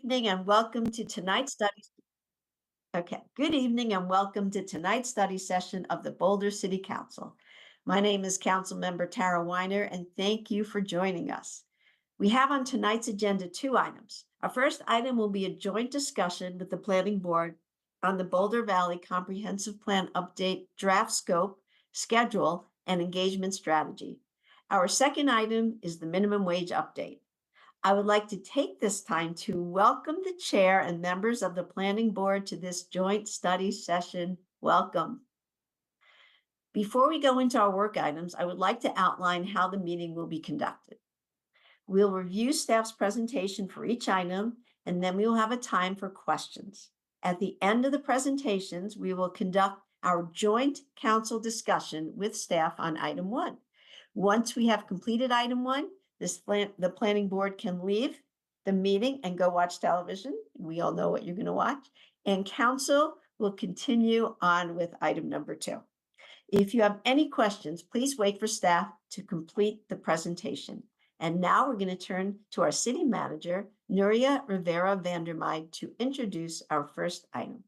Evening and welcome to tonight's study. Okay, good evening and welcome to tonight's study session of the Boulder City Council. My name is Council Member Tara Weiner, and thank you for joining us. We have on tonight's agenda two items. Our first item will be a joint discussion with the Planning Board on the Boulder Valley Comprehensive Plan Update draft scope, schedule, and engagement strategy. Our second item is the minimum wage update. I would like to take this time to welcome the chair and members of the planning board to this joint study session. Welcome. Before we go into our work items, I would like to outline how the meeting will be conducted. We'll review staff's presentation for each item, and then we will have a time for questions. At the end of the presentations, we will conduct our joint council discussion with staff on item one. Once we have completed item one, the planning board can leave the meeting and go watch television. We all know what you're going to watch. And council will continue on with item number two. If you have any questions, please wait for staff to complete the presentation. And now we're going to turn to our city manager, Nuria Rivera Vandermeide, to introduce our first item.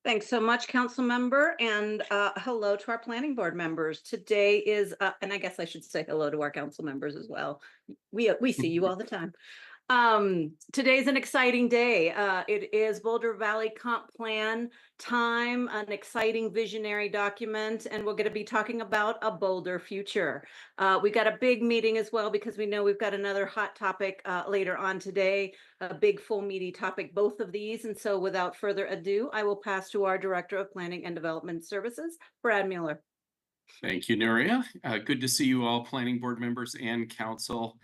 Thanks so much, Council Member, and hello to our Planning Board members. Today is, and I guess I should say hello to our Council members as well. We see you all the time. Today's an exciting day. It is Boulder Valley Comp Plan time, an exciting visionary document, and we're going to be talking about a Boulder future. We got a big meeting as well because we know we've got another hot topic later on today, a big full meaty topic, both of these. And so without further ado, I will pass to our Director of Planning and Development Services, Brad Mueller. Thank you, Nuria. Good to see you all, planning board members and council.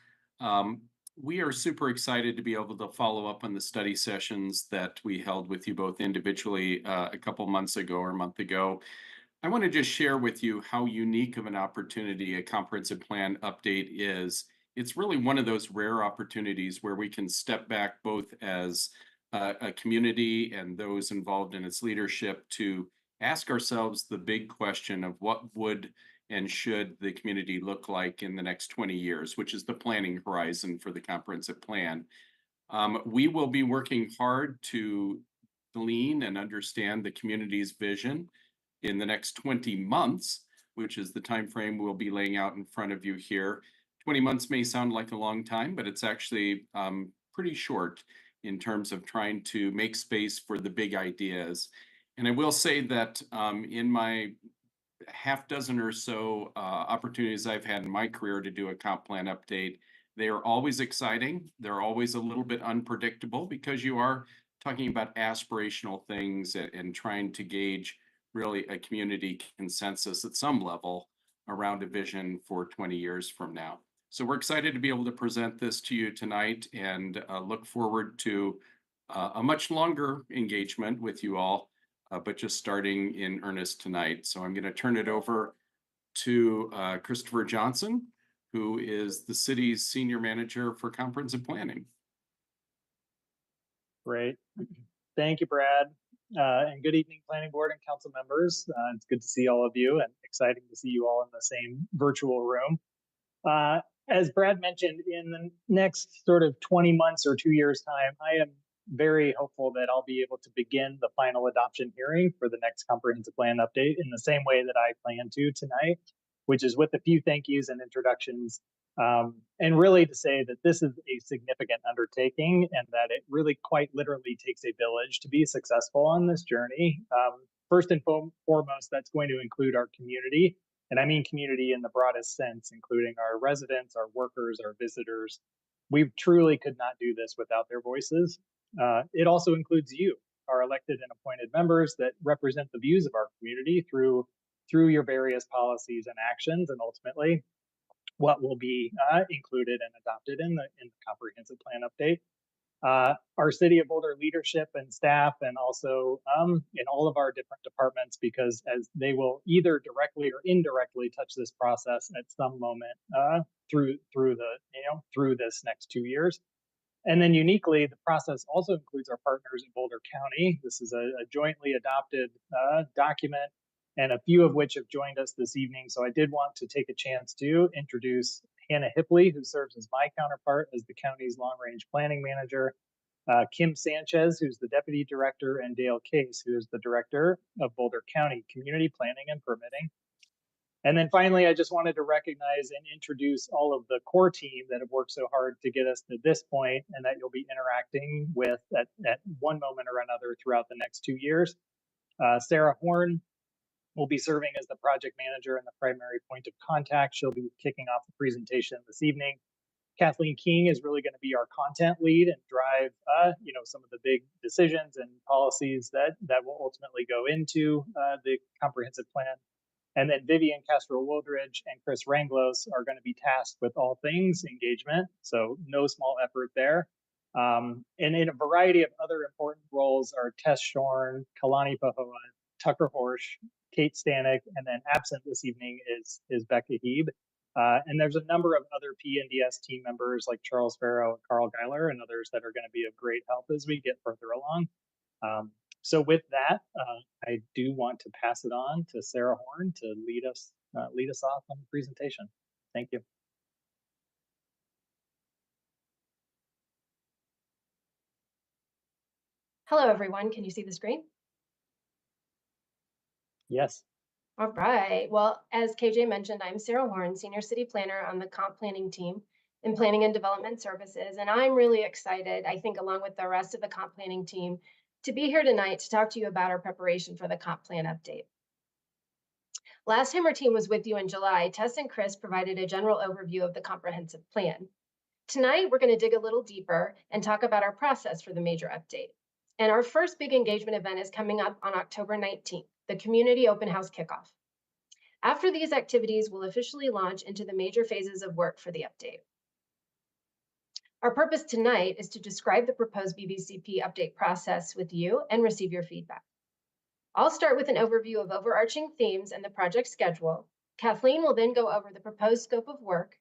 We are super excited to be able to follow up on the study sessions that we held with you both individually a couple months ago or a month ago. I want to just share with you how unique of an opportunity a comprehensive plan update is. It's really one of those rare opportunities where we can step back both as a community and those involved in its leadership to ask ourselves the big question of what would and should the community look like in the next 20 years, which is the planning horizon for the comprehensive plan. We will be working hard to glean and understand the community's vision in the next 20 months, which is the time frame we'll be laying out in front of you here. 20 months may sound like a long time, but it's actually pretty short in terms of trying to make space for the big ideas. And I will say that in my half dozen or so opportunities I've had in my career to do a comp plan update, they are always exciting. They're always a little bit unpredictable because you are talking about aspirational things and trying to gauge really a community consensus at some level around a vision for 20 years from now. So we're excited to be able to present this to you tonight and look forward to a much longer engagement with you all. But just starting in earnest tonight. So I'm going to turn it over to Christopher Johnson, who is the city's senior manager for comprehensive planning. Great. Thank you, Brad. And good evening, planning board and council members. It's good to see all of you and exciting to see you all in the same virtual room. As Brad mentioned, in the next sort of 20 months or 2 years time, I am very hopeful that I'll be able to begin the final adoption hearing for the next comprehensive plan update in the same way that I plan to tonight, which is with a few thank yous and introductions, and really to say that this is a significant undertaking and that it really quite literally takes a village to be successful on this journey. First and foremost, that's going to include our community. And I mean community in the broadest sense, including our residents, our workers, our visitors. We truly could not do this without their voices. It also includes you, our elected and appointed members that represent the views of our community through your various policies and actions, and ultimately what will be included and adopted in the comprehensive plan update. Our City of Boulder leadership and staff, and also in all of our different departments, because as they will either directly or indirectly touch this process at some moment through this next 2 years. And then uniquely, the process also includes our partners in Boulder County. This is a jointly adopted document, and a few of which have joined us this evening. So I did want to take a chance to introduce Hannah Hipley, who serves as my counterpart as the county's long-range planning manager, Kim Sanchez, who's the Deputy Director, and Dale Case, who is the Director of Boulder County Community Planning and Permitting. And then finally, I just wanted to recognize and introduce all of the core team that have worked so hard to get us to this point and that you'll be interacting with at one moment or another throughout the next 2 years. Sarah Horn will be serving as the project manager and the primary point of contact. She'll be kicking off the presentation this evening. Kathleen King is really going to be our content lead and drive, some of the big decisions and policies that will ultimately go into the comprehensive plan. And then Vivian Castro-Woldridge and Chris Ranglos are going to be tasked with all things engagement. So no small effort there. And in a variety of other important roles are Tess Shorn, Kalani Pahoa, Tucker Horsch, Kate Stanek, and then absent this evening is Becca Heeb. And there's a number of other PNDS team members like Charles Farrow, Carl Geiler, and others that are going to be of great help as we get further along. So with that, I do want to pass it on to Sarah Horn to lead us off on the presentation. Thank you. Hello, everyone. Can you see the screen? Yes. All right. Well, as KJ mentioned, I'm Sarah Horn, Senior City Planner on the Comp Planning team in Planning and Development Services. And I'm really excited, I think, along with the rest of the Comp Planning team, to be here tonight to talk to you about our preparation for the Comp Plan update. Last time our team was with you in July, Tess and Chris provided a general overview of the comprehensive plan. Tonight, we're going to dig a little deeper and talk about our process for the major update. And our first big engagement event is coming up on October 19th, the Community Open House Kickoff. After these activities, we'll officially launch into the major phases of work for the update. Our purpose tonight is to describe the proposed BVCP update process with you and receive your feedback. I'll start with an overview of overarching themes and the project schedule. Kathleen will then go over the proposed scope of work.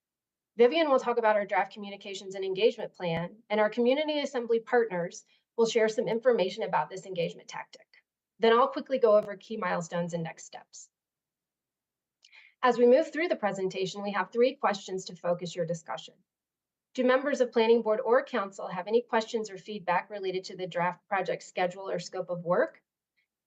Vivian will talk about our draft communications and engagement plan, and our community assembly partners will share some information about this engagement tactic. Then I'll quickly go over key milestones and next steps. As we move through the presentation, we have 3 questions to focus your discussion. Do members of Planning Board or Council have any questions or feedback related to the draft project schedule or scope of work?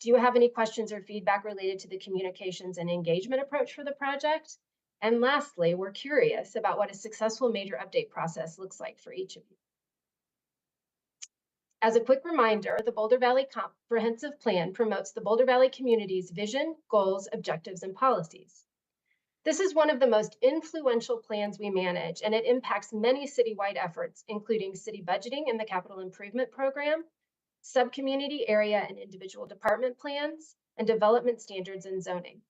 Do you have any questions or feedback related to the communications and engagement approach for the project? And lastly, we're curious about what a successful major update process looks like for each of you. As a quick reminder, the Boulder Valley Comprehensive Plan promotes the Boulder Valley community's vision, goals, objectives, and policies. This is one of the most influential plans we manage, and it impacts many citywide efforts, including city budgeting and the capital improvement program, sub-community area and individual department plans, and development standards and zoning.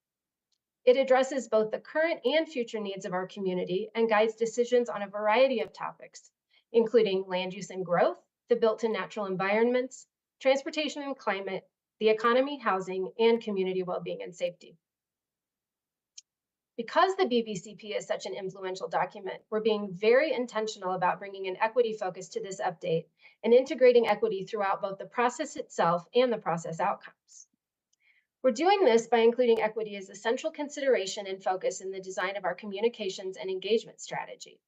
It addresses both the current and future needs of our community and guides decisions on a variety of topics, including land use and growth, the built and natural environments, transportation and climate, the economy, housing, and community well-being and safety. Because the BVCP is such an influential document, we're being very intentional about bringing an equity focus to this update and integrating equity throughout both the process itself and the process outcomes. We're doing this by including equity as a central consideration and focus in the design of our communications and engagement strategy.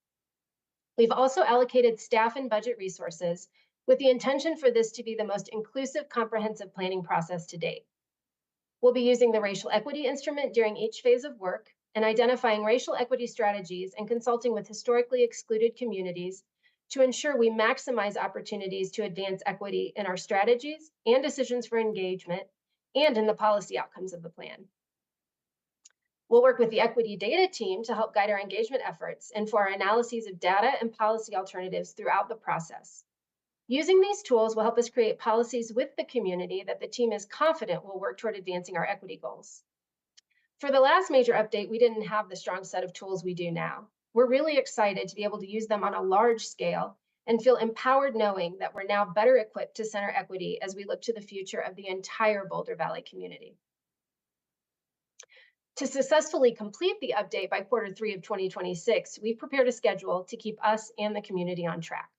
We've also allocated staff and budget resources with the intention for this to be the most inclusive, comprehensive planning process to date. We'll be using the racial equity instrument during each phase of work and identifying racial equity strategies and consulting with historically excluded communities to ensure we maximize opportunities to advance equity in our strategies and decisions for engagement and in the policy outcomes of the plan. We'll work with the equity data team to help guide our engagement efforts and for our analyses of data and policy alternatives throughout the process. Using these tools will help us create policies with the community that the team is confident will work toward advancing our equity goals. For the last major update, we didn't have the strong set of tools we do now. We're really excited to be able to use them on a large scale and feel empowered knowing that we're now better equipped to center equity as we look to the future of the entire Boulder Valley community. To successfully complete the update by Q3 of 2026, we've prepared a schedule to keep us and the community on track.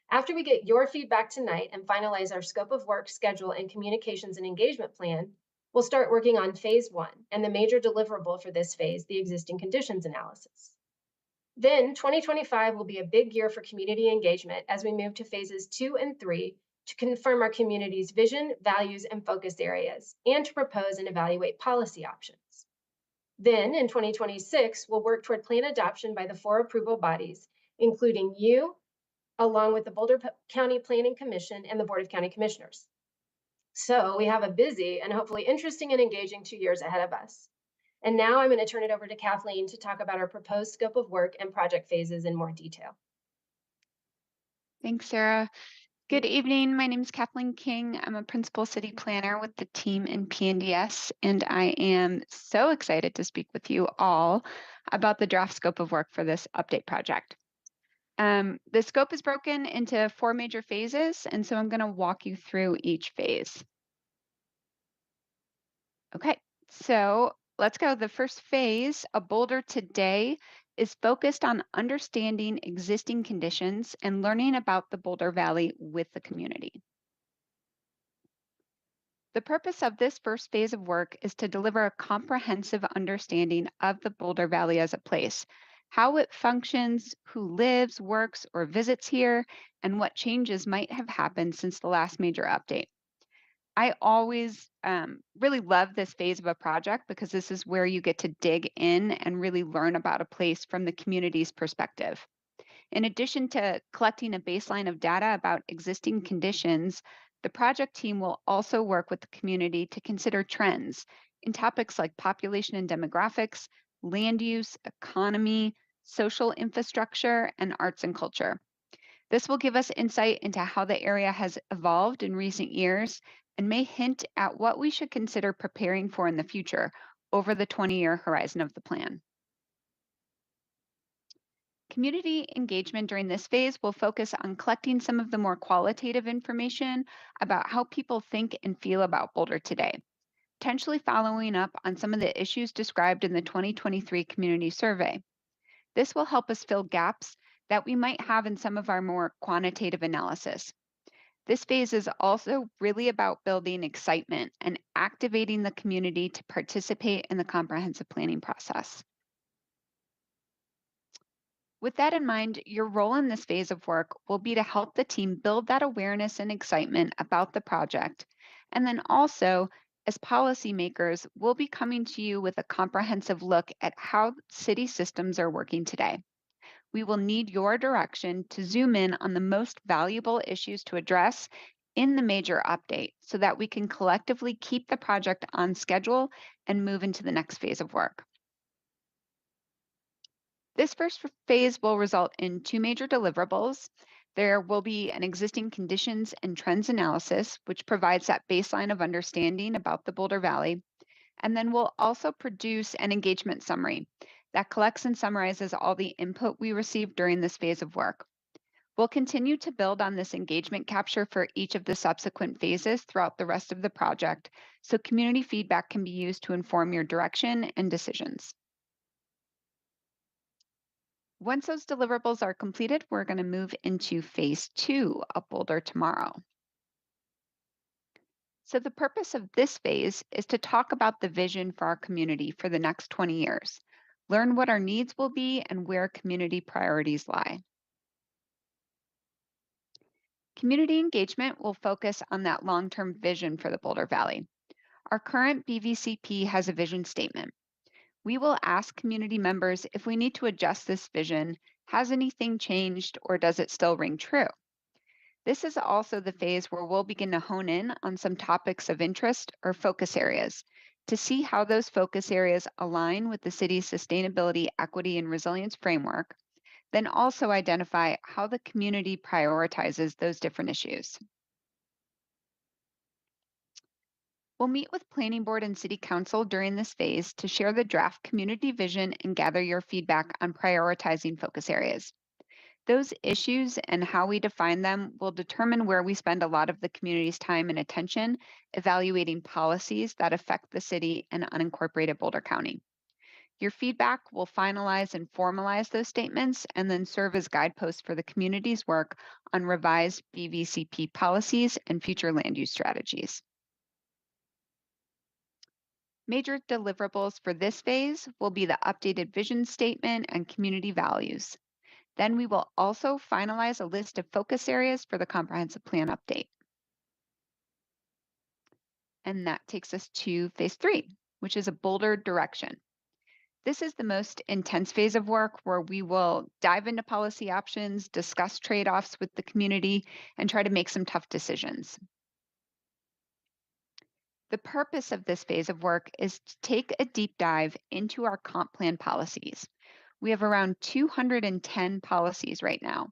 After we get your feedback tonight and finalize our scope of work, schedule, and communications and engagement plan, we'll start working on phase 1 and the major deliverable for this phase, the existing conditions analysis. Then 2025 will be a big year for community engagement as we move to phases 2 and 3 to confirm our community's vision, values, and focus areas, and to propose and evaluate policy options. Then in 2026, we'll work toward plan adoption by the 4 approval bodies, including you, along with the Boulder County Planning Commission and the Board of County Commissioners. So we have a busy and hopefully interesting and engaging 2 years ahead of us. And now I'm going to turn it over to Kathleen to talk about our proposed scope of work and project phases in more detail. Thanks, Sarah. Good evening. My name is Kathleen King. I'm a principal city planner with the team in PNDS, and I am so excited to speak with you all about the draft scope of work for this update project. The scope is broken into 4 major phases, and so I'm going to walk you through each phase. Okay, so let's go. The first phase, A Boulder Today, is focused on understanding existing conditions and learning about the Boulder Valley with the community. The purpose of this first phase of work is to deliver a comprehensive understanding of the Boulder Valley as a place, how it functions, who lives, works, or visits here, and what changes might have happened since the last major update. I always really love this phase of a project because this is where you get to dig in and really learn about a place from the community's perspective. In addition to collecting a baseline of data about existing conditions, the project team will also work with the community to consider trends in topics like population and demographics, land use, economy, social infrastructure, and arts and culture. This will give us insight into how the area has evolved in recent years and may hint at what we should consider preparing for in the future over the 20-year horizon of the plan. Community engagement during this phase will focus on collecting some of the more qualitative information about how people think and feel about Boulder today, potentially following up on some of the issues described in the 2023 community survey. This will help us fill gaps that we might have in some of our more quantitative analysis. This phase is also really about building excitement and activating the community to participate in the comprehensive planning process. With that in mind, your role in this phase of work will be to help the team build that awareness and excitement about the project. And then also, as policymakers, we'll be coming to you with a comprehensive look at how city systems are working today. We will need your direction to zoom in on the most valuable issues to address in the major update so that we can collectively keep the project on schedule and move into the next phase of work. This first phase will result in 2 major deliverables. There will be an existing conditions and trends analysis, which provides that baseline of understanding about the Boulder Valley. And then we'll also produce an engagement summary that collects and summarizes all the input we received during this phase of work. We'll continue to build on this engagement capture for each of the subsequent phases throughout the rest of the project, so community feedback can be used to inform your direction and decisions. Once those deliverables are completed, we're going to move into phase 2 of Boulder Tomorrow. So the purpose of this phase is to talk about the vision for our community for the next 20 years, learn what our needs will be and where community priorities lie. Community engagement will focus on that long-term vision for the Boulder Valley. Our current BVCP has a vision statement. We will ask community members if we need to adjust this vision. Has anything changed or does it still ring true? This is also the phase where we'll begin to hone in on some topics of interest or focus areas to see how those focus areas align with the city's sustainability, equity, and resilience framework, then also identify how the community prioritizes those different issues. We'll meet with Planning Board and City Council during this phase to share the draft community vision and gather your feedback on prioritizing focus areas. Those issues and how we define them will determine where we spend a lot of the community's time and attention evaluating policies that affect the city and unincorporated Boulder County. Your feedback will finalize and formalize those statements and then serve as guideposts for the community's work on revised BVCP policies and future land use strategies. Major deliverables for this phase will be the updated vision statement and community values. Then we will also finalize a list of focus areas for the comprehensive plan update. And that takes us to phase 3, which is a bolder direction. This is the most intense phase of work where we will dive into policy options, discuss trade-offs with the community, and try to make some tough decisions. The purpose of this phase of work is to take a deep dive into our comp plan policies. We have around 210 policies right now.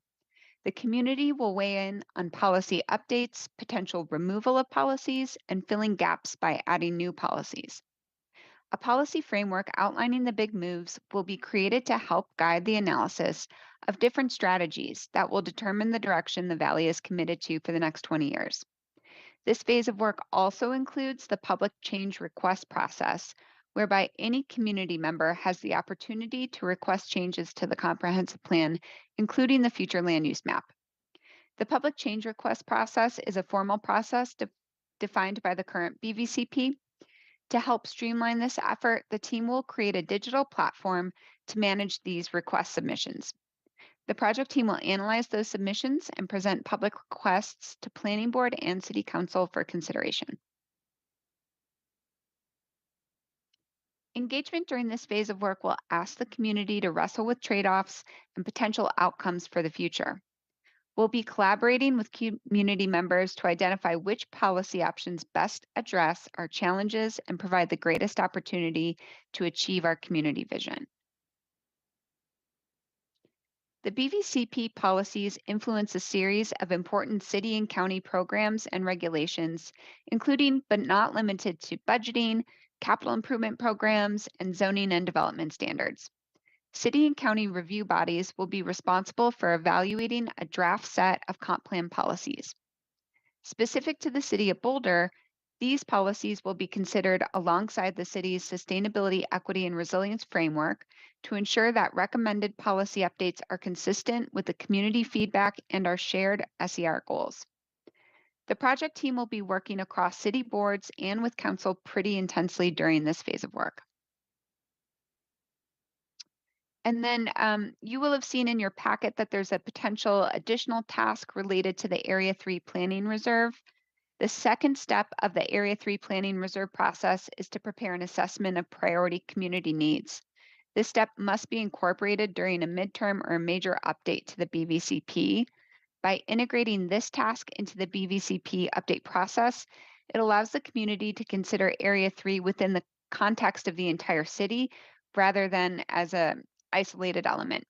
The community will weigh in on policy updates, potential removal of policies, and filling gaps by adding new policies. A policy framework outlining the big moves will be created to help guide the analysis of different strategies that will determine the direction the Valley is committed to for the next 20 years. This phase of work also includes the public change request process, whereby any community member has the opportunity to request changes to the comprehensive plan, including the future land use map. The public change request process is a formal process defined by the current BVCP. To help streamline this effort, the team will create a digital platform to manage these request submissions. The project team will analyze those submissions and present public requests to Planning Board and City Council for consideration. Engagement during this phase of work will ask the community to wrestle with trade-offs and potential outcomes for the future. We'll be collaborating with community members to identify which policy options best address our challenges and provide the greatest opportunity to achieve our community vision. The BVCP policies influence a series of important city and county programs and regulations, including but not limited to budgeting, capital improvement programs, and zoning and development standards. City and county review bodies will be responsible for evaluating a draft set of comp plan policies. Specific to the City of Boulder, these policies will be considered alongside the city's sustainability, equity, and resilience framework to ensure that recommended policy updates are consistent with the community feedback and our shared SER goals. The project team will be working across city boards and with council pretty intensely during this phase of work. And then you will have seen in your packet that there's a potential additional task related to the Area 3 Planning Reserve. The second step of the Area 3 Planning Reserve process is to prepare an assessment of priority community needs. This step must be incorporated during a midterm or a major update to the BVCP. By integrating this task into the BVCP update process, it allows the community to consider Area 3 within the context of the entire city rather than as an isolated element.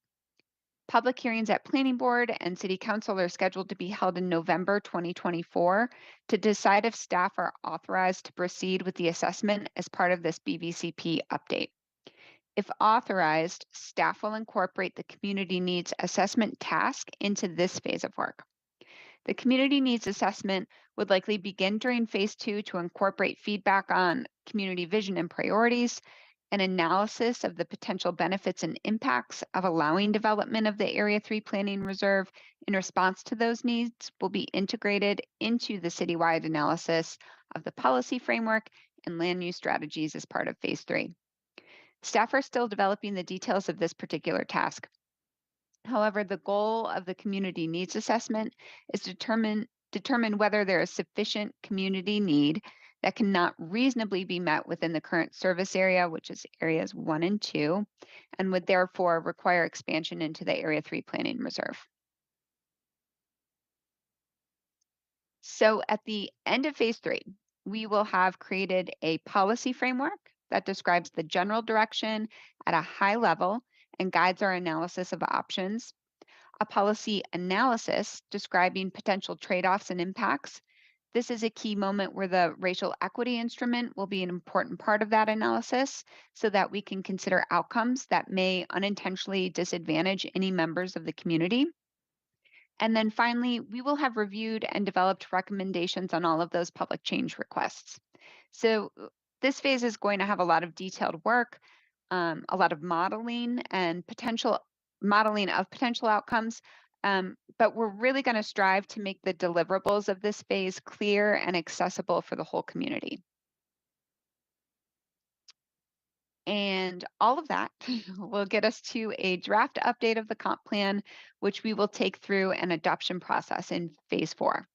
Public hearings at Planning Board and City Council are scheduled to be held in November 2024 to decide if staff are authorized to proceed with the assessment as part of this BVCP update. If authorized, staff will incorporate the community needs assessment task into this phase of work. The community needs assessment would likely begin during phase 2 to incorporate feedback on community vision and priorities. An analysis of the potential benefits and impacts of allowing development of the Area 3 Planning Reserve in response to those needs will be integrated into the citywide analysis of the policy framework and land use strategies as part of phase 3. Staff are still developing the details of this particular task. However, the goal of the community needs assessment is to determine whether there is sufficient community need that cannot reasonably be met within the current service area, which is areas 1 and 2, and would therefore require expansion into the Area 3 Planning Reserve. So at the end of phase 3, we will have created a policy framework that describes the general direction at a high level and guides our analysis of options, a policy analysis describing potential trade-offs and impacts. This is a key moment where the racial equity instrument will be an important part of that analysis so that we can consider outcomes that may unintentionally disadvantage any members of the community. And then finally, we will have reviewed and developed recommendations on all of those public change requests. So this phase is going to have a lot of detailed work, a lot of modeling and modeling of potential outcomes. But we're really going to strive to make the deliverables of this phase clear and accessible for the whole community. And all of that will get us to a draft update of the comp plan, which we will take through an adoption process in phase 4.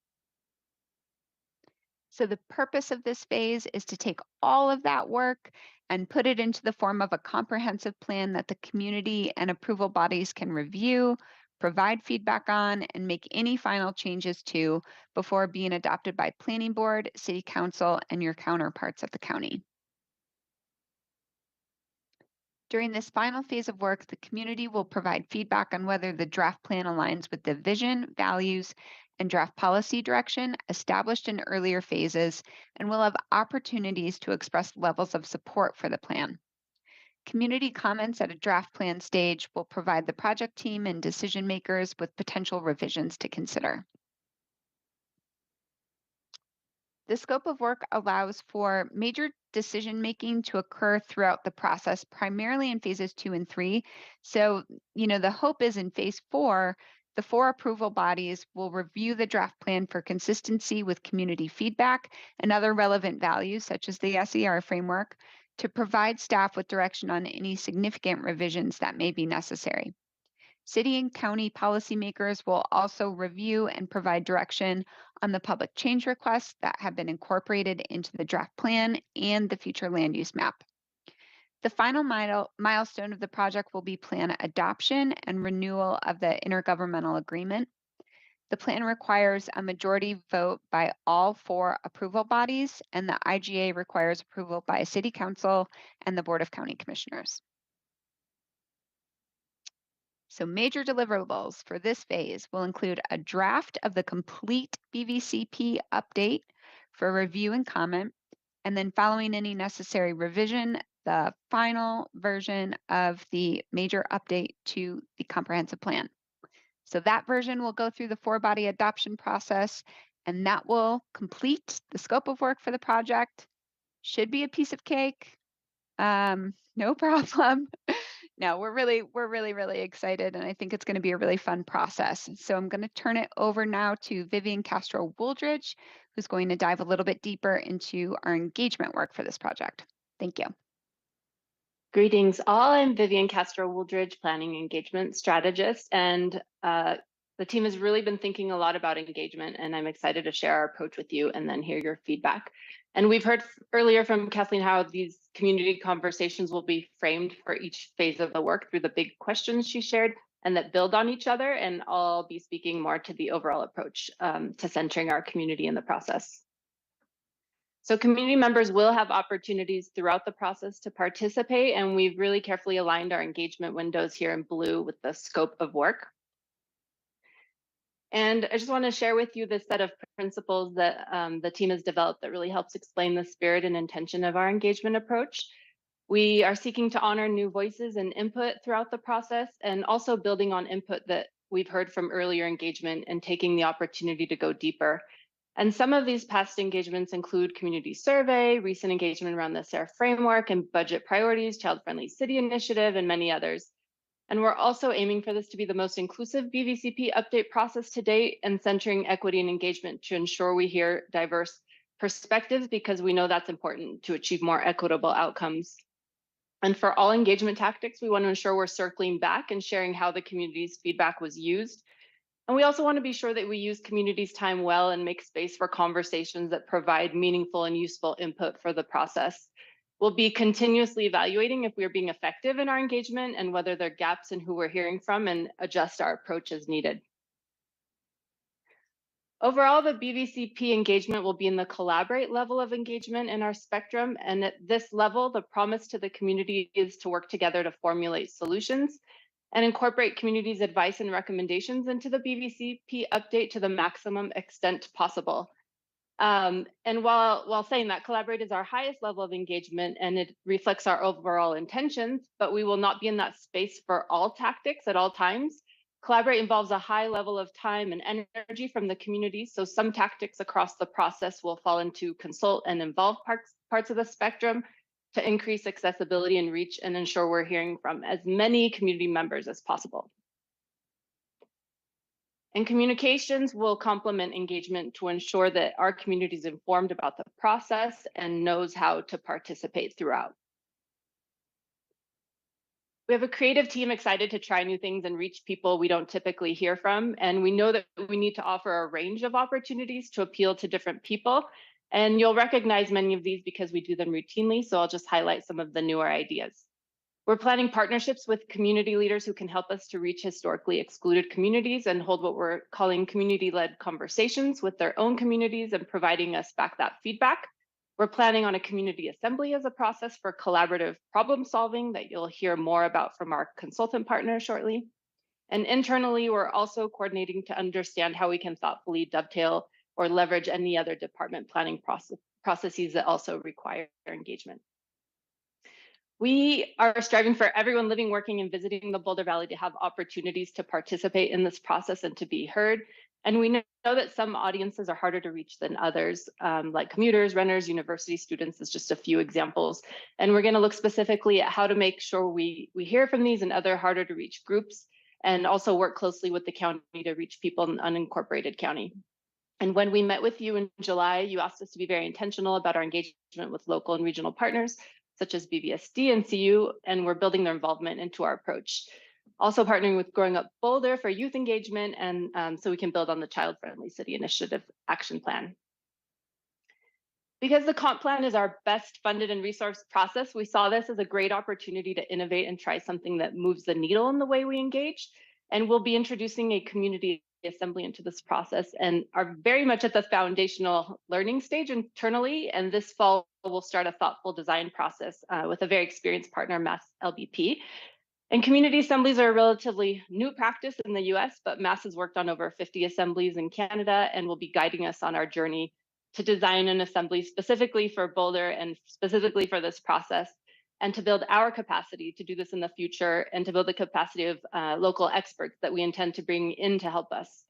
So the purpose of this phase is to take all of that work and put it into the form of a comprehensive plan that the community and approval bodies can review, provide feedback on, and make any final changes to before being adopted by planning board, city council, and your counterparts at the county. During this final phase of work, the community will provide feedback on whether the draft plan aligns with the vision, values, and draft policy direction established in earlier phases, and will have opportunities to express levels of support for the plan. Community comments at a draft plan stage will provide the project team and decision makers with potential revisions to consider. The scope of work allows for major decision making to occur throughout the process, primarily in phases 2 and 3. So, the hope is in phase 4, the 4 approval bodies will review the draft plan for consistency with community feedback and other relevant values, such as the SER framework, to provide staff with direction on any significant revisions that may be necessary. City and county policymakers will also review and provide direction on the public change requests that have been incorporated into the draft plan and the future land use map. The final milestone of the project will be plan adoption and renewal of the intergovernmental agreement. The plan requires a majority vote by all 4 approval bodies, and the IGA requires approval by City Council and the Board of County Commissioners. So major deliverables for this phase will include a draft of the complete BVCP update for review and comment, and then following any necessary revision, the final version of the major update to the comprehensive plan. So that version will go through the 4-body adoption process, and that will complete the scope of work for the project. Should be a piece of cake. No problem. No, we're really excited, and I think it's going to be a really fun process. So I'm going to turn it over now to Vivian Castro-Wooldridge, who's going to dive a little bit deeper into our engagement work for this project. Thank you. Greetings all, I'm Vivian Castro-Wooldridge, Planning Engagement Strategist, and the team has really been thinking a lot about engagement, and I'm excited to share our approach with you and then hear your feedback. And we've heard earlier from Kathleen how these community conversations will be framed for each phase of the work through the big questions she shared and that build on each other, and I'll be speaking more to the overall approach to centering our community in the process. So community members will have opportunities throughout the process to participate, and we've really carefully aligned our engagement windows here in blue with the scope of work. And I just want to share with you this set of principles that the team has developed that really helps explain the spirit and intention of our engagement approach. We are seeking to honor new voices and input throughout the process, and also building on input that we've heard from earlier engagement and taking the opportunity to go deeper. And some of these past engagements include community survey, recent engagement around the SER framework and budget priorities, child-friendly city initiative, and many others. And we're also aiming for this to be the most inclusive BVCP update process to date, and centering equity and engagement to ensure we hear diverse perspectives, because we know that's important to achieve more equitable outcomes. And for all engagement tactics, we want to ensure we're circling back and sharing how the community's feedback was used. And we also want to be sure that we use community's time well and make space for conversations that provide meaningful and useful input for the process. We'll be continuously evaluating if we're being effective in our engagement and whether there are gaps in who we're hearing from, and adjust our approach as needed. Overall, the BVCP engagement will be in the collaborate level of engagement in our spectrum. And at this level, the promise to the community is to work together to formulate solutions and incorporate community's advice and recommendations into the BVCP update to the maximum extent possible. And while saying that, collaborate is our highest level of engagement and it reflects our overall intentions, but we will not be in that space for all tactics at all times. Collaborate involves a high level of time and energy from the community, so some tactics across the process will fall into consult and involve parts of the spectrum to increase accessibility and reach and ensure we're hearing from as many community members as possible. And communications will complement engagement to ensure that our community is informed about the process and knows how to participate throughout. We have a creative team excited to try new things and reach people we don't typically hear from. And we know that we need to offer a range of opportunities to appeal to different people. And you'll recognize many of these because we do them routinely. So I'll just highlight some of the newer ideas. We're planning partnerships with community leaders who can help us to reach historically excluded communities and hold what we're calling community-led conversations with their own communities and providing us back that feedback. We're planning on a community assembly as a process for collaborative problem solving that you'll hear more about from our consultant partner shortly. And internally, we're also coordinating to understand how we can thoughtfully dovetail or leverage any other department planning processes that also require engagement. We are striving for everyone living, working, and visiting the Boulder Valley to have opportunities to participate in this process and to be heard. And we know that some audiences are harder to reach than others, like commuters, renters, university students is just a few examples. And we're going to look specifically at how to make sure we hear from these and other harder to reach groups, and also work closely with the county to reach people in unincorporated county. And when we met with you in July, you asked us to be very intentional about our engagement with local and regional partners, such as BVSD and CU, and we're building their involvement into our approach. Also partnering with Growing Up Boulder for youth engagement, and so we can build on the Child Friendly City Initiative action plan. Because the comp plan is our best funded and resourced process, we saw this as a great opportunity to innovate and try something that moves the needle in the way we engage. And we'll be introducing a community assembly into this process and are very much at the foundational learning stage internally. And this fall, we'll start a thoughtful design process with a very experienced partner, Mass LBP. And community assemblies are a relatively new practice in the US, but Mass has worked on over 50 assemblies in Canada and will be guiding us on our journey to design an assembly specifically for Boulder and specifically for this process, and to build our capacity to do this in the future, and to build the capacity of local experts that we intend to bring in to help us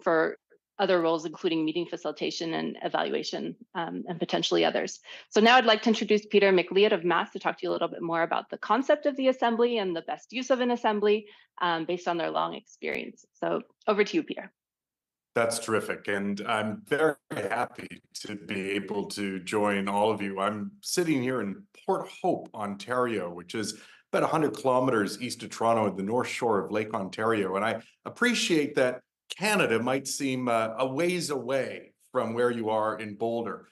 for other roles, including meeting facilitation and evaluation, and potentially others. So now I'd like to introduce Peter McLeod of Mass to talk to you a little bit more about the concept of the assembly and the best use of an assembly based on their long experience. So over to you, Peter. That's terrific. And I'm very happy to be able to join all of you. I'm sitting here in Port Hope, Ontario, which is about 100 kilometers east of Toronto at the North Shore of Lake Ontario. And I appreciate that Canada might seem a ways away from where you are in Boulder.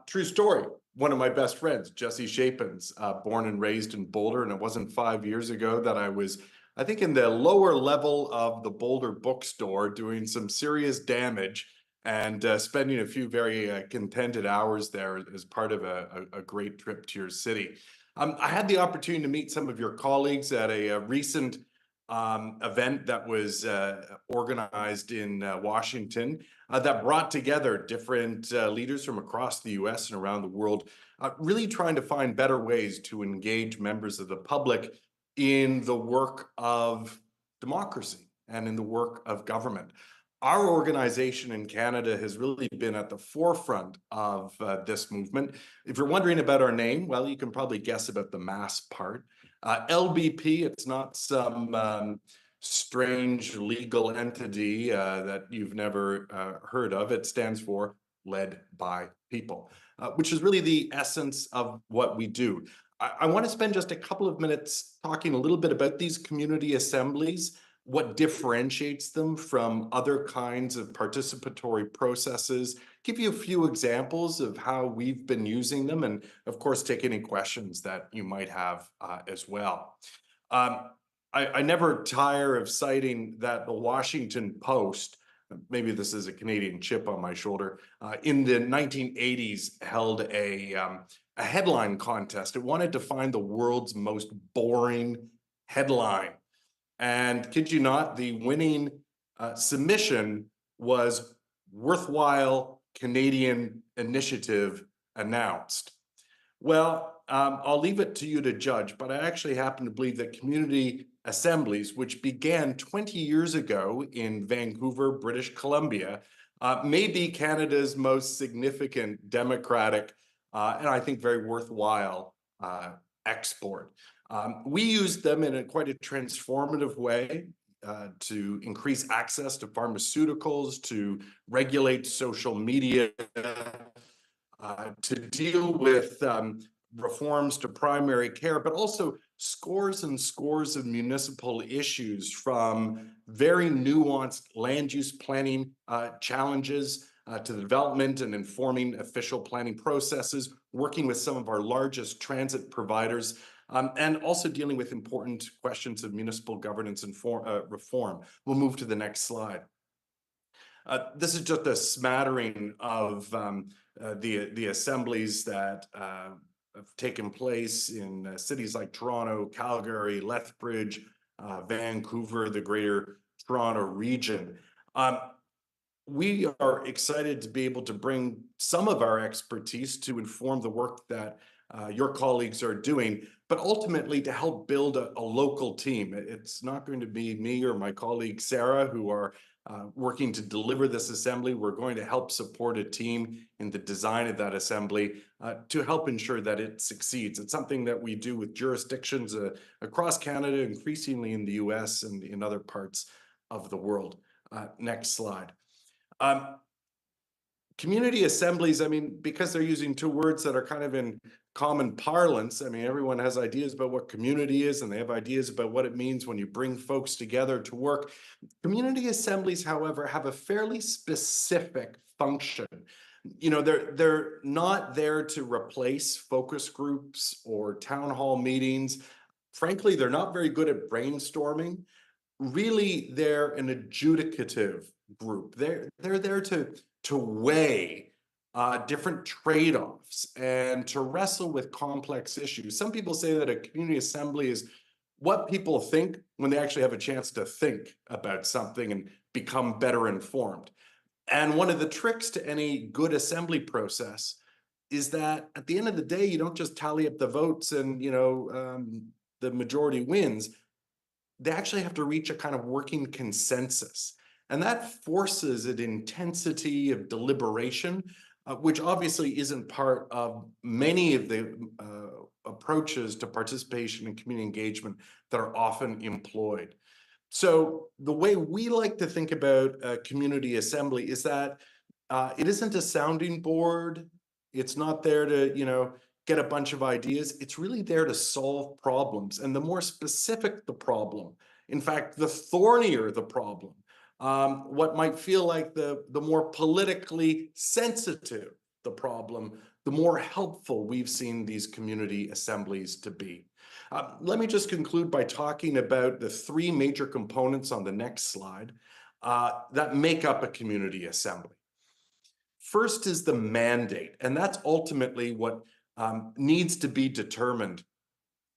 True story. One of my best friends, Jesse Shapins, born and raised in Boulder. And it wasn't 5 years ago that I was, I think, in the lower level of the Boulder bookstore doing some serious damage and spending a few very contented hours there as part of a great trip to your city. I had the opportunity to meet some of your colleagues at a recent event that was organized in Washington that brought together different leaders from across the US and around the world, really trying to find better ways to engage members of the public in the work of democracy and in the work of government. Our organization in Canada has really been at the forefront of this movement. If you're wondering about our name, well, you can probably guess about the Mass part. LBP, it's not some strange legal entity that you've never heard of. It stands for Led by People, which is really the essence of what we do. I want to spend just a couple of minutes talking a little bit about these community assemblies, what differentiates them from other kinds of participatory processes, give you a few examples of how we've been using them, and of course, take any questions that you might have as well. I never tire of citing that the Washington Post, maybe this is a Canadian chip on my shoulder, in the 1980s held a headline contest. It wanted to find the world's most boring headline. And kid you not, the winning submission was "Worthwhile Canadian Initiative Announced." Well, I'll leave it to you to judge, but I actually happen to believe that community assemblies, which began 20 years ago in Vancouver, British Columbia, may be Canada's most significant democratic and I think very worthwhile export. We used them in quite a transformative way to increase access to pharmaceuticals, to regulate social media, to deal with reforms to primary care, but also scores and scores of municipal issues, from very nuanced land use planning challenges to the development and informing official planning processes, working with some of our largest transit providers, and also dealing with important questions of municipal governance and reform. We'll move to the next slide. This is just a smattering of the assemblies that have taken place in cities like Toronto, Calgary, Lethbridge, Vancouver, the Greater Toronto region. We are excited to be able to bring some of our expertise to inform the work that your colleagues are doing, but ultimately to help build a local team. It's not going to be me or my colleague Sarah who are working to deliver this assembly. We're going to help support a team in the design of that assembly to help ensure that it succeeds. It's something that we do with jurisdictions across Canada, increasingly in the US and in other parts of the world. Next slide. Community assemblies, I mean, because they're using two words that are kind of in common parlance, I mean, everyone has ideas about what community is, and they have ideas about what it means when you bring folks together to work. Community assemblies, however, have a fairly specific function. You know, they're not there to replace focus groups or town hall meetings. Frankly, they're not very good at brainstorming. Really, they're an adjudicative group. They're there to weigh different trade-offs and to wrestle with complex issues. Some people say that a community assembly is what people think when they actually have a chance to think about something and become better informed. And one of the tricks to any good assembly process is that at the end of the day, you don't just tally up the votes and, you know, the majority wins. They actually have to reach a kind of working consensus. And that forces an intensity of deliberation, which obviously isn't part of many of the approaches to participation and community engagement that are often employed. So the way we like to think about a community assembly is that it isn't a sounding board. It's not there to, you know, get a bunch of ideas. It's really there to solve problems. And the more specific the problem, in fact, the thornier the problem, what might feel like the more politically sensitive the problem, the more helpful we've seen these community assemblies to be. Let me just conclude by talking about the three major components on the next slide that make up a community assembly. First is the mandate, and that's ultimately what needs to be determined.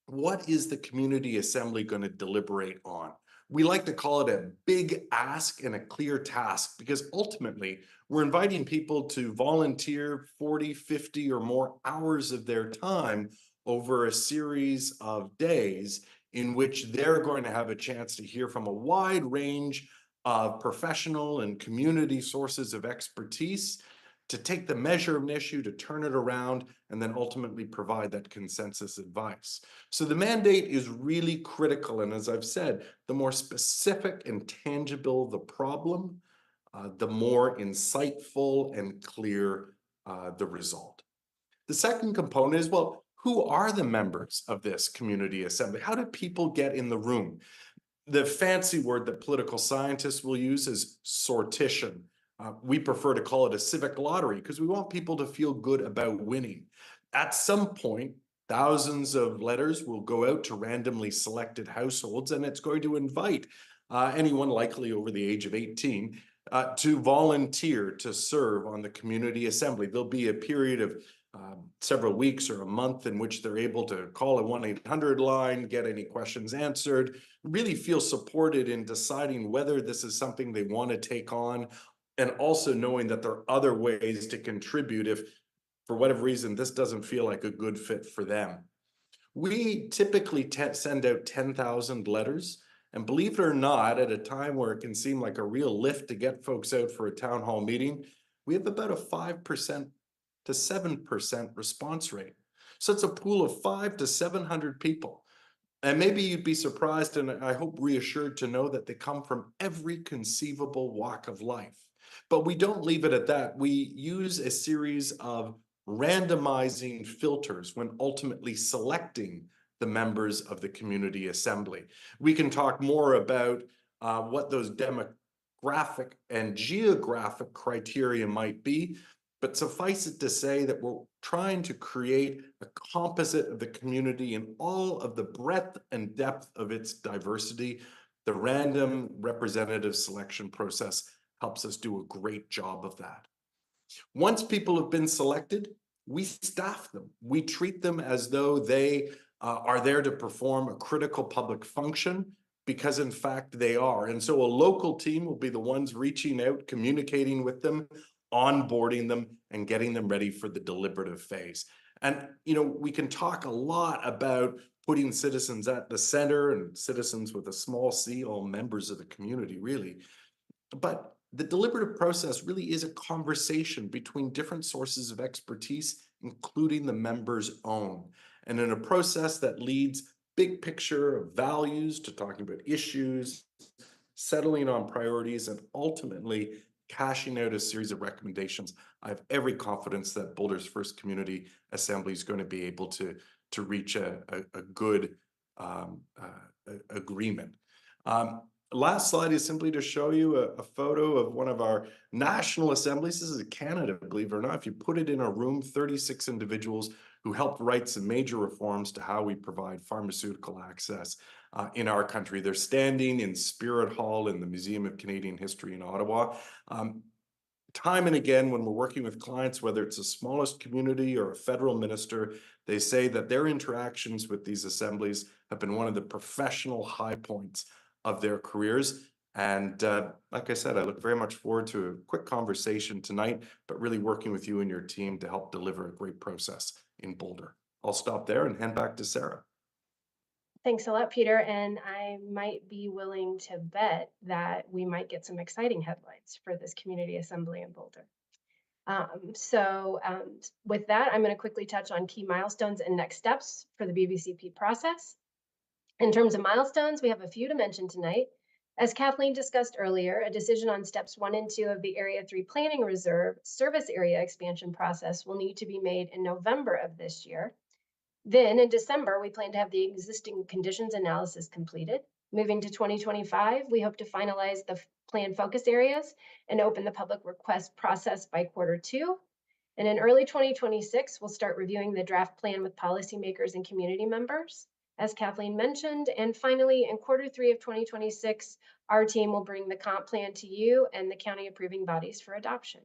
What is the community assembly going to deliberate on? We like to call it a big ask and a clear task, because ultimately we're inviting people to volunteer 40, 50 or more hours of their time over a series of days in which they're going to have a chance to hear from a wide range of professional and community sources of expertise, to take the measure of an issue, to turn it around, and then ultimately provide that consensus advice. So the mandate is really critical. And as I've said, the more specific and tangible the problem, the more insightful and clear the result. The second component is, well, who are the members of this community assembly? How do people get in the room? The fancy word that political scientists will use is sortition. We prefer to call it a civic lottery because we want people to feel good about winning. At some point, thousands of letters will go out to randomly selected households, and it's going to invite anyone likely over the age of 18 to volunteer to serve on the community assembly. There'll be a period of several weeks or a month in which they're able to call a 1-800 line, get any questions answered, really feel supported in deciding whether this is something they want to take on, and also knowing that there are other ways to contribute if, for whatever reason, this doesn't feel like a good fit for them. We typically send out 10,000 letters, and believe it or not, at a time where it can seem like a real lift to get folks out for a town hall meeting, we have about a 5% to 7% response rate. So it's a pool of 500 to 700 people. And maybe you'd be surprised, and I hope reassured to know that they come from every conceivable walk of life. But we don't leave it at that. We use a series of randomizing filters when ultimately selecting the members of the community assembly. We can talk more about what those demographic and geographic criteria might be, but suffice it to say that we're trying to create a composite of the community in all of the breadth and depth of its diversity. The random representative selection process helps us do a great job of that. Once people have been selected, we staff them. We treat them as though they are there to perform a critical public function, because in fact they are. And so a local team will be the ones reaching out, communicating with them, onboarding them, and getting them ready for the deliberative phase. And, you know, we can talk a lot about putting citizens at the center, and citizens with a small c, all members of the community, really. But the deliberative process really is a conversation between different sources of expertise, including the members' own. And in a process that leads big picture of values to talking about issues, settling on priorities, and ultimately cashing out a series of recommendations, I have every confidence that Boulder's first community assembly is going to be able to reach a good agreement. Last slide is simply to show you a photo of one of our national assemblies. This is Canada, believe it or not. If you put it in a room, 36 individuals who helped write some major reforms to how we provide pharmaceutical access in our country. They're standing in Spirit Hall in the Museum of Canadian History in Ottawa. Time and again, when we're working with clients, whether it's the smallest community or a federal minister, they say that their interactions with these assemblies have been one of the professional high points of their careers. And like I said, I look very much forward to a quick conversation tonight, but really working with you and your team to help deliver a great process in Boulder. I'll stop there and hand back to Sarah. Thanks a lot, Peter. And I might be willing to bet that we might get some exciting headlines for this community assembly in Boulder. With that, I'm going to quickly touch on key milestones and next steps for the BVCP process. In terms of milestones, we have a few to mention tonight. As Kathleen discussed earlier, a decision on steps 1 and 2 of the Area 3 Planning Reserve service area expansion process will need to be made in November of this year. Then in December, we plan to have the existing conditions analysis completed. Moving to 2025, we hope to finalize the plan focus areas and open the public request process by Q2. And in early 2026, we'll start reviewing the draft plan with policymakers and community members, as Kathleen mentioned. And finally, in Q3 of 2026, our team will bring the comp plan to you and the county approving bodies for adoption.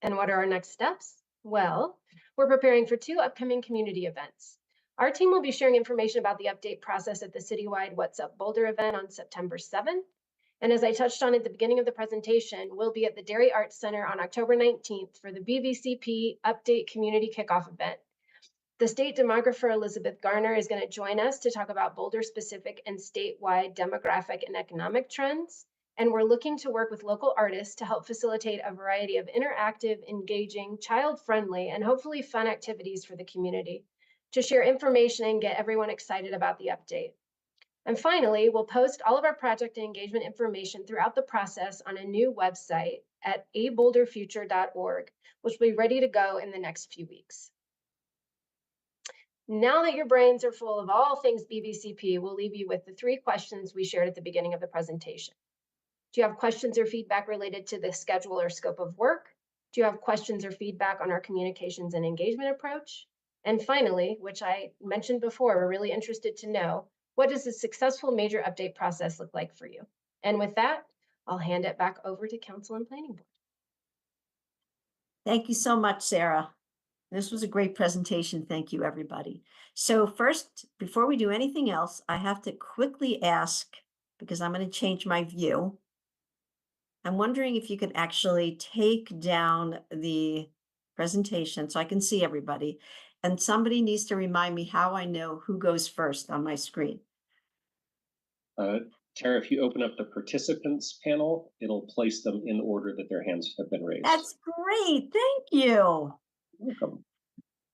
And what are our next steps? Well, we're preparing for 2 upcoming community events. Our team will be sharing information about the update process at the citywide What's Up Boulder event on September 7th. And as I touched on at the beginning of the presentation, we'll be at the Dairy Arts Center on October 19th for the BVCP Update Community Kickoff event. The state demographer Elizabeth Garner is going to join us to talk about Boulder-specific and statewide demographic and economic trends. And we're looking to work with local artists to help facilitate a variety of interactive, engaging, child-friendly, and hopefully fun activities for the community to share information and get everyone excited about the update. And finally, we'll post all of our project and engagement information throughout the process on a new website at aboulderfuture.org, which will be ready to go in the next few weeks. Now that your brains are full of all things BVCP, we'll leave you with the 3 questions we shared at the beginning of the presentation. Do you have questions or feedback related to the schedule or scope of work? Do you have questions or feedback on our communications and engagement approach? And finally, which I mentioned before, we're really interested to know, what does a successful major update process look like for you? And with that, I'll hand it back over to Council and Planning Board. Thank you so much, Sarah. This was a great presentation. Thank you, everybody. So first, before we do anything else, I have to quickly ask, because I'm going to change my view. I'm wondering if you could actually take down the presentation so I can see everybody. And somebody needs to remind me how I know who goes first on my screen. Tara, if you open up the participants panel, it'll place them in order that their hands have been raised. That's great. Thank you. Welcome.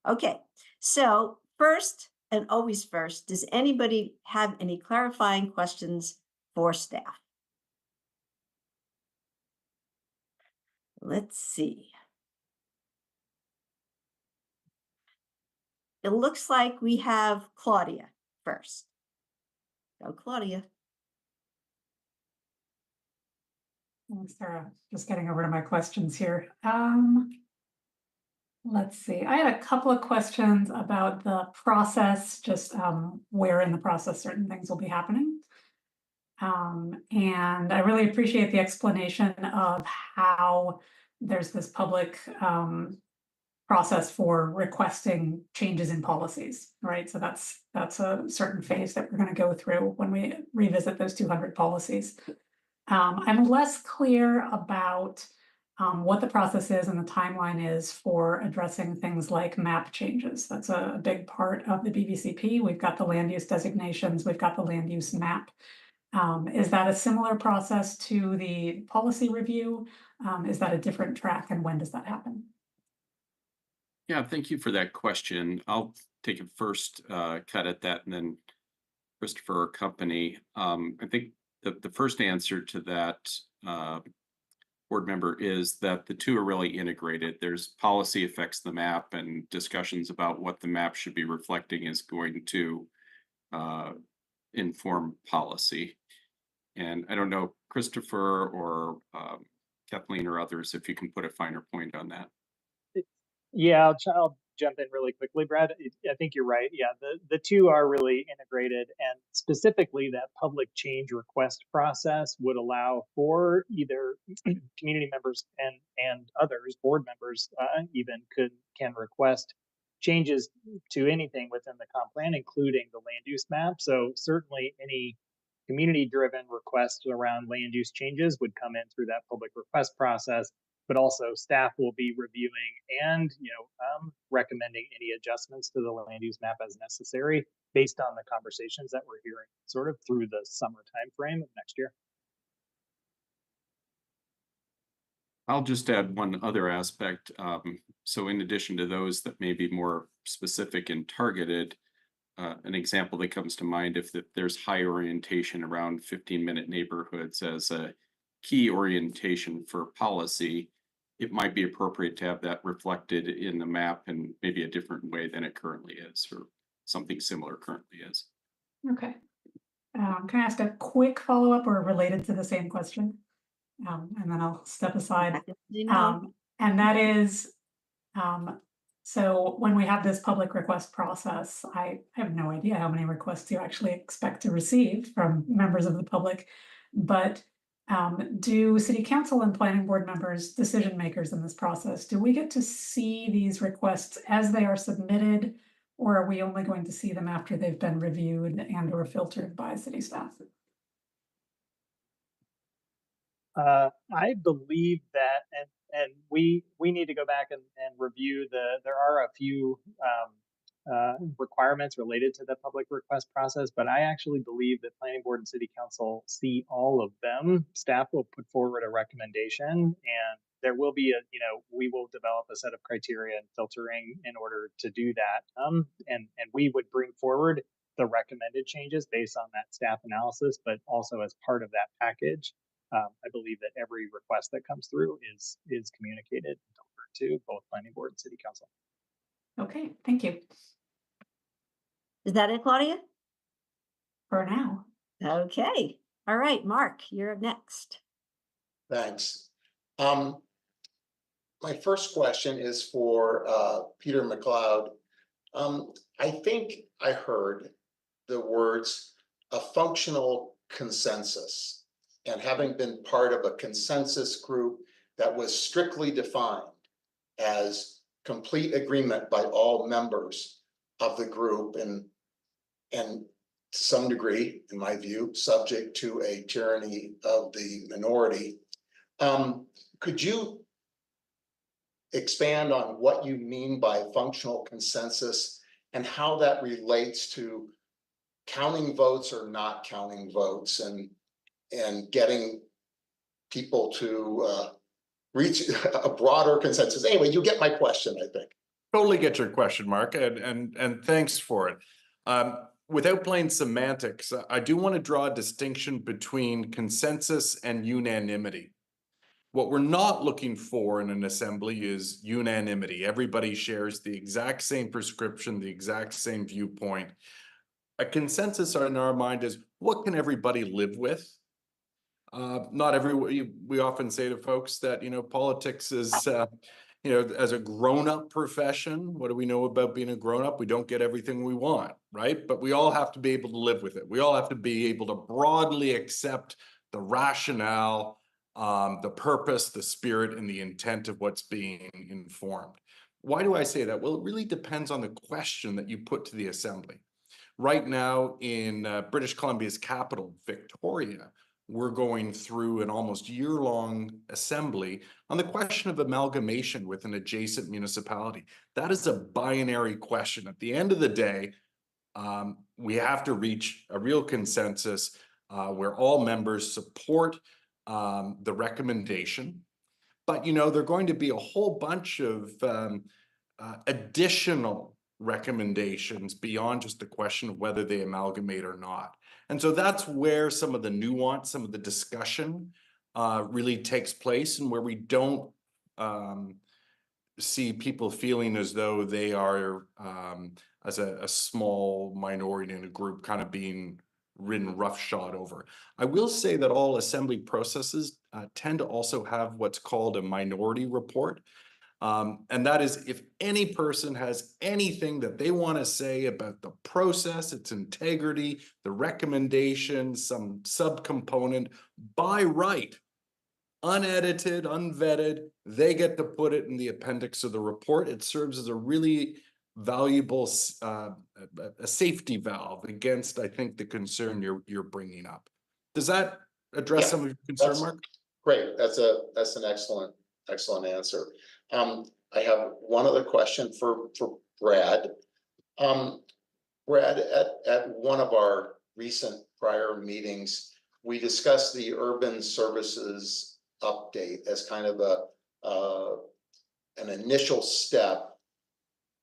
Okay, so first and always first, does anybody have any clarifying questions for staff? Let's see. It looks like we have Claudia first. Go, Claudia. Thanks, Sarah. Just getting over to my questions here. Let's see. I had a couple of questions about the process, just where in the process certain things will be happening. And I really appreciate the explanation of how there's this public process for requesting changes in policies, right? So that's a certain phase that we're going to go through when we revisit those 200 policies. I'm less clear about what the process is and the timeline is for addressing things like map changes. That's a big part of the BVCP. We've got the land use designations, we've got the land use map. Is that a similar process to the policy review? Is that a different track, and when does that happen? Yeah, thank you for that question. I'll take a first cut at that, and then Christopher or company. I think the first answer to that, board member, is that the two are really integrated. There's policy affects the map, and discussions about what the map should be reflecting is going to inform policy. And I don't know, Christopher or Kathleen or others, if you can put a finer point on that. Yeah, I'll jump in really quickly, Brad. I think you're right. Yeah, the two are really integrated, and specifically that public change request process would allow for either community members and others, board members even can request changes to anything within the comp plan, including the land use map. So certainly any community-driven requests around land use changes would come in through that public request process, but also staff will be reviewing and recommending any adjustments to the land use map as necessary based on the conversations that we're hearing sort of through the summer timeframe of next year. I'll just add one other aspect. So in addition to those that may be more specific and targeted, an example that comes to mind, if there's high orientation around 15-minute neighborhoods as a key orientation for policy, it might be appropriate to have that reflected in the map in maybe a different way than it currently is, or something similar currently is. Okay. Can I ask a quick follow-up or related to the same question? And then I'll step aside. And that is, so when we have this public request process, I have no idea how many requests you actually expect to receive from members of the public, but do city council and planning board members, decision makers in this process, do we get to see these requests as they are submitted, or are we only going to see them after they've been reviewed and or filtered by city staff? I believe that, and we need to go back and review there are a few requirements related to the public request process, but I actually believe that planning board and city council see all of them. Staff will put forward a recommendation, and there will be we will develop a set of criteria and filtering in order to do that. And we would bring forward the recommended changes based on that staff analysis, but also as part of that package. I believe that every request that comes through is communicated to both planning board and city council. Okay, thank you. Is that it, Claudia? For now. Okay. All right, Mark, you're next. Thanks. My first question is for Peter McLeod. I think I heard the words a functional consensus. And having been part of a consensus group that was strictly defined as complete agreement by all members of the group, and to some degree, in my view, subject to a tyranny of the minority, could you expand on what you mean by functional consensus and how that relates to counting votes or not counting votes, and getting people to reach a broader consensus? Anyway, you get my question, I think. Totally get your question, Mark, and thanks for it. Without playing semantics, I do want to draw a distinction between consensus and unanimity. What we're not looking for in an assembly is unanimity. Everybody shares the exact same prescription, the exact same viewpoint. A consensus in our mind is, what can everybody live with? Not every, we often say to folks that, politics is, as a grown-up profession, what do we know about being a grown-up? We don't get everything we want, right? But we all have to be able to live with it. We all have to be able to broadly accept the rationale, the purpose, the spirit, and the intent of what's being informed. Why do I say that? Well, it really depends on the question that you put to the assembly. Right now in British Columbia's capital, Victoria, we're going through an almost year-long assembly on the question of amalgamation with an adjacent municipality. That is a binary question. At the end of the day, we have to reach a real consensus where all members support the recommendation. But, there are going to be a whole bunch of additional recommendations beyond just the question of whether they amalgamate or not. And so that's where some of the nuance, some of the discussion really takes place, and where we don't see people feeling as though they are, as a small minority in a group, kind of being ridden roughshod over. I will say that all assembly processes tend to also have what's called a minority report. And that is, if any person has anything that they want to say about the process, its integrity, the recommendation, some subcomponent, by right, unedited, unvetted, they get to put it in the appendix of the report. It serves as a really valuable a safety valve against, I think, the concern you're bringing up. Does that address some of your concern, Mark? Great. That's an excellent answer. I have one other question for Brad. Brad, at one of our recent prior meetings, we discussed the urban services update as kind of an initial step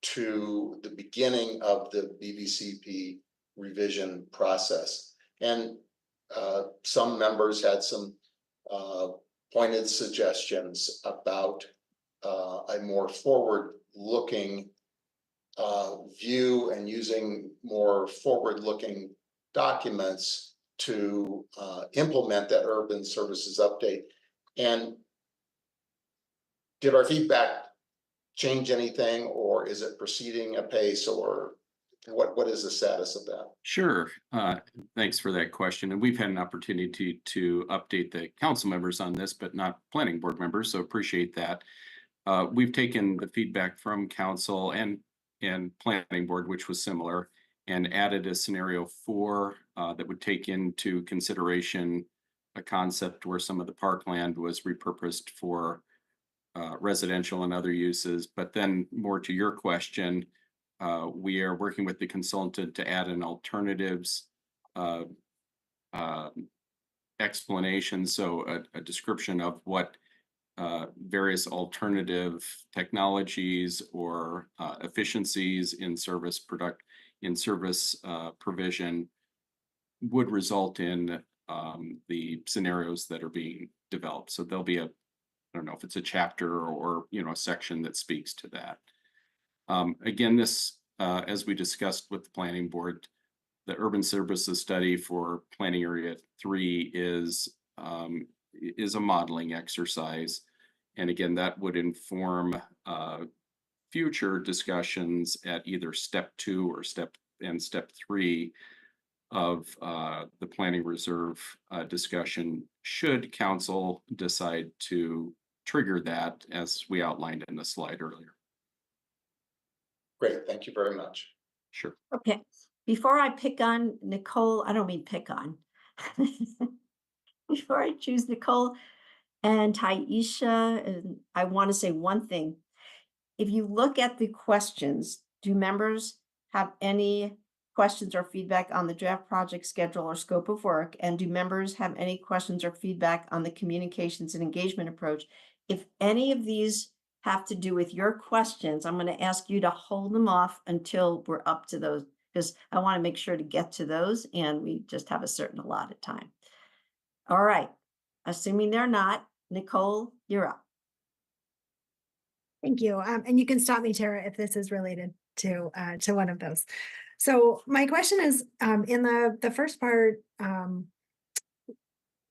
to the beginning of the BVCP revision process. And some members had some pointed suggestions about a more forward-looking view and using more forward-looking documents to implement that urban services update. And did our feedback change anything, or is it proceeding apace, or what is the status of that? Sure. Thanks for that question. And we've had an opportunity to update the council members on this, but not planning board members, so appreciate that. We've taken the feedback from council and planning board, which was similar, and added a scenario 4 that would take into consideration a concept where some of the parkland was repurposed for residential and other uses. But then, more to your question, we are working with the consultant to add an alternatives explanation, so a description of what various alternative technologies or efficiencies in service provision would result in the scenarios that are being developed. So there'll be I don't know if it's a chapter or a section that speaks to that. Again, this, as we discussed with the planning board, the urban services study for planning area 3 is a modeling exercise. And again, that would inform future discussions at either step 2 or step 3 of the planning reserve discussion, should council decide to trigger that, as we outlined in the slide earlier. Great, thank you very much. Sure. Okay, before I pick on Nicole, I don't mean pick on. Before I choose Nicole and Taisha, and I want to say one thing. If you look at the questions, do members have any questions or feedback on the draft project schedule or scope of work? And do members have any questions or feedback on the communications and engagement approach? If any of these have to do with your questions, I'm going to ask you to hold them off until we're up to those, because I want to make sure to get to those, and we just have a certain allotted time. All right, assuming they're not, Nicole, you're up. Thank you. And you can stop me, Tara, if this is related to one of those. So my question is, in the first part,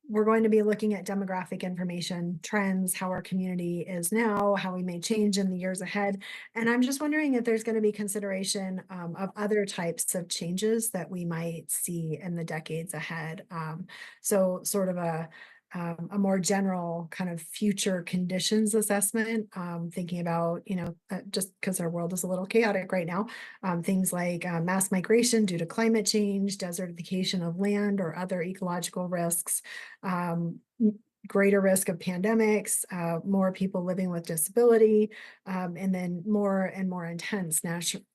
we're going to be looking at demographic information, trends, how our community is now, how we may change in the years ahead. And I'm just wondering if there's going to be consideration of other types of changes that we might see in the decades ahead. So sort of a more general kind of future conditions assessment, thinking about, just because our world is a little chaotic right now, things like mass migration due to climate change, desertification of land, or other ecological risks, greater risk of pandemics, more people living with disability, and then more and more intense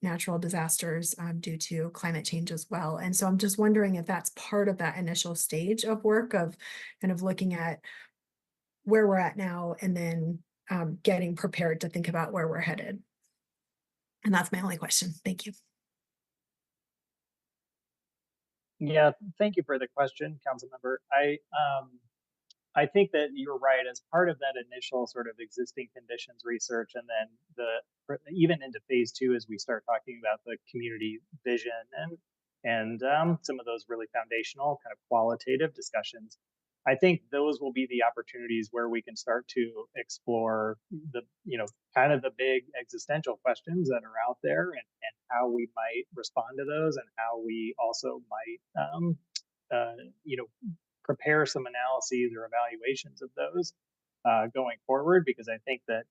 natural disasters due to climate change as well. And so I'm just wondering if that's part of that initial stage of work of kind of looking at where we're at now and then getting prepared to think about where we're headed. And that's my only question. Thank you. Yeah, thank you for the question, Councilmember. I think that you're right. As part of that initial sort of existing conditions research, and then even into phase 2, as we start talking about the community vision and some of those really foundational kind of qualitative discussions, I think those will be the opportunities where we can start to explore the, kind of the big existential questions that are out there, and how we might respond to those, and how we also might, prepare some analyses or evaluations of those going forward, because I think that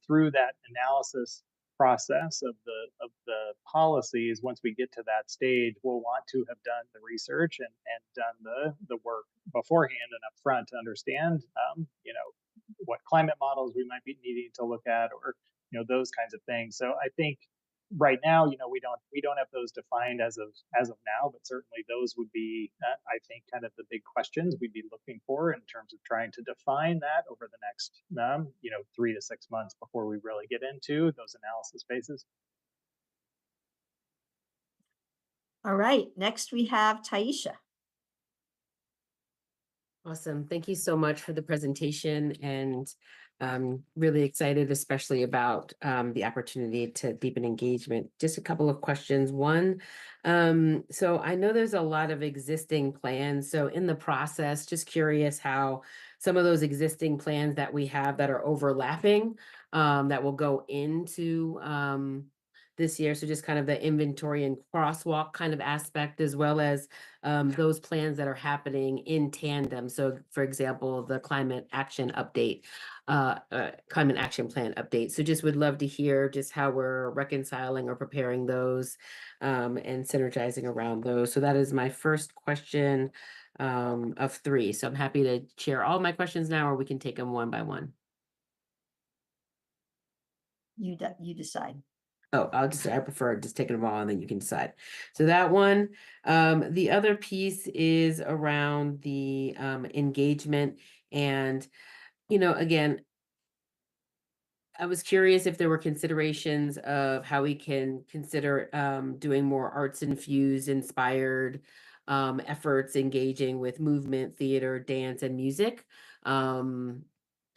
through that analysis process of the policies, once we get to that stage, we'll want to have done the research and done the work beforehand and upfront to understand what climate models we might be needing to look at, or those kinds of things. So I think right now, we don't have those defined as of now, but certainly those would be, I think, kind of the big questions we'd be looking for in terms of trying to define that over the next, 3 to 6 months before we really get into those analysis phases. All right, next we have Taisha. Awesome. Thank you so much for the presentation, and really excited, especially about the opportunity to deepen engagement. Just a couple of questions. One, so I know there's a lot of existing plans. So in the process, just curious how some of those existing plans that we have that are overlapping, that will go into this year. So just kind of the inventory and crosswalk kind of aspect, as well as those plans that are happening in tandem. So for example, the climate action update, climate action plan update. So just would love to hear just how we're reconciling or preparing those and synergizing around those. So that is my first question of 3. So I'm happy to share all my questions now, or we can take them one by one. You decide. Oh, I prefer just taking them all and then you can decide. So that one, the other piece is around the engagement. And, again, I was curious if there were considerations of how we can consider doing more arts infused, inspired efforts, engaging with movement, theater, dance, and music.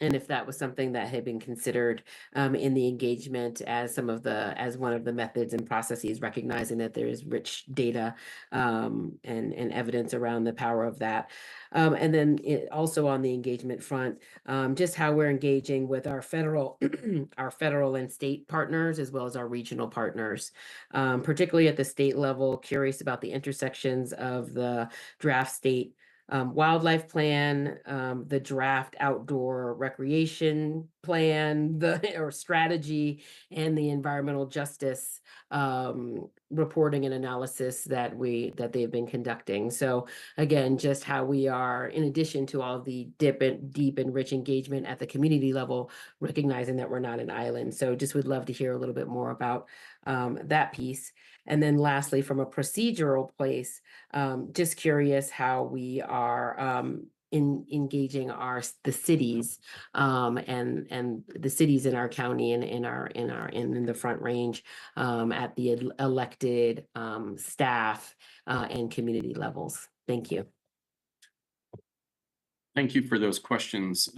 And if that was something that had been considered in the engagement as one of the methods and processes, recognizing that there is rich data and evidence around the power of that. And then also on the engagement front, just how we're engaging with our federal and state partners, as well as our regional partners, particularly at the state level. Curious about the intersections of the draft state wildlife plan, the draft outdoor recreation plan, or strategy, and the environmental justice reporting and analysis that they've been conducting. So again, just how we are, in addition to all the deep and rich engagement at the community level, recognizing that we're not an island. So just would love to hear a little bit more about that piece. And then lastly, from a procedural place, just curious how we are engaging the cities and the cities in our county and in the Front Range at the elected staff and community levels. Thank you. Thank you for those questions,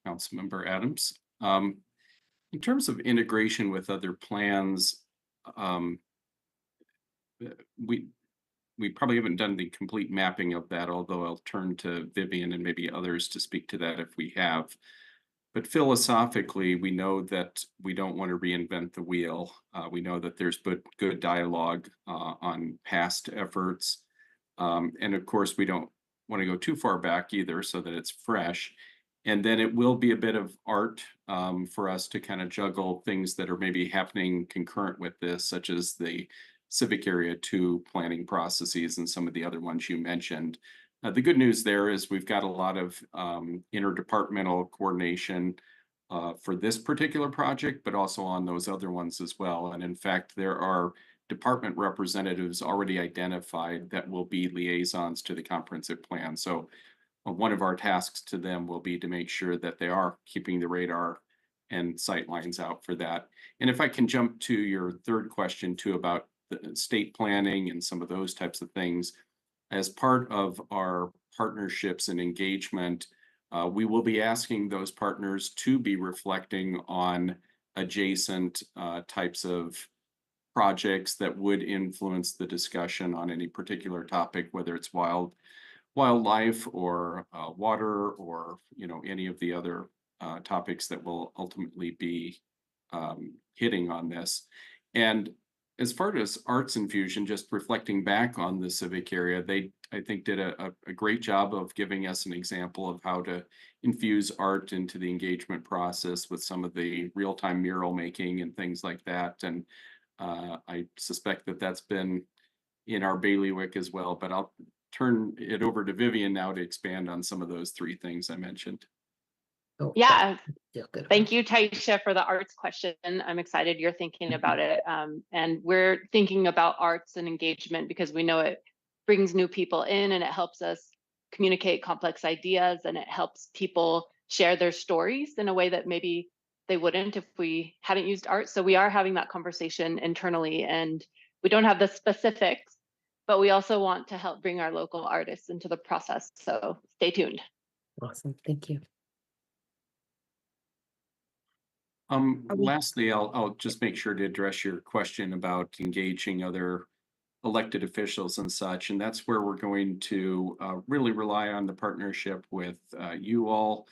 Councilmember Adams. In terms of integration with other plans, um, we probably haven't done the complete mapping of that, although I'll turn to Vivian and maybe others to speak to that if we have. But philosophically, we know that we don't want to reinvent the wheel. We know that there's good dialogue on past efforts. And of course, we don't want to go too far back either so that it's fresh. And then it will be a bit of art for us to kind of juggle things that are maybe happening concurrent with this, such as the Civic Area 2 planning processes and some of the other ones you mentioned. The good news there is we've got a lot of interdepartmental coordination for this particular project, but also on those other ones as well. And in fact, there are department representatives already identified that will be liaisons to the comprehensive plan. So one of our tasks to them will be to make sure that they are keeping the radar and sight lines out for that. And if I can jump to your third question too about the state planning and some of those types of things, as part of our partnerships and engagement, we will be asking those partners to be reflecting on adjacent types of projects that would influence the discussion on any particular topic, whether it's wildlife or water or any of the other topics that will ultimately be hitting on this. And as far as arts infusion, just reflecting back on the civic area, they, I think, did a great job of giving us an example of how to infuse art into the engagement process with some of the real-time mural making and things like that. And I suspect that that's been in our bailiwick as well, but I'll turn it over to Vivian now to expand on some of those three things I mentioned. Oh, Yeah. good. Thank you, Taisha, for the arts question. I'm excited you're thinking about it. And we're thinking about arts and engagement because we know it brings new people in and it helps us communicate complex ideas and it helps people share their stories in a way that maybe they wouldn't if we hadn't used art. So we are having that conversation internally and we don't have the specifics, but we also want to help bring our local artists into the process. So stay tuned. Awesome. Thank you. Lastly, I'll just make sure to address your question about engaging other elected officials and such, and that's where we're going to really rely on the partnership with you all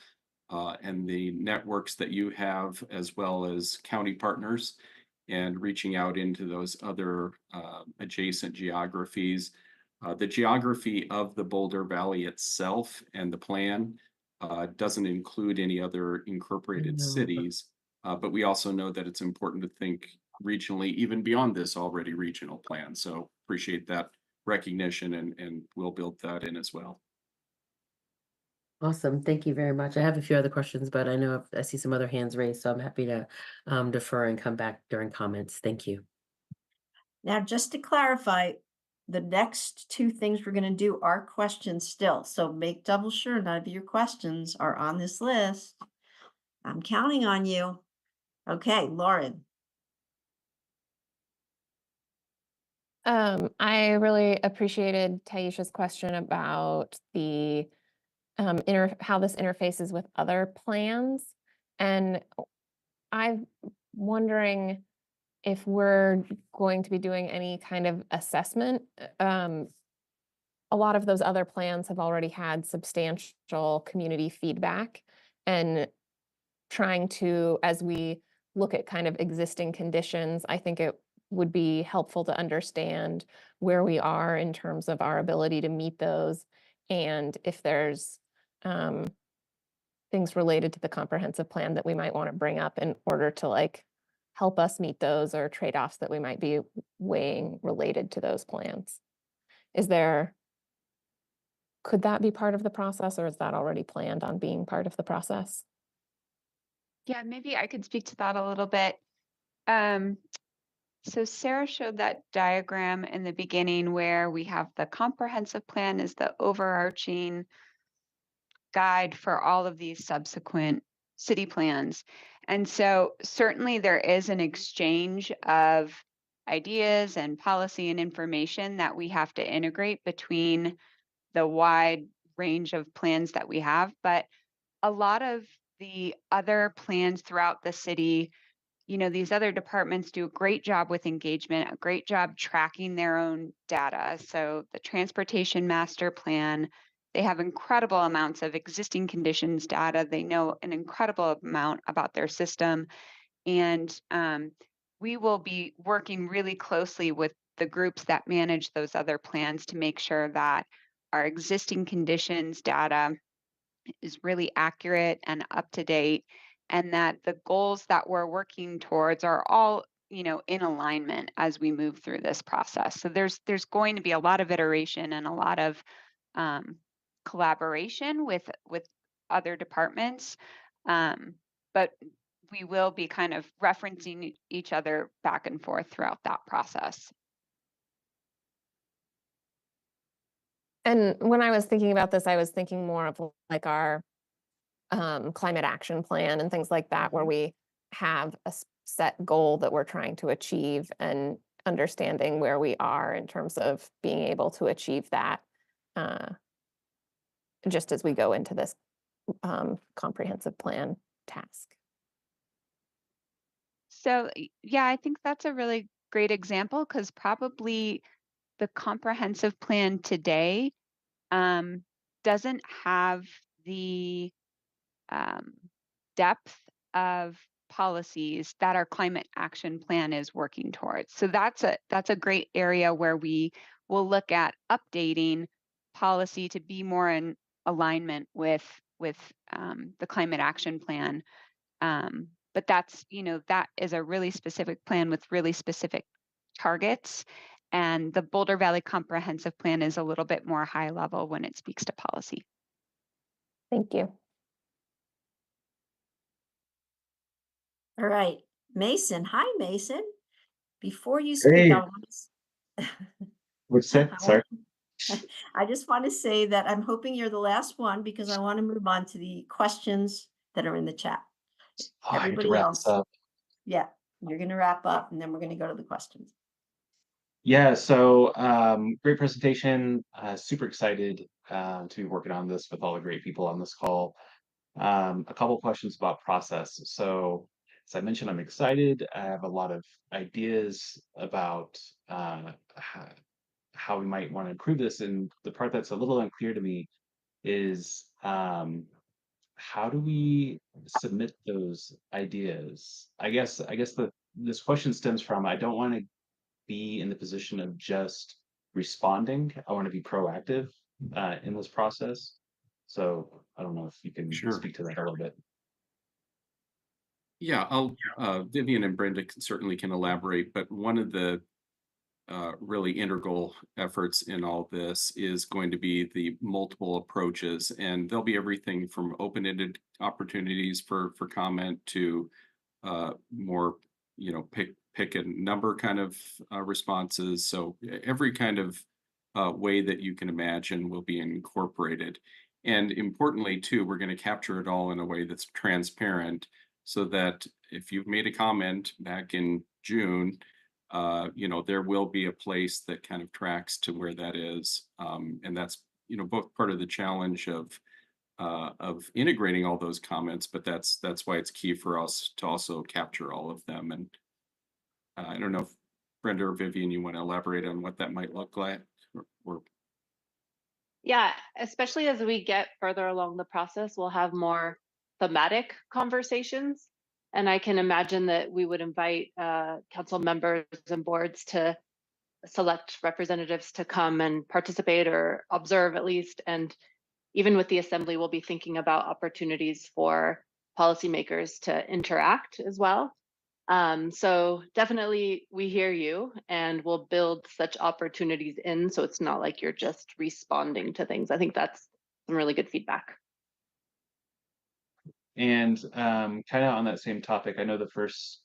and the networks that you have, as well as county partners, and reaching out into those other adjacent geographies. The geography of the Boulder Valley itself and the plan doesn't include any other incorporated cities. But we also know that it's important to think regionally, even beyond this already regional plan. So appreciate that recognition and we'll build that in as well. Awesome. Thank you very much. I have a few other questions, but I know I see some other hands raised, so I'm happy to defer and come back during comments. Thank you. Now, just to clarify, the next two things we're going to do are questions still. So make double sure none of your questions are on this list. I'm counting on you. Okay, Lauren. I really appreciated Taisha's question about the how this interfaces with other plans. And I'm wondering if we're going to be doing any kind of assessment. A lot of those other plans have already had substantial community feedback, and trying to, as we look at kind of existing conditions, I think it would be helpful to understand where we are in terms of our ability to meet those, and if there's things related to the comprehensive plan that we might want to bring up in order to help us meet those, or trade-offs that we might be weighing related to those plans. Could that be part of the process, or is that already planned on being part of the process? Yeah, maybe I could speak to that a little bit. So Sarah showed that diagram in the beginning where we have the comprehensive plan as the overarching guide for all of these subsequent city plans. And so certainly there is an exchange of ideas and policy and information that we have to integrate between the wide range of plans that we have, but a lot of the other plans throughout the city, these other departments do a great job with engagement, a great job tracking their own data. So the transportation master plan, they have incredible amounts of existing conditions data. They know an incredible amount about their system. And we will be working really closely with the groups that manage those other plans to make sure that our existing conditions data is really accurate and up to date, and that the goals that we're working towards are all in alignment as we move through this process. So there's going to be a lot of iteration and a lot of collaboration with other departments, but we will be kind of referencing each other back and forth throughout that process. And when I was thinking about this, I was thinking more of like our climate action plan and things like that, where we have a set goal that we're trying to achieve and understanding where we are in terms of being able to achieve that, just as we go into this comprehensive plan task. So yeah, I think that's a really great example, because probably the comprehensive plan today doesn't have the depth of policies that our climate action plan is working towards. So that's a great area where we will look at updating policy to be more in alignment with the climate action plan. But that's, that is a really specific plan with really specific targets. And the Boulder Valley Comprehensive Plan is a little bit more high level when it speaks to policy. Thank you. All right, Mason. Hi, Mason. Before you speak, Hey, I want to, what's that? Sorry. I just want to say that I'm hoping you're the last one, because I want to move on to the questions that are in the chat. Oh, I have to Everybody wrap this else, up. yeah, you're going to wrap up, and then we're going to go to the questions. Yeah, so great presentation. Super excited to be working on this with all the great people on this call. A couple questions about process. So as I mentioned, I'm excited. I have a lot of ideas about how we might want to improve this. And the part that's a little unclear to me is how do we submit those ideas? I guess this question stems from, I don't want to be in the position of just responding. I want to be proactive in this process. So I don't know if you can Sure. speak to that a little bit. Yeah, Vivian and Brenda certainly can elaborate, but one of the really integral efforts in all this is going to be the multiple approaches, and there'll be everything from open-ended opportunities for comment to more, pick a number kind of responses. So every kind of way that you can imagine will be incorporated. And importantly, too, we're going to capture it all in a way that's transparent, so that if you've made a comment back in June, there will be a place that kind of tracks to where that is. And that's, both part of the challenge of integrating all those comments, but that's why it's key for us to also capture all of them. And I don't know if Brenda or Vivian, you want to elaborate on what that might look like, or Yeah, especially as we get further along the process, we'll have more thematic conversations. And I can imagine that we would invite council members and boards to select representatives to come and participate or observe at least. And even with the assembly, we'll be thinking about opportunities for policymakers to interact as well. So definitely we hear you, and we'll build such opportunities in, so it's not like you're just responding to things. I think that's some really good feedback. And kind of on that same topic, I know the first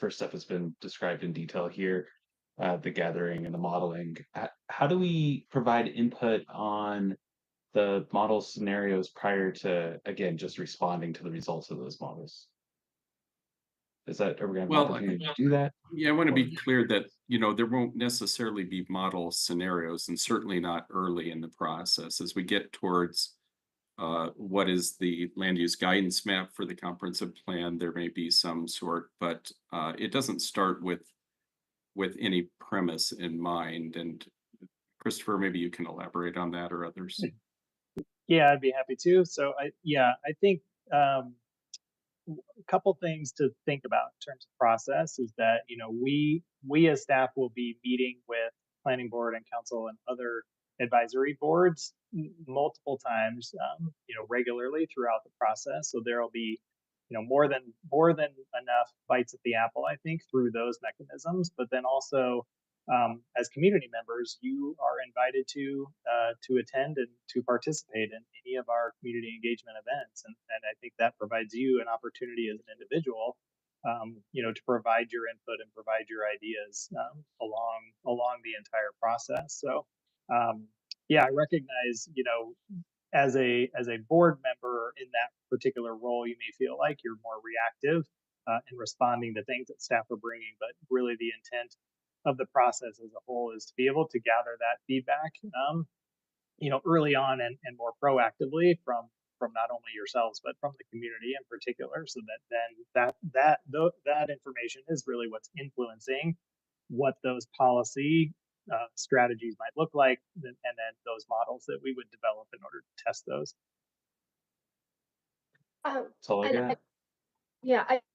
step has been described in detail here, the gathering and the modeling. How do we provide input on the model scenarios prior to, again, just responding to the results of those models? Are we going to have an well, opportunity to do that? yeah, I want to be clear that, there won't necessarily be model scenarios, and certainly not early in the process. As we get towards what is the land use guidance map for the comprehensive plan. There may be some sort, but it doesn't start with any premise in mind. And Christopher, maybe you can elaborate on that, or others. Yeah, I'd be happy to. So I think a couple things to think about in terms of process is that, we as staff will be meeting with planning board and council and other advisory boards multiple times, regularly throughout the process. So there'll be, more than enough bites at the apple, I think, through those mechanisms. But then also, as community members, you are invited to attend and to participate in any of our community engagement events, and I think that provides you an opportunity as an individual, to provide your input and provide your ideas along the entire process. So, yeah, I recognize, as a board member in that particular role, you may feel like you're more reactive in responding to things that staff are bringing, but really the intent of the process as a whole is to be able to gather that feedback, early on and more proactively from not only yourselves but from the community in particular, so that then that information is really what's influencing what those policy strategies might look like, and then those models that we would develop in order to test those. That's all I got.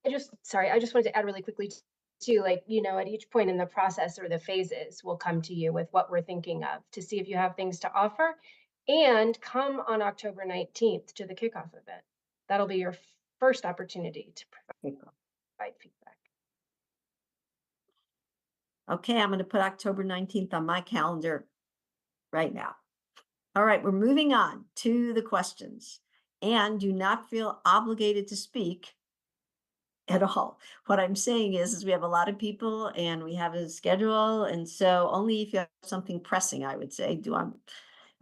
I just wanted to add really quickly too, like, at each point in the process or the phases, we'll come to you with what we're thinking of to see if you have things to offer, and come on October 19th to the kickoff event. That'll be your first opportunity to provide feedback. Okay, I'm going to put October 19th on my calendar right now. All right, we're moving on to the questions. And do not feel obligated to speak at all. What I'm saying is we have a lot of people and we have a schedule. And so only if you have something pressing, I would say,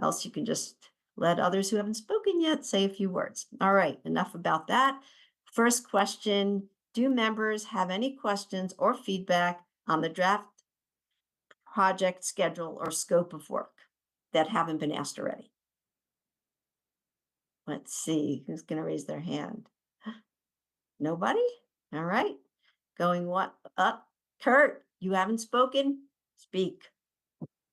else you can just let others who haven't spoken yet say a few words. All right, enough about that. First question, do members have any questions or feedback on the draft project schedule or scope of work that haven't been asked already? Let's see, who's going to raise their hand? Nobody? All right. Going what up? Kurt, you haven't spoken? Speak.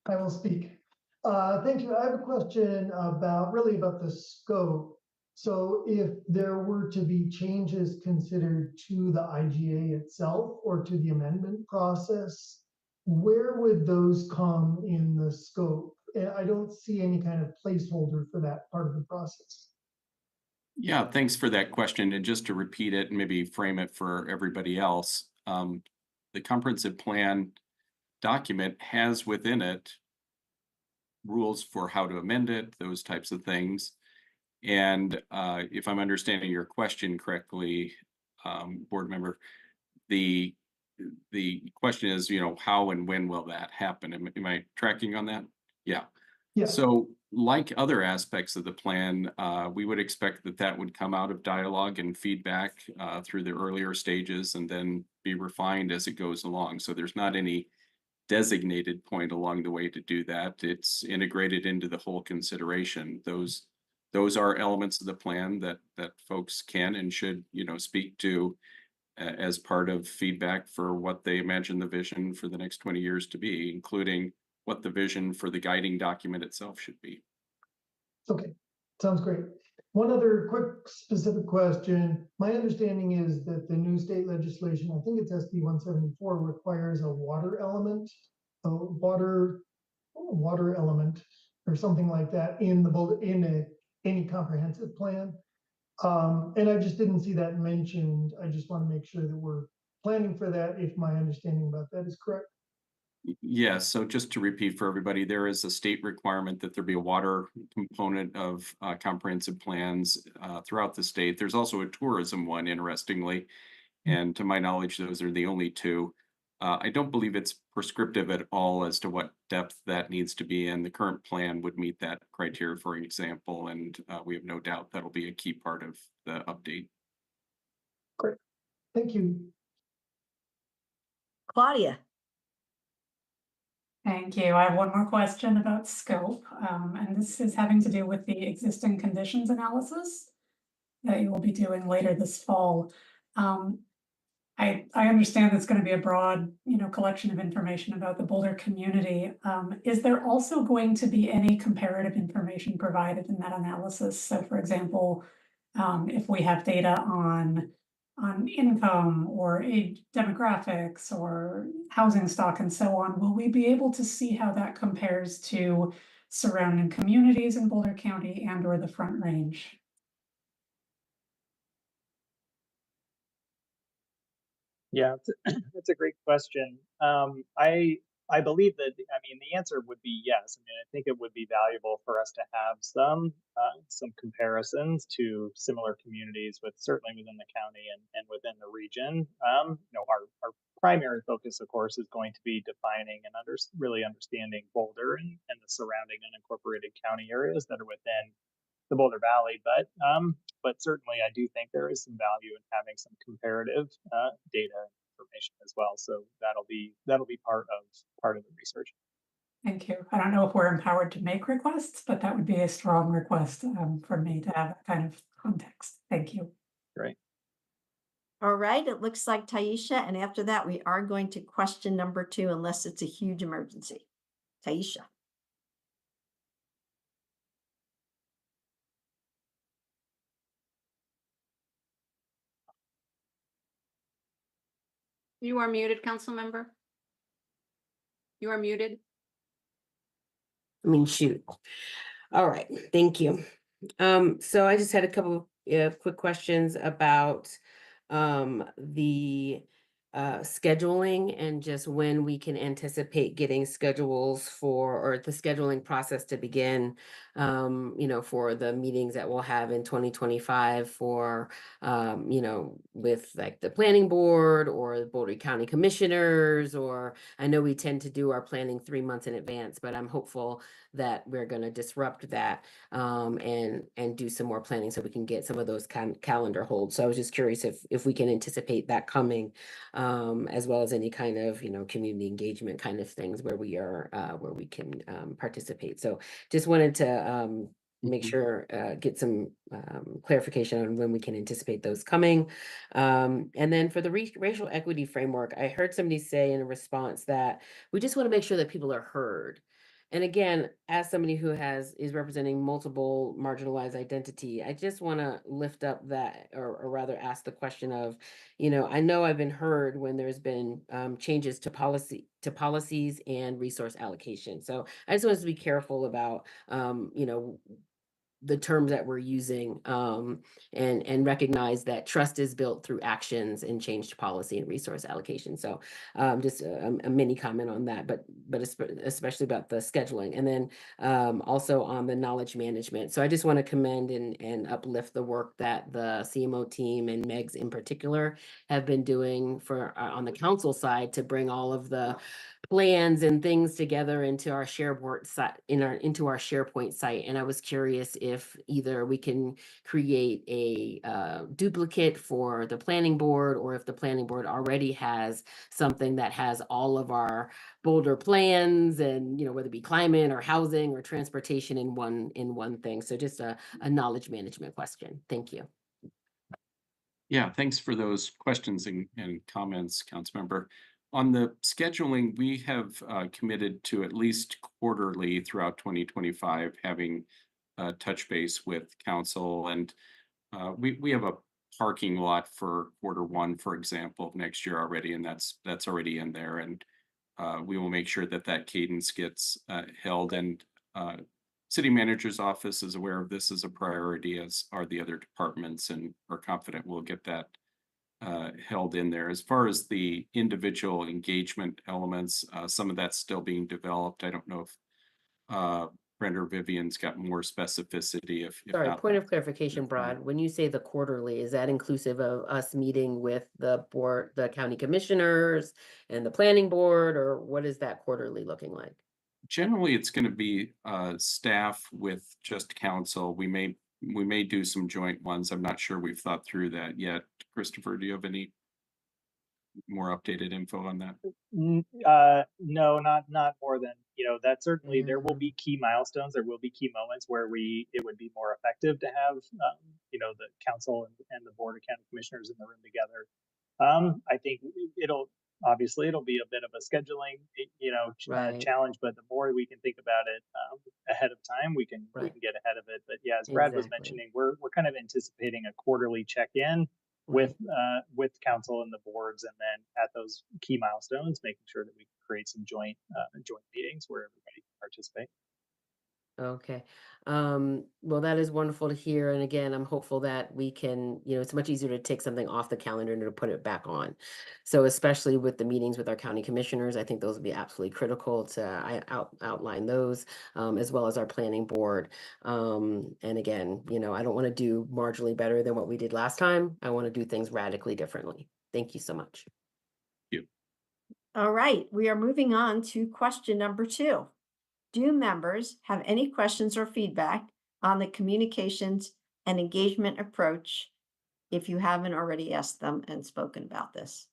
I will speak. Thank you. I have a question about the scope. So if there were to be changes considered to the IGA itself or to the amendment process, where would those come in the scope? I don't see any kind of placeholder for that part of the process. Yeah, thanks for that question. And just to repeat it and maybe frame it for everybody else, the comprehensive plan document has within it rules for how to amend it, those types of things. And if I'm understanding your question correctly, board member, the question is, how and when will that happen? Am I tracking on that? Yeah. So like other aspects of the plan, we would expect that would come out of dialogue and feedback through the earlier stages and then be refined as it goes along. So there's not any designated point along the way to do that. It's integrated into the whole consideration. Those are elements of the plan that folks can and should, speak to as part of feedback for what they imagine the vision for the next 20 years to be, including what the vision for the guiding document itself should be. Okay, sounds great. One other quick specific question. My understanding is that the new state legislation, I think it's SB 174, requires a water element, or something like that in any comprehensive plan. And I just didn't see that mentioned. I just want to make sure that we're planning for that, if my understanding about that is correct. Yes, so just to repeat for everybody, there is a state requirement that there be a water component of comprehensive plans throughout the state. There's also a tourism one, interestingly, and to my knowledge, those are the only two. I don't believe it's prescriptive at all as to what depth that needs to be in. The current plan would meet that criteria, for example, and we have no doubt that'll be a key part of the update. Great, thank you. Claudia. Thank you. I have one more question about scope, and this is having to do with the existing conditions analysis that you will be doing later this fall. I understand it's going to be a broad, collection of information about the Boulder community. Is there also going to be any comparative information provided in that analysis? So, for example, if we have data on income or age demographics or housing stock and so on, will we be able to see how that compares to surrounding communities in Boulder County and or the Front Range? Yeah, that's a great question. I believe that, I mean, the answer would be yes. I mean, I think it would be valuable for us to have some comparisons to similar communities with certainly within the county and within the region. Our primary focus, of course, is going to be defining and really understanding Boulder and the surrounding unincorporated county areas that are within the Boulder Valley, but certainly I do think there is some value in having some comparative data and information as well. So that'll be part of the research. Thank you. I don't know if we're empowered to make requests, but that would be a strong request for me to have that kind of context. Thank you. Great. All right, it looks like Taisha, and after that, we are going to question number 2, unless it's a huge emergency. Taisha. You are muted, council member. You are muted. I mean, shoot. All right, thank you. So I just had a couple of quick questions about the scheduling and just when we can anticipate getting schedules or the scheduling process to begin, for the meetings that we'll have in 2025 for, with like the planning board or the Boulder County commissioners, or I know we tend to do our planning 3 months in advance, but I'm hopeful that we're going to disrupt that and do some more planning so we can get some of those calendar holds. So I was just curious if we can anticipate that coming, as well as any kind of community engagement kind of things where we are where we can participate. So just wanted to make sure get some clarification on when we can anticipate those coming. And then for the racial equity framework, I heard somebody say in a response that we just want to make sure that people are heard. And again, as somebody who is representing multiple marginalized identity, I just want to lift up that, or rather ask the question of, I know I've been heard when there's been changes to policies and resource allocation. So I just want us to be careful about, the terms that we're using, and recognize that trust is built through actions and change to policy and resource allocation. So just a mini comment on that, but especially about the scheduling, and then also on the knowledge management. So I just want to commend and uplift the work that the CMO team and Megs in particular have been doing for on the council side to bring all of the plans and things together into our SharePoint site. And I was curious if either we can create a duplicate for the planning board, or if the planning board already has something that has all of our Boulder plans, and whether it be climate or housing or transportation in one thing. So just a knowledge management question. Thank you. Yeah, thanks for those questions and comments, Councilmember. On the scheduling, we have committed to at least quarterly throughout 2025 having touch base with council, and we have a parking lot for Q1, for example, of next year already, and that's already in there, and we will make sure that cadence gets held, and city manager's office is aware of this as a priority, as are the other departments, and are confident we'll get that held in there. As far as the individual engagement elements, some of that's still being developed. I don't know if Brenda or Vivian's got more specificity. If Sorry, not, point of clarification, Brad. When you say the quarterly, is that inclusive of us meeting with the board, the county commissioners and the planning board, or what is that quarterly looking like? Generally, it's going to be staff with just council. We may do some joint ones. I'm not sure we've thought through that yet. Christopher, do you have any? more updated info on that? No, not more than, that certainly there will be key milestones. There will be key moments where it would be more effective to have, the council and the board of county commissioners in the room together. I think it'll be a bit of a scheduling, Right. challenge, but the more we can think about it ahead of time, we can Right. get ahead of it. But yeah, as Brad was Exactly. mentioning, we're kind of anticipating a quarterly check-in with council and the boards, and then at those key milestones, making sure that we create some joint meetings where everybody can participate. Okay. Well, that is wonderful to hear. And again, I'm hopeful that we can, it's much easier to take something off the calendar and to put it back on. So especially with the meetings with our county commissioners, I think those would be absolutely critical to outline those, as well as our planning board. And again, I don't want to do marginally better than what we did last time. I want to do things radically differently. Thank you so much. Thank you. All right, we are moving on to question number 2. Do members have any questions or feedback on the communications and engagement approach if you haven't already asked them and spoken about this?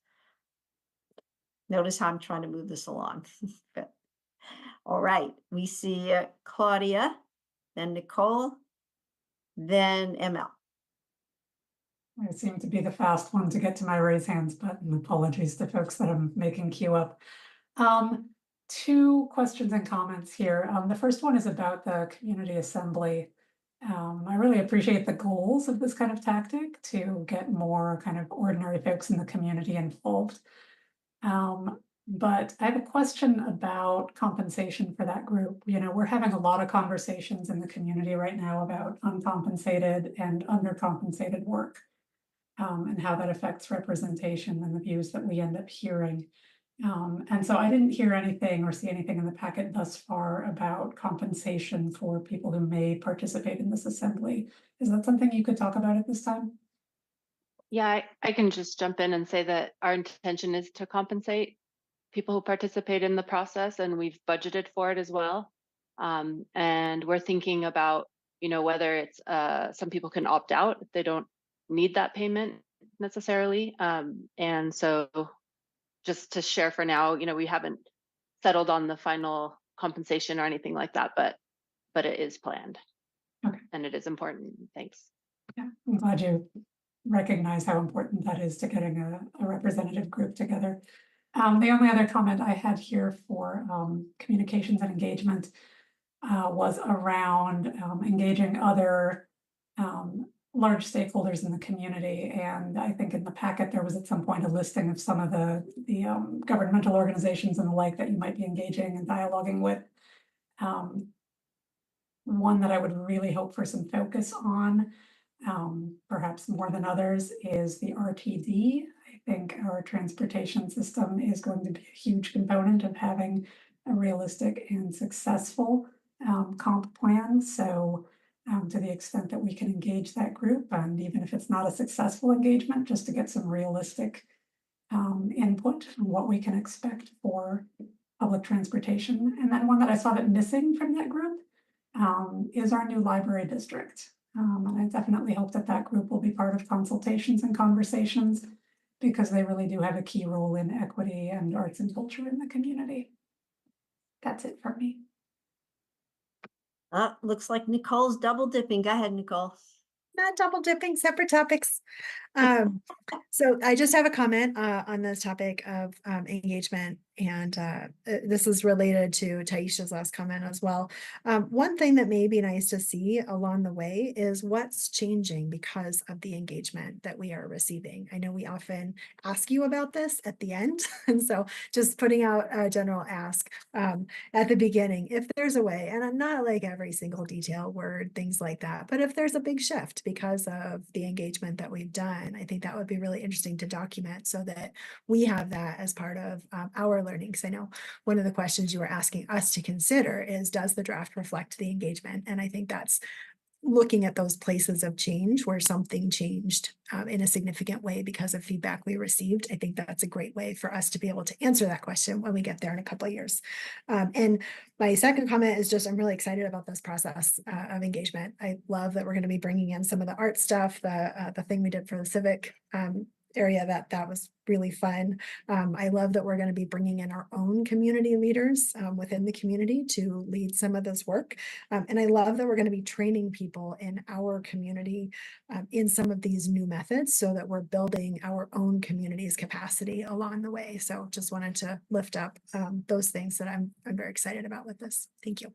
Notice how I'm trying to move this along. All right, we see Claudia, then Nicole, then ML. I seem to be the fast one to get to my raise hands button. Apologies to folks that I'm making queue up. 2 questions and comments here. The first one is about the community assembly. I really appreciate the goals of this kind of tactic to get more kind of ordinary folks in the community involved. But I have a question about compensation for that group. We're having a lot of conversations in the community right now about uncompensated and undercompensated work, and how that affects representation and the views that we end up hearing. And so I didn't hear anything or see anything in the packet thus far about compensation for people who may participate in this assembly. Is that something you could talk about at this time? Yeah, I can just jump in and say that our intention is to compensate people who participate in the process, and we've budgeted for it as well. And we're thinking about, whether it's some people can opt out if they don't need that payment necessarily. And so just to share for now, we haven't settled on the final compensation or anything like that, but it is planned. Okay. And it is important. Thanks. Yeah, I'm glad you recognize how important that is to getting a representative group together. The only other comment I had here for communications and engagement was around engaging other large stakeholders in the community. And I think in the packet, there was at some point a listing of some of the governmental organizations and the like that you might be engaging and dialoguing with. One that I would really hope for some focus on, perhaps more than others, is the RTD. I think our transportation system is going to be a huge component of having a realistic and successful comp plan. So to the extent that we can engage that group, and even if it's not a successful engagement, just to get some realistic input on what we can expect for public transportation. And then one that I saw that missing from that group is our new library district. And I definitely hope that that group will be part of consultations and conversations, because they really do have a key role in equity and arts and culture in the community. That's it for me. Looks like Nicole's double dipping. Go ahead, Nicole. Not double dipping, separate topics. So I just have a comment on this topic of engagement, and this is related to Taisha's last comment as well. One thing that may be nice to see along the way is what's changing because of the engagement that we are receiving. I know we often ask you about this at the end, and so just putting out a general ask at the beginning, if there's a way, and I'm not like every single detail word, things like that, but if there's a big shift because of the engagement that we've done, I think that would be really interesting to document so that we have that as part of our learning. Because I know one of the questions you were asking us to consider is, does the draft reflect the engagement? And I think that's looking at those places of change where something changed in a significant way because of feedback we received. I think that's a great way for us to be able to answer that question when we get there in a couple of years. And my second comment is just, I'm really excited about this process of engagement. I love that we're going to be bringing in some of the art stuff, the thing we did for the civic area that was really fun. I love that we're going to be bringing in our own community leaders within the community to lead some of this work. And I love that we're going to be training people in our community in some of these new methods so that we're building our own community's capacity along the way. So just wanted to lift up those things that I'm very excited about with this. Thank you.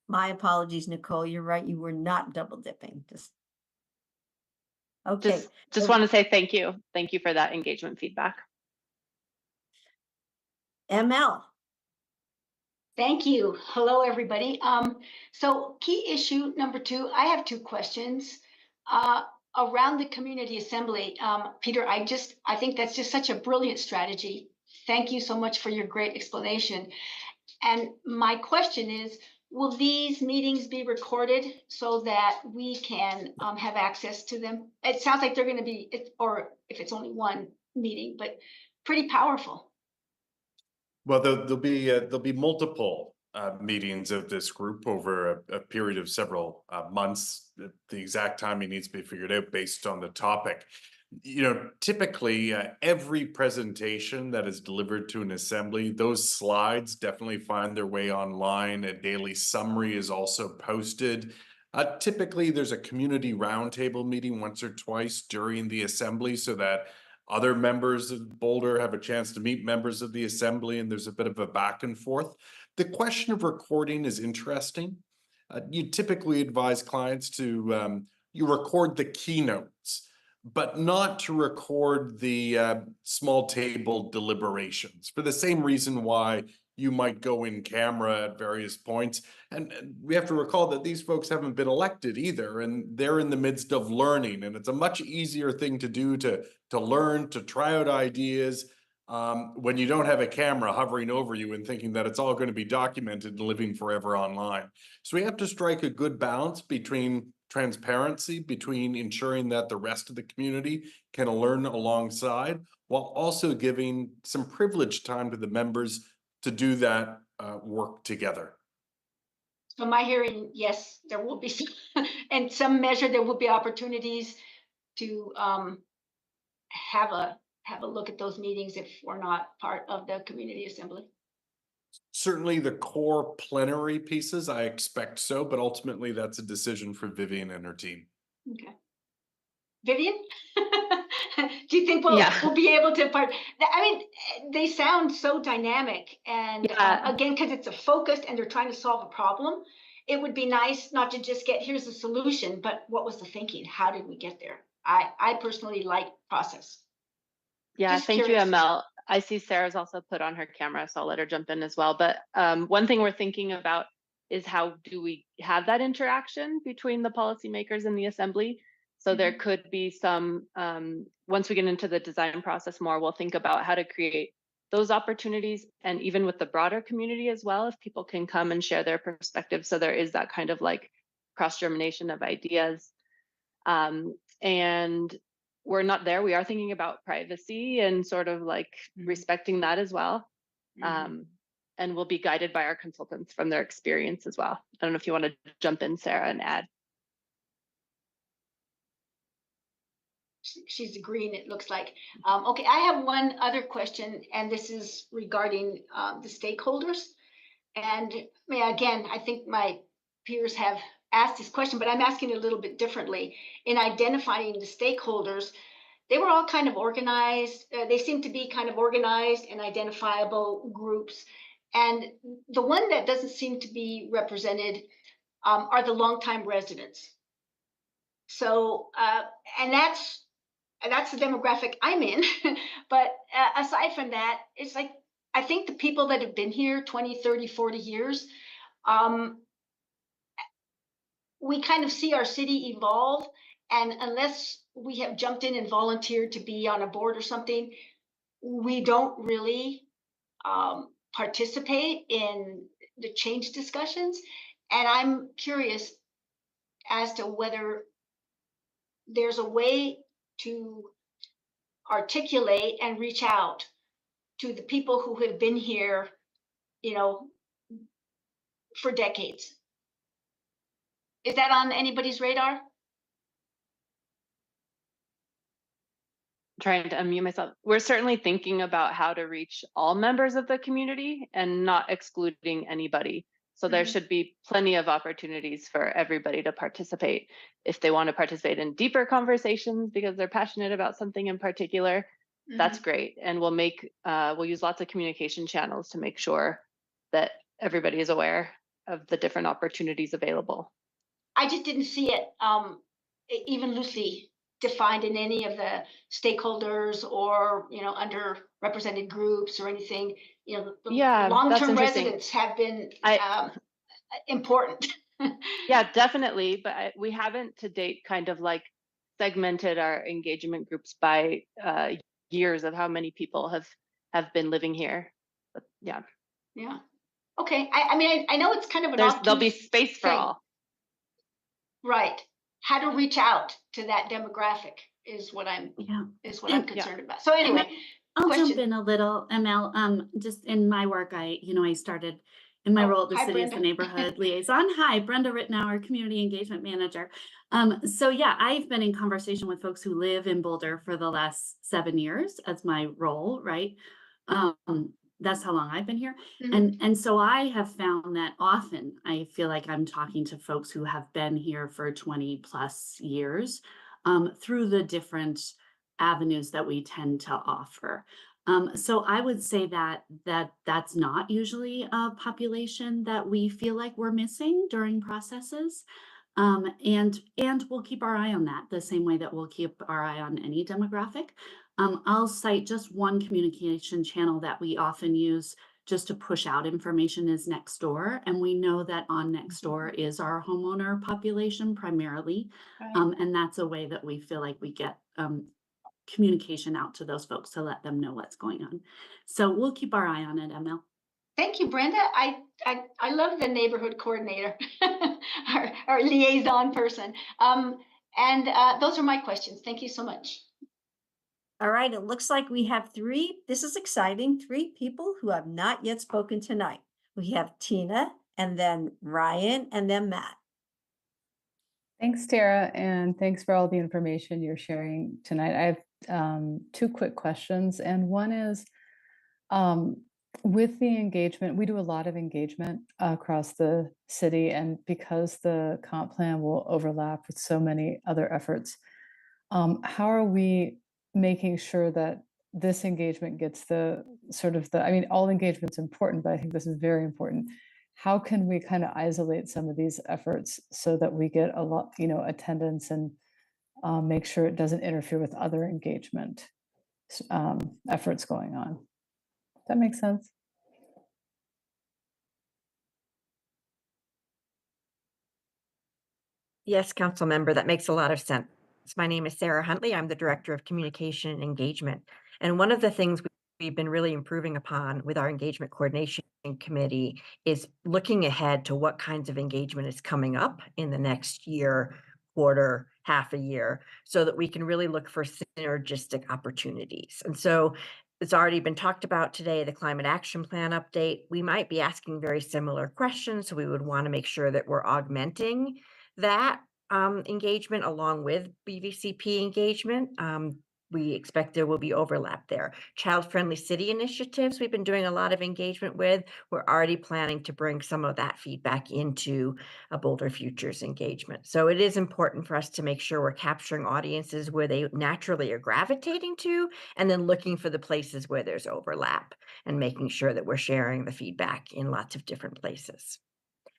My apologies, Nicole. You're right. You were not double dipping. Okay. Just want to say thank you. Thank you for that engagement feedback. ML. Thank you. Hello, everybody. So key issue number 2, I have 2 questions. Around the community assembly, Peter, I think that's just such a brilliant strategy. Thank you so much for your great explanation. And my question is, will these meetings be recorded so that we can have access to them? It sounds like they're going to be, or if it's only one meeting, but pretty powerful. Well, there'll be multiple meetings of this group over a period of several months. The exact timing needs to be figured out based on the topic. You know, typically every presentation that is delivered to an assembly, those slides definitely find their way online. A daily summary is also posted. Typically, there's a community roundtable meeting once or twice during the assembly so that other members of Boulder have a chance to meet members of the assembly, and there's a bit of a back and forth. The question of recording is interesting. You typically advise clients to you record the keynotes, but not to record the small table deliberations for the same reason why you might go in camera at various points. And we have to recall that these folks haven't been elected either, and they're in the midst of learning. And it's a much easier thing to do to learn, to try out ideas when you don't have a camera hovering over you and thinking that it's all going to be documented and living forever online. So we have to strike a good balance between transparency, between ensuring that the rest of the community can learn alongside, while also giving some privileged time to the members to do that work together. So my hearing, yes, there will be some, in some measure, there will be opportunities to have a look at those meetings if we're not part of the community assembly. Certainly the core plenary pieces, I expect so, but ultimately that's a decision for Vivian and her team. Okay. Vivian, do you think we'll be able to part? I mean, they sound so dynamic, and again, because it's a focused and they're trying to solve a problem. It would be nice not to just get here's the solution, but what was the thinking? How did we get there? I personally like process. Yeah, Just thank curious. you, ML. I see Sarah's also put on her camera, so I'll let her jump in as well. But one thing we're thinking about is how do we have that interaction between the policymakers and the assembly? So there could be some, once we get into the design process more, we'll think about how to create those opportunities, and even with the broader community as well, if people can come and share their perspectives. So there is that kind of like cross-germination of ideas. And we're not there. We are thinking about privacy and sort of like respecting that as well. And we'll be guided by our consultants from their experience as well. I don't know if you want to jump in, Sarah, and add. She's agreeing, it looks like. Okay, I have one other question, and this is regarding the stakeholders. And again, I think my peers have asked this question, but I'm asking it a little bit differently. In identifying the stakeholders, they were all kind of organized. They seem to be kind of organized and identifiable groups. And the one that doesn't seem to be represented are the longtime residents. So, and that's the demographic I'm in. But aside from that, it's like, I think the people that have been here 20, 30, 40 years, we kind of see our city evolve. And unless we have jumped in and volunteered to be on a board or something, we don't really participate in the change discussions. And I'm curious as to whether there's a way to articulate and reach out to the people who have been here, for decades. Is that on anybody's radar? trying to unmute myself. We're certainly thinking about how to reach all members of the community and not excluding anybody. So there should be plenty of opportunities for everybody to participate. If they want to participate in deeper conversations because they're passionate about something in particular, that's great. And we'll use lots of communication channels to make sure that everybody is aware of the different opportunities available. I just didn't see it even loosely defined in any of the stakeholders or underrepresented groups or anything. The Yeah, that's long-term interesting. residents have been important. Yeah, definitely. But we haven't to date kind of like segmented our engagement groups by years of how many people have been living here. But yeah. Yeah. Okay. I mean, I know it's kind of an There'll be space for thing. all. Right. How to reach out to that demographic is what I'm concerned about. So anyway, I'll jump in a little, ML. Just in my work, I started in my role at the city as the neighborhood liaison. Hi, Brenda Rittenauer, community engagement manager. So yeah, I've been in conversation with folks who live in Boulder for the last 7 years as my role, right? That's how long I've been here. And so I have found that often I feel like I'm talking to folks who have been here for 20 plus years through the different avenues that we tend to offer. So I would say that's not usually a population that we feel like we're missing during processes. And we'll keep our eye on that the same way that we'll keep our eye on any demographic. I'll cite just one communication channel that we often use just to push out information is Nextdoor. And we know that on Nextdoor is our homeowner population primarily. And that's a way that we feel like we get communication out to those folks to let them know what's going on. So we'll keep our eye on it, ML. Thank you, Brenda. I love the neighborhood coordinator, our liaison person. And those are my questions. Thank you so much. All right, it looks like we have this is exciting, 3 people who have not yet spoken tonight. We have Tina, and then Ryan, and then Matt. Thanks, Tara, and thanks for all the information you're sharing tonight. I have 2 quick questions, and one is, with the engagement, we do a lot of engagement across the city, and because the comp plan will overlap with so many other efforts, how are we making sure that this engagement gets I mean, all engagement's important, but I think this is very important. How can we kind of isolate some of these efforts so that we get a lot, attendance and make sure it doesn't interfere with other engagement efforts going on? Does that make sense? Yes, council member, that makes a lot of sense. My name is Sarah Huntley. I'm the Director of Communication and Engagement. And one of the things we've been really improving upon with our engagement coordination committee is looking ahead to what kinds of engagement is coming up in the next year, quarter, half a year, so that we can really look for synergistic opportunities. And so it's already been talked about today, the climate action plan update. We might be asking very similar questions, so we would want to make sure that we're augmenting that engagement along with BVCP engagement. We expect there will be overlap there. Child-friendly city initiatives, we've been doing a lot of engagement with. We're already planning to bring some of that feedback into a Boulder Futures engagement. So it is important for us to make sure we're capturing audiences where they naturally are gravitating to, and then looking for the places where there's overlap and making sure that we're sharing the feedback in lots of different places.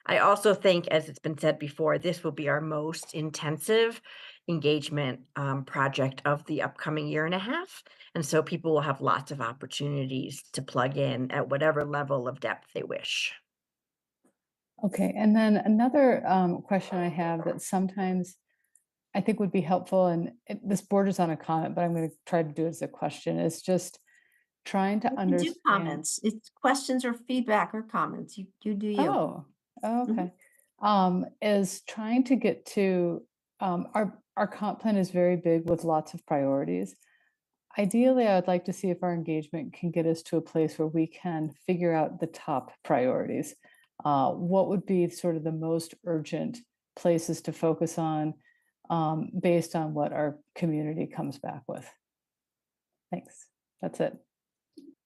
I also think, as it's been said before, this will be our most intensive engagement project of the upcoming year and a half. And so people will have lots of opportunities to plug in at whatever level of depth they wish. Okay, and then another question I have that sometimes I think would be helpful, and this borders on a comment, but I'm going to try to do it as a question, is just trying to understand. Do comments. It's questions or feedback or comments. You do you. Oh, okay. Is trying to get to our comp plan is very big with lots of priorities. Ideally, I would like to see if our engagement can get us to a place where we can figure out the top priorities. What would be sort of the most urgent places to focus on based on what our community comes back with? Thanks. That's it.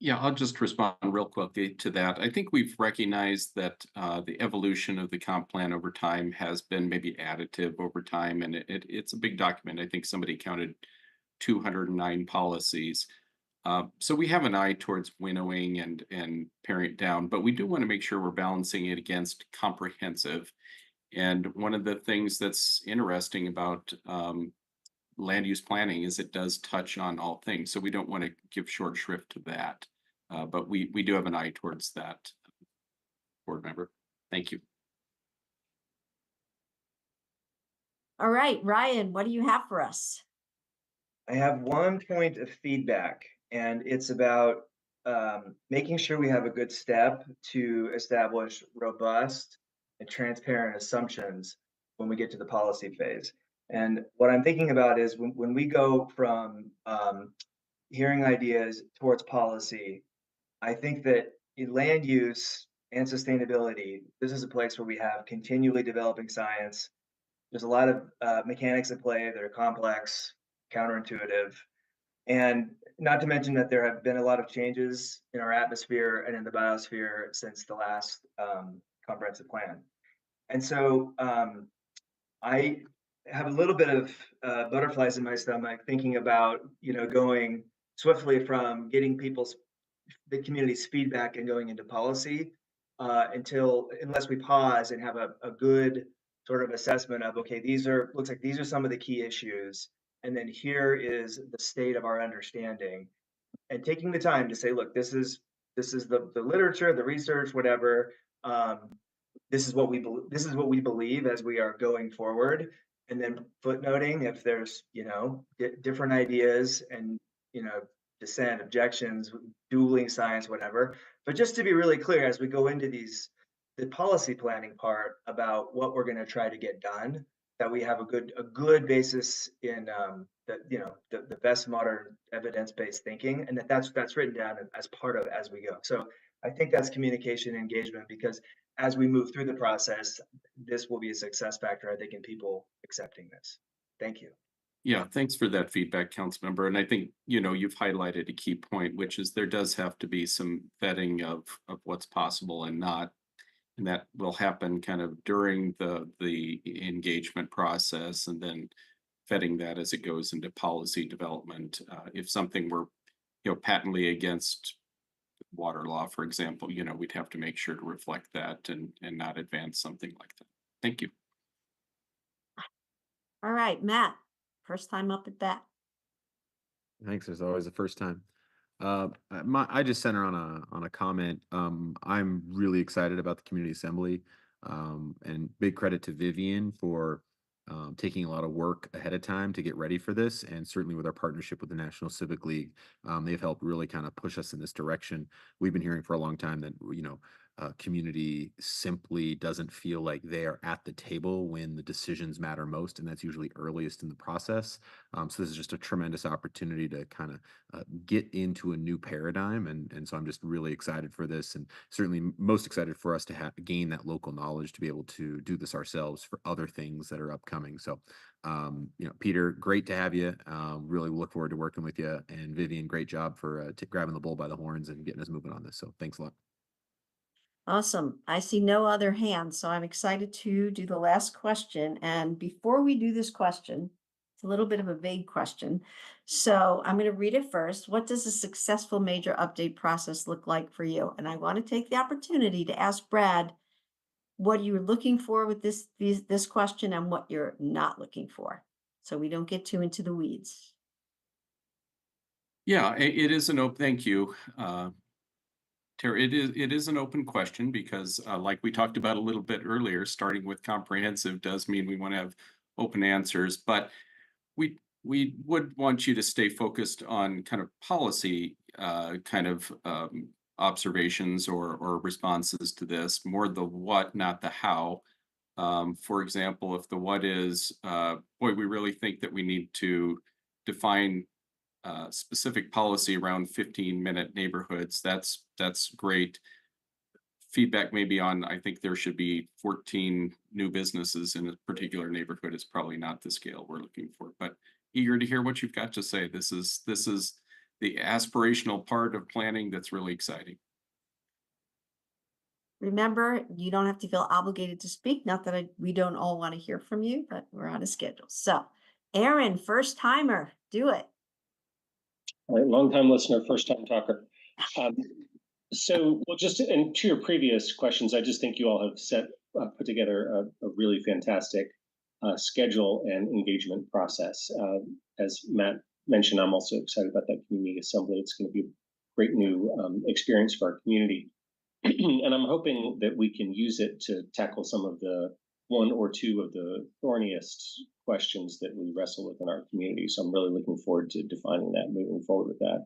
Yeah, I'll just respond real quickly to that. I think we've recognized that the evolution of the comp plan over time has been maybe additive over time, and it's a big document. I think somebody counted 209 policies. So we have an eye towards winnowing and paring it down, but we do want to make sure we're balancing it against comprehensive. And one of the things that's interesting about land use planning is it does touch on all things. So we don't want to give short shrift to that. But we do have an eye towards that, board member. Thank you. All right, Ryan, what do you have for us? I have one point of feedback, and it's about making sure we have a good step to establish robust and transparent assumptions when we get to the policy phase. And what I'm thinking about is when we go from hearing ideas towards policy, I think that in land use and sustainability, this is a place where we have continually developing science. There's a lot of mechanics at play that are complex, counterintuitive, and not to mention that there have been a lot of changes in our atmosphere and in the biosphere since the last comprehensive plan. And so I have a little bit of butterflies in my stomach thinking about, going swiftly from getting the community's feedback and going into policy unless we pause and have a good sort of assessment of, okay, looks like these are some of the key issues. And then here is the state of our understanding, and taking the time to say, look, this is the literature, the research, whatever. This is what we believe as we are going forward, and then footnoting if there's different ideas and dissent, objections, dueling science, whatever. But just to be really clear, as we go into the policy planning part about what we're going to try to get done, that we have a good basis in the best modern evidence-based thinking, and that's written down as part of as we go. So I think that's communication and engagement, because as we move through the process, this will be a success factor, I think, in people accepting this. Thank you. Yeah, thanks for that feedback, Councilmember. And I think, you've highlighted a key point, which is there does have to be some vetting of what's possible and not. And that will happen kind of during the engagement process, and then vetting that as it goes into policy development. If something were, patently against water law, for example, we'd have to make sure to reflect that and not advance something like that. Thank you. All right, Matt, first time up at bat. Thanks. There's always a first time. I just center on a comment. I'm really excited about the community assembly, and big credit to Vivian for taking a lot of work ahead of time to get ready for this, and certainly with our partnership with the National Civic League, they've helped really kind of push us in this direction. We've been hearing for a long time that community simply doesn't feel like they are at the table when the decisions matter most, and that's usually earliest in the process. So this is just a tremendous opportunity to kind of get into a new paradigm, and so I'm just really excited for this, and certainly most excited for us to gain that local knowledge to be able to do this ourselves for other things that are upcoming. So Peter, great to have you. Really look forward to working with you, and Vivian, great job for grabbing the bull by the horns and getting us moving on this. So thanks a lot. Awesome. I see no other hands, so I'm excited to do the last question. And before we do this question, it's a little bit of a vague question. So I'm going to read it first. What does a successful major update process look like for you? And I want to take the opportunity to ask Brad what you're looking for with this question and what you're not looking for, so we don't get too into the weeds. Yeah, it is an open, thank you. Tara, it is an open question because like we talked about a little bit earlier, starting with comprehensive does mean we want to have open answers, but we would want you to stay focused on kind of policy observations or responses to this, more the what, not the how. For example, if the what is, boy, we really think that we need to define specific policy around 15-minute neighborhoods, that's great. Feedback maybe on, I think there should be 14 new businesses in a particular neighborhood is probably not the scale we're looking for, but eager to hear what you've got to say. This is the aspirational part of planning that's really exciting. Remember, you don't have to feel obligated to speak. Not that we don't all want to hear from you, but we're on a schedule. So, Aaron, first timer, do it. All right, long time listener, first time talker. Well, just and to your previous questions, I just think you all have put together a really fantastic schedule and engagement process. As Matt mentioned, I'm also excited about that community assembly. It's going to be a great new experience for our community. And I'm hoping that we can use it to tackle some of the one or two of the thorniest questions that we wrestle with in our community. So I'm really looking forward to defining that, moving forward with that.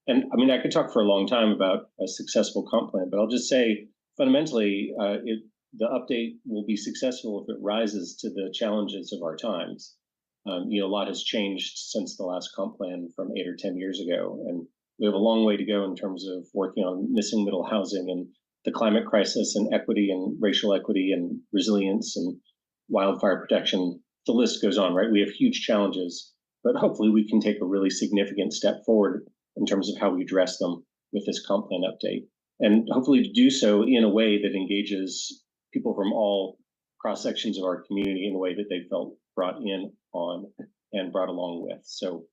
And I mean, I could talk for a long time about a successful comp plan, but I'll just say fundamentally, the update will be successful if it rises to the challenges of our times. A lot has changed since the last comp plan from 8 or 10 years ago, and we have a long way to go in terms of working on missing middle housing and the climate crisis and equity and racial equity and resilience and wildfire protection. The list goes on, right? We have huge challenges, but hopefully we can take a really significant step forward in terms of how we address them with this comp plan update. And hopefully to do so in a way that engages people from all cross sections of our community in a way that they felt brought in on and brought along with. So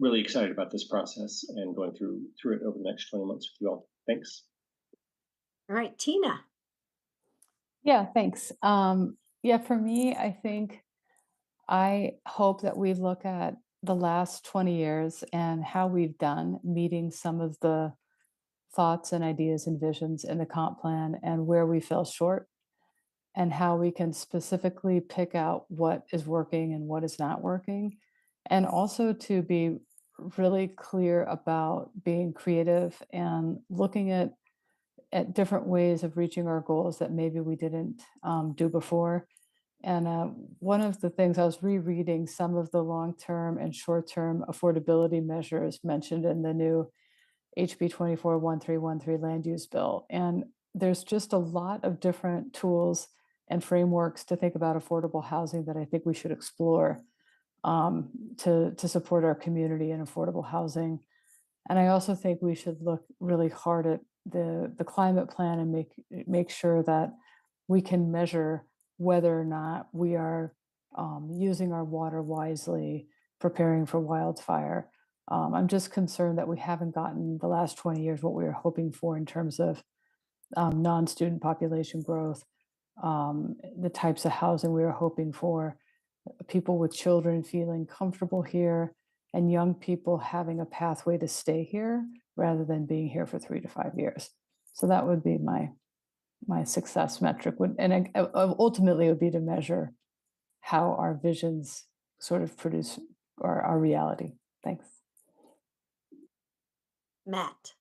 really excited about this process and going through it over the next 20 months with you all. Thanks. All right, Tina. Yeah, thanks. Yeah, for me, I hope that we look at the last 20 years and how we've done meeting some of the thoughts and ideas and visions in the comp plan and where we fell short, and how we can specifically pick out what is working and what is not working. And also to be really clear about being creative and looking at different ways of reaching our goals that maybe we didn't do before. And one of the things, I was rereading some of the long-term and short-term affordability measures mentioned in the new HB 241313 land use bill. And there's just a lot of different tools and frameworks to think about affordable housing that I think we should explore to support our community and affordable housing. And I also think we should look really hard at the climate plan and make sure that we can measure whether or not we are using our water wisely, preparing for wildfire. I'm just concerned that we haven't gotten the last 20 years what we were hoping for in terms of non-student population growth, the types of housing we were hoping for, people with children feeling comfortable here, and young people having a pathway to stay here rather than being here for 3 to 5 years. So that would be my success metric, and ultimately it would be to measure how our visions sort of produce our reality. Thanks. Matt.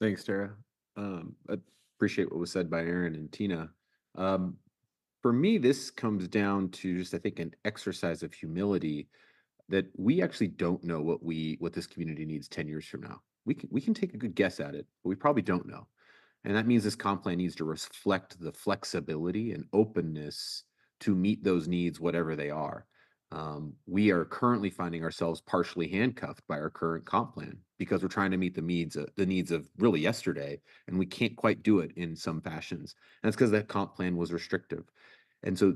Thanks, Tara. I appreciate what was said by Aaron and Tina. For me, this comes down to just, I think, an exercise of humility that we actually don't know what this community needs 10 years from now. We can take a good guess at it, but we probably don't know. And that means this comp plan needs to reflect the flexibility and openness to meet those needs, whatever they are. We are currently finding ourselves partially handcuffed by our current comp plan because we're trying to meet the needs of really yesterday, and we can't quite do it in some fashions. And that's because that comp plan was restrictive. And so,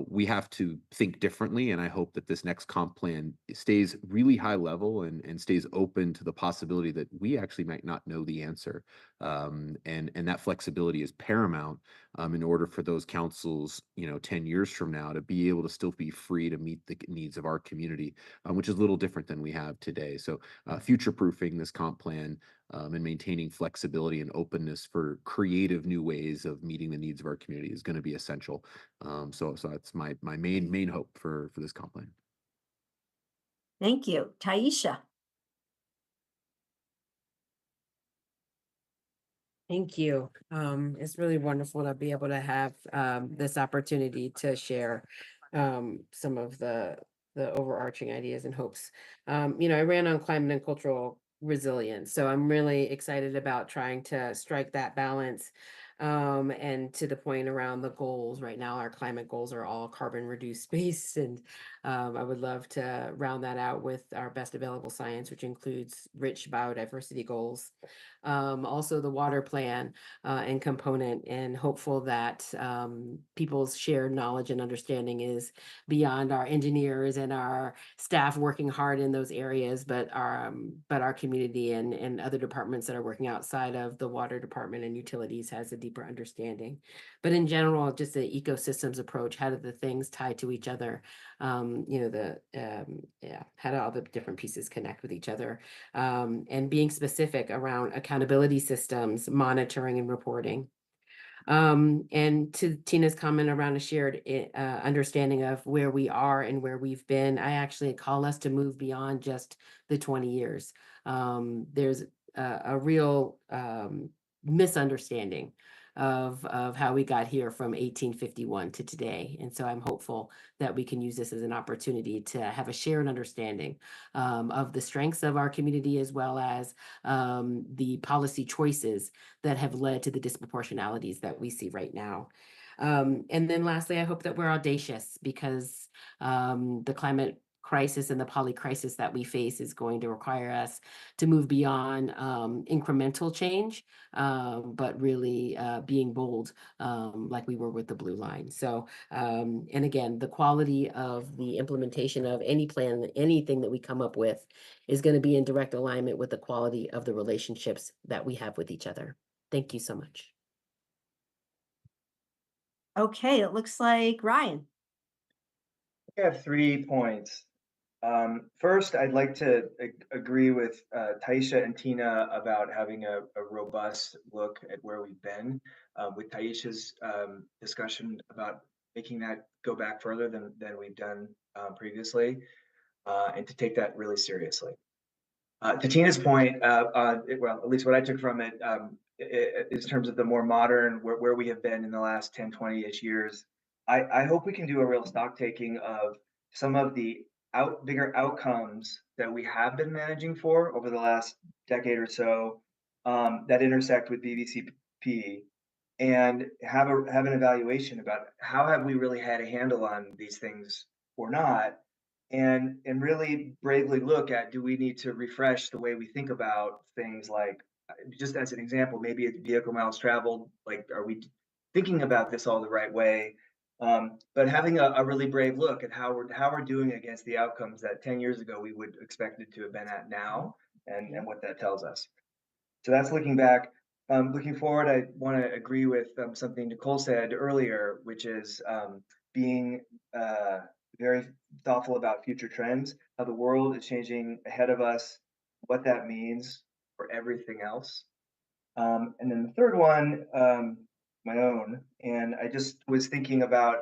we have to think differently. And I hope that this next comp plan stays really high level and stays open to the possibility that we actually might not know the answer. And that flexibility is paramount in order for those councils, 10 years from now to be able to still be free to meet the needs of our community, which is a little different than we have today. So future-proofing this comp plan and maintaining flexibility and openness for creative new ways of meeting the needs of our community is going to be essential. So that's my main hope for this comp plan. Thank you. Taisha. Thank you. It's really wonderful to be able to have this opportunity to share some of the overarching ideas and hopes. I ran on climate and cultural resilience, so I'm really excited about trying to strike that balance. And to the point around the goals, right now our climate goals are all carbon reduced based, and I would love to round that out with our best available science, which includes rich biodiversity goals. Also the water plan and component, and hopeful that people's shared knowledge and understanding is beyond our engineers and our staff working hard in those areas, but our community and other departments that are working outside of the water department and utilities has a deeper understanding. But in general, just the ecosystems approach, how do the things tie to each other? How do all the different pieces connect with each other? And being specific around accountability systems, monitoring and reporting. And to Tina's comment around a shared understanding of where we are and where we've been, I actually call us to move beyond just the 20 years. There's a real misunderstanding of how we got here from 1851 to today. And so I'm hopeful that we can use this as an opportunity to have a shared understanding of the strengths of our community, as well as the policy choices that have led to the disproportionalities that we see right now. And then lastly, I hope that we're audacious, because the climate crisis and the poly crisis that we face is going to require us to move beyond incremental change, but really being bold, like we were with the blue line. So, and again, the quality of the implementation of any plan, anything that we come up with, is going to be in direct alignment with the quality of the relationships that we have with each other. Thank you so much. Okay, it looks like Ryan. I have 3 points. First, I'd like to agree with Taisha and Tina about having a robust look at where we've been, with Taisha's discussion about making that go back further than we've done previously, and to take that really seriously. To Tina's point, well, at least what I took from it, in terms of the more modern, where we have been in the last 10, 20-ish years, I hope we can do a real stock taking of some of the bigger outcomes that we have been managing for over the last decade or so, that intersect with BVCP, and have an evaluation about how have we really had a handle on these things or not, and really bravely look at, do we need to refresh the way we think about things, like, just as an example, maybe it's vehicle miles traveled, like, are we thinking about this all the right way? But having a really brave look at how we're doing against the outcomes that 10 years ago we would expected to have been at now, and what that tells us. So that's looking back. Looking forward, I want to agree with something Nicole said earlier, which is being very thoughtful about future trends, how the world is changing ahead of us, what that means for everything else. And then the third one, my own, and I just was thinking about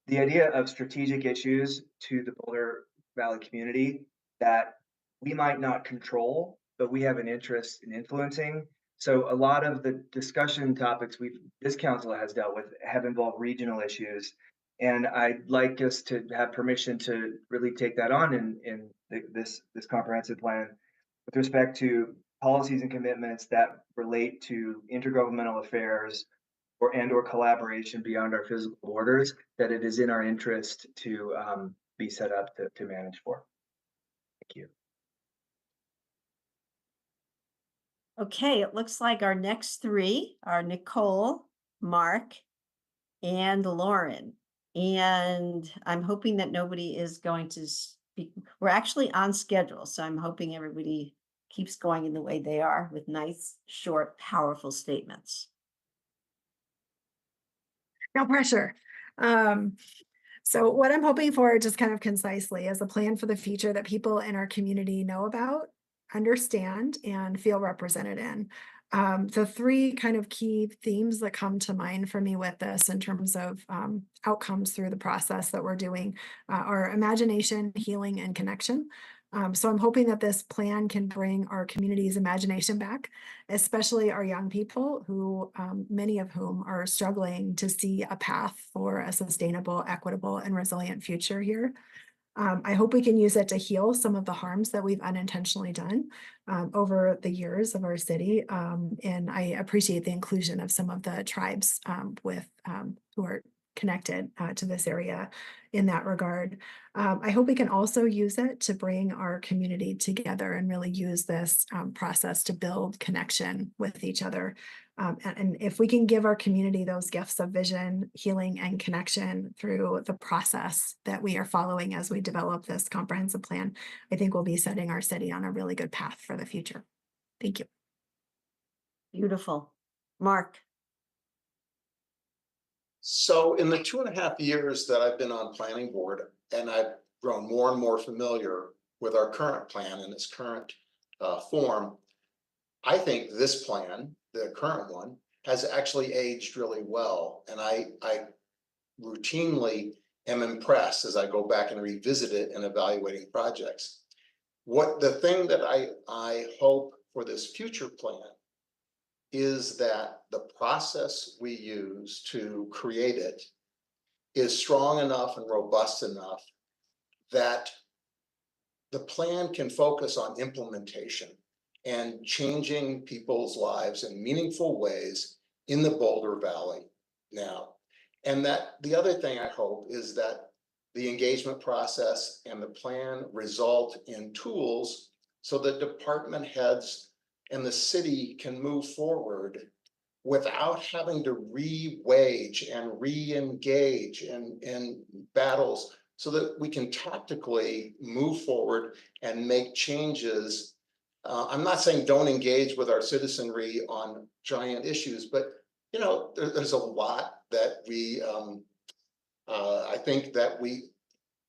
the idea of strategic issues to the Boulder Valley community that we might not control, but we have an interest in influencing. So a lot of the discussion topics this council has dealt with have involved regional issues. And I'd like us to have permission to really take that on in this comprehensive plan with respect to policies and commitments that relate to intergovernmental affairs or collaboration beyond our physical borders, that it is in our interest to be set up to manage for. Thank you. Okay, it looks like our next 3 are Nicole, Mark, and Lauren. And I'm hoping that nobody is going to speak. We're actually on schedule, so I'm hoping everybody keeps going in the way they are, with nice, short, powerful statements. No pressure. So what I'm hoping for, just kind of concisely, is a plan for the future that people in our community know about, understand, and feel represented in. The 3 kind of key themes that come to mind for me with this, in terms of outcomes through the process that we're doing, are imagination, healing, and connection. So I'm hoping that this plan can bring our community's imagination back, especially our young people, who many of whom are struggling to see a path for a sustainable, equitable, and resilient future here. I hope we can use it to heal some of the harms that we've unintentionally done over the years of our city. And I appreciate the inclusion of some of the tribes who are connected to this area in that regard. I hope we can also use it to bring our community together and really use this process to build connection with each other. And if we can give our community those gifts of vision, healing, and connection through the process that we are following as we develop this comprehensive plan, I think we'll be setting our city on a really good path for the future. Thank you. Beautiful. Mark. So in the 2.5 years that I've been on planning board, and I've grown more and more familiar with our current plan in its current form, I think this plan, the current one, has actually aged really well. And I routinely am impressed as I go back and revisit it in evaluating projects. The thing that I hope for this future plan is that the process we use to create it is strong enough and robust enough that the plan can focus on implementation and changing people's lives in meaningful ways in the Boulder Valley now. And that the other thing I hope is that the engagement process and the plan result in tools so that department heads and the city can move forward without having to re-wage and re-engage in battles, so that we can tactically move forward and make changes. I'm not saying don't engage with our citizenry on giant issues, but you know, there's a lot that we, I think that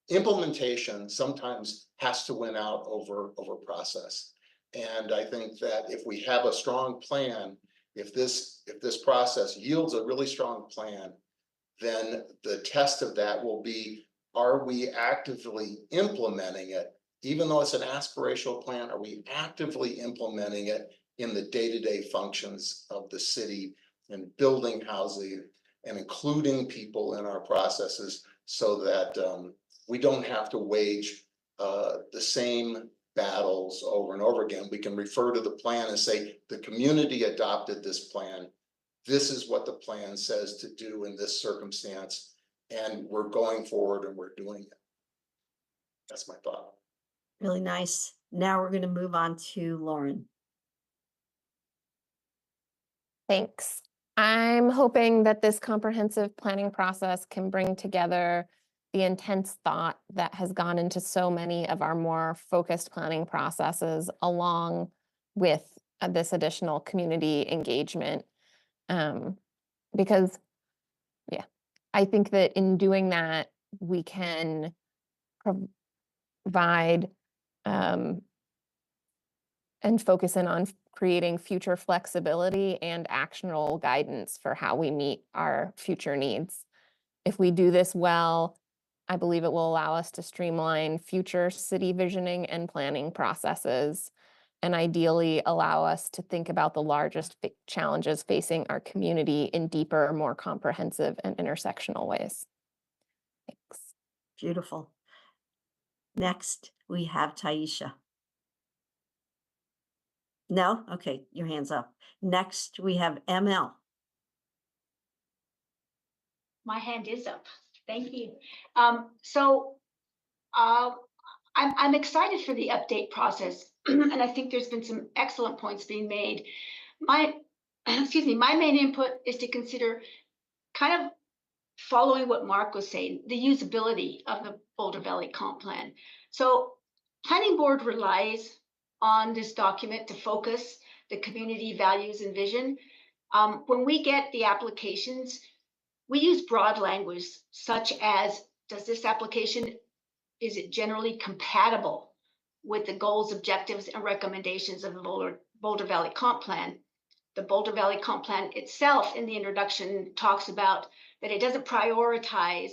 implementation sometimes has to win out over process. And I think that if we have a strong plan, if this process yields a really strong plan, then the test of that will be, are we actively implementing it? Even though it's an aspirational plan, are we actively implementing it in the day-to-day functions of the city and building housing and including people in our processes, so that we don't have to wage the same battles over and over again. We can refer to the plan and say, the community adopted this plan. This is what the plan says to do in this circumstance, and we're going forward and we're doing it. That's my thought. Really nice. Now we're going to move on to Lauren. Thanks. I'm hoping that this comprehensive planning process can bring together the intense thought that has gone into so many of our more focused planning processes, along with this additional community engagement. Because, yeah, I think that in doing that, we can provide and focus in on creating future flexibility and actionable guidance for how we meet our future needs. If we do this well, I believe it will allow us to streamline future city visioning and planning processes, and ideally allow us to think about the largest challenges facing our community in deeper, more comprehensive and intersectional ways. Thanks. Beautiful. Next, we have Taisha. No? Okay, your hand's up. Next, we have ML. My hand is up. Thank you. I'm excited for the update process, and I think there's been some excellent points being made. My main input is to consider kind of following what Mark was saying, the usability of the Boulder Valley Comp Plan. So Planning Board relies on this document to focus the community values and vision. When we get the applications, we use broad language such as, does this application, is it generally compatible with the goals, objectives, and recommendations of the Boulder Valley Comp Plan? The Boulder Valley Comp Plan itself, in the introduction, talks about that it doesn't prioritize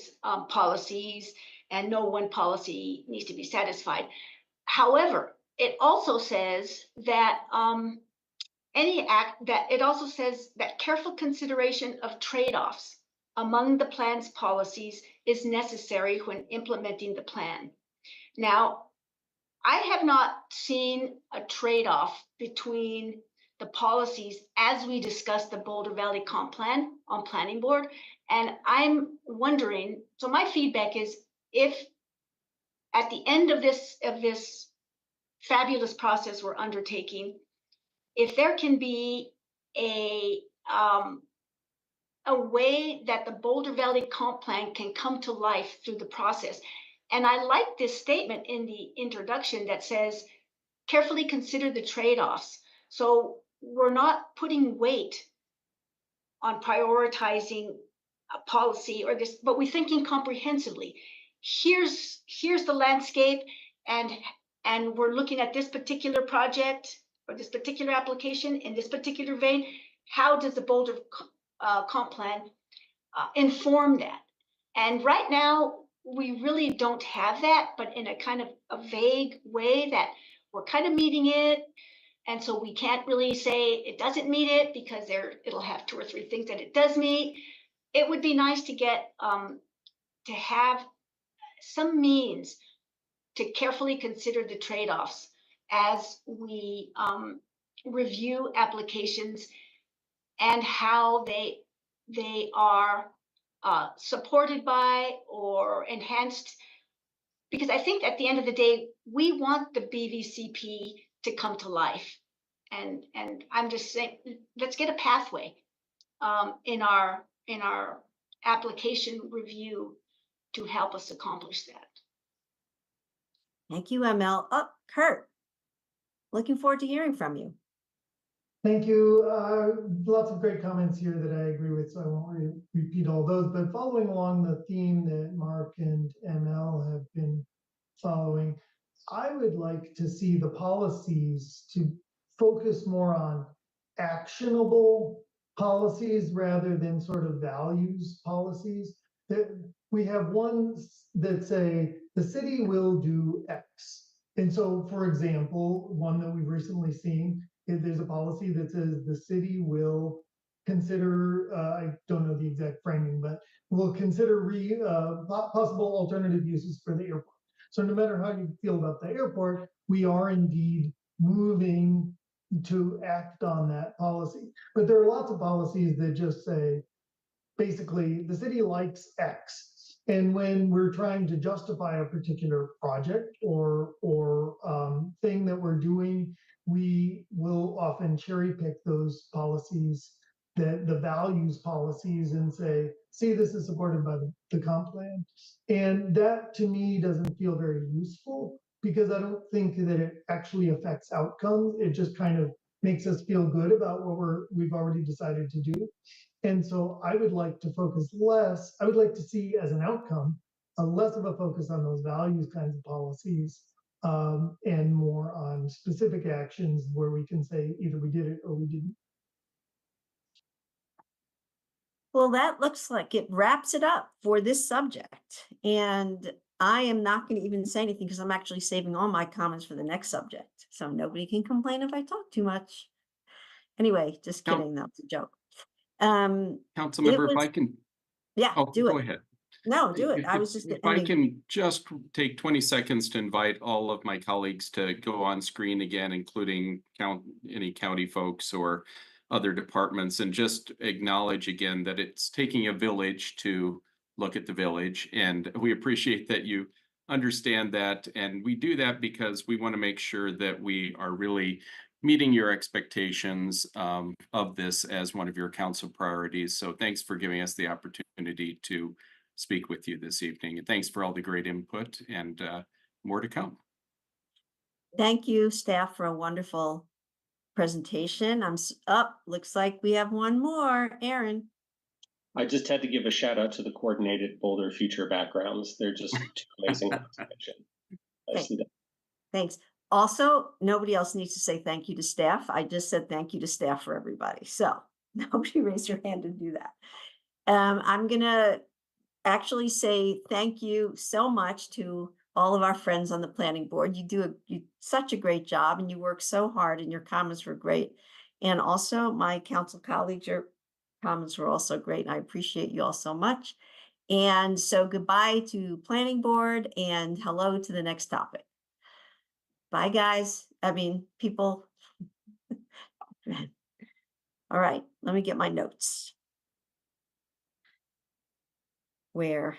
policies, and no one policy needs to be satisfied. However, it also says that careful consideration of trade-offs among the plan's policies is necessary when implementing the plan. Now, I have not seen a trade-off between the policies as we discussed the Boulder Valley Comp Plan on Planning Board And I'm wondering, so my feedback is, if at the end of this fabulous process we're undertaking, if there can be a way that the Boulder Valley Comp Plan can come to life through the process. And I like this statement in the introduction that says, carefully consider the trade-offs. So we're not putting weight on prioritizing a policy or this, but we're thinking comprehensively. Here's the landscape, and we're looking at this particular project or this particular application in this particular vein. How does the Boulder Comp Plan inform that? And right now, we really don't have that, but in a kind of a vague way that we're kind of meeting it. And so we can't really say it doesn't meet it because it'll have 2 or 3 things that it does meet. It would be nice to get to have some means to carefully consider the trade-offs as we review applications and how they are supported by or enhanced. Because I think at the end of the day, we want the BVCP to come to life. And I'm just saying, let's get a pathway in our application review to help us accomplish that. Thank you, ML. Oh, Kurt, looking forward to hearing from you. Thank you. Lots of great comments here that I agree with, so I won't repeat all those. But following along the theme that Mark and ML have been following, I would like to see the policies to focus more on actionable policies rather than sort of values policies. That we have ones that say the city will do X. And so, for example, one that we've recently seen is there's a policy that says the city will consider, I don't know the exact framing, but will consider possible alternative uses for the airport. So no matter how you feel about the airport, we are indeed moving to act on that policy. But there are lots of policies that just say, basically, the city likes X. And when we're trying to justify a particular project or thing that we're doing, we will often cherry pick those policies, the values policies, and say, see, this is supported by the comp plan. And that to me doesn't feel very useful because I don't think that it actually affects outcomes. It just kind of makes us feel good about what we've already decided to do. And so I would like to focus less, I would like to see as an outcome, less of a focus on those values kinds of policies and more on specific actions where we can say either we did it or we didn't. Well, that looks like it wraps it up for this subject. And I am not going to even say anything because I'm actually saving all my comments for the next subject. So nobody can complain if I talk too much. Anyway, just kidding. That's a joke. Councilmember, if I can. Yeah, do it. Go ahead. No, do it. I was just. If I can just take 20 seconds to invite all of my colleagues to go on screen again, including any county folks or other departments, and just acknowledge again that it's taking a village to look at the village. And we appreciate that you understand that. And we do that because we want to make sure that we are really meeting your expectations of this as one of your council priorities. So thanks for giving us the opportunity to speak with you this evening. And thanks for all the great input and more to come. Thank you, staff, for a wonderful presentation. I'm up. Looks like we have one more. Aaron. I just had to give a shout out to the coordinated Boulder future backgrounds. They're just too amazing. Thanks. Also, nobody else needs to say thank you to staff. I just said thank you to staff for everybody. So nobody raise your hand and do that. I'm going to actually say thank you so much to all of our friends on the planning board. You do such a great job and you work so hard and your comments were great. And also my council colleagues, your comments were also great. And I appreciate you all so much. And so goodbye to planning board and hello to the next topic. Bye, guys. I mean, people. All right, let me get my notes. where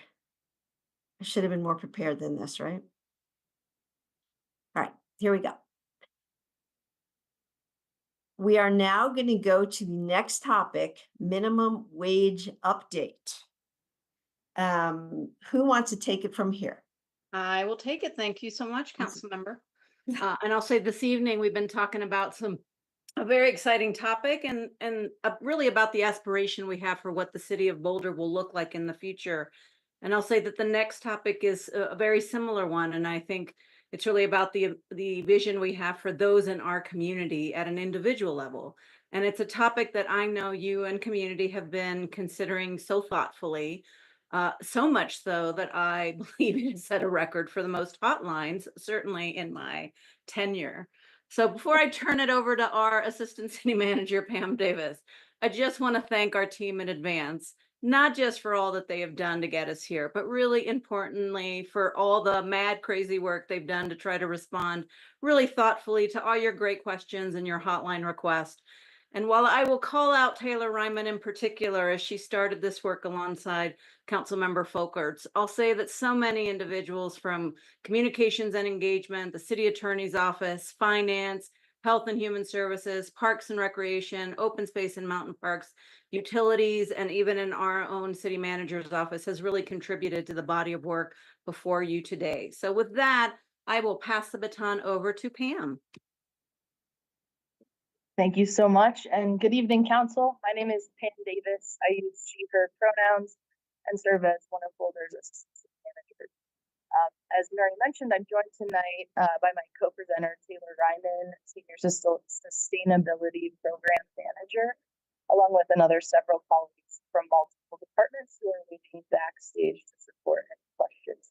I should have been more prepared than this, right? All right, here we go. We are now going to go to the next topic, minimum wage update. Who wants to take it from here? I will take it. Thank you so much, Council Member. And I'll say this evening, we've been talking about a very exciting topic and really about the aspiration we have for what the city of Boulder will look like in the future. And I'll say that the next topic is a very similar one. And I think it's really about the vision we have for those in our community at an individual level. And it's a topic that I know you and community have been considering so thoughtfully, so much so that I believe it has set a record for the most hotlines, certainly in my tenure. So before I turn it over to our Assistant City Manager, Pam Davis, I just want to thank our team in advance, not just for all that they have done to get us here, but really importantly for all the mad, crazy work they've done to try to respond really thoughtfully to all your great questions and your hotline requests. And while I will call out Taylor Ryman in particular, as she started this work alongside Councilmember Folkerts, I'll say that so many individuals from communications and engagement, the city attorney's office, finance, health and human services, parks and recreation, open space and mountain parks, utilities, and even in our own city manager's office has really contributed to the body of work before you today. So with that, I will pass the baton over to Pam. Thank you so much, and good evening, Council. My name is Pam Davis. I use she, her pronouns and serve as one of Boulder's assistant managers. As Mary mentioned, I'm joined tonight by my co-presenter, Taylor Ryman, Senior Sustainability Program Manager, along with several colleagues from multiple departments who are waiting backstage to support any questions.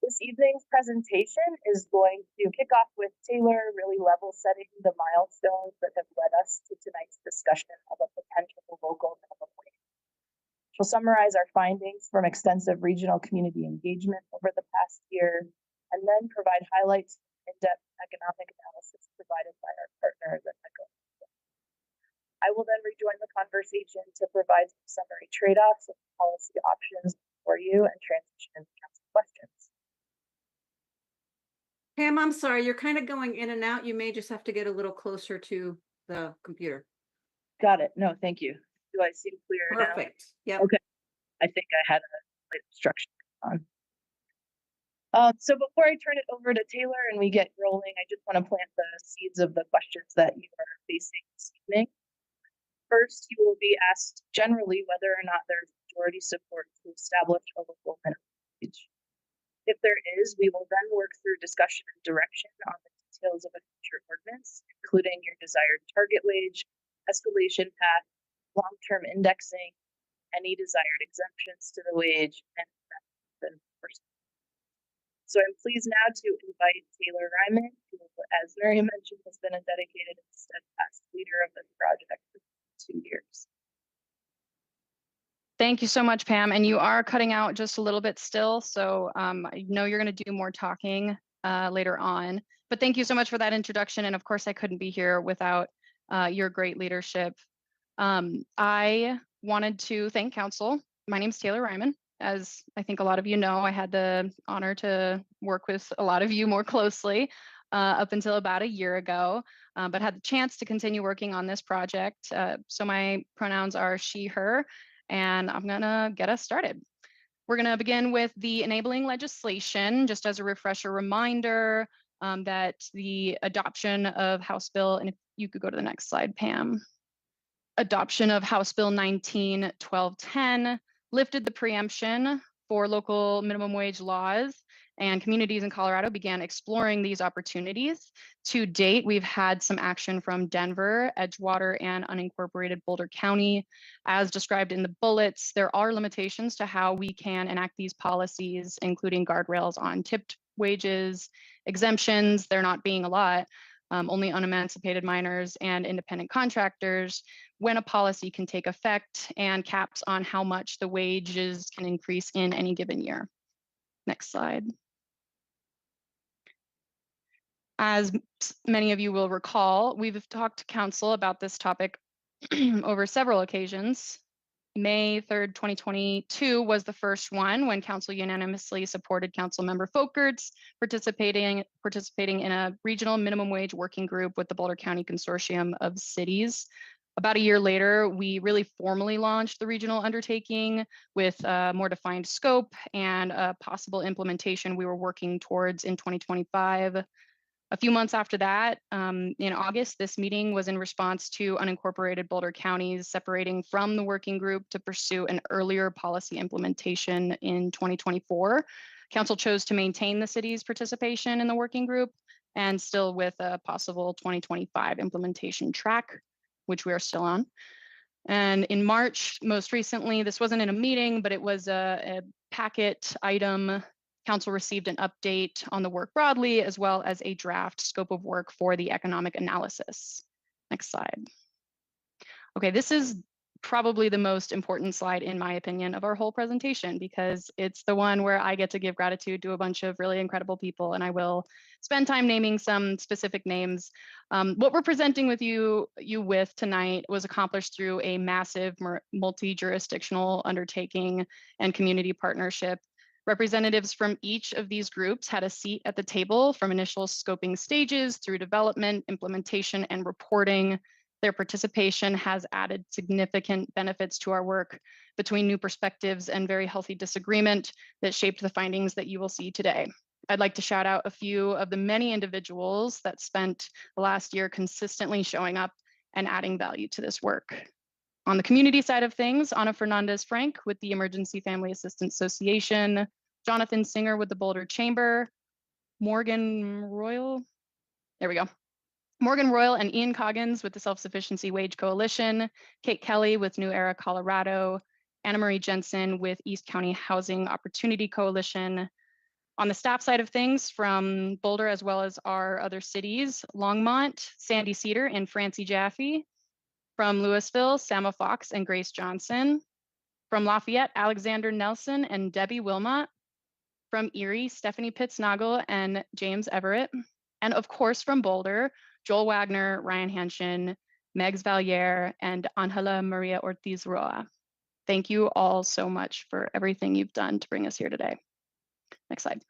This evening's presentation is going to kick off with Taylor really level setting the milestones that have led us to tonight's discussion of a potential local minimum wage. She'll summarize our findings from extensive regional community engagement over the past year, and then provide highlights from in-depth economic analysis provided by our partners at ECHO. I will then rejoin the conversation to provide some summary trade-offs and policy options for you and transition into council questions. Pam, I'm sorry, you're kind of going in and out. You may just have to get a little closer to the computer. Got it. No, thank you. Do I seem clear now? Perfect. Yeah. Okay. I think I had a slight obstruction on. So before I turn it over to Taylor and we get rolling, I just want to plant the seeds of the questions that you are facing this evening. First, you will be asked generally whether or not there's majority support to establish a local minimum wage. If there is, we will then work through discussion and direction on the details of a future ordinance, including your desired target wage, escalation path, long-term indexing, any desired exemptions to the wage, and enforcement. So I'm pleased now to invite Taylor Ryman, who, as Mary mentioned, has been a dedicated and steadfast leader of this project for 2 years. Thank you so much, Pam. And you are cutting out just a little bit still. So I know you're going to do more talking later on. But thank you so much for that introduction. And of course, I couldn't be here without your great leadership. I wanted to thank Council. My name is Taylor Ryman. As I think a lot of you know, I had the honor to work with a lot of you more closely up until about a year ago, but had the chance to continue working on this project. So my pronouns are she, her. And I'm gonna get us started. We're gonna begin with the enabling legislation, just as a refresher reminder that the adoption of House Bill, and if you could go to the next slide, Pam. Adoption of House Bill 19-1210 lifted the preemption for local minimum wage laws, and communities in Colorado began exploring these opportunities. To date, we've had some action from Denver, Edgewater, and unincorporated Boulder County. As described in the bullets, there are limitations to how we can enact these policies, including guardrails on tipped wages, exemptions, there not being a lot, only unemancipated minors and independent contractors, when a policy can take effect, and caps on how much the wages can increase in any given year. Next slide. As many of you will recall, we've talked to Council about this topic over several occasions. May 3rd, 2022 was the first one when council unanimously supported Councilmember Folkerts participating in a regional minimum wage working group with the Boulder County Consortium of Cities. About a year later, we really formally launched the regional undertaking with a more defined scope and a possible implementation we were working towards in 2025. A few months after that, in August, this meeting was in response to unincorporated Boulder counties separating from the working group to pursue an earlier policy implementation in 2024. Council chose to maintain the city's participation in the working group and still with a possible 2025 implementation track, which we are still on. And in March, most recently, this wasn't in a meeting, but it was a packet item. Council received an update on the work broadly, as well as a draft scope of work for the economic analysis. Next slide. Okay, this is probably the most important slide, in my opinion, of our whole presentation, because it's the one where I get to give gratitude to a bunch of really incredible people, and I will spend time naming some specific names. What we're presenting with you with tonight was accomplished through a massive multi-jurisdictional undertaking and community partnership. Representatives from each of these groups had a seat at the table from initial scoping stages through development, implementation, and reporting. Their participation has added significant benefits to our work between new perspectives and very healthy disagreement that shaped the findings that you will see today. I'd like to shout out a few of the many individuals that spent the last year consistently showing up and adding value to this work. On the community side of things, Ana Fernandez-Frank with the Emergency Family Assistance Association, Jonathan Singer with the Boulder Chamber, Morgan Royal, there we go. Morgan Royal and Ian Coggins with the Self-Sufficiency Wage Coalition, Kate Kelly with New Era Colorado, Anna Marie Jensen with East County Housing Opportunity Coalition. On the staff side of things, from Boulder as well as our other cities, Longmont, Sandy Cedar and Francie Jaffe. From Louisville, Sama Fox and Grace Johnson. From Lafayette, Alexander Nelson and Debbie Wilmot. From Erie, Stephanie Pitts-Nagel and James Everett. And of course, from Boulder, Joel Wagner, Ryan Hanshin, Megs Valier, and Angela Maria Ortiz Roa. Thank you all so much for everything you've done to bring us here today. Next slide.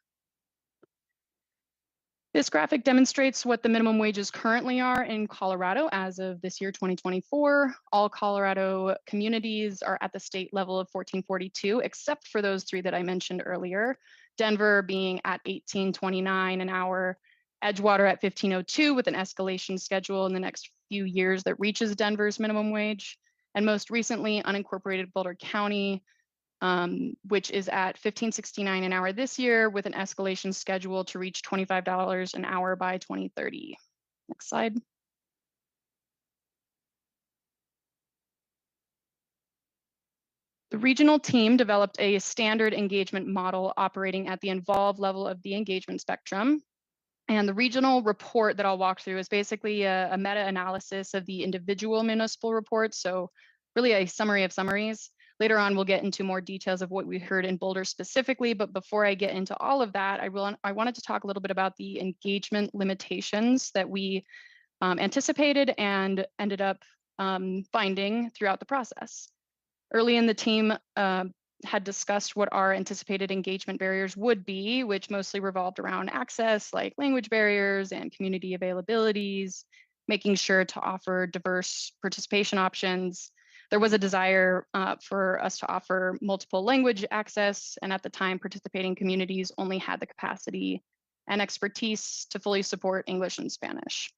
This graphic demonstrates what the minimum wages currently are in Colorado as of this year, 2024. All Colorado communities are at the state level of $14.42, except for those three that I mentioned earlier. Denver being at $18.29 an hour, Edgewater at $15.02 with an escalation schedule in the next few years that reaches Denver's minimum wage. And most recently, unincorporated Boulder County, which is at $15.69 an hour this year with an escalation schedule to reach $25 an hour by 2030. Next slide. The regional team developed a standard engagement model operating at the involved level of the engagement spectrum. And the regional report that I'll walk through is basically a meta-analysis of the individual municipal reports, so really a summary of summaries. Later on, we'll get into more details of what we heard in Boulder specifically, but before I get into all of that, I wanted to talk a little bit about the engagement limitations that we anticipated and ended up finding throughout the process. Early in the team had discussed what our anticipated engagement barriers would be, which mostly revolved around access, like language barriers and community availabilities, making sure to offer diverse participation options. There was a desire for us to offer multiple language access, and at the time, participating communities only had the capacity and expertise to fully support English and Spanish.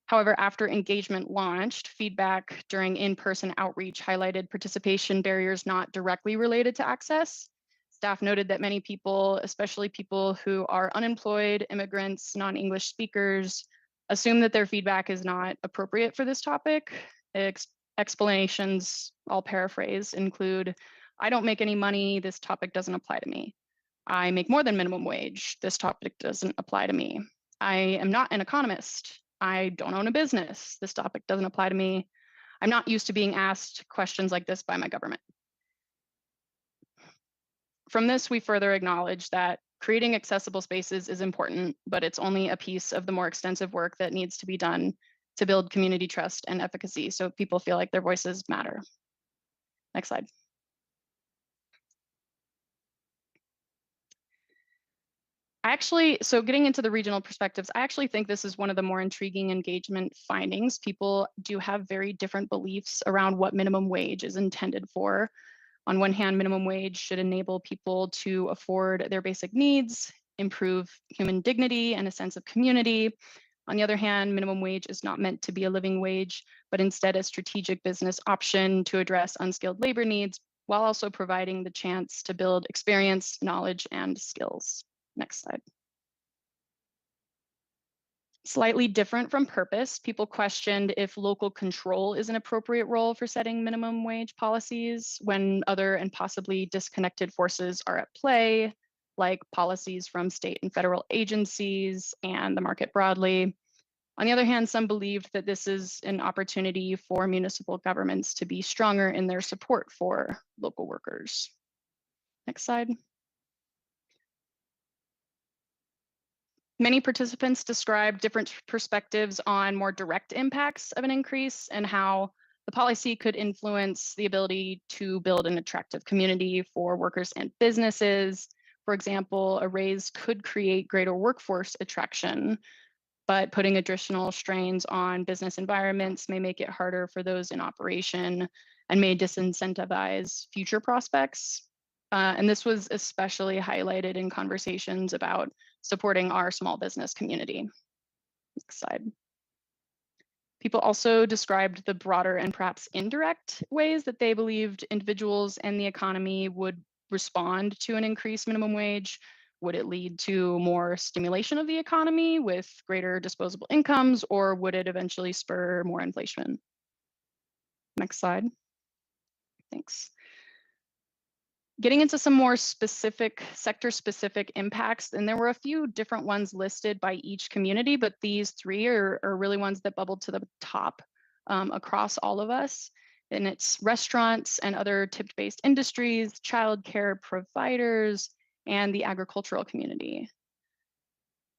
However, after engagement launched, feedback during in-person outreach highlighted participation barriers not directly related to access. Staff noted that many people, especially people who are unemployed, immigrants, non-English speakers, assume that their feedback is not appropriate for this topic. Explanations, I'll paraphrase, include, I don't make any money, this topic doesn't apply to me. I make more than minimum wage, this topic doesn't apply to me. I am not an economist. I don't own a business. This topic doesn't apply to me. I'm not used to being asked questions like this by my government. From this, we further acknowledge that creating accessible spaces is important, but it's only a piece of the more extensive work that needs to be done to build community trust and efficacy so people feel like their voices matter. Next slide. So getting into the regional perspectives, I actually think this is one of the more intriguing engagement findings. People do have very different beliefs around what minimum wage is intended for. On one hand, minimum wage should enable people to afford their basic needs, improve human dignity and a sense of community. On the other hand, minimum wage is not meant to be a living wage, but instead a strategic business option to address unskilled labor needs while also providing the chance to build experience, knowledge, and skills. Next slide. Slightly different from purpose, people questioned if local control is an appropriate role for setting minimum wage policies when other and possibly disconnected forces are at play, like policies from state and federal agencies and the market broadly. On the other hand, some believed that this is an opportunity for municipal governments to be stronger in their support for local workers. Next slide. Many participants described different perspectives on more direct impacts of an increase and how the policy could influence the ability to build an attractive community for workers and businesses. For example, a raise could create greater workforce attraction, but putting additional strains on business environments may make it harder for those in operation and may disincentivize future prospects. And this was especially highlighted in conversations about supporting our small business community. Next slide. People also described the broader and perhaps indirect ways that they believed individuals and the economy would respond to an increased minimum wage. Would it lead to more stimulation of the economy with greater disposable incomes, or would it eventually spur more inflation? Next slide. Thanks. Getting into some more specific, sector-specific impacts, and there were a few different ones listed by each community, but these three are really ones that bubbled to the top across all of us. And it's restaurants and other tip-based industries, childcare providers, and the agricultural community.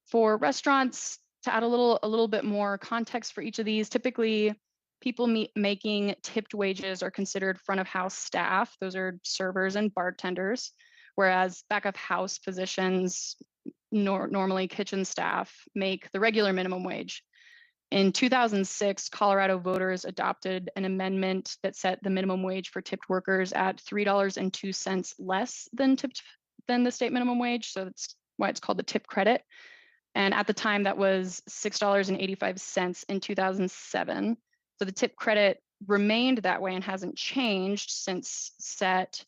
For restaurants, to add a little bit more context for each of these, typically people making tipped wages are considered front of house staff. Those are servers and bartenders, whereas back of house positions, normally kitchen staff, make the regular minimum wage. In 2006, Colorado voters adopted an amendment that set the minimum wage for tipped workers at $3.02 less than the state minimum wage. So that's why it's called the tip credit. And at the time, that was $6.85 in 2007. So the tip credit remained that way and hasn't changed since set.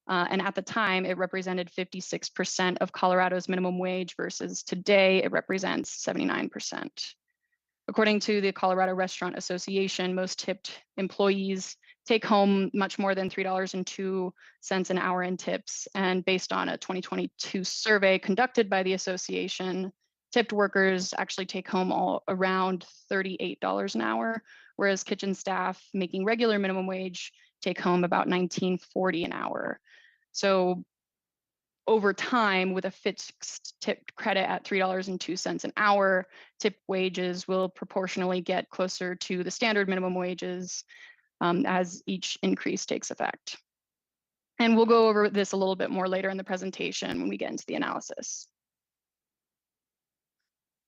And at the time, it represented 56% of Colorado's minimum wage versus today, it represents 79%. According to the Colorado Restaurant Association, most tipped employees take home much more than $3.02 an hour in tips. And based on a 2022 survey conducted by the association, tipped workers actually take home all around $38 an hour, whereas kitchen staff making regular minimum wage take home about $19.40 an hour. So over time, with a fixed tip credit at $3.02 an hour, tip wages will proportionally get closer to the standard minimum wages as each increase takes effect. And we'll go over this a little bit more later in the presentation when we get into the analysis.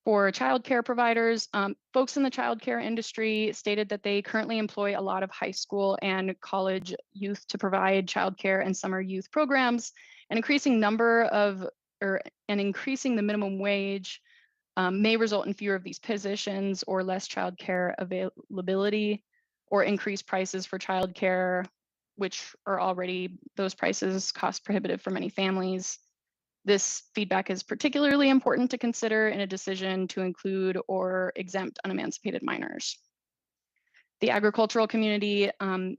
For childcare providers, folks in the childcare industry stated that they currently employ a lot of high school and college youth to provide childcare and summer youth programs. An increasing number of, increasing the minimum wage may result in fewer of these positions or less childcare availability, or increased prices for childcare, which are already, those prices cost prohibitive for many families. This feedback is particularly important to consider in a decision to include or exempt unemancipated minors. The agricultural community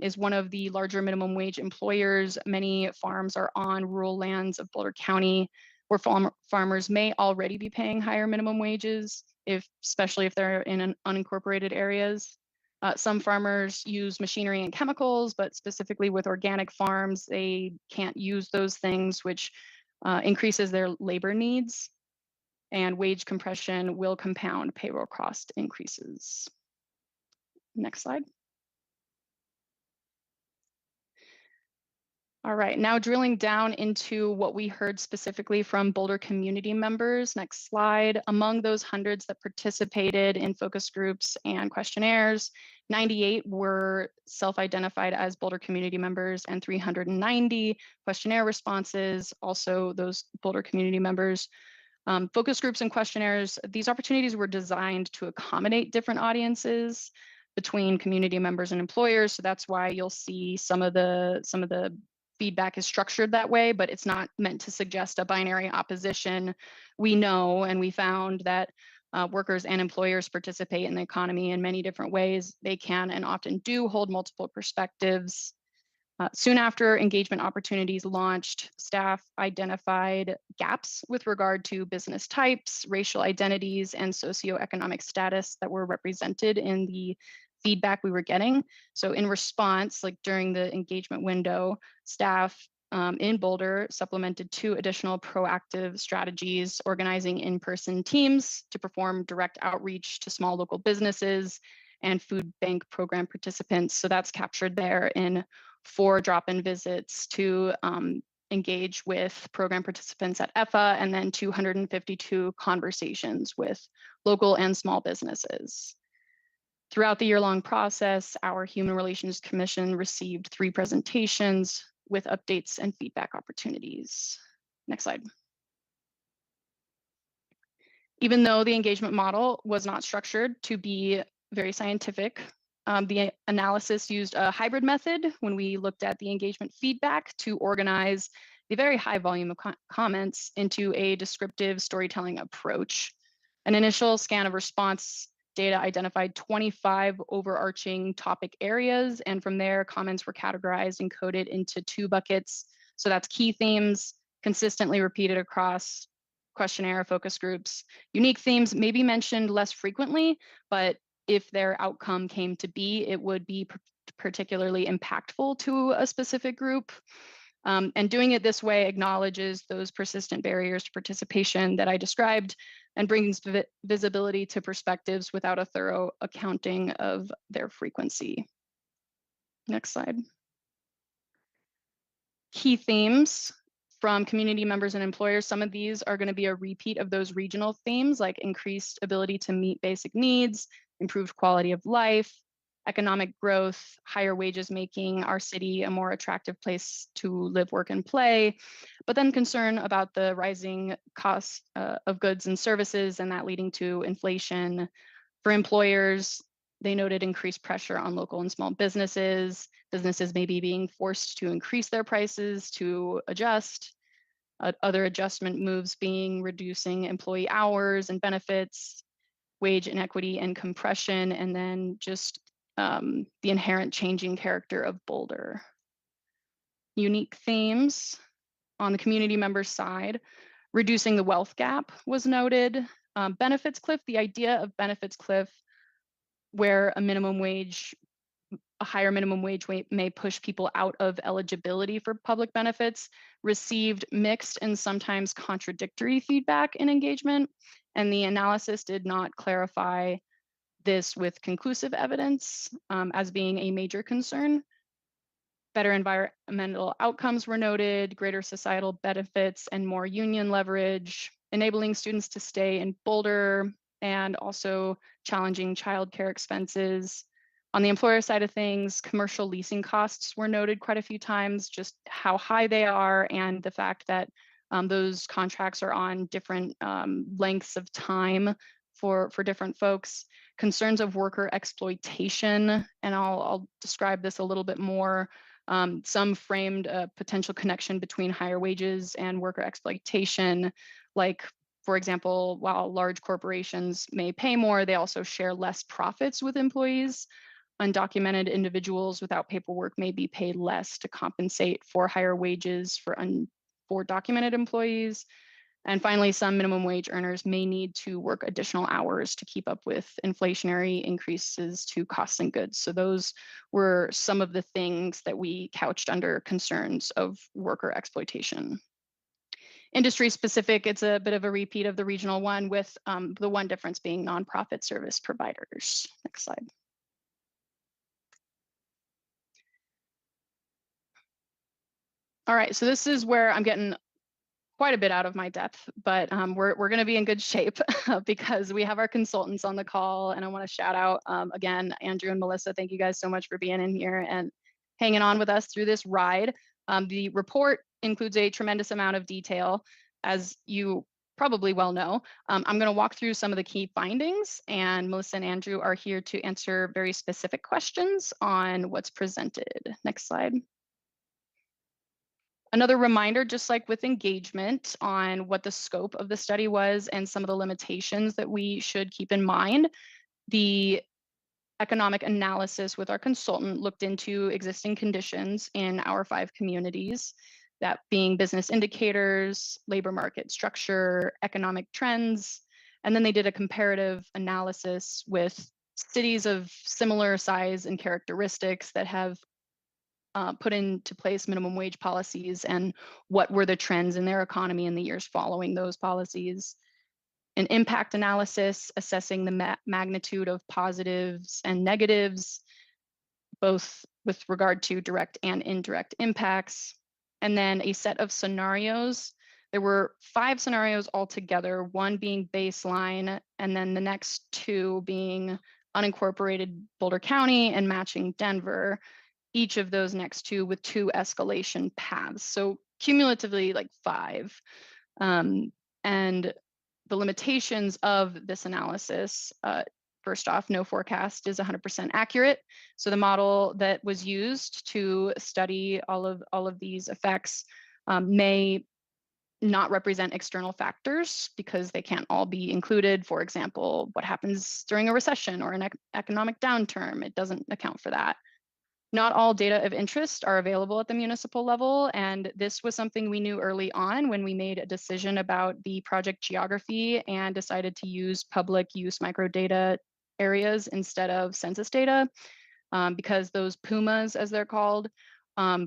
is one of the larger minimum wage employers. Many farms are on rural lands of Boulder County, where farmers may already be paying higher minimum wages, especially if they're in unincorporated areas. Some farmers use machinery and chemicals, but specifically with organic farms, they can't use those things, which increases their labor needs, and wage compression will compound payroll cost increases. Next slide. All right, now drilling down into what we heard specifically from Boulder community members. Next slide. Among those hundreds that participated in focus groups and questionnaires, 98 were self-identified as Boulder community members and 390 questionnaire responses, also those Boulder community members. Focus groups and questionnaires, these opportunities were designed to accommodate different audiences between community members and employers. So that's why you'll see some of the feedback is structured that way, but it's not meant to suggest a binary opposition. We know and we found that workers and employers participate in the economy in many different ways. They can and often do hold multiple perspectives. Soon after engagement opportunities launched, staff identified gaps with regard to business types, racial identities, and socioeconomic status that were represented in the feedback we were getting. So in response, like during the engagement window, staff in Boulder supplemented 2 additional proactive strategies, organizing in-person teams to perform direct outreach to small local businesses and food bank program participants. So that's captured there in 4 drop-in visits to engage with program participants at EFA, and then 252 conversations with local and small businesses. Throughout the year-long process, our Human Relations Commission received 3 presentations with updates and feedback opportunities. Next slide. Even though the engagement model was not structured to be very scientific, the analysis used a hybrid method when we looked at the engagement feedback to organize the very high volume of comments into a descriptive storytelling approach. An initial scan of response data identified 25 overarching topic areas, and from there, comments were categorized and coded into 2 buckets. So that's key themes, consistently repeated across questionnaire focus groups. Unique themes may be mentioned less frequently, but if their outcome came to be, it would be particularly impactful to a specific group. And doing it this way acknowledges those persistent barriers to participation that I described and brings visibility to perspectives without a thorough accounting of their frequency. Next slide. Key themes from community members and employers. Some of these are going to be a repeat of those regional themes, like increased ability to meet basic needs, improved quality of life, economic growth, higher wages making our city a more attractive place to live, work, and play, but then concern about the rising cost of goods and services and that leading to inflation. For employers, they noted increased pressure on local and small businesses. Businesses may be being forced to increase their prices to adjust. Other adjustment moves being reducing employee hours and benefits, wage inequity and compression, and then just the inherent changing character of Boulder. Unique themes on the community member side, reducing the wealth gap was noted. Benefits cliff, the idea of benefits cliff, where a higher minimum wage may push people out of eligibility for public benefits, received mixed and sometimes contradictory feedback in engagement, and the analysis did not clarify this with conclusive evidence as being a major concern. Better environmental outcomes were noted, greater societal benefits, and more union leverage, enabling students to stay in Boulder, and also challenging childcare expenses. On the employer side of things, commercial leasing costs were noted quite a few times, just how high they are, and the fact that those contracts are on different lengths of time for different folks. Concerns of worker exploitation, and I'll describe this a little bit more. Some framed a potential connection between higher wages and worker exploitation, like, for example, while large corporations may pay more, they also share less profits with employees. Undocumented individuals without paperwork may be paid less to compensate for higher wages for documented employees. And finally, some minimum wage earners may need to work additional hours to keep up with inflationary increases to costs and goods. So those were some of the things that we couched under concerns of worker exploitation. Industry specific, it's a bit of a repeat of the regional one, with the one difference being nonprofit service providers. Next slide. All right, so this is where I'm getting quite a bit out of my depth, but we're going to be in good shape because we have our consultants on the call, and I want to shout out again, Andrew and Melissa. Thank you guys so much for being in here and hanging on with us through this ride. The report includes a tremendous amount of detail, as you probably well know. I'm going to walk through some of the key findings, and Melissa and Andrew are here to answer very specific questions on what's presented. Next slide. Another reminder, just like with engagement, on what the scope of the study was and some of the limitations that we should keep in mind. The economic analysis with our consultant looked into existing conditions in our 5 communities, that being business indicators, labor market structure, economic trends, and then they did a comparative analysis with cities of similar size and characteristics that have put into place minimum wage policies, and what were the trends in their economy in the years following those policies. An impact analysis assessing the magnitude of positives and negatives, both with regard to direct and indirect impacts. And then a set of scenarios. There were 5 scenarios altogether, 1 being baseline, and then the next 2 being unincorporated Boulder County and matching Denver. Each of those next 2 with 2 escalation paths. So cumulatively like 5. And the limitations of this analysis, first off, no forecast is 100% accurate. So the model that was used to study all of these effects may not represent external factors because they can't all be included. For example, what happens during a recession or an economic downturn, it doesn't account for that. Not all data of interest are available at the municipal level, and this was something we knew early on when we made a decision about the project geography and decided to use public use microdata areas instead of census data, because those PUMAs, as they're called,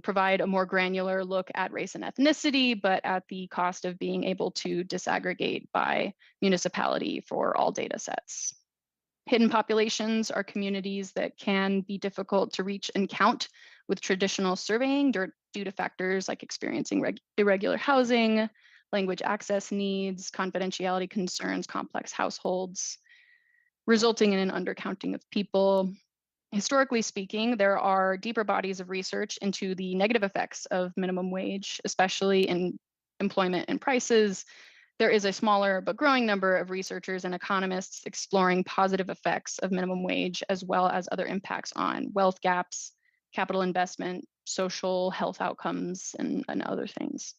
provide a more granular look at race and ethnicity, but at the cost of being able to disaggregate by municipality for all data sets. Hidden populations are communities that can be difficult to reach and count with traditional surveying due to factors like experiencing irregular housing, language access needs, confidentiality concerns, complex households, resulting in an undercounting of people. Historically speaking, there are deeper bodies of research into the negative effects of minimum wage, especially in employment and prices. There is a smaller but growing number of researchers and economists exploring positive effects of minimum wage, as well as other impacts on wealth gaps, capital investment, social health outcomes, and other things.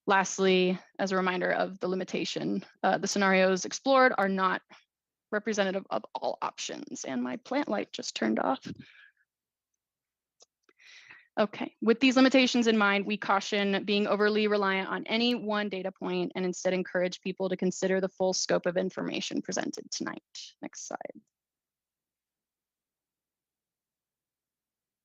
Lastly, as a reminder of the limitation, the scenarios explored are not representative of all options, and my plant light just turned off. Okay, with these limitations in mind, we caution being overly reliant on any one data point and instead encourage people to consider the full scope of information presented tonight. Next slide.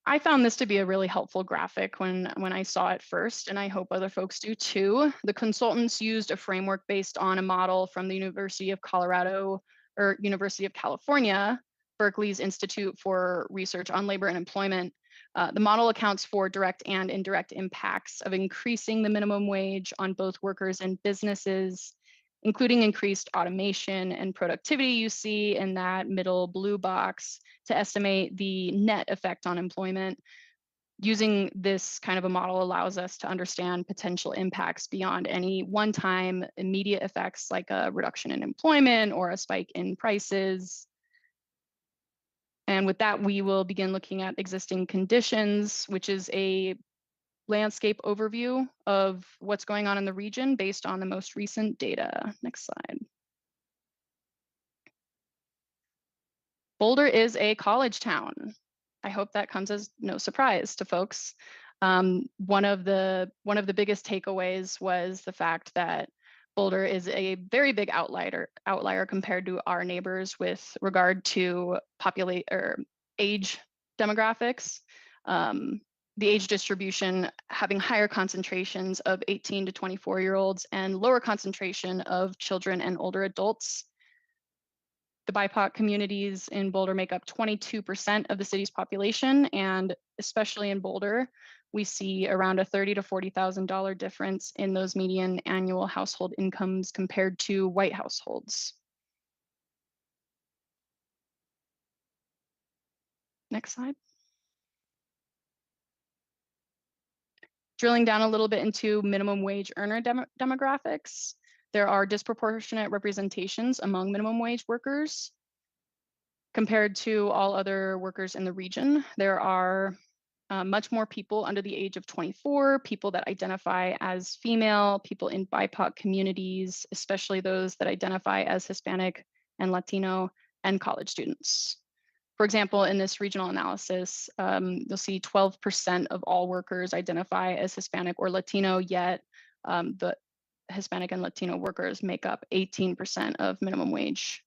I found this to be a really helpful graphic when I saw it first, and I hope other folks do too. The consultants used a framework based on a model from the University of Colorado or University of California, Berkeley's Institute for Research on Labor and Employment. The model accounts for direct and indirect impacts of increasing the minimum wage on both workers and businesses, including increased automation and productivity you see in that middle blue box, to estimate the net effect on employment. Using this kind of a model allows us to understand potential impacts beyond any one-time immediate effects like a reduction in employment or a spike in prices. And with that, we will begin looking at existing conditions, which is a landscape overview of what's going on in the region based on the most recent data. Next slide. Boulder is a college town. I hope that comes as no surprise to folks. One of the biggest takeaways was the fact that Boulder is a very big outlier compared to our neighbors with regard to age demographics. The age distribution having higher concentrations of 18 to 24-year-olds and lower concentration of children and older adults. The BIPOC communities in Boulder make up 22% of the city's population, and especially in Boulder, we see around a $30,000 to $40,000 difference in those median annual household incomes compared to white households. Next slide. Drilling down a little bit into minimum wage earner demographics, there are disproportionate representations among minimum wage workers compared to all other workers in the region. There are much more people under the age of 24, people that identify as female, people in BIPOC communities, especially those that identify as Hispanic and Latino, and college students. For example, in this regional analysis, you'll see 12% of all workers identify as Hispanic or Latino, yet the Hispanic and Latino workers make up 18% of minimum wage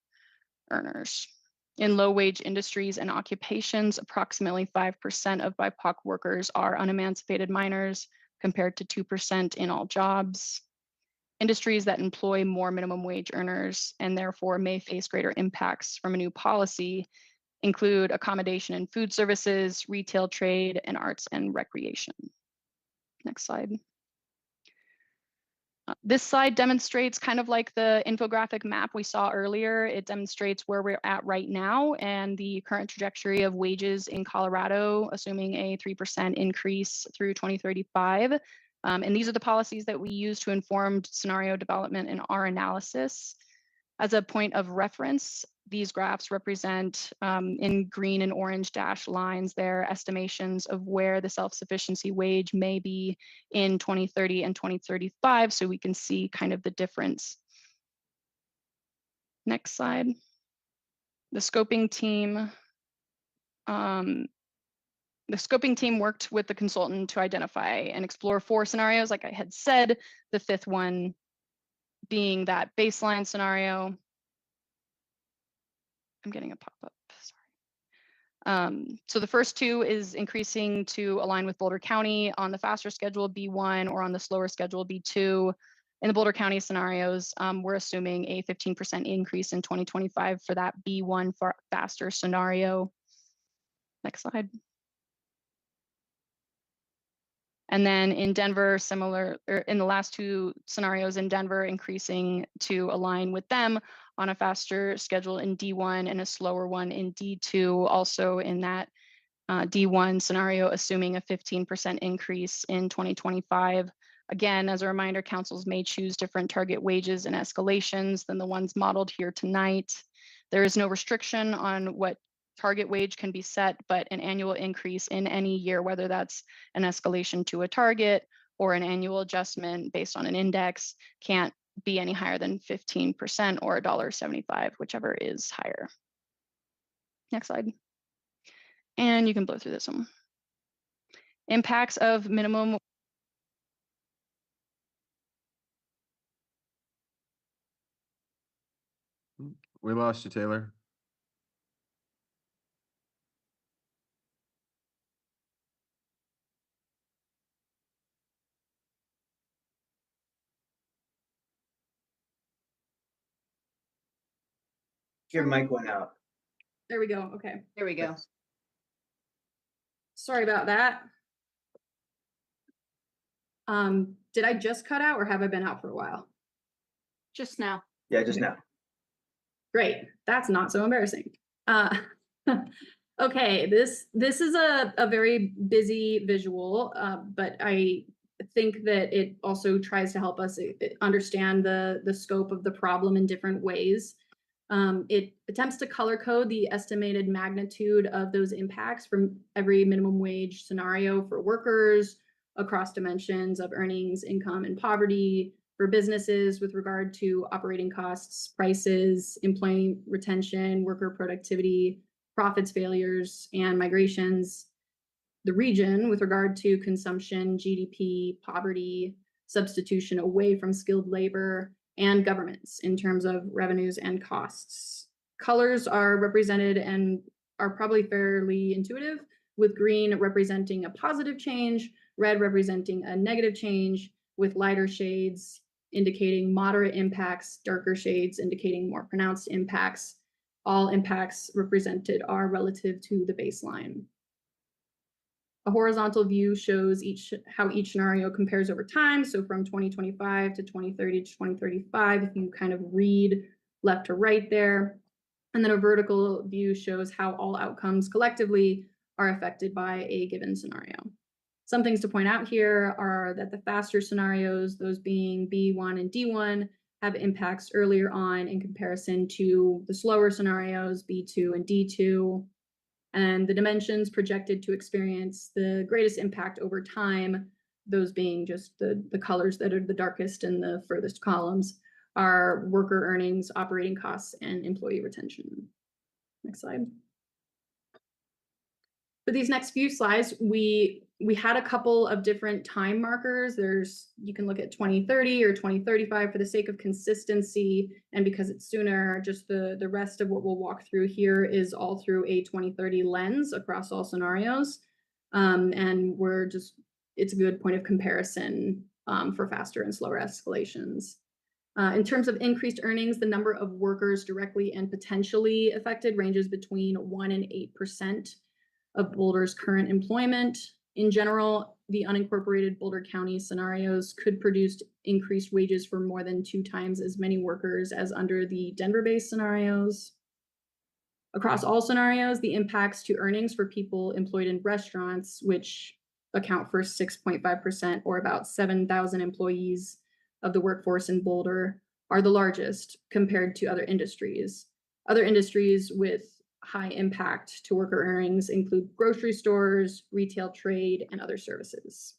earners. In low wage industries and occupations, approximately 5% of BIPOC workers are unemancipated minors compared to 2% in all jobs. Industries that employ more minimum wage earners and therefore may face greater impacts from a new policy include accommodation and food services, retail trade, and arts and recreation. Next slide. This slide demonstrates kind of like the infographic map we saw earlier. It demonstrates where we're at right now and the current trajectory of wages in Colorado, assuming a 3% increase through 2035. And these are the policies that we use to inform scenario development in our analysis. As a point of reference, these graphs represent in green and orange dashed lines their estimations of where the self-sufficiency wage may be in 2030 and 2035, so we can see kind of the difference. Next slide. The scoping team worked with the consultant to identify and explore 4 scenarios, like I had said, the 5th one being that baseline scenario. I'm getting a pop-up, sorry. So the first 2 is increasing to align with Boulder County on the faster schedule B1 or on the slower schedule B2. In the Boulder County scenarios, we're assuming a 15% increase in 2025 for that B1 faster scenario. Next slide. And then in Denver, similar, or in the last 2 scenarios in Denver, increasing to align with them on a faster schedule in D1 and a slower one in D2, also in that D1 scenario, assuming a 15% increase in 2025. Again, as a reminder, councils may choose different target wages and escalations than the ones modeled here tonight. There is no restriction on what target wage can be set, but an annual increase in any year, whether that's an escalation to a target or an annual adjustment based on an index, can't be any higher than 15% or $1.75, whichever is higher. Next slide. And you can blow through this one. Impacts of minimum. We lost you, Taylor. Your mic went out. There we go. Okay. There we go. Sorry about that. Did I just cut out or have I been out for a while? Just now. Yeah, just now. Great. That's not so embarrassing. Okay, this is a very busy visual, but I think that it also tries to help us understand the scope of the problem in different ways. It attempts to color code the estimated magnitude of those impacts from every minimum wage scenario for workers across dimensions of earnings, income, and poverty, for businesses with regard to operating costs, prices, employee retention, worker productivity, profits, failures, and migrations, the region with regard to consumption, GDP, poverty, substitution away from skilled labor, and governments in terms of revenues and costs. Colors are represented and are probably fairly intuitive, with green representing a positive change, red representing a negative change, with lighter shades indicating moderate impacts, darker shades indicating more pronounced impacts. all impacts represented are relative to the baseline. A horizontal view shows how each scenario compares over time. So from 2025 to 2030 to 2035, if you kind of read left to right there. And then a vertical view shows how all outcomes collectively are affected by a given scenario. Some things to point out here are that the faster scenarios, those being B1 and D1, have impacts earlier on in comparison to the slower scenarios, B2 and D2. And the dimensions projected to experience the greatest impact over time, those being just the colors that are the darkest in the furthest columns, are worker earnings, operating costs, and employee retention. Next slide. For these next few slides, we had a couple of different time markers. You can look at 2030 or 2035 for the sake of consistency, and because it's sooner, just the rest of what we'll walk through here is all through a 2030 lens across all scenarios. And it's a good point of comparison for faster and slower escalations. In terms of increased earnings, the number of workers directly and potentially affected ranges between 1% and 8% of Boulder's current employment. In general, the unincorporated Boulder County scenarios could produce increased wages for more than 2 times as many workers as under the Denver-based scenarios. Across all scenarios, the impacts to earnings for people employed in restaurants, which account for 6.5% or about 7,000 employees of the workforce in Boulder, are the largest compared to other industries. Other industries with high impact to worker earnings include grocery stores, retail trade, and other services.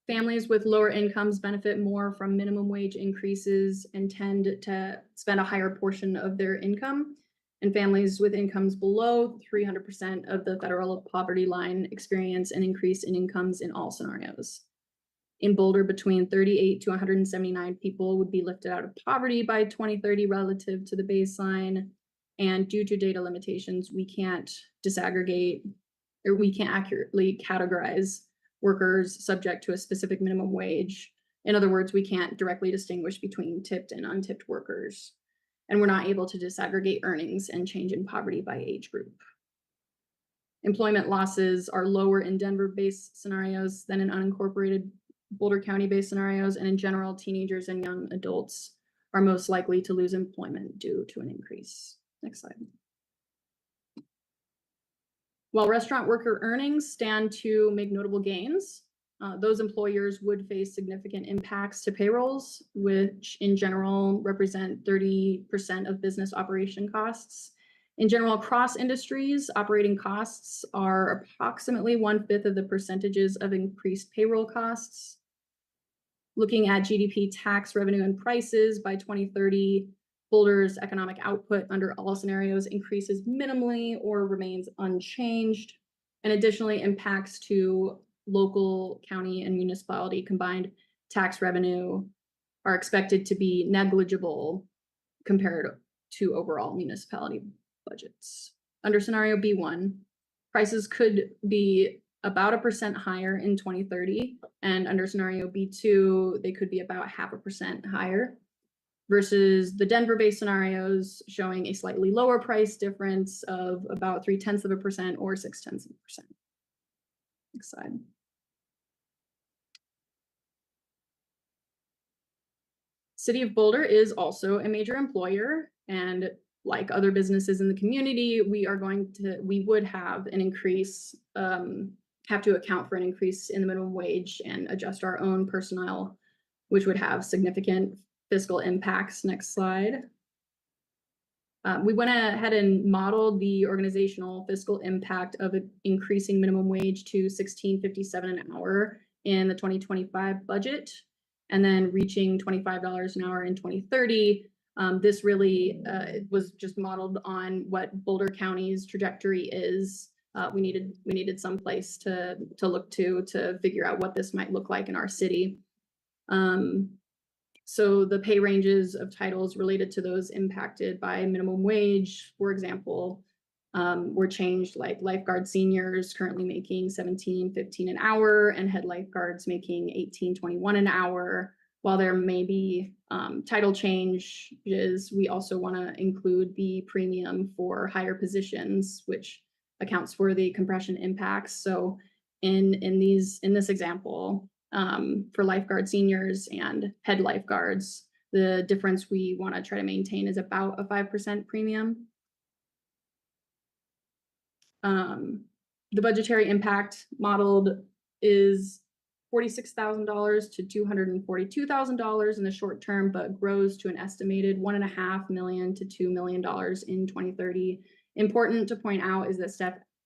Families with lower incomes benefit more from minimum wage increases and tend to spend a higher portion of their income. And families with incomes below 300% of the federal poverty line experience an increase in incomes in all scenarios. In Boulder, between 38 to 179 people would be lifted out of poverty by 2030 relative to the baseline. And due to data limitations, we can't disaggregate, or we can't accurately categorize workers subject to a specific minimum wage. In other words, we can't directly distinguish between tipped and untipped workers. And we're not able to disaggregate earnings and change in poverty by age group. Employment losses are lower in Denver-based scenarios than in unincorporated Boulder County-based scenarios, and in general, teenagers and young adults are most likely to lose employment due to an increase. Next slide. While restaurant worker earnings stand to make notable gains, those employers would face significant impacts to payrolls, which in general represent 30% of business operation costs. In general, across industries, operating costs are approximately 1/5 of the percentages of increased payroll costs. Looking at GDP, tax revenue, and prices by 2030, Boulder's economic output under all scenarios increases minimally or remains unchanged. And additionally, impacts to local, county, and municipality combined tax revenue are expected to be negligible compared to overall municipality budgets. Under scenario B1, prices could be about 1% higher in 2030, and under scenario B2, they could be about 0.5% higher, versus the Denver-based scenarios showing a slightly lower price difference of about 0.3% or 0.6%. Next slide. City of Boulder is also a major employer, and like other businesses in the community, we would have an increase, have to account for an increase in the minimum wage and adjust our own personnel, which would have significant fiscal impacts. Next slide. We went ahead and modeled the organizational fiscal impact of increasing minimum wage to $16.57 an hour in the 2025 budget, and then reaching $25 an hour in 2030. This really was just modeled on what Boulder County's trajectory is. We needed some place to look to figure out what this might look like in our city. So the pay ranges of titles related to those impacted by minimum wage, for example, were changed, like lifeguard seniors currently making $17.15 an hour and head lifeguards making $18.21 an hour while there may be title changes, we also want to include the premium for higher positions, which accounts for the compression impacts. So in this example, for lifeguard seniors and head lifeguards, the difference we want to try to maintain is about a 5% premium. The budgetary impact modeled is $46,000 to $242,000 in the short term, but grows to an estimated $1.5 million to $2 million in 2030. Important to point out is that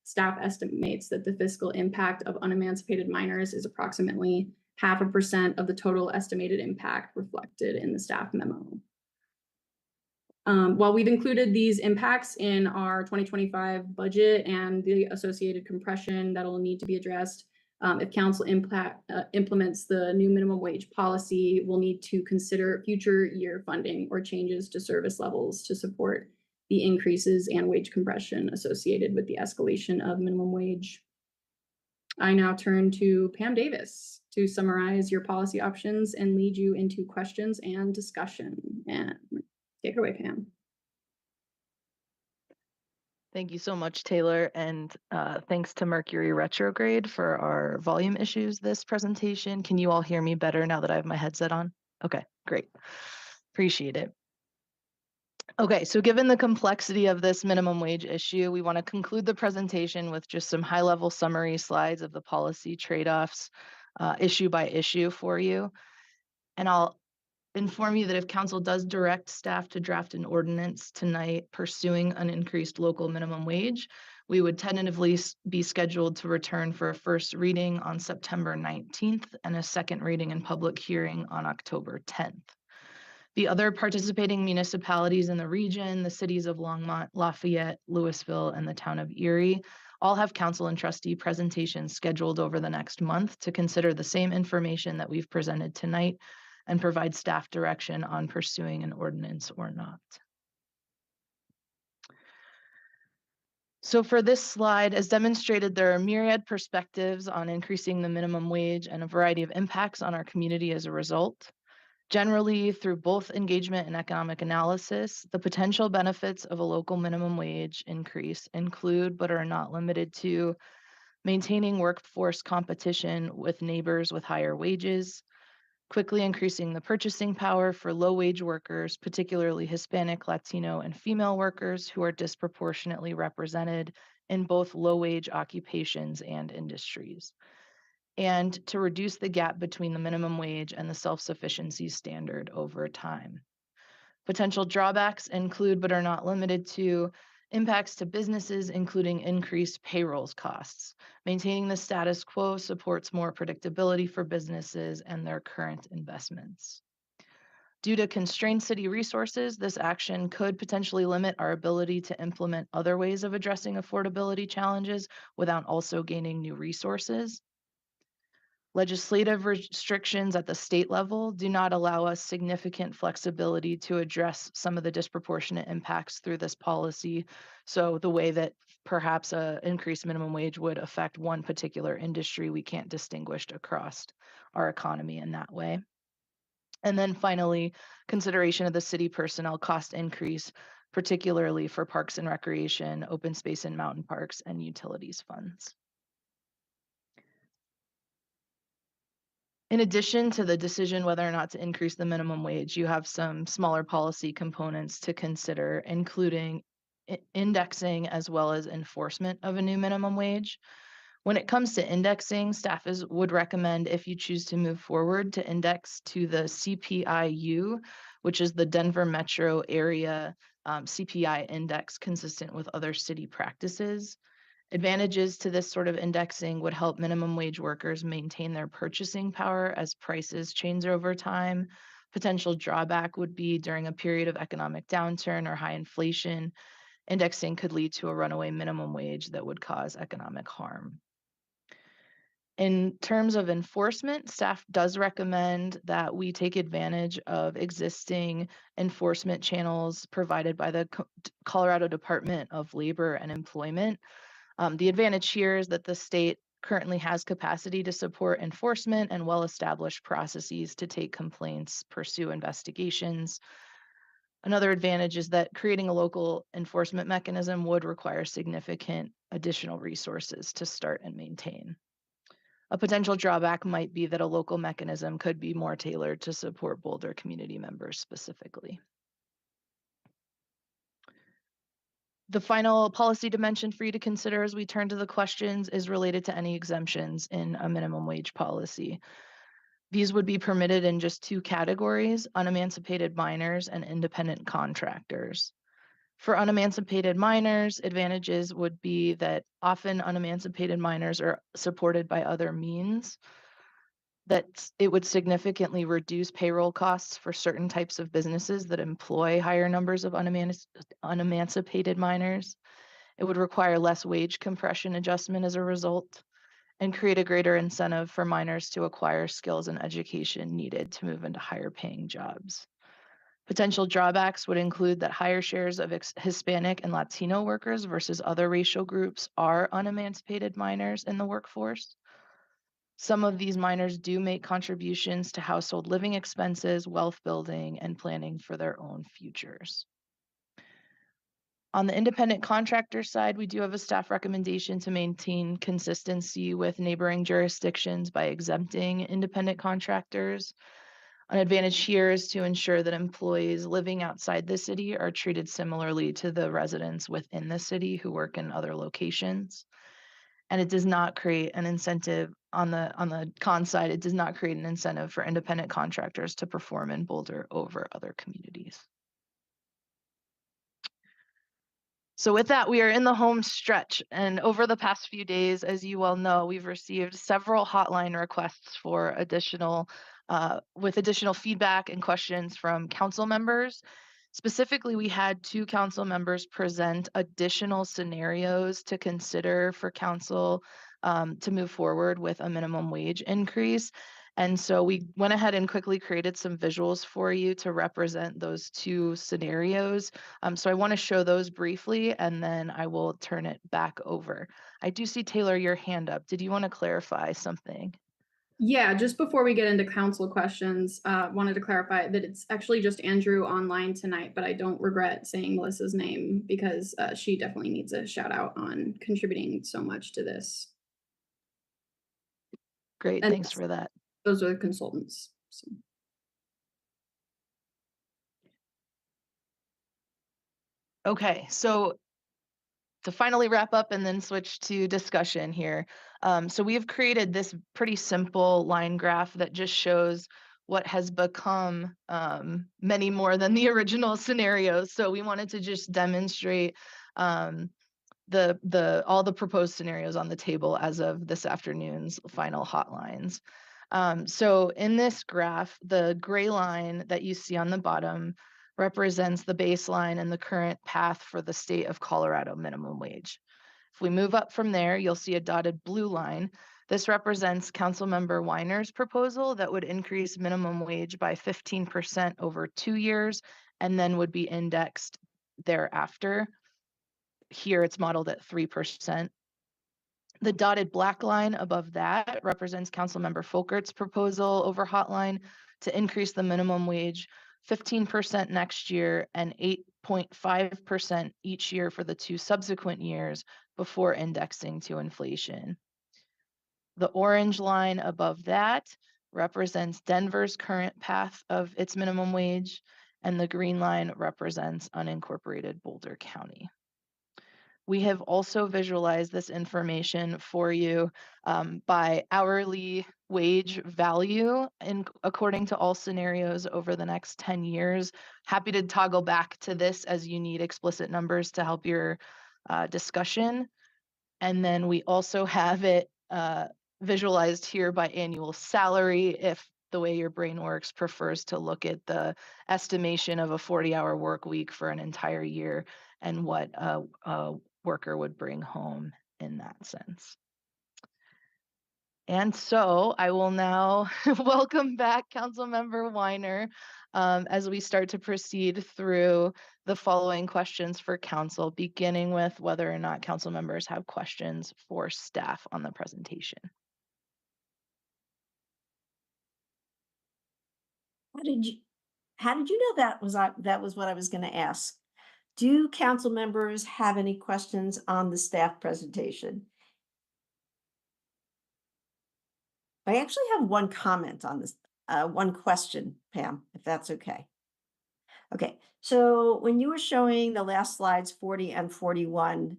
staff estimates that the fiscal impact of unemancipated minors is approximately 0.5% of the total estimated impact reflected in the staff memo. While we've included these impacts in our 2025 budget and the associated compression that'll need to be addressed, if council implements the new minimum wage policy, we'll need to consider future year funding or changes to service levels to support the increases and wage compression associated with the escalation of minimum wage. I now turn to Pam Davis to summarize your policy options and lead you into questions and discussion. And take it away, Pam. Thank you so much, Taylor, and thanks to Mercury retrograde for our volume issues this presentation. Can you all hear me better now that I have my headset on? Okay, great. Appreciate it. Okay, so given the complexity of this minimum wage issue, we want to conclude the presentation with just some high-level summary slides of the policy trade-offs issue by issue for you. And I'll inform you that if council does direct staff to draft an ordinance tonight pursuing an increased local minimum wage, we would tentatively be scheduled to return for a first reading on September 19th and a second reading and public hearing on October 10th. The other participating municipalities in the region, the cities of Longmont, Lafayette, Louisville, and the town of Erie, all have council and trustee presentations scheduled over the next month to consider the same information that we've presented tonight and provide staff direction on pursuing an ordinance or not. So for this slide, as demonstrated, there are myriad perspectives on increasing the minimum wage and a variety of impacts on our community as a result. Generally, through both engagement and economic analysis, the potential benefits of a local minimum wage increase include, but are not limited to, maintaining workforce competition with neighbors with higher wages, quickly increasing the purchasing power for low-wage workers, particularly Hispanic, Latino, and female workers who are disproportionately represented in both low-wage occupations and industries, and to reduce the gap between the minimum wage and the self-sufficiency standard over time. Potential drawbacks include, but are not limited to, impacts to businesses, including increased payrolls costs. Maintaining the status quo supports more predictability for businesses and their current investments. Due to constrained city resources, this action could potentially limit our ability to implement other ways of addressing affordability challenges without also gaining new resources. Legislative restrictions at the state level do not allow us significant flexibility to address some of the disproportionate impacts through this policy. So the way that perhaps an increased minimum wage would affect one particular industry, we can't distinguish across our economy in that way. And then finally, consideration of the city personnel cost increase, particularly for parks and recreation, open space and mountain parks, and utilities funds. In addition to the decision whether or not to increase the minimum wage, you have some smaller policy components to consider, including indexing as well as enforcement of a new minimum wage. When it comes to indexing, staff would recommend, if you choose to move forward, to index to the CPI-U, which is the Denver metro area CPI index consistent with other city practices. Advantages to this sort of indexing would help minimum wage workers maintain their purchasing power as prices change over time. Potential drawback would be during a period of economic downturn or high inflation, indexing could lead to a runaway minimum wage that would cause economic harm. In terms of enforcement, staff does recommend that we take advantage of existing enforcement channels provided by the Colorado Department of Labor and Employment. The advantage here is that the state currently has capacity to support enforcement and well-established processes to take complaints, pursue investigations. Another advantage is that creating a local enforcement mechanism would require significant additional resources to start and maintain. A potential drawback might be that a local mechanism could be more tailored to support Boulder community members specifically. The final policy dimension for you to consider as we turn to the questions is related to any exemptions in a minimum wage policy. These would be permitted in just two categories: unemancipated minors and independent contractors. For unemancipated minors, advantages would be that often unemancipated minors are supported by other means, that it would significantly reduce payroll costs for certain types of businesses that employ higher numbers of unemancipated minors. It would require less wage compression adjustment as a result, and create a greater incentive for minors to acquire skills and education needed to move into higher paying jobs. Potential drawbacks would include that higher shares of Hispanic and Latino workers versus other racial groups are unemancipated minors in the workforce. Some of these minors do make contributions to household living expenses, wealth building, and planning for their own futures. On the independent contractor side, we do have a staff recommendation to maintain consistency with neighboring jurisdictions by exempting independent contractors. An advantage here is to ensure that employees living outside the city are treated similarly to the residents within the city who work in other locations. And it does not create an incentive on the con side. It does not create an incentive for independent contractors to perform in Boulder over other communities. So with that, we are in the home stretch, and over the past few days, as you well know, we've received several hotline requests for additional feedback and questions from council members. Specifically, we had 2 council members present additional scenarios to consider for council to move forward with a minimum wage increase. And so we went ahead and quickly created some visuals for you to represent those 2 scenarios. So I want to show those briefly, and then I will turn it back over. I do see, Taylor, your hand up. Did you want to clarify something? Yeah, just before we get into council questions, wanted to clarify that it's actually just Andrew online tonight, but I don't regret saying Melissa's name because she definitely needs a shout out on contributing so much to this. Great, And thanks for that. Those are the consultants. So. Okay, so to finally wrap up and then switch to discussion here. So we have created this pretty simple line graph that just shows what has become many more than the original scenarios. So we wanted to just demonstrate all the proposed scenarios on the table as of this afternoon's final hotlines. So in this graph, the gray line that you see on the bottom represents the baseline and the current path for the state of Colorado minimum wage. If we move up from there, you'll see a dotted blue line. This represents Councilmember Weiner's proposal that would increase minimum wage by 15% over 2 years and then would be indexed thereafter. Here it's modeled at 3%. The dotted black line above that represents Councilmember Folkert's proposal over hotline to increase the minimum wage 15% next year and 8.5% each year for the 2 subsequent years before indexing to inflation. The orange line above that represents Denver's current path of its minimum wage, and the green line represents unincorporated Boulder County. We have also visualized this information for you by hourly wage value according to all scenarios over the next 10 years. Happy to toggle back to this as you need explicit numbers to help your discussion. And then we also have it visualized here by annual salary if the way your brain works prefers to look at the estimation of a 40-hour work week for an entire year and what a worker would bring home in that sense. And so I will now welcome back Councilmember Weiner as we start to proceed through the following questions for council, beginning with whether or not council members have questions for staff on the presentation. How did you know that was what I was going to ask? Do council members have any questions on the staff presentation? I actually have one comment on this, one question, Pam, if that's okay. Okay, so when you were showing the last slides, 40 and 41,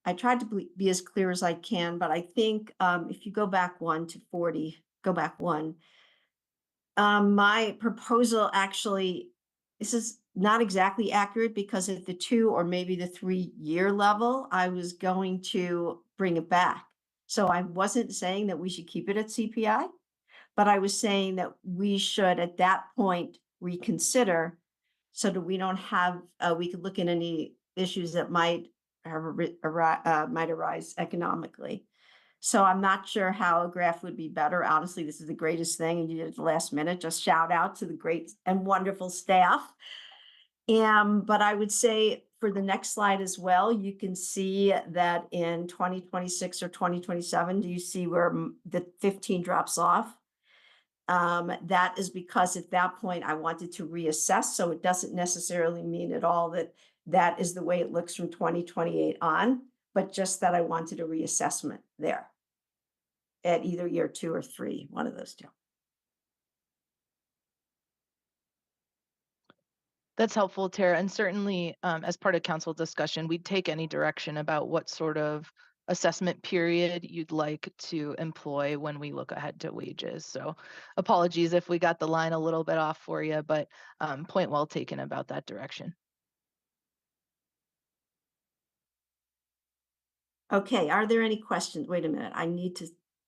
I tried to be as clear as I can, but I think if you go back 1 to 40, go back 1, my proposal actually, this is not exactly accurate because at the 2 or maybe the 3-year level, I was going to bring it back. So I wasn't saying that we should keep it at CPI, but I was saying that we should at that point reconsider so that we don't have, we could look at any issues that might arise economically. So I'm not sure how a graph would be better. Honestly, this is the greatest thing, and you did it at the last minute. Just shout out to the great and wonderful staff. But I would say for the next slide as well, you can see that in 2026 or 2027, do you see where the 15 drops off? That is because at that point I wanted to reassess. So it doesn't necessarily mean at all that that is the way it looks from 2028 on, but just that I wanted a reassessment there at either year 2 or 3, one of those 2. That's helpful, Tara. And certainly as part of council discussion, we'd take any direction about what sort of assessment period you'd like to employ when we look ahead to wages. So apologies if we got the line a little bit off for you, but point well taken about that direction. Okay, are there any questions? Wait a minute, I need to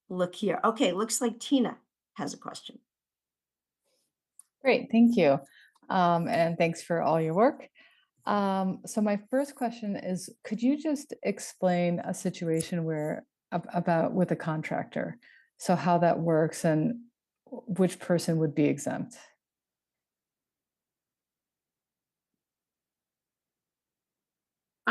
look here. Okay, looks like Tina has a question. Great, thank you. And thanks for all your work. So my first question is, could you just explain a situation where about with a contractor? So how that works and which person would be exempt?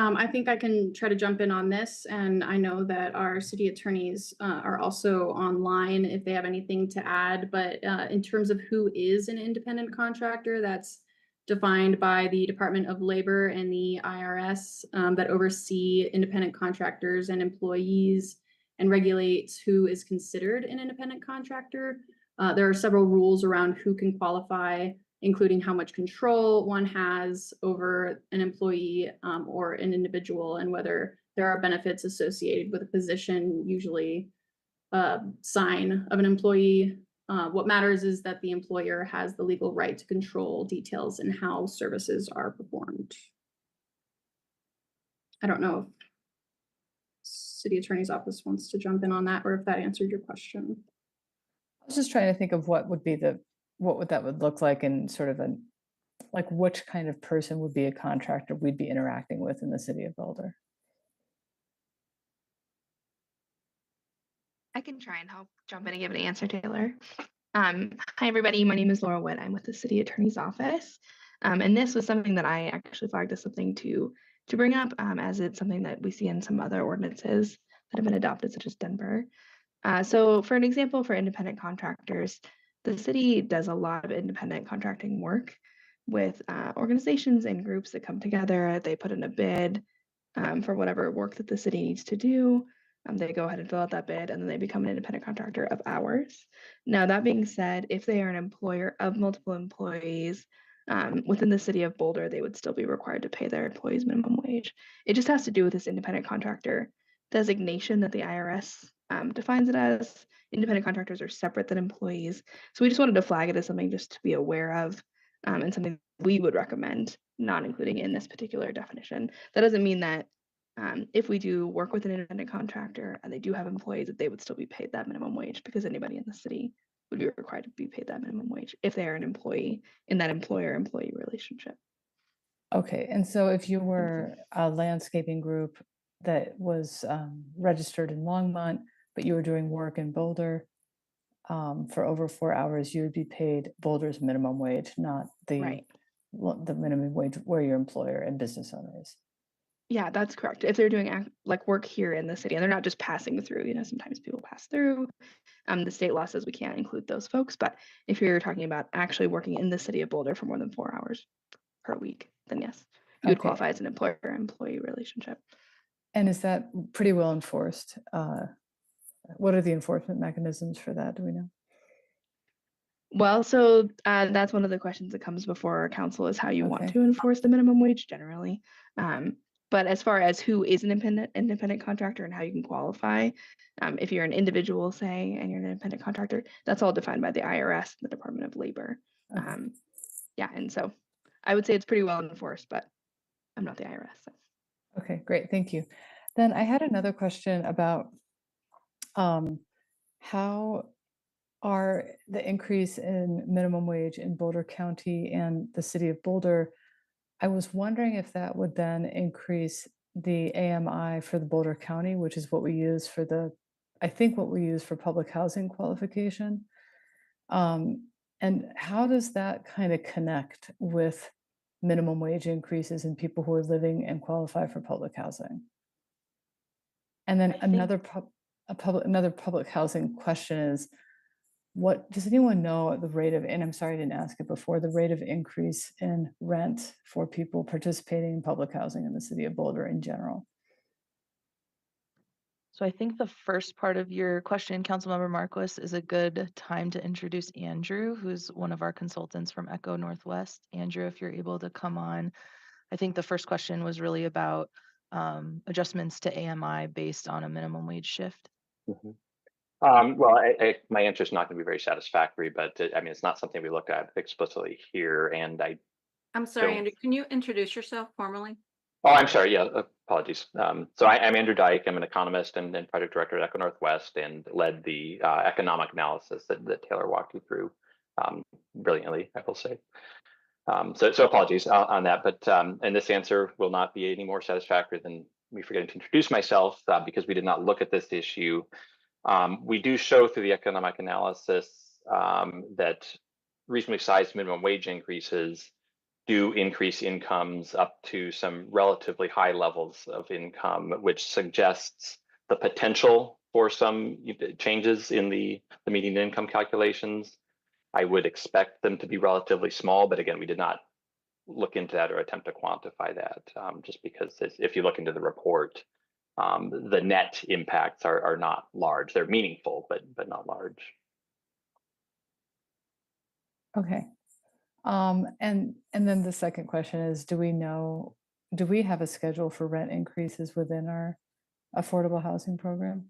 I think I can try to jump in on this, and I know that our city attorneys are also online if they have anything to add, but in terms of who is an independent contractor, that's defined by the Department of Labor and the IRS that oversee independent contractors and employees and regulates who is considered an independent contractor. There are several rules around who can qualify, including how much control one has over an employee or an individual, and whether there are benefits associated with a position, usually sign of an employee. What matters is that the employer has the legal right to control details in how services are performed. I don't know if city attorney's office wants to jump in on that, or if that answered your question. I was just trying to think of what would be what that would look like in sort of like which kind of person would be a contractor we'd be interacting with in the city of Boulder. I can try and help jump in and give an answer, Taylor. Hi, everybody. My name is Laura Wood. I'm with the city attorney's office. And this was something that I actually flagged as something to bring up, as it's something that we see in some other ordinances that have been adopted, such as Denver. So for an example, for independent contractors, the city does a lot of independent contracting work with organizations and groups that come together. They put in a bid for whatever work that the city needs to do. They go ahead and fill out that bid, and then they become an independent contractor of ours. Now, that being said, if they are an employer of multiple employees within the city of Boulder, they would still be required to pay their employees minimum wage. It just has to do with this independent contractor designation that the IRS defines it as. Independent contractors are separate than employees. So we just wanted to flag it as something just to be aware of, and something we would recommend not including in this particular definition. That doesn't mean that if we do work with an independent contractor and they do have employees, that they would still be paid that minimum wage, because anybody in the city would be required to be paid that minimum wage if they are an employee in that employer-employee relationship. Okay, and so if you were a landscaping group that was registered in Longmont, but you were doing work in Boulder, for over 4 hours, you would be paid Boulder's minimum wage, not the minimum wage where your employer and business owner is. Yeah, that's correct. If they're doing like work here in the city and they're not just passing through, sometimes people pass through. The state law says we can't include those folks, but if you're talking about actually working in the city of Boulder for more than 4 hours per week, then yes, you would qualify as an employer-employee relationship. And is that pretty well enforced? What are the enforcement mechanisms for that? Do we know? Well, so that's one of the questions that comes before our council is how you want to enforce the minimum wage generally. But as far as who is an independent contractor and how you can qualify, if you're an individual, say, and you're an independent contractor, that's all defined by the IRS, the Department of Labor. Yeah, and so I would say it's pretty well enforced, but I'm not the IRS. So. Okay, great, thank you. Then I had another question about how are the increase in minimum wage in Boulder County and the city of Boulder. I was wondering if that would then increase the AMI for the Boulder County, which is what we use for what we use for public housing qualification. And how does that kind of connect with minimum wage increases in people who are living and qualify for public housing? And then another public housing question is, what does anyone know the rate of, and I'm sorry I didn't ask it before, the rate of increase in rent for people participating in public housing in the city of Boulder in general? So I think the first part of your question, Councilmember Marquis, is a good time to introduce Andrew, who's one of our consultants from Echo Northwest. Andrew, if you're able to come on. I think the first question was really about adjustments to AMI based on a minimum wage shift. Mm-hmm. Well, my answer is not going to be very satisfactory, but I mean, it's not something we look at explicitly here. And I'm sorry, Andrew, can you introduce yourself formally? Oh, I'm sorry. Yeah, apologies. So I'm Andrew Dyke. I'm an economist and project director at Echo Northwest and led the economic analysis that Taylor walked you through brilliantly, I will say. So apologies on that, but and this answer will not be any more satisfactory than me forgetting to introduce myself because we did not look at this issue. We do show through the economic analysis that reasonably sized minimum wage increases do increase incomes up to some relatively high levels of income, which suggests the potential for some changes in the median income calculations. I would expect them to be relatively small, but again, we did not look into that or attempt to quantify that, just because if you look into the report, the net impacts are not large. They're meaningful, but not large. Okay. And then the second question is, do we have a schedule for rent increases within our affordable housing program?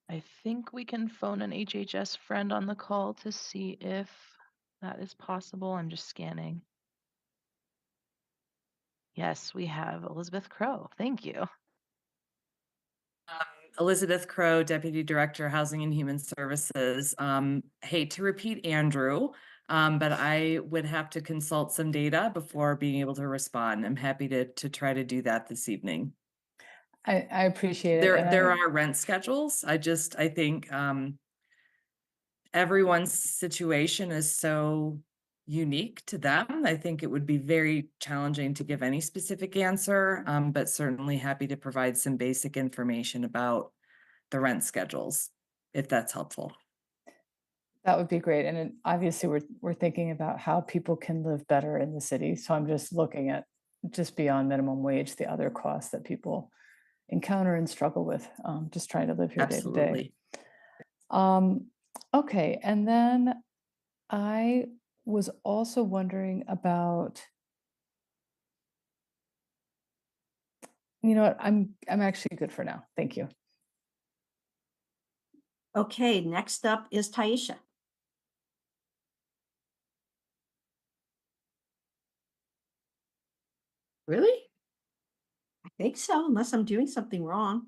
I think we can phone an HHS friend on the call to see if that is possible. I'm just scanning. Yes, we have Elizabeth Crow. Thank you. Elizabeth Crow, Deputy Director, Housing and Human Services. Hate to repeat Andrew, but I would have to consult some data before being able to respond. I'm happy to try to do that this evening. I appreciate it. There are rent schedules. I think everyone's situation is so unique to them. I think it would be very challenging to give any specific answer, but certainly happy to provide some basic information about the rent schedules, if that's helpful. That would be great. And obviously we're thinking about how people can live better in the city. So I'm just looking at just beyond minimum wage, the other costs that people encounter and struggle with, just trying to live here day to day. Okay, and then I was also wondering about, you know what, I'm actually good for now. Thank you. Okay, next up is Taisha. Really? I think so, unless I'm doing something wrong.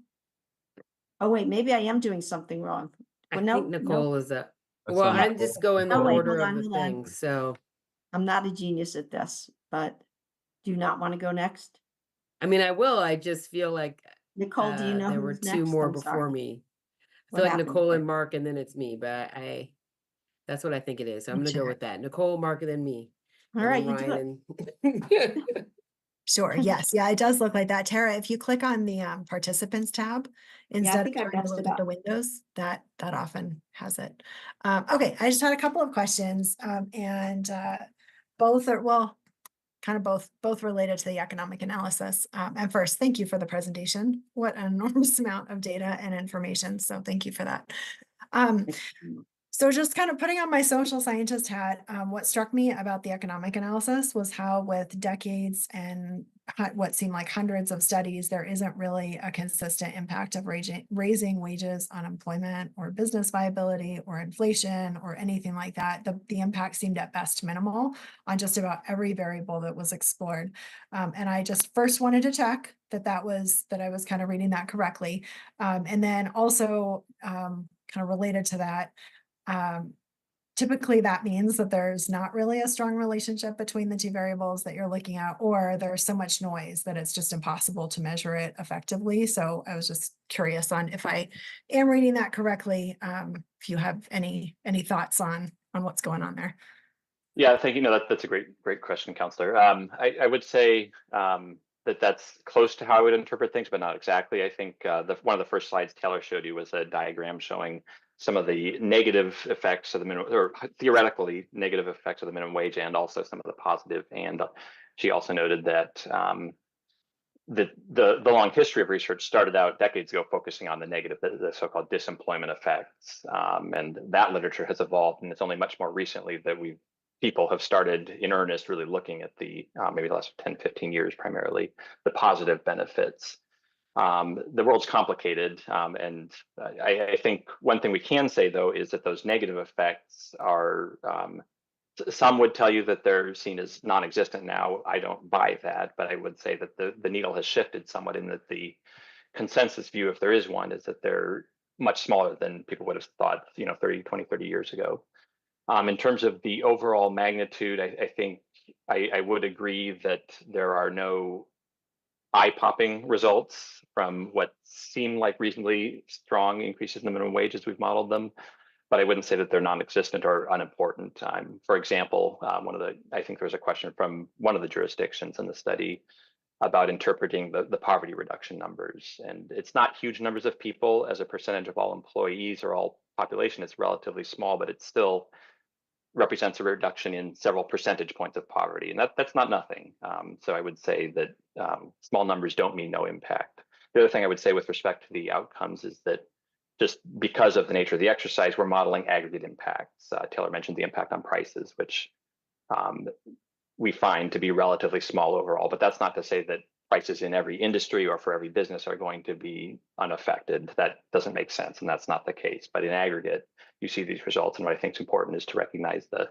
Oh, wait, maybe I am doing something wrong. I Well, think Nicole is up. That's Well, not I'm just going the Oh, wait, order hold of on, the hold on. things. So, I'm not a genius at this, but do you not want to go next? I mean, I will. I just feel like Nicole, do you know there were who's two next? more I'm before sorry. me. What like happened Nicole there? and Mark, and then it's me, but that's what I think it is. So I'm gonna go Sure. with that. Nicole, Mark, and then me. All And right, then you do it. Ryan and Sure. Yes. Yeah, it does look like that. Tara, if you click on the participants tab instead of think I trying to messed look it at the up. windows, that often has it. Okay, I just had a couple of questions, and both are, well, kind of both related to the economic analysis. And first, thank you for the presentation. What an enormous amount of data and information. So thank you for that. So just kind of putting on my social scientist hat, what struck me about the economic analysis was how with decades and what seemed like hundreds of studies, there isn't really a consistent impact of raising wages, unemployment, or business viability, or inflation, or anything like that. The impact seemed at best minimal on just about every variable that was explored. And I just first wanted to check that I was kind of reading that correctly. And then also kind of related to that, typically that means that there's not really a strong relationship between the two variables that you're looking at, or there's so much noise that it's just impossible to measure it effectively. So I was just curious on if I am reading that correctly, if you have any thoughts on what's going on there. Yeah, thank you. No, that's a great question, Counselor. I would say that's close to how I would interpret things, but not exactly. I think one of the first slides Taylor showed you was a diagram showing some of the negative effects of the minimum, or theoretically negative effects of the minimum wage, and also some of the positive. And she also noted that the long history of research started out decades ago focusing on the negative, the so-called disemployment effects, and that literature has evolved, and it's only much more recently that people have started in earnest really looking at the maybe the last 10, 15 years primarily, the positive benefits. The world's complicated, and I think one thing we can say though is that those negative effects are, some would tell you that they're seen as non-existent now. I don't buy that, but I would say that the needle has shifted somewhat in that the consensus view, if there is one, is that they're much smaller than people would have thought, 30 years ago. In terms of the overall magnitude, I think I would agree that there are no eye-popping results from what seem like reasonably strong increases in the minimum wage as we've modeled them, but I wouldn't say that they're non-existent or unimportant. For example, I think there was a question from one of the jurisdictions in the study about interpreting the poverty reduction numbers. And it's not huge numbers of people as a percentage of all employees or all population. It's relatively small, but it still represents a reduction in several percentage points of poverty. And that's not nothing. So I would say that small numbers don't mean no impact. The other thing I would say with respect to the outcomes is that just because of the nature of the exercise, we're modeling aggregate impacts. Taylor mentioned the impact on prices, which we find to be relatively small overall, but that's not to say that prices in every industry or for every business are going to be unaffected. That doesn't make sense, and that's not the case. But in aggregate, you see these results, and what I think is important is to recognize the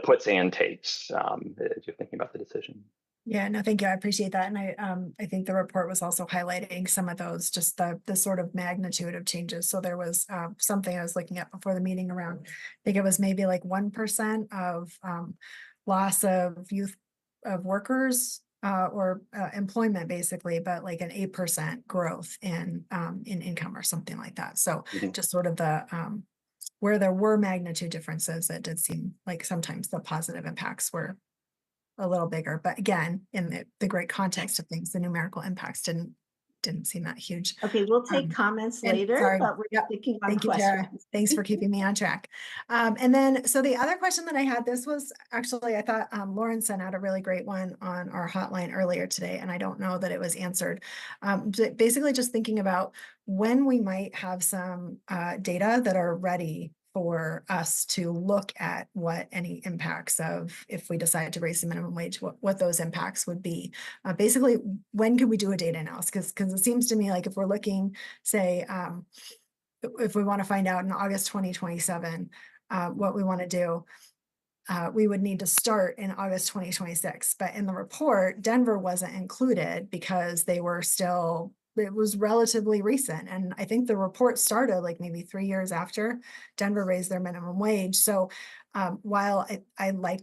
puts and takes as you're thinking about the decision. Yeah, no, thank you. I appreciate that. And I think the report was also highlighting some of those, just the sort of magnitude of changes. So there was something I was looking at before the meeting around, I think it was maybe like 1% of loss of youth of workers or employment basically, but like an 8% growth in income or something like that. So just sort of the where there were magnitude differences, it did seem like sometimes the positive impacts were a little bigger, but again, in the great context of things, the numerical impacts didn't seem that huge. Okay, we'll take comments later, sorry, but we're sticking on thank you, Tara. questions. Thanks for keeping me on track. And then, so the other question that I had, this was actually, I thought Lauren sent out a really great one on our hotline earlier today, and I don't know that it was answered. Basically just thinking about when we might have some data that are ready for us to look at what any impacts of, if we decide to raise the minimum wage, what those impacts would be. Basically, when could we do a data analysis? Because it seems to me like if we're looking, say, if we want to find out in August 2027 what we want to do, we would need to start in August 2026. But in the report, Denver wasn't included because they were still, it was relatively recent. And I think the report started like maybe 3 years after Denver raised their minimum wage. So while I like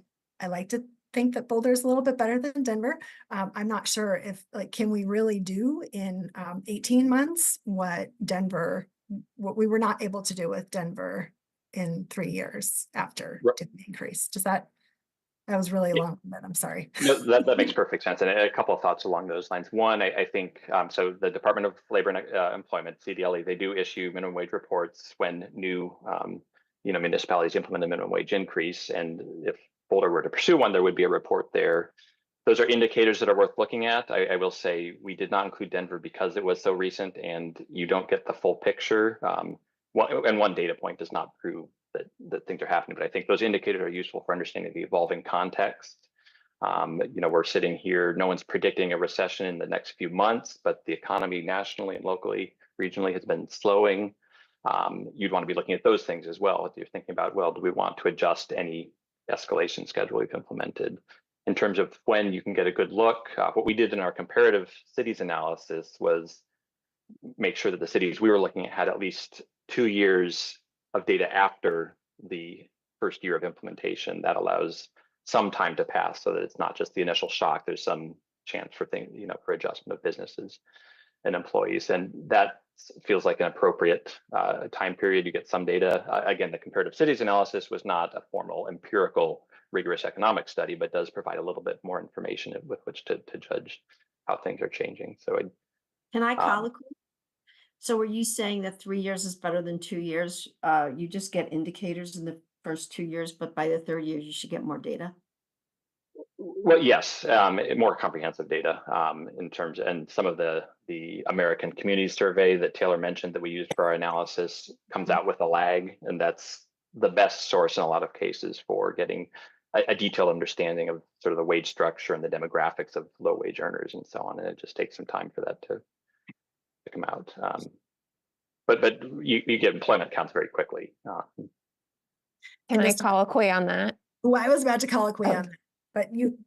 to think that Boulder is a little bit better than Denver, I'm not sure if, like, can we really do in 18 months what Denver what we were not able to do with Denver in 3 years after Right. didn't increase. That was really long, but I'm sorry. No, that makes perfect sense. And a couple of thoughts along those lines. One, I think, so the Department of Labor and Employment, CDLE, they do issue minimum wage reports when new, municipalities implement a minimum wage increase. And if Boulder were to pursue one, there would be a report there. Those are indicators that are worth looking at. I will say we did not include Denver because it was so recent and you don't get the full picture. One data point does not prove that things are happening, but I think those indicators are useful for understanding the evolving context. We're sitting here, no one's predicting a recession in the next few months, but the economy nationally and locally, regionally has been slowing. You'd want to be looking at those things as well. If you're thinking about, well, do we want to adjust any escalation schedule we've implemented? In terms of when you can get a good look, what we did in our comparative cities analysis was make sure that the cities we were looking at had at least 2 years of data after the first year of implementation. That allows some time to pass so that it's not just the initial shock. There's some chance for things, for adjustment of businesses and employees. And that feels like an appropriate time period. You get some data. Again, the comparative cities analysis was not a formal empirical rigorous economic study, but does provide a little bit more information with which to judge how things are changing. So Can I colloquy? So are you saying that 3 years is better than 2 years? You just get indicators in the first 2 years, but by the third year, you should get more data? Well, yes, more comprehensive data in terms, and some of the American Community Survey that Taylor mentioned that we used for our analysis comes out with a lag, and that's the best source in a lot of cases for getting a detailed understanding of sort of the wage structure and the demographics of low wage earners and so on. And it just takes some time for that to come out. But you get employment counts very quickly. Can I colloquy on that? Well, I was about to colloquy on that, but you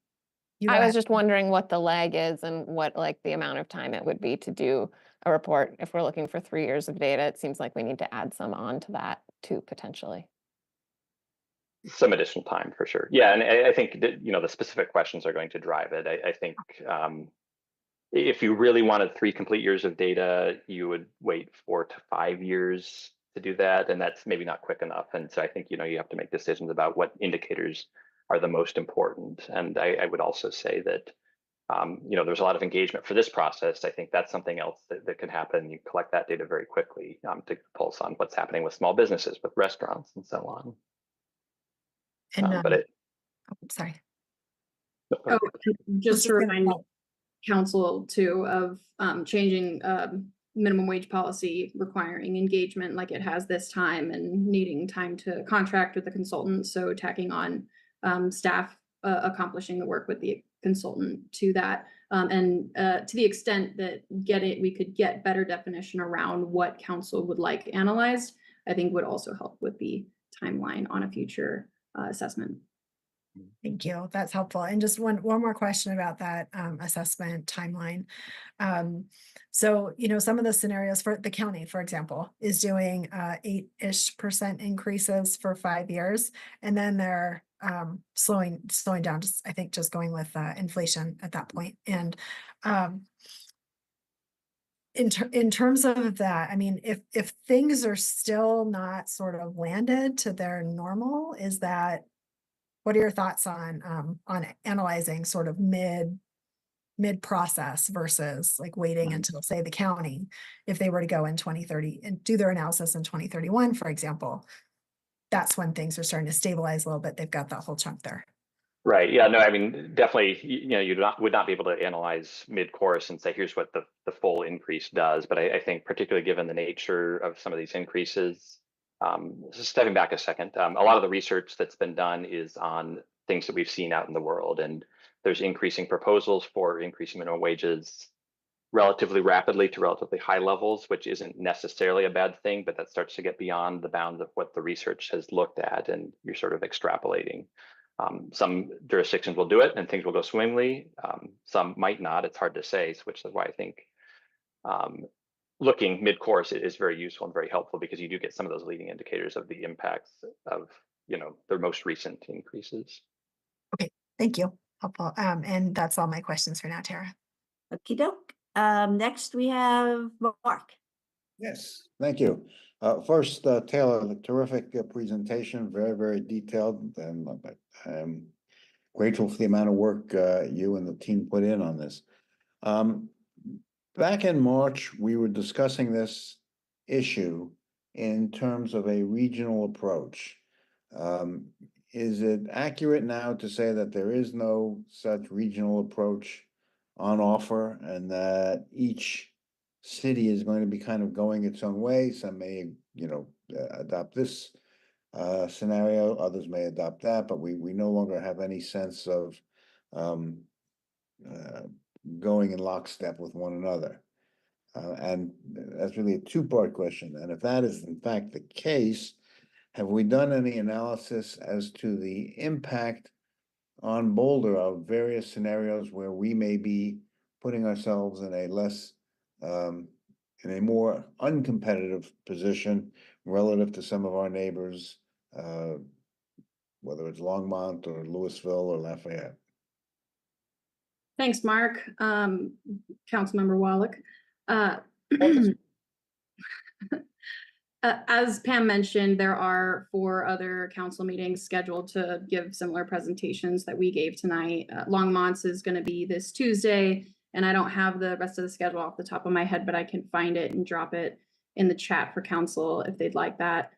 I was just wondering what the lag is and what the amount of time it would be to do a report. If we're looking for 3 years of data, it seems like we need to add some on to that too, potentially. Some additional time for sure. Yeah, and I think that, the specific questions are going to drive it. I think if you really wanted 3 complete years of data, you would wait 4 to 5 years to do that, and that's maybe not quick enough. And so I think you have to make decisions about what indicators are the most important. And I would also say that there's a lot of engagement for this process. I think that's something else that can happen. You collect that data very quickly to pulse on what's happening with small businesses, with restaurants, and so on. And sorry. Oh, just to remind council too of changing minimum wage policy requiring engagement like it has this time and needing time to contract with the consultant. So tacking on staff accomplishing the work with the consultant to that. And to the extent that we could get better definition around what council would like analyzed, I think would also help with the timeline on a future assessment. Thank you. That's helpful. And just one more question about that assessment timeline. So, some of the scenarios for the county, for example, is doing 8-ish% increases for 5 years, and then they're slowing down. I think just going with inflation at that point. And in terms of that, I mean, if things are still not sort of landed to their normal, what are your thoughts on analyzing sort of mid process versus waiting until, say, the county, if they were to go in 2030 and do their analysis in 2031, for example, that's when things are starting to stabilize a little bit. They've got that whole chunk there. Right. Yeah. No. I mean, definitely. You would not be able to analyze mid-course and say here's what the full increase does. But I think particularly given the nature of some of these increases. Just stepping back a second, a lot of the research that's been done is on things that we've seen out in the world, and there's increasing proposals for increasing minimum wages relatively rapidly to relatively high levels, which isn't necessarily a bad thing, but that starts to get beyond the bounds of what the research has looked at, and you're sort of extrapolating. Some jurisdictions will do it and things will go swimmingly. Some might not. It's hard to say, which is why I think looking mid-course is very useful and very helpful, because you do get some of those leading indicators of the impacts of their most recent increases. Okay, thank you. Helpful. And that's all my questions for now, Tara. Okie doke. Next we have Mark. Yes, thank you. First, Taylor, the terrific presentation, very, very detailed, and I'm grateful for the amount of work you and the team put in on this. Back in March, we were discussing this issue in terms of a regional approach. Is it accurate now to say that there is no such regional approach on offer, and that each city is going to be kind of going its own way? Some may, adopt this scenario, others may adopt that, but we no longer have any sense of going in lockstep with one another. And that's really a two-part question. And if that is in fact the case, have we done any analysis as to the impact on Boulder of various scenarios where we may be putting ourselves in a less, in a more uncompetitive position relative to some of our neighbors, whether it's Longmont or Louisville or Lafayette? Thanks, Mark. Councilmember Wallach. As Pam mentioned, there are 4 other council meetings scheduled to give similar presentations that we gave tonight. Longmont's is going to be this Tuesday, and I don't have the rest of the schedule off the top of my head, but I can find it and drop it in the chat for council if they'd like that.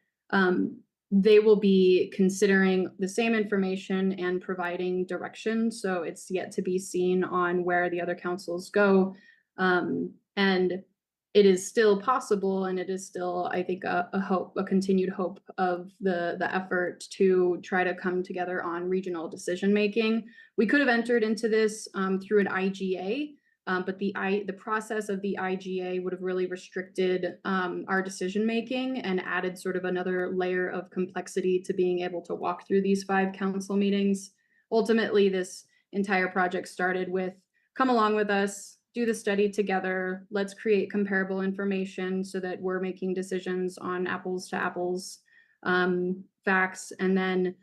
They will be considering the same information and providing direction, so it's yet to be seen on where the other councils go. And it is still possible, and it is still, I think, a continued hope of the effort to try to come together on regional decision making. We could have entered into this through an IGA, but the process of the IGA would have really restricted our decision making and added sort of another layer of complexity to being able to walk through these 5 council meetings. Ultimately, this entire project started with, come along with us, do the study together, let's create comparable information so that we're making decisions on apples to apples facts. And then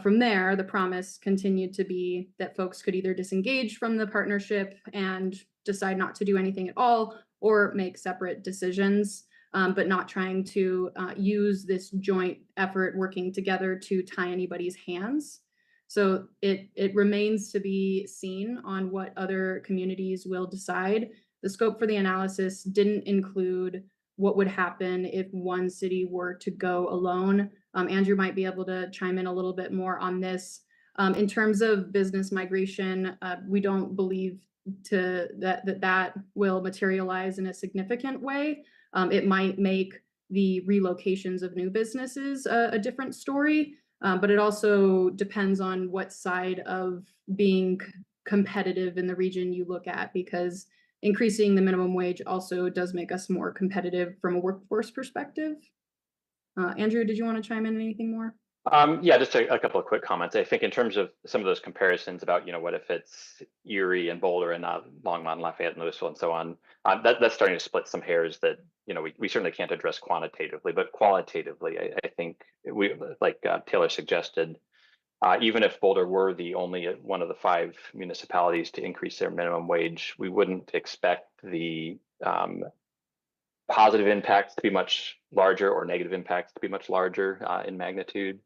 from there, the promise continued to be that folks could either disengage from the partnership and decide not to do anything at all, or make separate decisions, but not trying to use this joint effort working together to tie anybody's hands. So it remains to be seen on what other communities will decide. The scope for the analysis didn't include what would happen if one city were to go alone. Andrew might be able to chime in a little bit more on this. In terms of business migration, we don't believe that will materialize in a significant way. It might make the relocations of new businesses a different story. But it also depends on what side of being competitive in the region you look at, because increasing the minimum wage also does make us more competitive from a workforce perspective. Andrew, did you want to chime in anything more? Yeah, just a couple of quick comments. I think in terms of some of those comparisons about, what if it's Erie and Boulder and not Longmont, Lafayette, and Louisville, and so on, that's starting to split some hairs that, we certainly can't address quantitatively, but qualitatively, I think we, like Taylor suggested, even if Boulder were the only one of the 5 municipalities to increase their minimum wage, we wouldn't expect the positive impacts to be much larger or negative impacts to be much larger in magnitude.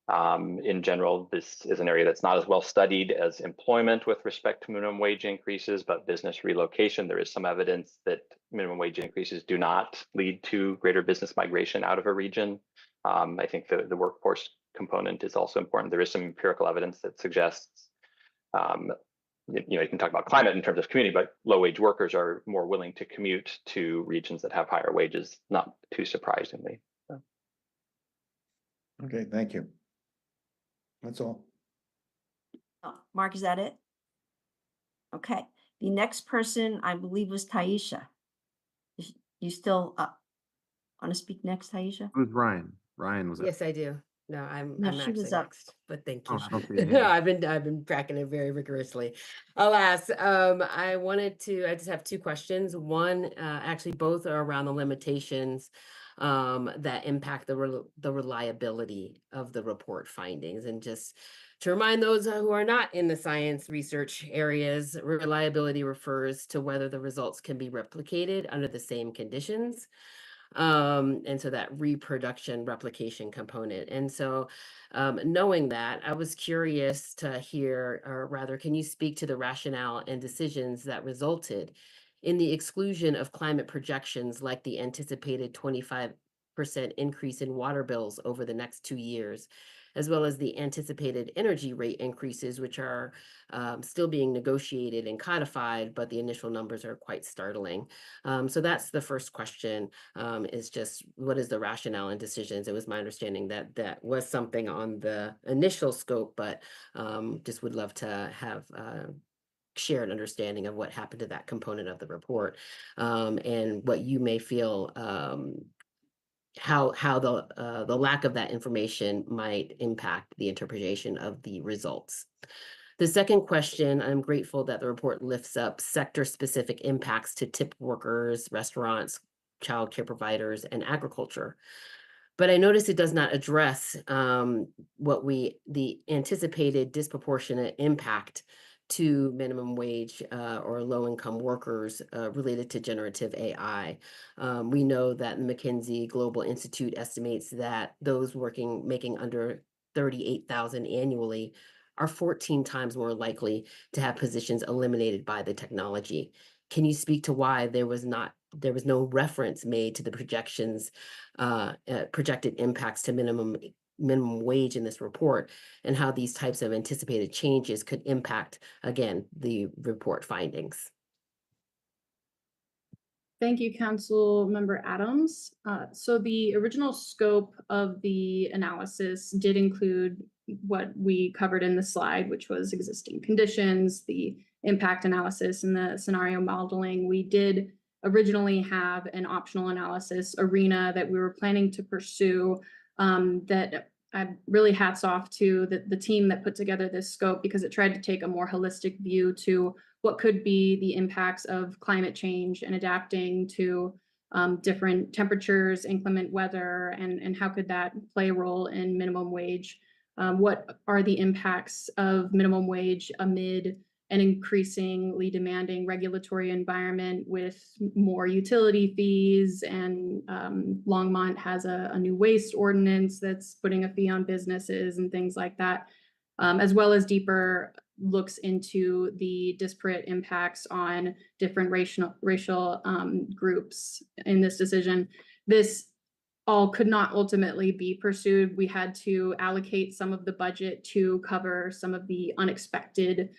In general, this is an area that's not as well studied as employment with respect to minimum wage increases, but business relocation, there is some evidence that minimum wage increases do not lead to greater business migration out of a region. I think the workforce component is also important. There is some empirical evidence that suggests, you can talk about climate in terms of community, but low wage workers are more willing to commute to regions that have higher wages, not too surprisingly. So. Okay, thank you. That's all. Mark, is that it? Okay. The next person, I believe, was Taisha. You still want to speak next, Taisha? It was Ryan. Ryan was. Yes, I do. No, I'm she actually was up. next, but thank Oh, you. I don't see it. I've been tracking it very rigorously. Alas, I just have 2 questions. One, actually both are around the limitations that impact the reliability of the report findings. And just to remind those who are not in the science research areas, reliability refers to whether the results can be replicated under the same conditions. And so that reproduction replication component. And so knowing that, I was curious to hear, or rather, can you speak to the rationale and decisions that resulted in the exclusion of climate projections like the anticipated 25% increase in water bills over the next 2 years, as well as the anticipated energy rate increases, which are still being negotiated and codified, but the initial numbers are quite startling. So that's the first question, is just what is the rationale and decisions? It was my understanding that that was something on the initial scope, but just would love to have shared understanding of what happened to that component of the report, and what you may feel how the lack of that information might impact the interpretation of the results. The second question, I'm grateful that the report lifts up sector-specific impacts to tip workers, restaurants, childcare providers, and agriculture. But I notice it does not address the anticipated disproportionate impact to minimum wage or low-income workers related to generative AI. We know that the McKinsey Global Institute estimates that those making under 38,000 annually are 14 times more likely to have positions eliminated by the technology. Can you speak to why there was no reference made to the projected impacts to minimum wage in this report, and how these types of anticipated changes could impact, again, the report findings? Thank you, Council Member Adams. So the original scope of the analysis did include what we covered in the slide, which was existing conditions, the impact analysis, and the scenario modeling. We did originally have an optional analysis arena that we were planning to pursue, that I really hats off to the team that put together this scope, because it tried to take a more holistic view to what could be the impacts of climate change and adapting to different temperatures, inclement weather, and how could that play a role in minimum wage? What are the impacts of minimum wage amid an increasingly demanding regulatory environment with more utility fees? And Longmont has a new waste ordinance that's putting a fee on businesses and things like that, as well as deeper looks into the disparate impacts on different racial groups in this decision. This all could not ultimately be pursued. We had to allocate some of the budget to cover some of the unexpected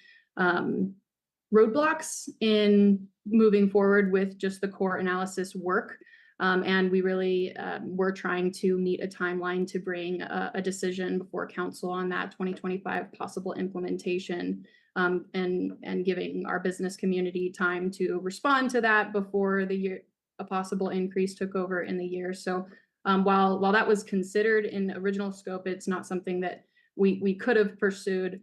roadblocks in moving forward with just the core analysis work. And we really were trying to meet a timeline to bring a decision before council on that 2025 possible implementation, and giving our business community time to respond to that before a possible increase took over in the year. So while that was considered in the original scope, it's not something that we could have pursued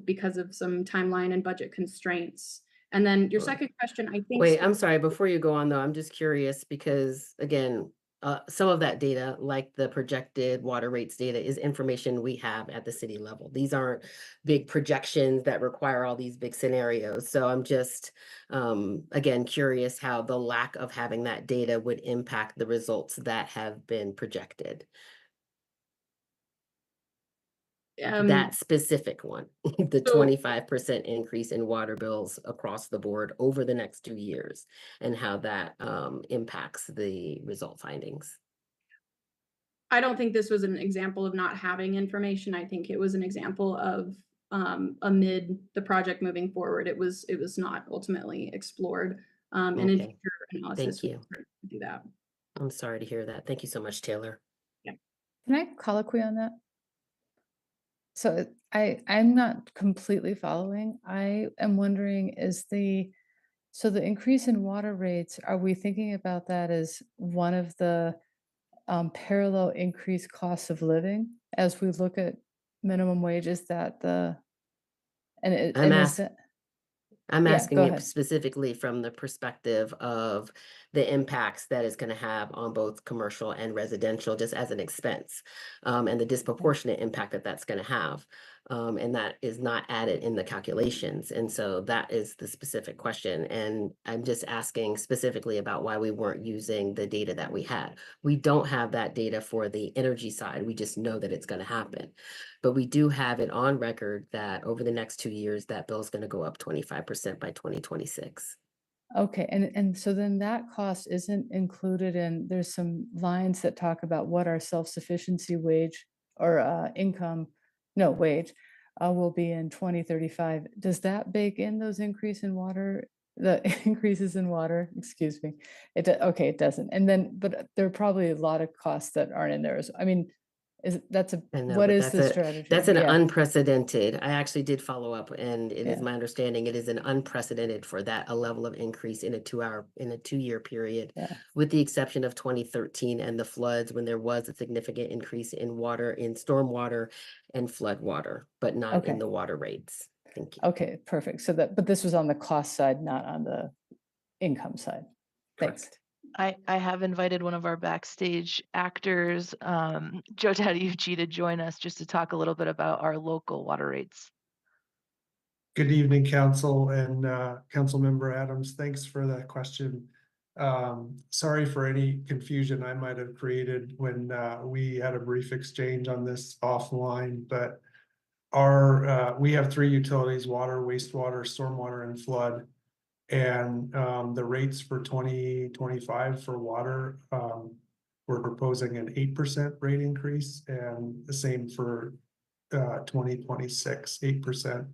because of some timeline and budget constraints. And then your second question, I think. Wait, I'm sorry, before you go on though, I'm just curious because again, some of that data, like the projected water rates data, is information we have at the city level. These aren't big projections that require all these big scenarios. So I'm just, again, curious how the lack of having that data would impact the results that have been projected. That specific one, the 25% increase in water bills across the board over the next 2 years, and how that impacts the result findings. I don't think this was an example of not having information. I think it was an example of amid the project moving forward, it was not ultimately explored. And in future analysis, Thank you. we do that. I'm sorry to hear that. Thank you so much, Taylor. Yeah. Can I colloquy on that? So I'm not completely following. I am wondering, so the increase in water rates, are we thinking about that as one of the parallel increased costs of living as we look at minimum wage? Is that I'm Yeah, asking go you ahead. specifically from the perspective of the impacts that it's going to have on both commercial and residential, just as an expense, and the disproportionate impact that that's going to have. And that is not added in the calculations. And so that is the specific question. And I'm just asking specifically about why we weren't using the data that we had. We don't have that data for the energy side. We just know that it's going to happen. But we do have it on record that over the next 2 years, that bill is going to go up 25% by 2026. Okay, and so then that cost isn't included in, there's some lines that talk about what our self-sufficiency wage or wage will be in 2035. Does that bake in those the increases in water? Excuse me. Okay, it doesn't. And then, but there are probably a lot of costs that aren't in there. I mean, I know, what but is the strategy? that's an Yeah. unprecedented. I actually did follow up, and it is Yeah. my understanding it is an unprecedented for that a level of increase in a 2-year period, Yeah. with the exception of 2013 and the floods, when there was a significant increase in water, in stormwater and flood water, but not in Okay. the water rates. Thank you. Okay, perfect. But this was on the cost side, not on the income side. Thanks. Correct. I have invited one of our backstage actors, Joe Tadiucci, to join us just to talk a little bit about our local water rates. Good evening, Council and Councilmember Adams. Thanks for that question. Sorry for any confusion I might have created when we had a brief exchange on this offline, but we have 3 utilities: water, wastewater, stormwater, and flood. And the rates for 2025 for water, we're proposing an 8% rate increase, and the same for 2026, 8%,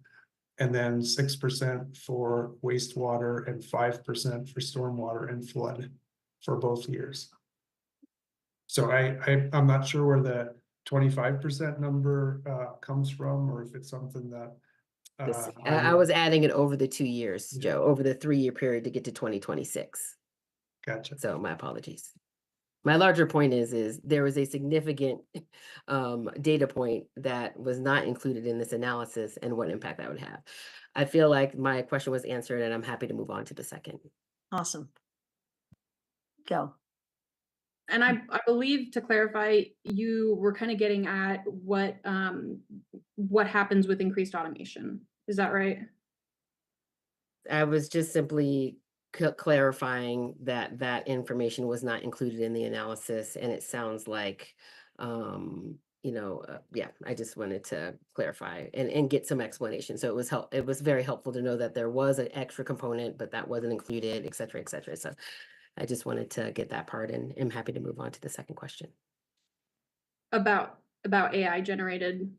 and then 6% for wastewater and 5% for stormwater and flood for both years. So I'm not sure where the 25% number comes from, or if it's something that I was adding it over the 2 years, Joe, over the 3-year period to get to 2026. Gotcha. So my apologies. My larger point is there was a significant data point that was not included in this analysis and what impact that would have. I feel like my question was answered, and I'm happy to move on to the second. Awesome. Go. And I believe, to clarify, you were kind of getting at what happens with increased automation. Is that right? I was just simply clarifying that that information was not included in the analysis, and it sounds like, yeah, I just wanted to clarify and get some explanation. So it was very helpful to know that there was an extra component, but that wasn't included, et cetera, et cetera. So I just wanted to get that part, and I'm happy to move on to the second question. About AI generated.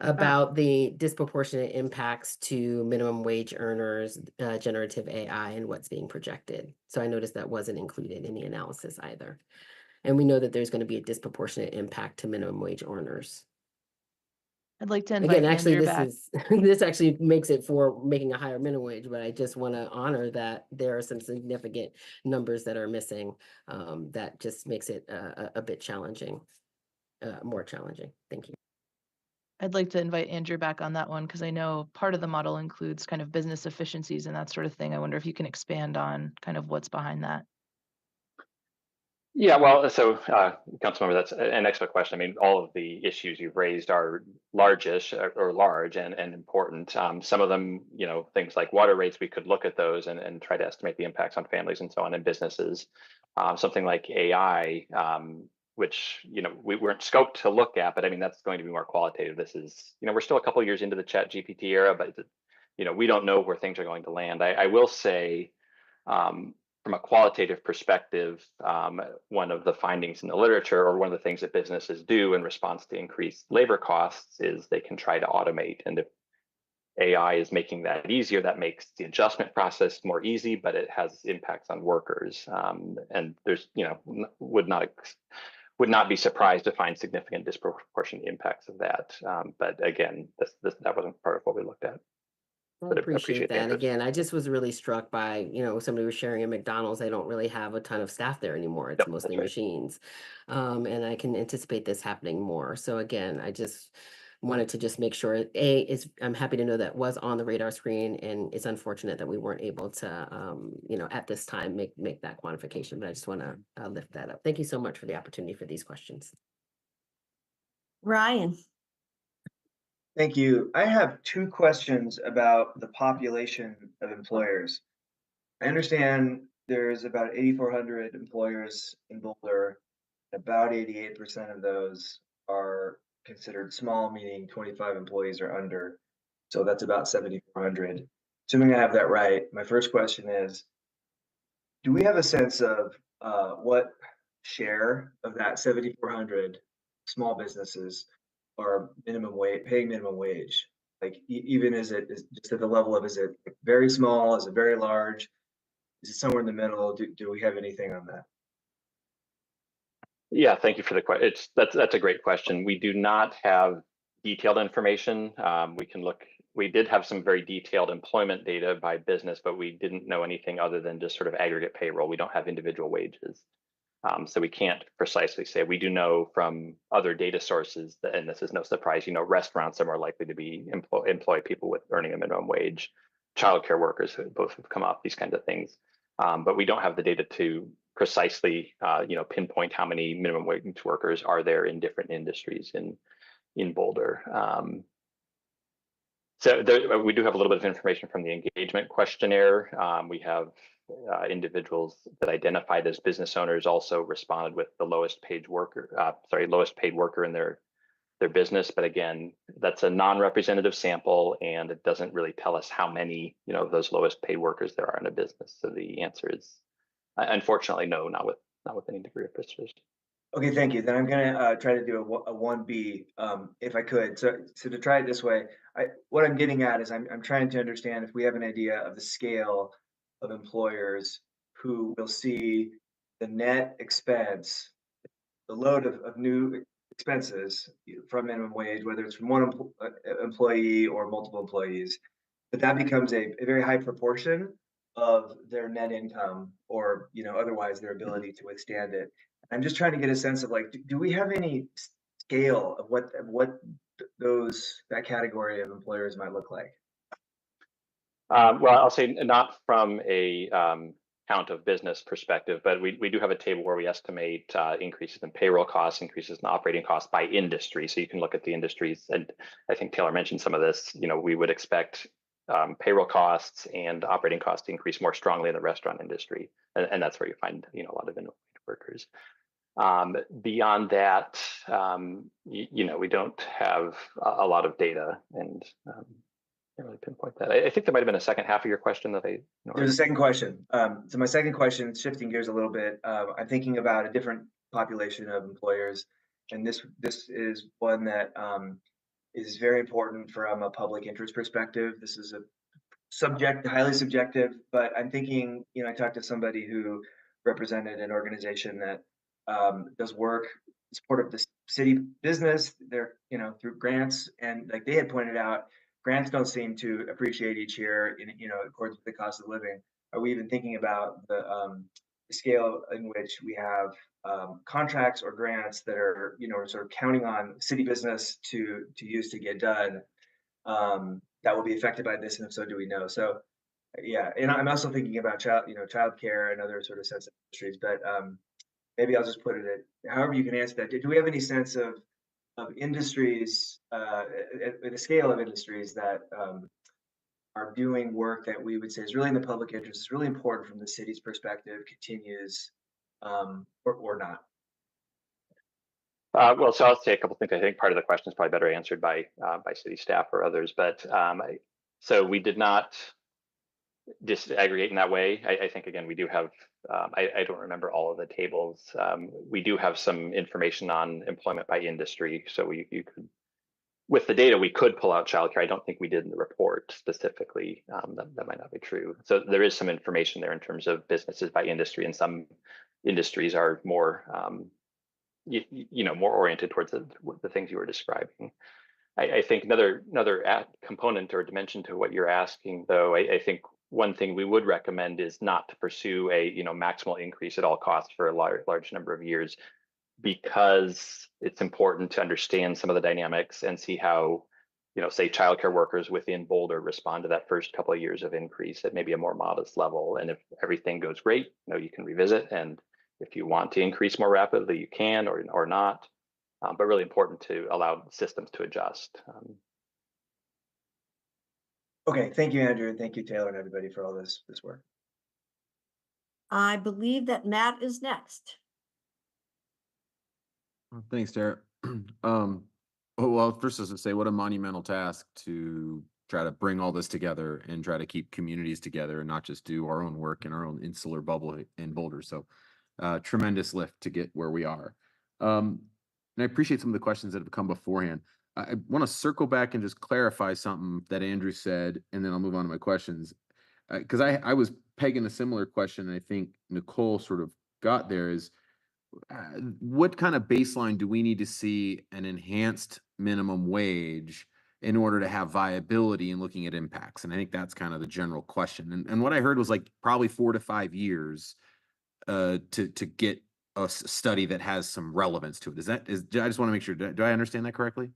About the disproportionate impacts to minimum wage earners, generative AI, and what's being projected. So I noticed that wasn't included in the analysis either. And we know that there's going to be a disproportionate impact to minimum wage earners. I'd like to invite Again, actually, Andrew back. this actually makes it for making a higher minimum wage, but I just want to honor that there are some significant numbers that are missing. That just makes it a bit challenging, more challenging. Thank you. I'd like to invite Andrew back on that one, because I know part of the model includes kind of business efficiencies and that sort of thing. I wonder if you can expand on kind of what's behind that. Yeah, well, so Councilmember, that's an excellent question. I mean, all of the issues you've raised are largish or large and important. Some of them, things like water rates, we could look at those and try to estimate the impacts on families and so on and businesses. Something like AI, which, we weren't scoped to look at, but I mean, that's going to be more qualitative. This is, we're still a couple of years into the ChatGPT era, but, we don't know where things are going to land. I will say, from a qualitative perspective, one of the findings in the literature, or one of the things that businesses do in response to increased labor costs, is they can try to automate. And if AI is making that easier, that makes the adjustment process more easy, but it has impacts on workers. And there's, would not be surprised to find significant disproportionate impacts of that. But again, that wasn't part of what we looked at. I appreciate that. Again, I just was really struck by, somebody was sharing at McDonald's, they don't really have a ton of staff there anymore. It's mostly machines. And I can anticipate this happening more. So again, I just wanted to just make sure, I'm happy to know that was on the radar screen, and it's unfortunate that we weren't able to, at this time, make that quantification, but I just want to lift that up. Thank you so much for the opportunity for these questions. Ryan. Thank you. I have two questions about the population of employers. I understand there's about 8,400 employers in Boulder. About 88% of those are considered small, meaning 25 employees or under. So that's about 7,400. Assuming I have that right, my first question is, do we have a sense of what share of that 7,400 small businesses are minimum wage, paying minimum wage? Like even is it just at the level of, is it very small? Is it very large? Is it somewhere in the middle? Do we have anything on that? Yeah, thank you for the question. That's a great question. We do not have detailed information. We can look. We did have some very detailed employment data by business, but we didn't know anything other than just sort of aggregate payroll. We don't have individual wages. So we can't precisely say. We do know from other data sources that, and this is no surprise, restaurants are more likely to be employ people with earning a minimum wage, childcare workers who both have come up, these kinds of things. But we don't have the data to precisely, pinpoint how many minimum wage workers are there in different industries in Boulder. So we do have a little bit of information from the engagement questionnaire. We have individuals that identified as business owners also responded with the lowest paid worker in their business. But again, that's a non-representative sample, and it doesn't really tell us how many of those lowest paid workers there are in a business. So the answer is unfortunately no, not with any degree of precision. Okay, thank you. Then I'm gonna try to do a 1B, if I could. So to try it this way, what I'm getting at is I'm trying to understand if we have an idea of the scale of employers who will see the net expense, the load of new expenses from minimum wage, whether it's from one employee or multiple employees, but that becomes a very high proportion of their net income, or otherwise their ability to withstand it. I'm just trying to get a sense of, like, do we have any scale of what that category of employers might look like? Well, I'll say not from a count of business perspective, but we do have a table where we estimate increases in payroll costs, increases in operating costs by industry. So you can look at the industries, and I think Taylor mentioned some of this. We would expect payroll costs and operating costs to increase more strongly in the restaurant industry, and that's where you find a lot of minimum wage workers. Beyond that, we don't have a lot of data, and can't really pinpoint that. I think there might have been a second half of your question that I. There's a second question. So my second question, shifting gears a little bit, I'm thinking about a different population of employers, and this is one that is very important from a public interest perspective. This is a highly subjective, but I'm thinking, I talked to somebody who represented an organization that does work in support of the city business. They're, through grants, and like they had pointed out, grants don't seem to appreciate each year in accordance with the cost of living. Are we even thinking about the scale in which we have contracts or grants that are, sort of counting on city business to use to get done, that will be affected by this, and if so, do we know? So yeah, and I'm also thinking about childcare and other sort of sensitive industries, but maybe I'll just put it at however you can answer that. Do we have any sense of industries, the scale of industries that are doing work that we would say is really in the public interest, is really important from the city's perspective, continues, or not? Well, so I'll say a couple things. I think part of the question is probably better answered by city staff or others, but so we did not disaggregate in that way. I think, again, we do have, I don't remember all of the tables. We do have some information on employment by industry. So you could, with the data, we could pull out childcare. I don't think we did in the report specifically. That might not be true. So there is some information there in terms of businesses by industry, and some industries are more, more oriented towards the things you were describing. I think another component or dimension to what you're asking, though, I think one thing we would recommend is not to pursue a maximal increase at all costs for a large number of years, because it's important to understand some of the dynamics and see how, say, childcare workers within Boulder respond to that first couple of years of increase at maybe a more modest level. And if everything goes great, you can revisit. And if you want to increase more rapidly, you can, or not. But really important to allow systems to adjust. Okay, thank you, Andrew. Thank you, Taylor, and everybody for all this work. I believe that Matt is next. Thanks, Tara. Well, first is to say what a monumental task to try to bring all this together and try to keep communities together and not just do our own work in our own insular bubble in Boulder. So tremendous lift to get where we are. And I appreciate some of the questions that have come beforehand. I want to circle back and just clarify something that Andrew said, and then I'll move on to my questions. Because I was pegging a similar question, and I think Nicole sort of got there is, what kind of baseline do we need to see an enhanced minimum wage in order to have viability in looking at impacts? And I think that's kind of the general question. And what I heard was like probably 4 to 5 years to get a study that has some relevance to it. I just want to make sure, do I understand that correctly?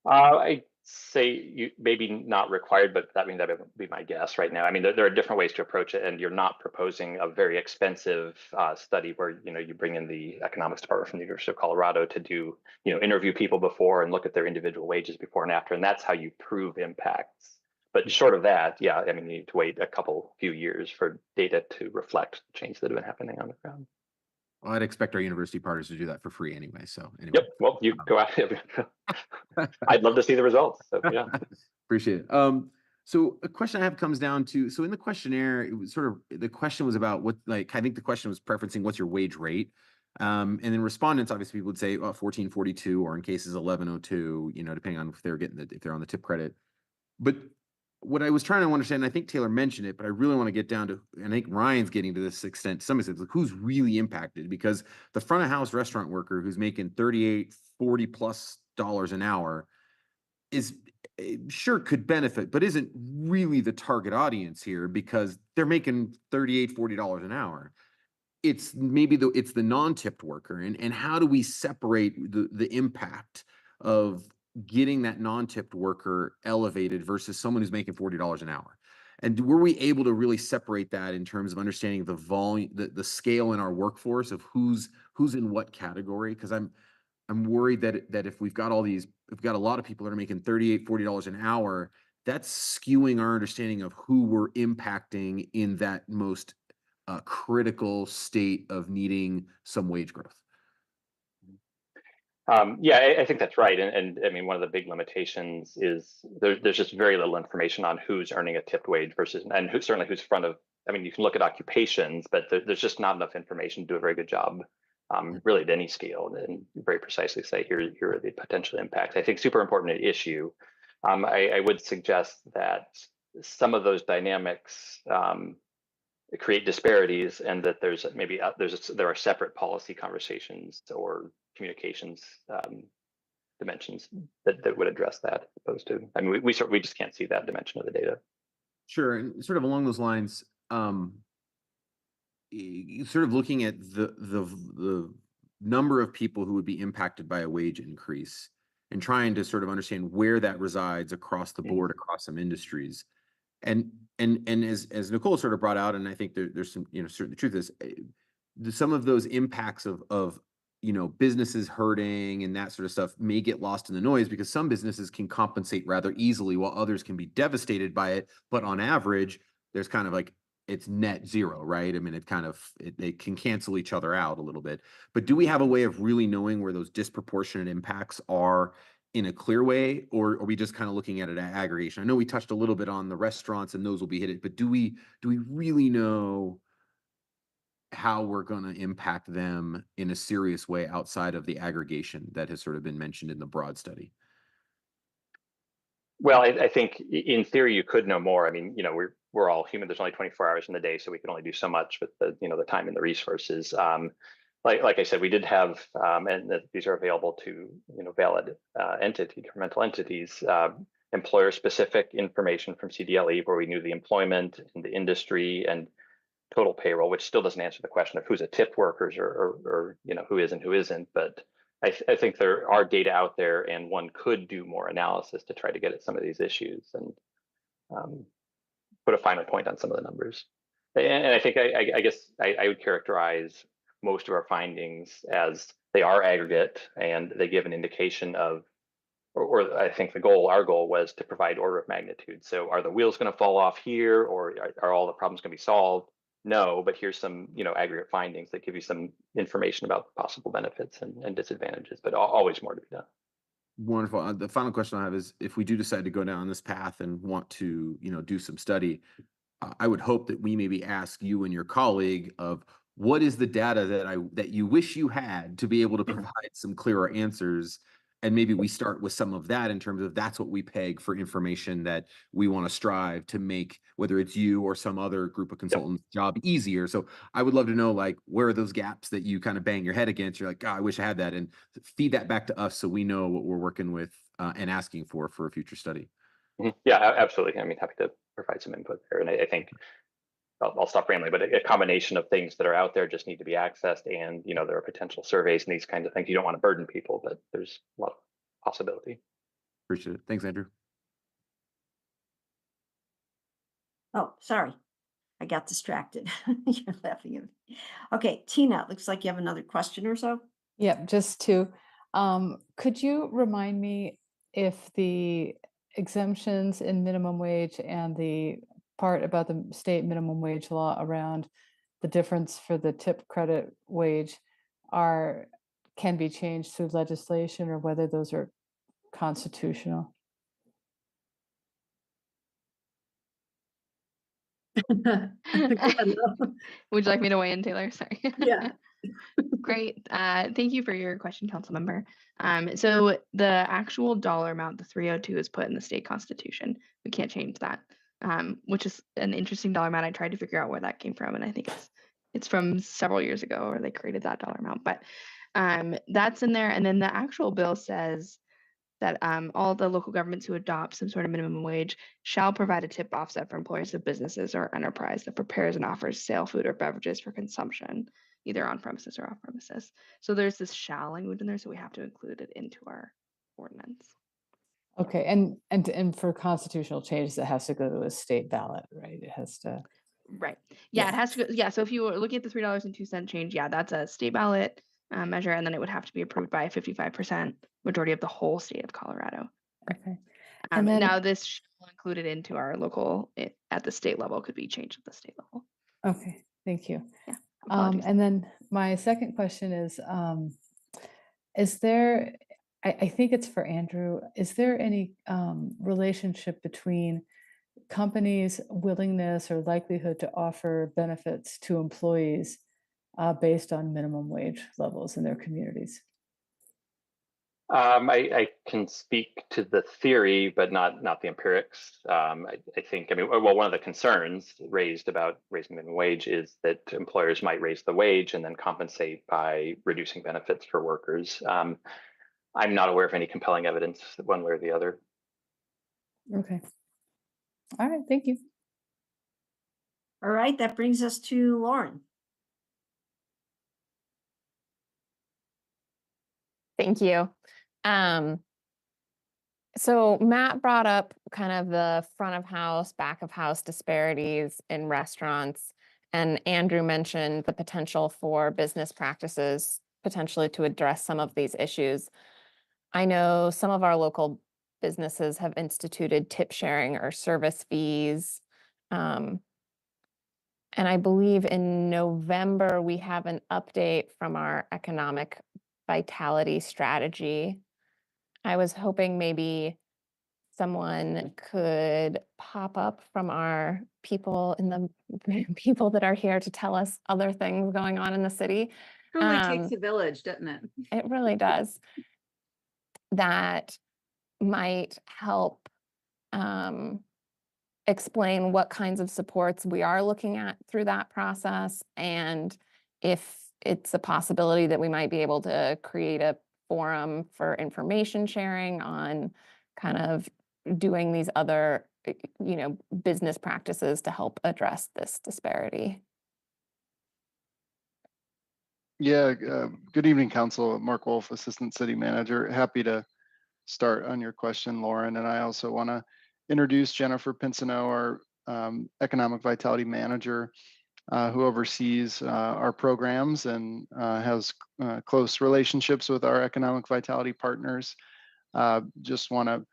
I say you maybe not required, but that would be my guess right now. I mean, there are different ways to approach it, and you're not proposing a very expensive study where you bring in the economics department from the University of Colorado to do interview people before and look at their individual wages before and after, and that's how you prove impacts. But short of that, yeah, I mean, you need to wait a few years for data to reflect the change that have been happening on the ground. Well, I'd expect our university partners to do that for free anyway. So anyway. Yep. Well, you go out. I'd love to see the results. So yeah. Appreciate it. So a question I have comes down to, so in the questionnaire, it was the question was about what, like, I think the question was preferencing what's your wage rate. And then respondents, obviously people would say 1442, or in cases 1102, depending on if they're if they're on the tip credit. But what I was trying to understand, I think Taylor mentioned it, but I really want to get down to, and I think Ryan's getting to this extent to some extent, like who's really impacted, because the front of house restaurant worker who's making $38, $40+ an hour is sure could benefit, but isn't really the target audience here because they're making $38, $40 an hour. It's maybe it's the non-tipped worker, and how do we separate the impact of getting that non-tipped worker elevated versus someone who's making $40 an hour? And were we able to really separate that in terms of understanding the volume, the scale in our workforce of who's in what category? Because I'm worried that if we've got a lot of people that are making $38, $40 an hour, that's skewing our understanding of who we're impacting in that most critical state of needing some wage growth. Yeah, I think that's right. And I mean, one of the big limitations is there's just very little information on who's earning a tipped wage versus, and certainly who's front of, I mean, you can look at occupations, but there's just not enough information to do a very good job, really at any scale, and very precisely say, here are the potential impacts. I think super important issue. I would suggest that some of those dynamics create disparities, and that there's maybe there are separate policy conversations or communications dimensions that would address that, as opposed to, I mean, we just can't see that dimension of the data. Sure, and sort of along those lines, sort of looking at the number of people who would be impacted by a wage increase and trying to sort of understand where that resides across the board, across some industries. And as Nicole sort of brought out, and I think there's some, certain the truth is some of those impacts of businesses hurting and that sort of stuff may get lost in the noise, because some businesses can compensate rather easily while others can be devastated by it. But on average, there's kind of like, it's net zero, right? I mean, they can cancel each other out a little bit. But do we have a way of really knowing where those disproportionate impacts are in a clear way, or are we just kind of looking at it at aggregation? I know we touched a little bit on the restaurants, and those will be hit, but do we really know how we're going to impact them in a serious way outside of the aggregation that has sort of been mentioned in the broad study? Well, I think in theory you could know more. I mean, we're all human. There's only 24 hours in the day, so we can only do so much with the time and the resources. Like I said, we did have, and these are available to valid governmental entities, employer-specific information from CDLE, where we knew the employment and the industry and total payroll, which still doesn't answer the question of who's a tipped workers or who is and who isn't. But I think there are data out there, and one could do more analysis to try to get at some of these issues and put a finer point on some of the numbers. And I think I guess I would characterize most of our findings as they are aggregate, and they give an indication of or I think our goal was to provide order of magnitude. So are the wheels going to fall off here, or are all the problems going to be solved? No, but here's some, aggregate findings that give you some information about possible benefits and disadvantages, but always more to be done. Wonderful. The final question I have is, if we do decide to go down this path and want to, do some study, I would hope that we maybe ask you and your colleague of what is the data that you wish you had to be able to provide some clearer answers. And maybe we start with some of that in terms of that's what we peg for information that we want to strive to make, whether it's you or some other group of consultants job easier. So I would love to know, like, where are those gaps that you kind of bang your head against? You're like, oh, I wish I had that, and feed that back to us so we know what we're working with and asking for a future study. Yeah, absolutely. I mean, happy to provide some input there. And I think I'll stop rambling, but a combination of things that are out there just need to be accessed. And, there are potential surveys and these kinds of things. You don't want to burden people, but there's a lot of possibility. Appreciate it. Thanks, Andrew. Oh, sorry. I got distracted. You're laughing at me. Okay, Tina, looks like you have another question or so. Yep, just two. Could you remind me if the exemptions in minimum wage and the part about the state minimum wage law around the difference for the tip credit wage can be changed through legislation, or whether those are constitutional? Would you like me to weigh in, Taylor? Sorry. Yeah. Great. Thank you for your question, council member. So the actual dollar amount, the 302, is put in the state constitution. We can't change that, which is an interesting dollar amount. I tried to figure out where that came from, and I think it's from several years ago, or they created that dollar amount. But that's in there. And then the actual bill says that all the local governments who adopt some sort of minimum wage shall provide a tip offset for employers of businesses or enterprise that prepares and offers sale food or beverages for consumption, either on premises or off premises. So there's this shall language in there, so we have to include it into our ordinance. Okay, and for constitutional changes, that has to go to a state ballot, right? It has to. Right. Yeah, it has to go. Yeah, so if you were looking at the $3.02 change, yeah, that's a state ballot measure, and then it would have to be approved by a 55% majority of the whole state of Colorado. Okay. And then, now this shall include it into our local at the state level, could be changed at the state level. Okay, thank you. Yeah. And then my second question is there, I think it's for Andrew, is there any relationship between companies' willingness or likelihood to offer benefits to employees based on minimum wage levels in their communities? I can speak to the theory, but not the empirics. I think, one of the concerns raised about raising the minimum wage is that employers might raise the wage and then compensate by reducing benefits for workers. I'm not aware of any compelling evidence one way or the other. Okay. All right, thank you. All right, that brings us to Lauren. Thank you. So Matt brought up kind of the front of house, back of house disparities in restaurants, and Andrew mentioned the potential for business practices potentially to address some of these issues. I know some of our local businesses have instituted tip sharing or service fees. And I believe in November, we have an update from our economic vitality strategy. I was hoping maybe someone could pop up from our people people that are here to tell us other things going on in the city. Truly takes a village, doesn't it? It really does. That might help explain what kinds of supports we are looking at through that process, and if it's a possibility that we might be able to create a forum for information sharing on kind of doing these other, business practices to help address this disparity. Yeah, good evening, Council. Mark Wolf, Assistant City Manager. Happy to start on your question, Lauren. And I also want to introduce Jennifer Pinsino, our Economic Vitality Manager, who oversees our programs and has close relationships with our economic vitality partners. Just want to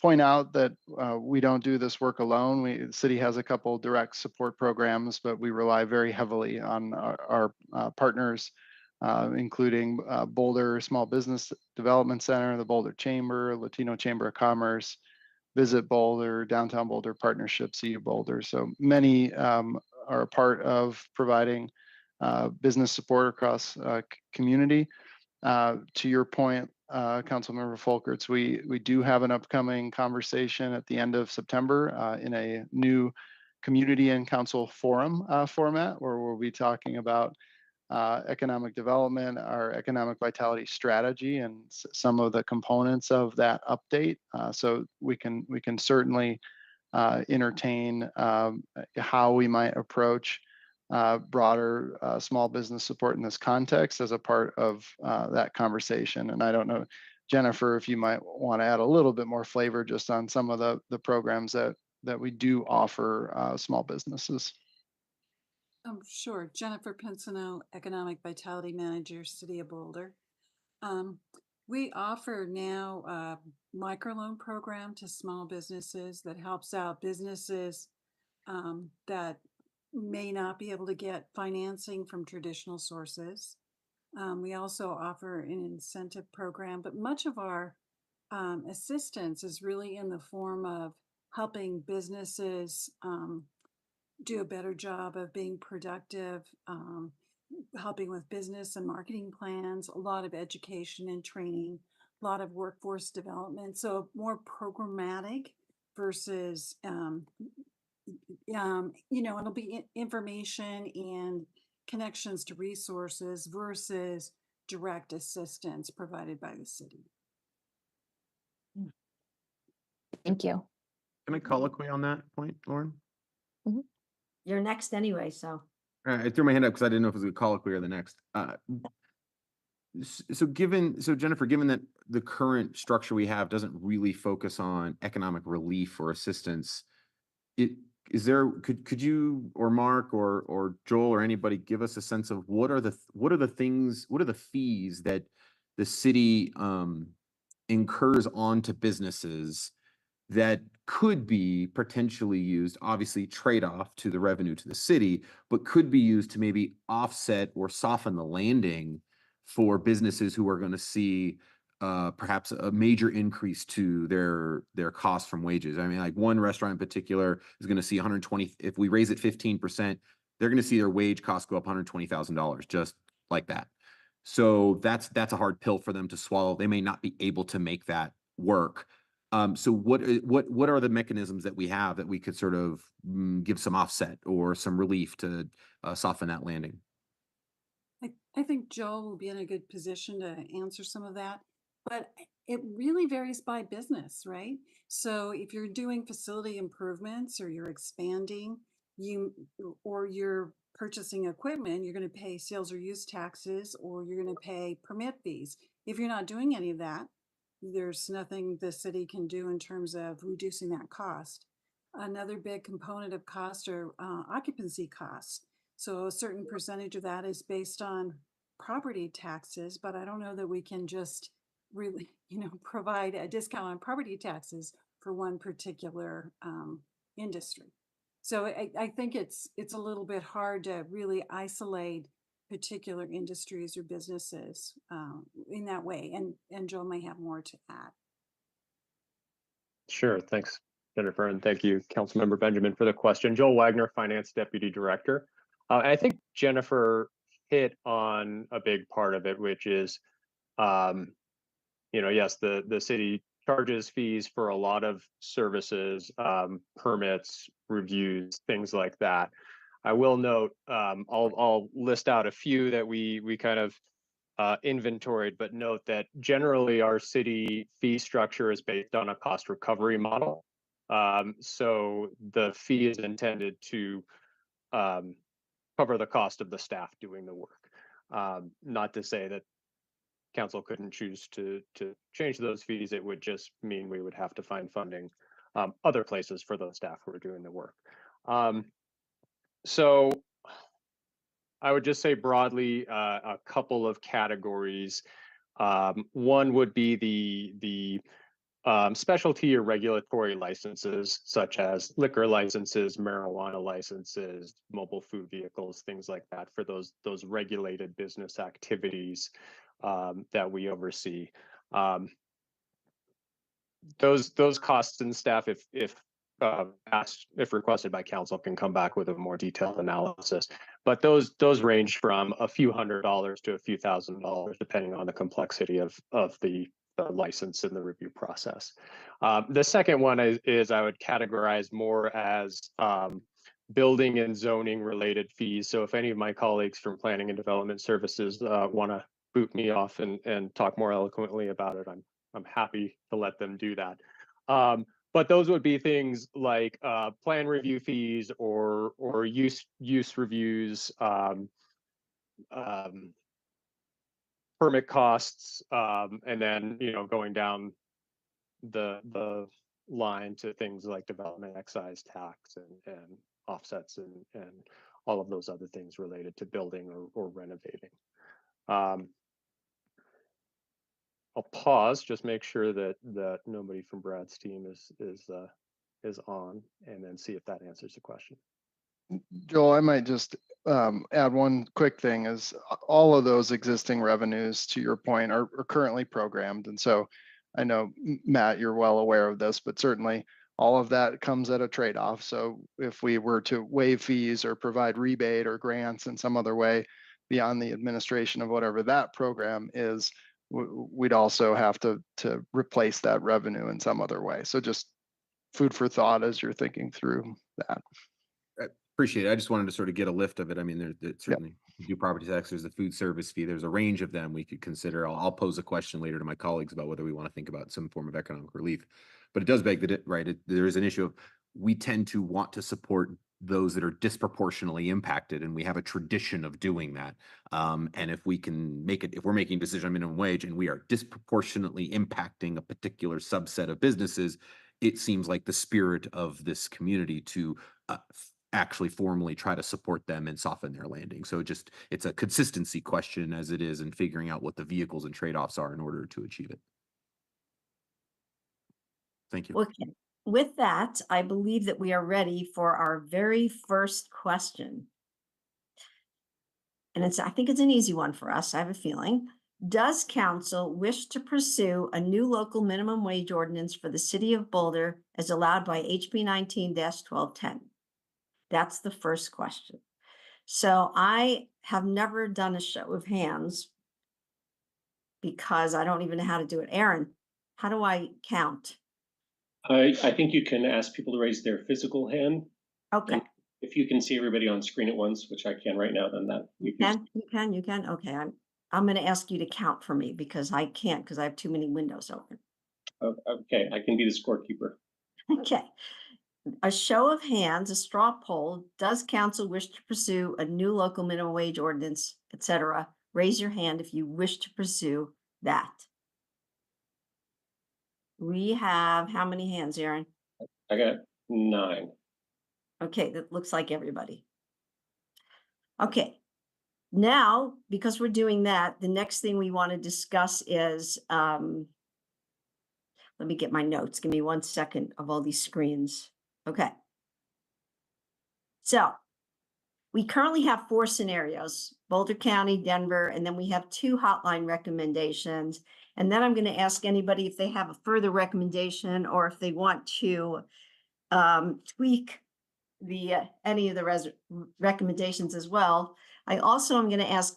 point out that we don't do this work alone. The city has a couple direct support programs, but we rely very heavily on our partners, including Boulder Small Business Development Center, the Boulder Chamber, Latino Chamber of Commerce, Visit Boulder, Downtown Boulder Partnership, CU Boulder. So many are a part of providing business support across community. To your point, Councilmember Folkerts, we do have an upcoming conversation at the end of September in a new community and council forum format, where we'll be talking about economic development, our economic vitality strategy, and some of the components of that update. So we can certainly entertain how we might approach broader small business support in this context as a part of that conversation. And I don't know, Jennifer, if you might want to add a little bit more flavor just on some of the programs that we do offer small businesses. Sure. Jennifer Pinsino, Economic Vitality Manager, City of Boulder. We offer now a microloan program to small businesses that helps out businesses that may not be able to get financing from traditional sources. We also offer an incentive program, but much of our assistance is really in the form of helping businesses do a better job of being productive, helping with business and marketing plans, a lot of education and training, a lot of workforce development. So more programmatic versus, it'll be information and connections to resources versus direct assistance provided by the city. Thank you. Can I colloquy on that point, Lauren? You're next anyway, so. I threw my hand up because I didn't know if it was a colloquy or the next. So Jennifer, given that the current structure we have doesn't really focus on economic relief or assistance, could you or Mark or Joel or anybody give us a sense of what are the fees that the city incurs onto businesses that could be potentially used, obviously trade-off to the revenue to the city, but could be used to maybe offset or soften the landing for businesses who are going to see perhaps a major increase to their costs from wages. I mean, like one restaurant in particular is going to see 120, if we raise it 15%, they're going to see their wage costs go up $120,000 just like that. So that's a hard pill for them to swallow. They may not be able to make that work. So what are the mechanisms that we have that we could sort of give some offset or some relief to soften that landing? I think Joel will be in a good position to answer some of that, but it really varies by business, right? So if you're doing facility improvements or you're expanding, or you're purchasing equipment, you're going to pay sales or use taxes, or you're going to pay permit fees. If you're not doing any of that, there's nothing the city can do in terms of reducing that cost. Another big component of cost are occupancy costs. So a certain percentage of that is based on property taxes, but I don't know that we can just really, provide a discount on property taxes for one particular industry. So I think it's a little bit hard to really isolate particular industries or businesses in that way. And Joel may have more to add. Sure. Thanks, Jennifer. And thank you, Councilmember Benjamin, for the question. Joel Wagner, Finance Deputy Director. I think Jennifer hit on a big part of it, which is, yes, the city charges fees for a lot of services, permits, reviews, things like that. I will note, I'll list out a few that we kind of inventoried, but note that generally our city fee structure is based on a cost recovery model. So the fee is intended to cover the cost of the staff doing the work. Not to say that council couldn't choose to change those fees. It would just mean we would have to find funding other places for those staff who are doing the work. So I would just say broadly a couple of categories. One would be the specialty or regulatory licenses, such as liquor licenses, marijuana licenses, mobile food vehicles, things like that, for those regulated business activities that we oversee. Those costs and staff, if requested by council, can come back with a more detailed analysis. But those range from a few $100s to a few $1,000s, depending on the complexity of the license and the review process. The second one is I would categorize more as building and zoning related fees. So if any of my colleagues from Planning and Development Services want to boot me off and talk more eloquently about it, I'm happy to let them do that. But those would be things like plan review fees or use reviews, permit costs, and then going down the line to things like development excise tax and offsets and all of those other things related to building or renovating. I'll pause, just make sure that nobody from Brad's team is on, and then see if that answers the question. Joel, I might just add one quick thing is all of those existing revenues, to your point, are currently programmed. And so I know, Matt, you're well aware of this, but certainly all of that comes at a trade-off. So if we were to waive fees or provide rebate or grants in some other way beyond the administration of whatever that program is, we'd also have to replace that revenue in some other way. So just food for thought as you're thinking through that. I appreciate it. I just wanted to sort of get a lift of it. I mean, there's certainly do property tax, there's the food service fee, there's a range of them we could consider. I'll pose a question later to my colleagues about whether we want to think about some form of economic relief. But it does beg that there is an issue of we tend to want to support those that are disproportionately impacted, and we have a tradition of doing that. And if we can make it, if we're making a decision on minimum wage and we are disproportionately impacting a particular subset of businesses, it seems like the spirit of this community to actually formally try to support them and soften their landing. So it's a consistency question as it is in figuring out what the vehicles and trade-offs are in order to achieve it. Thank you. Okay. With that, I believe that we are ready for our very first question. And I think it's an easy one for us, I have a feeling. Does council wish to pursue a new local minimum wage ordinance for the city of Boulder as allowed by HB 19-1210? That's the first question. So I have never done a show of hands because I don't even know how to do it. Aaron, how do I count? I think you can ask people to raise their physical hand. Okay. And if you can see everybody on screen at once, which I can right now, then that you can. Okay. I'm going to ask you to count for me because I can't because I have too many windows open. Okay, I can be the scorekeeper. Okay. A show of hands, a straw poll. Does council wish to pursue a new local minimum wage ordinance, etc.? Raise your hand if you wish to pursue that. We have how many hands, Aaron? I got 9. Okay, that looks like everybody. Okay. Now, because we're doing that, the next thing we want to discuss is, let me get my notes. Give me 1 second of all these screens. Okay. So we currently have 4 scenarios, Boulder County, Denver, and then we have 2 hotline recommendations. And then I'm going to ask anybody if they have a further recommendation or if they want to tweak any of the recommendations as well. I also am going to ask,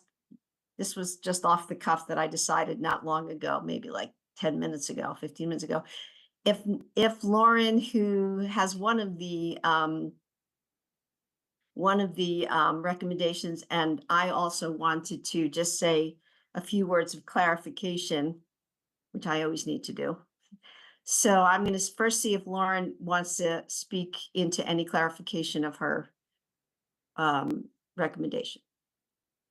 this was just off the cuff that I decided not long ago, maybe like 10 minutes ago, 15 minutes ago, if Lauren, who has one of the recommendations, and I also wanted to just say a few words of clarification, which I always need to do. So I'm going to first see if Lauren wants to speak into any clarification of her recommendation.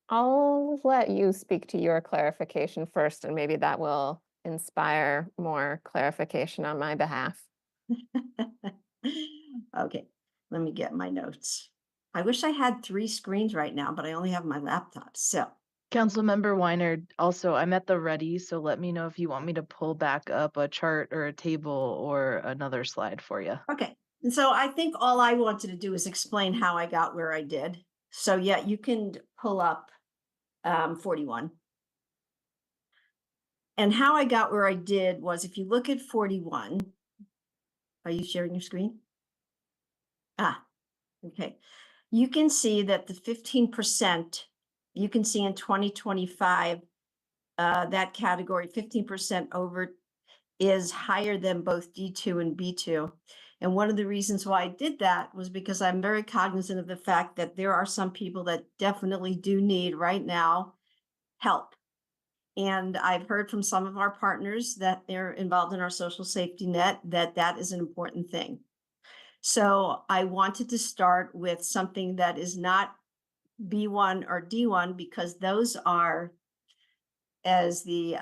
I'll let you speak to your clarification first, and maybe that will inspire more clarification on my behalf. Okay, let me get my notes. I wish I had 3 screens right now, but I only have my laptop. So Councilmember Weiner, also, I'm at the ready, so let me know if you want me to pull back up a chart or a table or another slide for you. Okay, and so I think all I wanted to do is explain how I got where I did. So yeah, you can pull up 41. And how I got where I did was, if you look at 41, are you sharing your screen? Ah, okay. You can see that the 15%, you can see in 2025, that category, 15% over is higher than both D2 and B2. And one of the reasons why I did that was because I'm very cognizant of the fact that there are some people that definitely do need right now help. And I've heard from some of our partners that they're involved in our social safety net, that that is an important thing. So I wanted to start with something that is not B1 or D1, because those are, as the,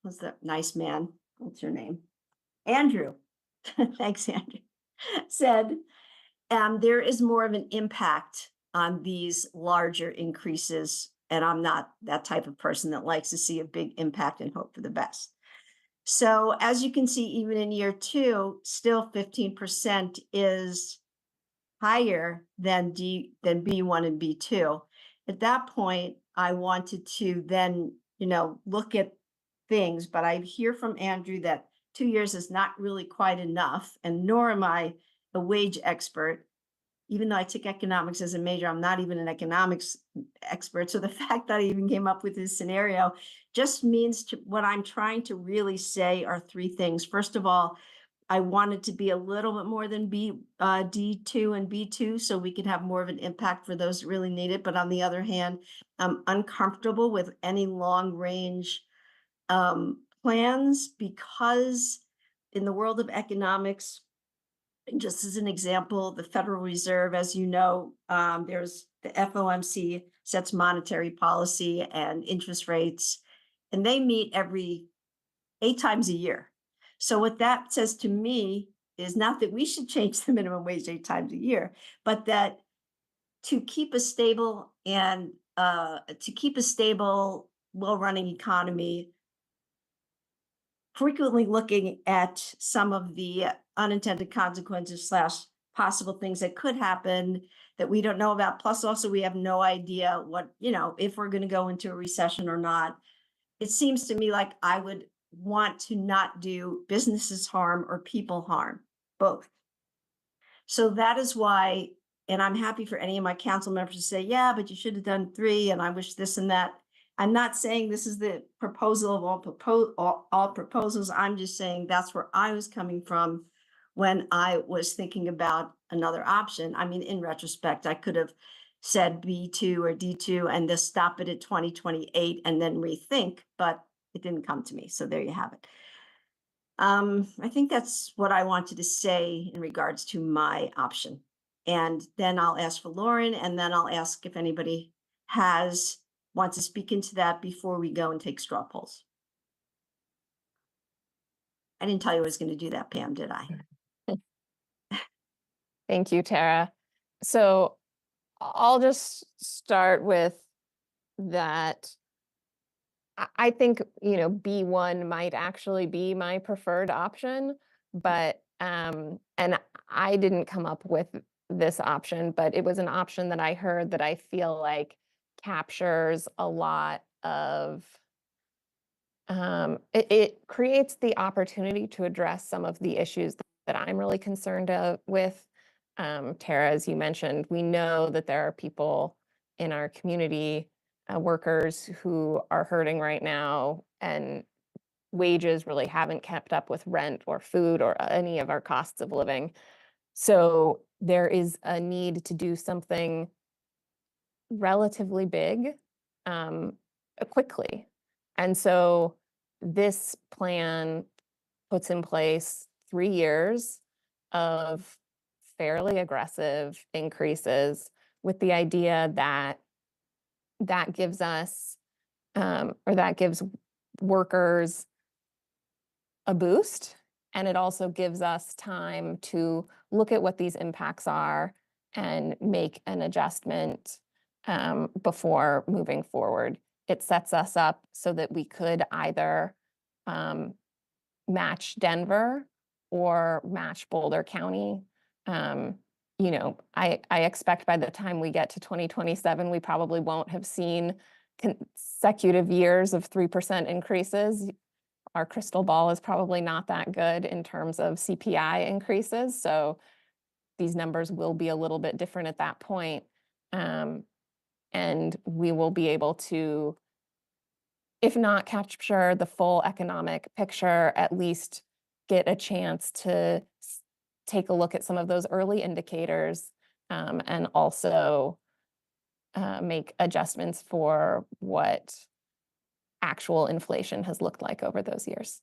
what's that nice man? What's your name? Andrew. Thanks, Andrew. Said, there is more of an impact on these larger increases. And I'm not that type of person that likes to see a big impact and hope for the best. So as you can see, even in year 2, still 15% is higher than B1 and B2. At that point, I wanted to then, look at things, but I hear from Andrew that 2 years is not really quite enough, and nor am I a wage expert. Even though I took economics as a major, I'm not even an economics expert. So the fact that I even came up with this scenario just means what I'm trying to really say are 3 things. First of all, I wanted to be a little bit more than D2 and B2, so we could have more of an impact for those that really need it. But on the other hand, I'm uncomfortable with any long range plans, because in the world of economics, just as an example, the Federal Reserve, as you know, there's the FOMC sets monetary policy and interest rates, and they meet every 8 times a year. So what that says to me is not that we should change the minimum wage 8 times a year, but that to keep a stable and well-running economy, frequently looking at some of the unintended consequences / possible things that could happen that we don't know about. Plus, also, we have no idea what, if we're going to go into a recession or not. It seems to me like I would want to not do businesses harm or people harm, both. So that is why, and I'm happy for any of my council members to say, yeah, but you should have done 3, and I wish this and that. I'm not saying this is the proposal of all proposals. I'm just saying that's where I was coming from when I was thinking about another option. I mean, in retrospect, I could have said B2 or D2 and just stop it at 2028 and then rethink, but it didn't come to me. So there you have it. I think that's what I wanted to say in regards to my option. And then I'll ask for Lauren, and then I'll ask if anybody wants to speak into that before we go and take straw polls. I didn't tell you I was going to do that, Pam, did I? Thank you, Tara. So I'll just start with that. I think, B1 might actually be my preferred option, but, and I didn't come up with this option, but it was an option that I heard that I feel like captures a lot of, it creates the opportunity to address some of the issues that I'm really concerned with. Tara, as you mentioned, we know that there are people in our community, workers who are hurting right now, and wages really haven't kept up with rent or food or any of our costs of living. So there is a need to do something relatively big, quickly. And so this plan puts in place 3 years of fairly aggressive increases, with the idea that that gives us, or that gives workers a boost, and it also gives us time to look at what these impacts are and make an adjustment before moving forward. It sets us up so that we could either match Denver or match Boulder County. You know, I expect by the time we get to 2027, we probably won't have seen consecutive years of 3% increases. Our crystal ball is probably not that good in terms of CPI increases. So these numbers will be a little bit different at that point. And we will be able to, if not capture the full economic picture, at least get a chance to take a look at some of those early indicators, and also make adjustments for what actual inflation has looked like over those years.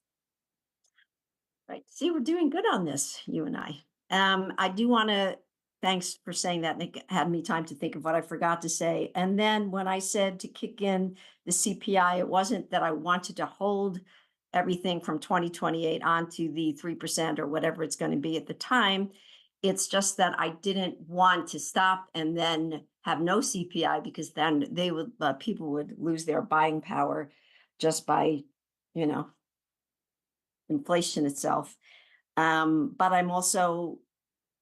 Right. See, we're doing good on this, you and I. I do want to, thanks for saying that. It had me time to think of what I forgot to say. And then when I said to kick in the CPI, it wasn't that I wanted to hold everything from 2028 onto the 3% or whatever it's going to be at the time. It's just that I didn't want to stop and then have no CPI, because then they would, people would lose their buying power just by, you know, inflation itself. But I'm also,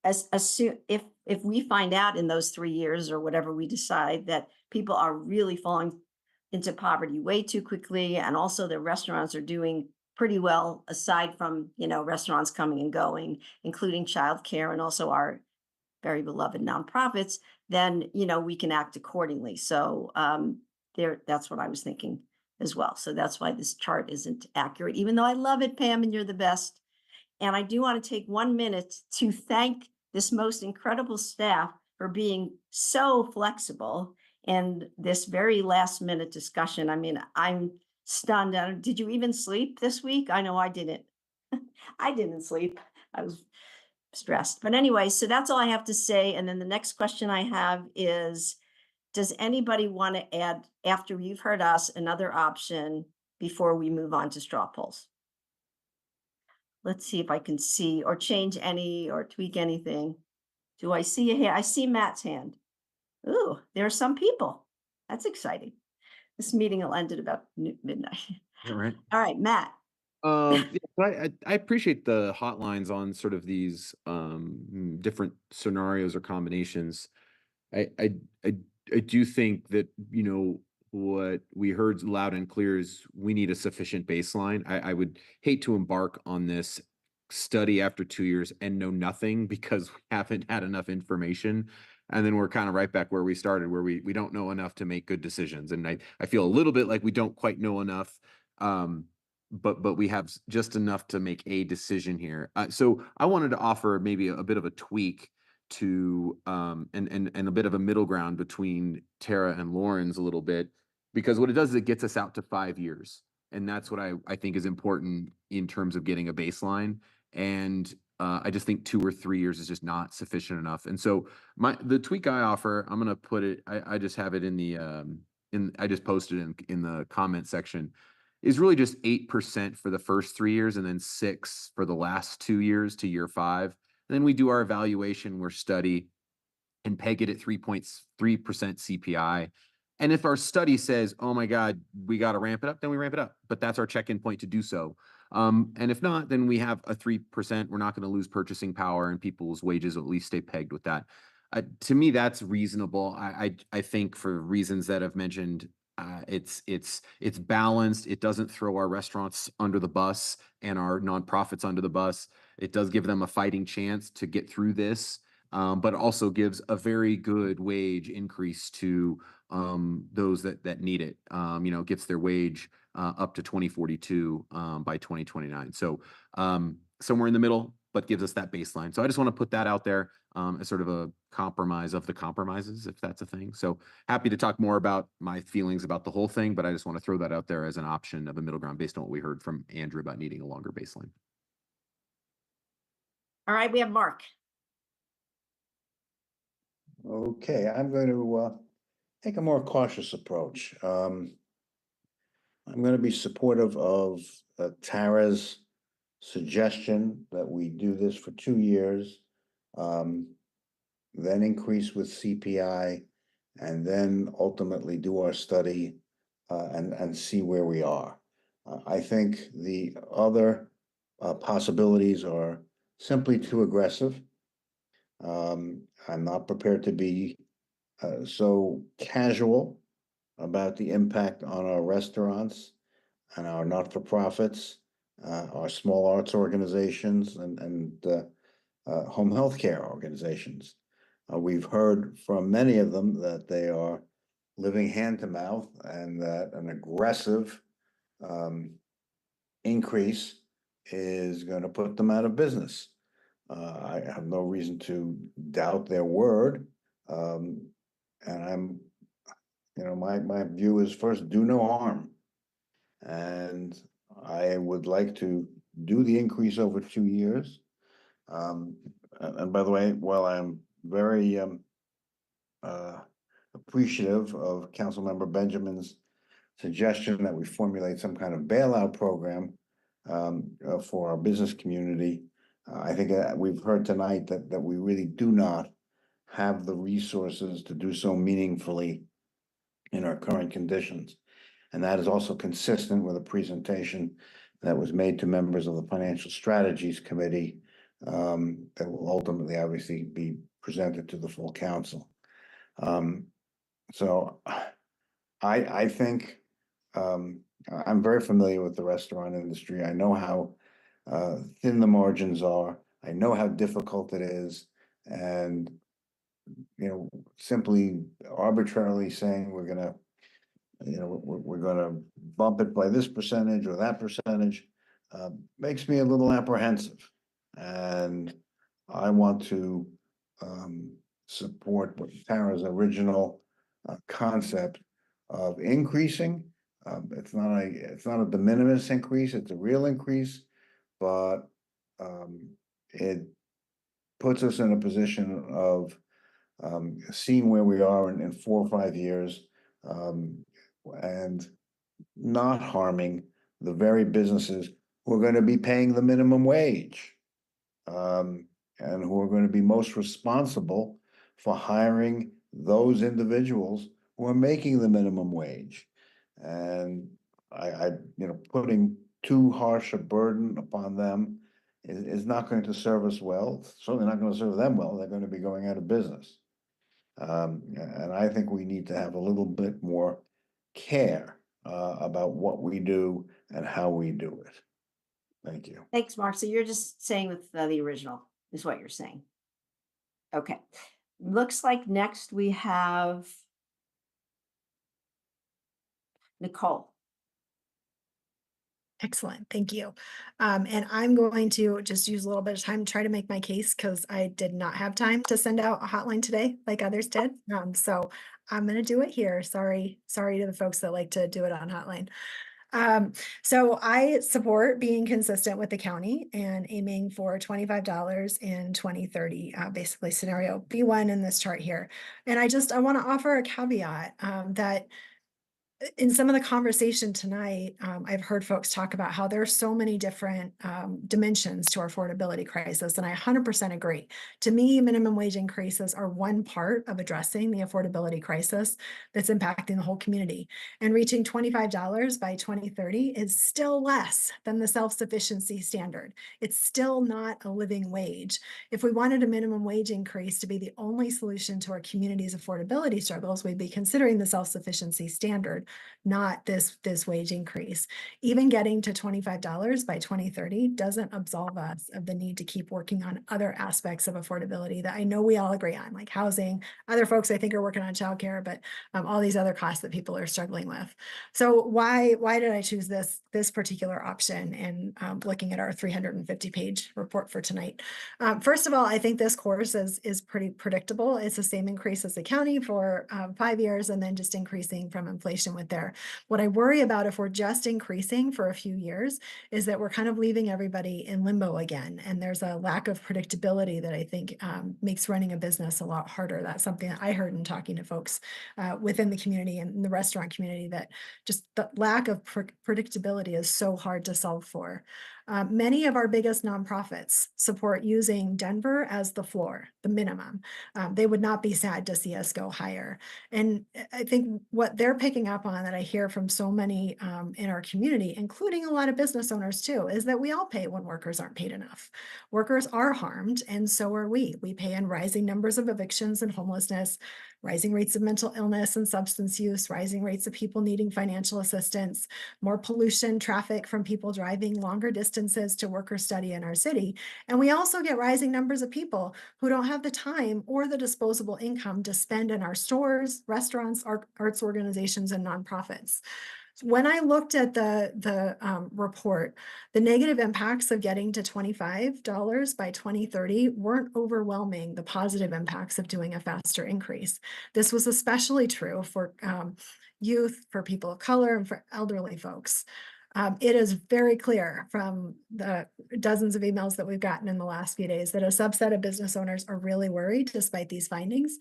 as soon if we find out in those 3 years or whatever we decide that people are really falling into poverty way too quickly, and also the restaurants are doing pretty well, aside from, you know, restaurants coming and going, including childcare and also our very beloved nonprofits, then, you know, we can act accordingly. So that's what I was thinking as well. So that's why this chart isn't accurate, even though I love it, Pam, and you're the best. And I do want to take 1 minute to thank this most incredible staff for being so flexible in this very last minute discussion. I mean, I'm stunned. Did you even sleep this week? I know I didn't. I didn't sleep. I was stressed. But anyway, so that's all I have to say. And then the next question I have is, does anybody want to add, after you've heard us, another option before we move on to straw polls? Let's see if I can see or change any or tweak anything. Do I see a hand? I see Matt's hand. Ooh, there are some people. That's exciting. This meeting will end at about midnight. All right. All right, Matt. Yeah, so I appreciate the hotlines on sort of these different scenarios or combinations. I do think that, you know, what we heard loud and clear is we need a sufficient baseline. I would hate to embark on this study after 2 years and know nothing because we haven't had enough information. And then we're kind of right back where we started, where we don't know enough to make good decisions. And I feel a little bit like we don't quite know enough. But we have just enough to make a decision here. So I wanted to offer maybe a bit of a tweak to and a bit of a middle ground between Tara and Lauren's a little bit, because what it does is it gets us out to 5 years. And that's what I think is important in terms of getting a baseline. And I just think 2 or 3 years is just not sufficient enough. And so the tweak I offer, I'm gonna put it, I just have it in the I just posted in the comment section, is really just 8% for the first 3 years and then 6 for the last 2 years to year 5. And then we do our evaluation, we're study, and peg it at 3.3% CPI. And if our study says, oh my God, we got to ramp it up, then we ramp it up. But that's our check-in point to do so. And if not, then we have a 3%. We're not going to lose purchasing power, and people's wages will at least stay pegged with that. To me, that's reasonable. I think for reasons that I've mentioned, it's balanced. It doesn't throw our restaurants under the bus and our nonprofits under the bus. It does give them a fighting chance to get through this, but also gives a very good wage increase to those that need it. You know, gets their wage up to 2042 by 2029. So somewhere in the middle, but gives us that baseline. So I just want to put that out there as sort of a compromise of the compromises, if that's a thing. So happy to talk more about my feelings about the whole thing, but I just want to throw that out there as an option of a middle ground based on what we heard from Andrew about needing a longer baseline. All right, we have Mark. Okay, I'm going to take a more cautious approach. I'm going to be supportive of Tara's suggestion that we do this for 2 years, then increase with CPI, and then ultimately do our study and see where we are. I think the other possibilities are simply too aggressive. I'm not prepared to be so casual about the impact on our restaurants and our not-for-profits, our small arts organizations, and home health care organizations. We've heard from many of them that they are living hand to mouth and that an aggressive increase is going to put them out of business. I have no reason to doubt their word. And my view is first, do no harm. And I would like to do the increase over 2 years. And by the way, while I'm very appreciative of Councilmember Benjamin's suggestion that we formulate some kind of bailout program for our business community, I think we've heard tonight that we really do not have the resources to do so meaningfully in our current conditions. And that is also consistent with a presentation that was made to members of the Financial Strategies Committee that will ultimately obviously be presented to the full council. So I think I'm very familiar with the restaurant industry. I know how thin the margins are. I know how difficult it is. And, simply arbitrarily saying we're going to we're going to bump it by this percentage or that percentage makes me a little apprehensive. And I want to support what Tara's original concept of increasing. It's not a de minimis increase, it's a real increase, but it puts us in a position of seeing where we are in 4 or 5 years, and not harming the very businesses who are going to be paying the minimum wage, and who are going to be most responsible for hiring those individuals who are making the minimum wage. And putting too harsh a burden upon them is not going to serve us well. Certainly not going to serve them well. They're going to be going out of business. And I think we need to have a little bit more care about what we do and how we do it. Thank you. Thanks, Mark. So you're just saying with the original is what you're saying. Okay. Looks like next we have Nicole. Excellent, thank you. And I'm going to just use a little bit of time to try to make my case because I did not have time to send out a hotline today like others did. So I'm going to do it here. Sorry to the folks that like to do it on hotline. So I support being consistent with the county and aiming for $25 in 2030, basically scenario B1 in this chart here. And I want to offer a caveat that in some of the conversation tonight, I've heard folks talk about how there are so many different dimensions to our affordability crisis, and I 100% agree. To me, minimum wage increases are one part of addressing the affordability crisis that's impacting the whole community. And reaching $25 by 2030 is still less than the self-sufficiency standard. It's still not a living wage. If we wanted a minimum wage increase to be the only solution to our community's affordability struggles, we'd be considering the self-sufficiency standard, not this wage increase. Even getting to $25 by 2030 doesn't absolve us of the need to keep working on other aspects of affordability that I know we all agree on, like housing. Other folks I think are working on childcare, but all these other costs that people are struggling with. So why did I choose this particular option and looking at our 350-page report for tonight? First of all, I think this course is pretty predictable. It's the same increase as the county for 5 years and then just increasing from inflation with there. What I worry about if we're just increasing for a few years is that we're kind of leaving everybody in limbo again. And there's a lack of predictability that I think makes running a business a lot harder. That's something that I heard in talking to folks within the community and in the restaurant community, that just the lack of predictability is so hard to solve for. Many of our biggest nonprofits support using Denver as the floor, the minimum. They would not be sad to see us go higher. And I think what they're picking up on that I hear from so many in our community, including a lot of business owners too, is that we all pay when workers aren't paid enough. Workers are harmed, and so are we. We pay in rising numbers of evictions and homelessness, rising rates of mental illness and substance use, rising rates of people needing financial assistance, more pollution, traffic from people driving longer distances to work or study in our city. And we also get rising numbers of people who don't have the time or the disposable income to spend in our stores, restaurants, arts organizations, and nonprofits. When I looked at the report, the negative impacts of getting to $25 by 2030 weren't overwhelming the positive impacts of doing a faster increase. This was especially true for youth, for people of color, and for elderly folks. It is very clear from the dozens of emails that we've gotten in the last few days that a subset of business owners are really worried despite these findings.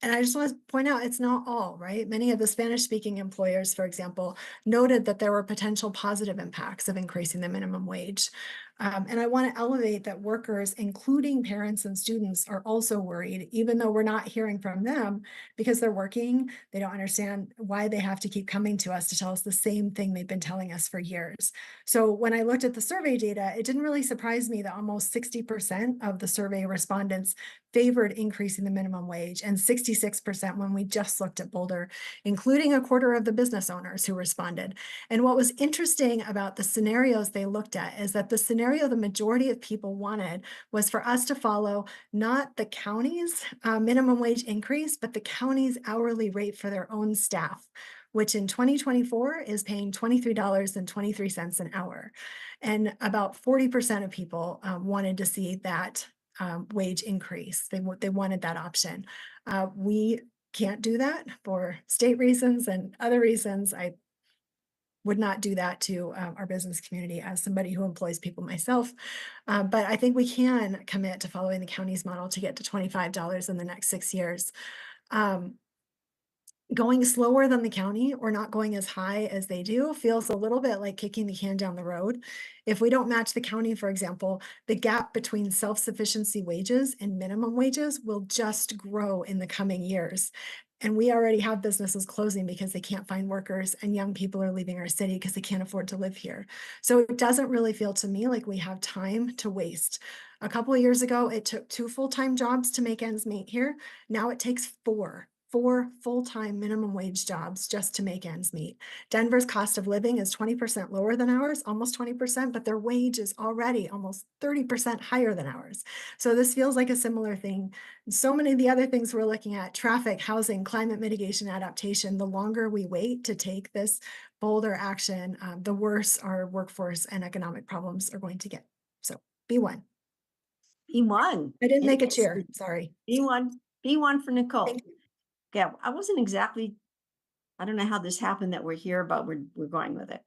And I just want to point out, it's not all, right? Many of the Spanish-speaking employers, for example, noted that there were potential positive impacts of increasing the minimum wage. And I want to elevate that workers, including parents and students, are also worried, even though we're not hearing from them because they're working. They don't understand why they have to keep coming to us to tell us the same thing they've been telling us for years. So when I looked at the survey data, it didn't really surprise me that almost 60% of the survey respondents favored increasing the minimum wage, and 66% when we just looked at Boulder, including a quarter of the business owners who responded. And what was interesting about the scenarios they looked at is that the scenario the majority of people wanted was for us to follow not the county's minimum wage increase, but the county's hourly rate for their own staff, which in 2024 is paying $23.23 an hour. And about 40% of people wanted to see that wage increase. They wanted that option. We can't do that for state reasons and other reasons. I would not do that to our business community as somebody who employs people myself. But I think we can commit to following the county's model to get to $25 in the next 6 years. Going slower than the county or not going as high as they do feels a little bit like kicking the can down the road. If we don't match the county, for example, the gap between self-sufficiency wages and minimum wages will just grow in the coming years. And we already have businesses closing because they can't find workers, and young people are leaving our city because they can't afford to live here. So it doesn't really feel to me like we have time to waste. A couple of years ago, it took 2 full-time jobs to make ends meet here. Now it takes 4 full-time minimum wage jobs just to make ends meet. Denver's cost of living is 20% lower than ours, almost 20%, but their wage is already almost 30% higher than ours. So this feels like a similar thing. So many of the other things we're looking at, traffic, housing, climate mitigation, adaptation, the longer we wait to take this bolder action, the worse our workforce and economic problems are going to get. So B1. B1. I didn't make a cheer, sorry. B1 for Nicole. Yeah, I wasn't exactly, I don't know how this happened that we're here, but we're going with it.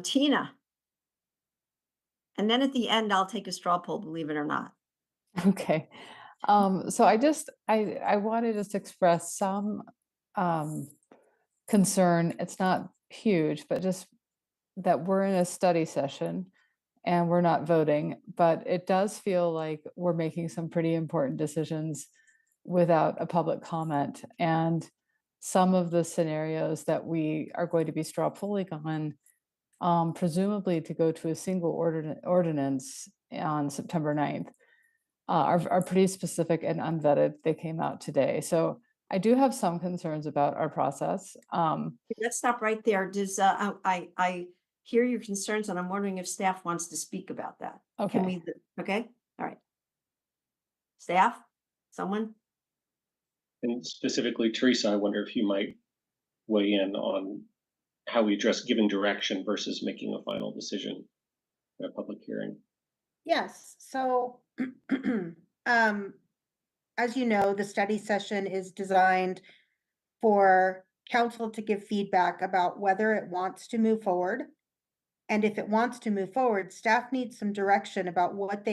Tina. And then at the end, I'll take a straw poll, believe it or not. Okay. So I want to just express some concern. It's not huge, but just that we're in a study session and we're not voting, but it does feel like we're making some pretty important decisions without a public comment. And some of the scenarios that we are going to be straw polling on, presumably to go to a single ordinance on September 9th, are pretty specific and unvetted. They came out today. So I do have some concerns about our process. Let's stop right there. Does I hear your concerns, and I'm wondering if staff wants to speak about that. Okay. Can we? Okay. All right. Staff, someone? And specifically, Teresa, I wonder if you might weigh in on how we address giving direction versus making a final decision in a public hearing. Yes, so as you know, the study session is designed for council to give feedback about whether it wants to move forward. And if it wants to move forward, staff needs some direction about what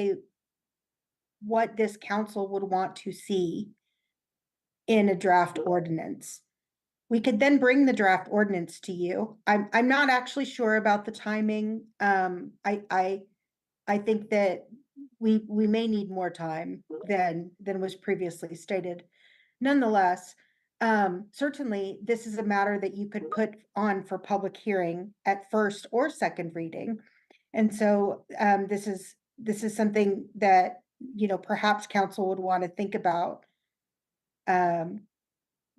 this council would want to see in a draft ordinance. We could then bring the draft ordinance to you. I'm not actually sure about the timing. I I think that we may need more time than was previously stated. Nonetheless, certainly this is a matter that you could put on for public hearing at first or second reading. And so this is something that, you know, perhaps council would want to think about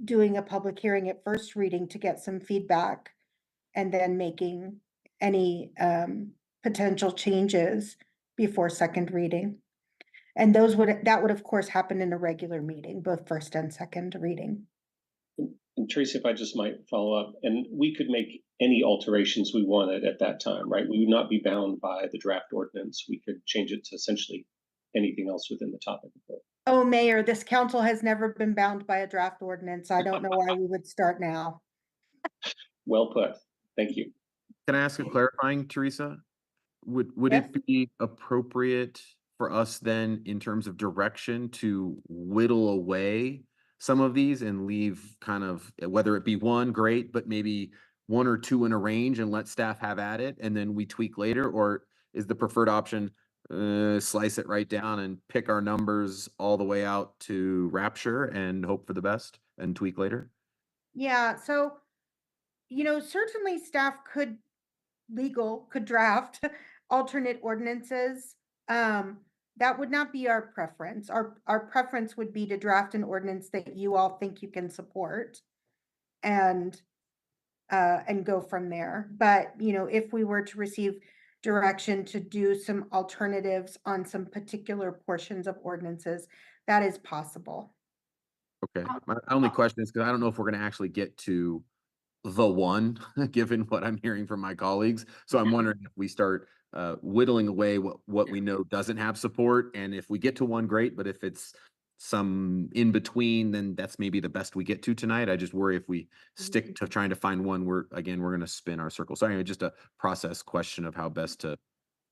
doing a public hearing at first reading to get some feedback and then making any potential changes before second reading. And that would of course happen in a regular meeting, both first and second reading. And Tracy, if I just might follow up, and we could make any alterations we wanted at that time, right? We would not be bound by the draft ordinance. We could change it to essentially anything else within the topic of it. Oh, Mayor, this council has never been bound by a draft ordinance. I don't know why we would start now. Well put. Thank you. Can I ask a clarifying, Teresa? Would Yes. it be appropriate for us then, in terms of direction, to whittle away some of these and leave kind of, whether it be one, great, but maybe one or two in a range and let staff have at it and then we tweak later? Or is the preferred option slice it right down and pick our numbers all the way out to rapture and hope for the best and tweak later? Yeah, so, you know, certainly staff could draft alternate ordinances. That would not be our preference. Our preference would be to draft an ordinance that you all think you can support and go from there. But, you know, if we were to receive direction to do some alternatives on some particular portions of ordinances, that is possible. Okay, my only question is because I don't know if we're going to actually get to the one, given what I'm hearing from my colleagues. So I'm wondering if we start whittling away what we know doesn't have support, and if we get to one, great. But if it's some in between, then that's maybe the best we get to tonight. I just worry if we stick to trying to find one, we're going to spin our circle. So anyway, just a process question of how best to That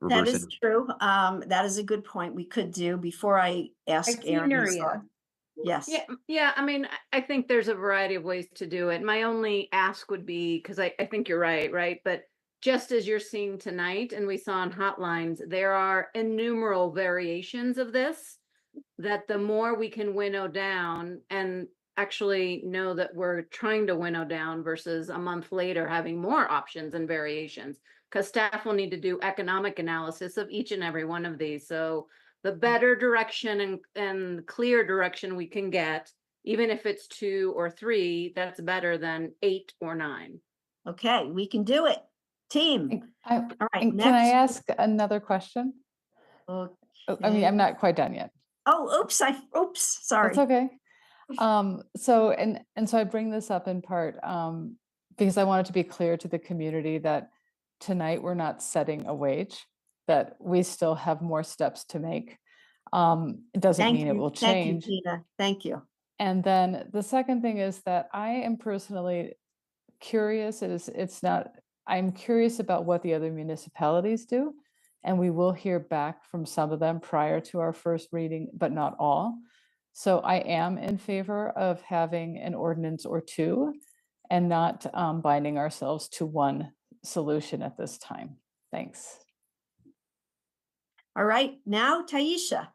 reverse it. is true. That is a good point. We could do before I ask see Aaron. your ear. Yes. Yeah. I mean, I think there's a variety of ways to do it. My only ask would be, because I think you're right? But just as you're seeing tonight, and we saw on hotlines, there are innumerable variations of this, that the more we can winnow down and actually know that we're trying to winnow down versus a month later having more options and variations, because staff will need to do economic analysis of each and every one of these. So the better direction and clear direction we can get, even if it's 2 or 3, that's better than 8 or 9. Okay, we can do it. Team. All right, And can I ask another question? Okay. I mean, I'm not quite done yet. Oh, oops, sorry. That's okay. So I bring this up in part because I want it to be clear to the community that tonight we're not setting a wage, that we still have more steps to make. It doesn't mean it will change. Thank you, Tina. Thank you. And then the second thing is that I am personally curious. I'm curious about what the other municipalities do, and we will hear back from some of them prior to our first reading, but not all. So I am in favor of having an ordinance or two and not binding ourselves to one solution at this time. Thanks. All right, now Taisha.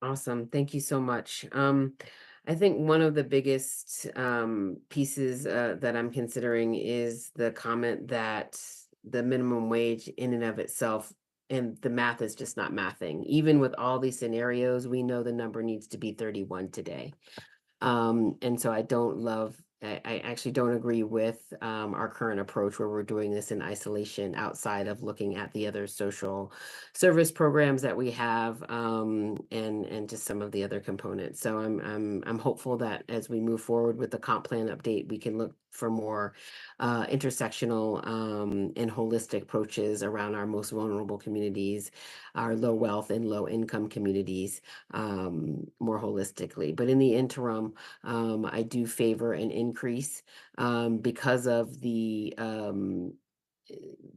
Awesome. Thank you so much. I think one of the biggest pieces that I'm considering is the comment that the minimum wage in and of itself, and the math is just not mathing. Even with all these scenarios, we know the number needs to be 31 today. And so I actually don't agree with our current approach where we're doing this in isolation outside of looking at the other social service programs that we have and just some of the other components. So I'm hopeful that as we move forward with the comp plan update, we can look for more intersectional and holistic approaches around our most vulnerable communities, our low wealth and low income communities more holistically. But in the interim, I do favor an increase because of the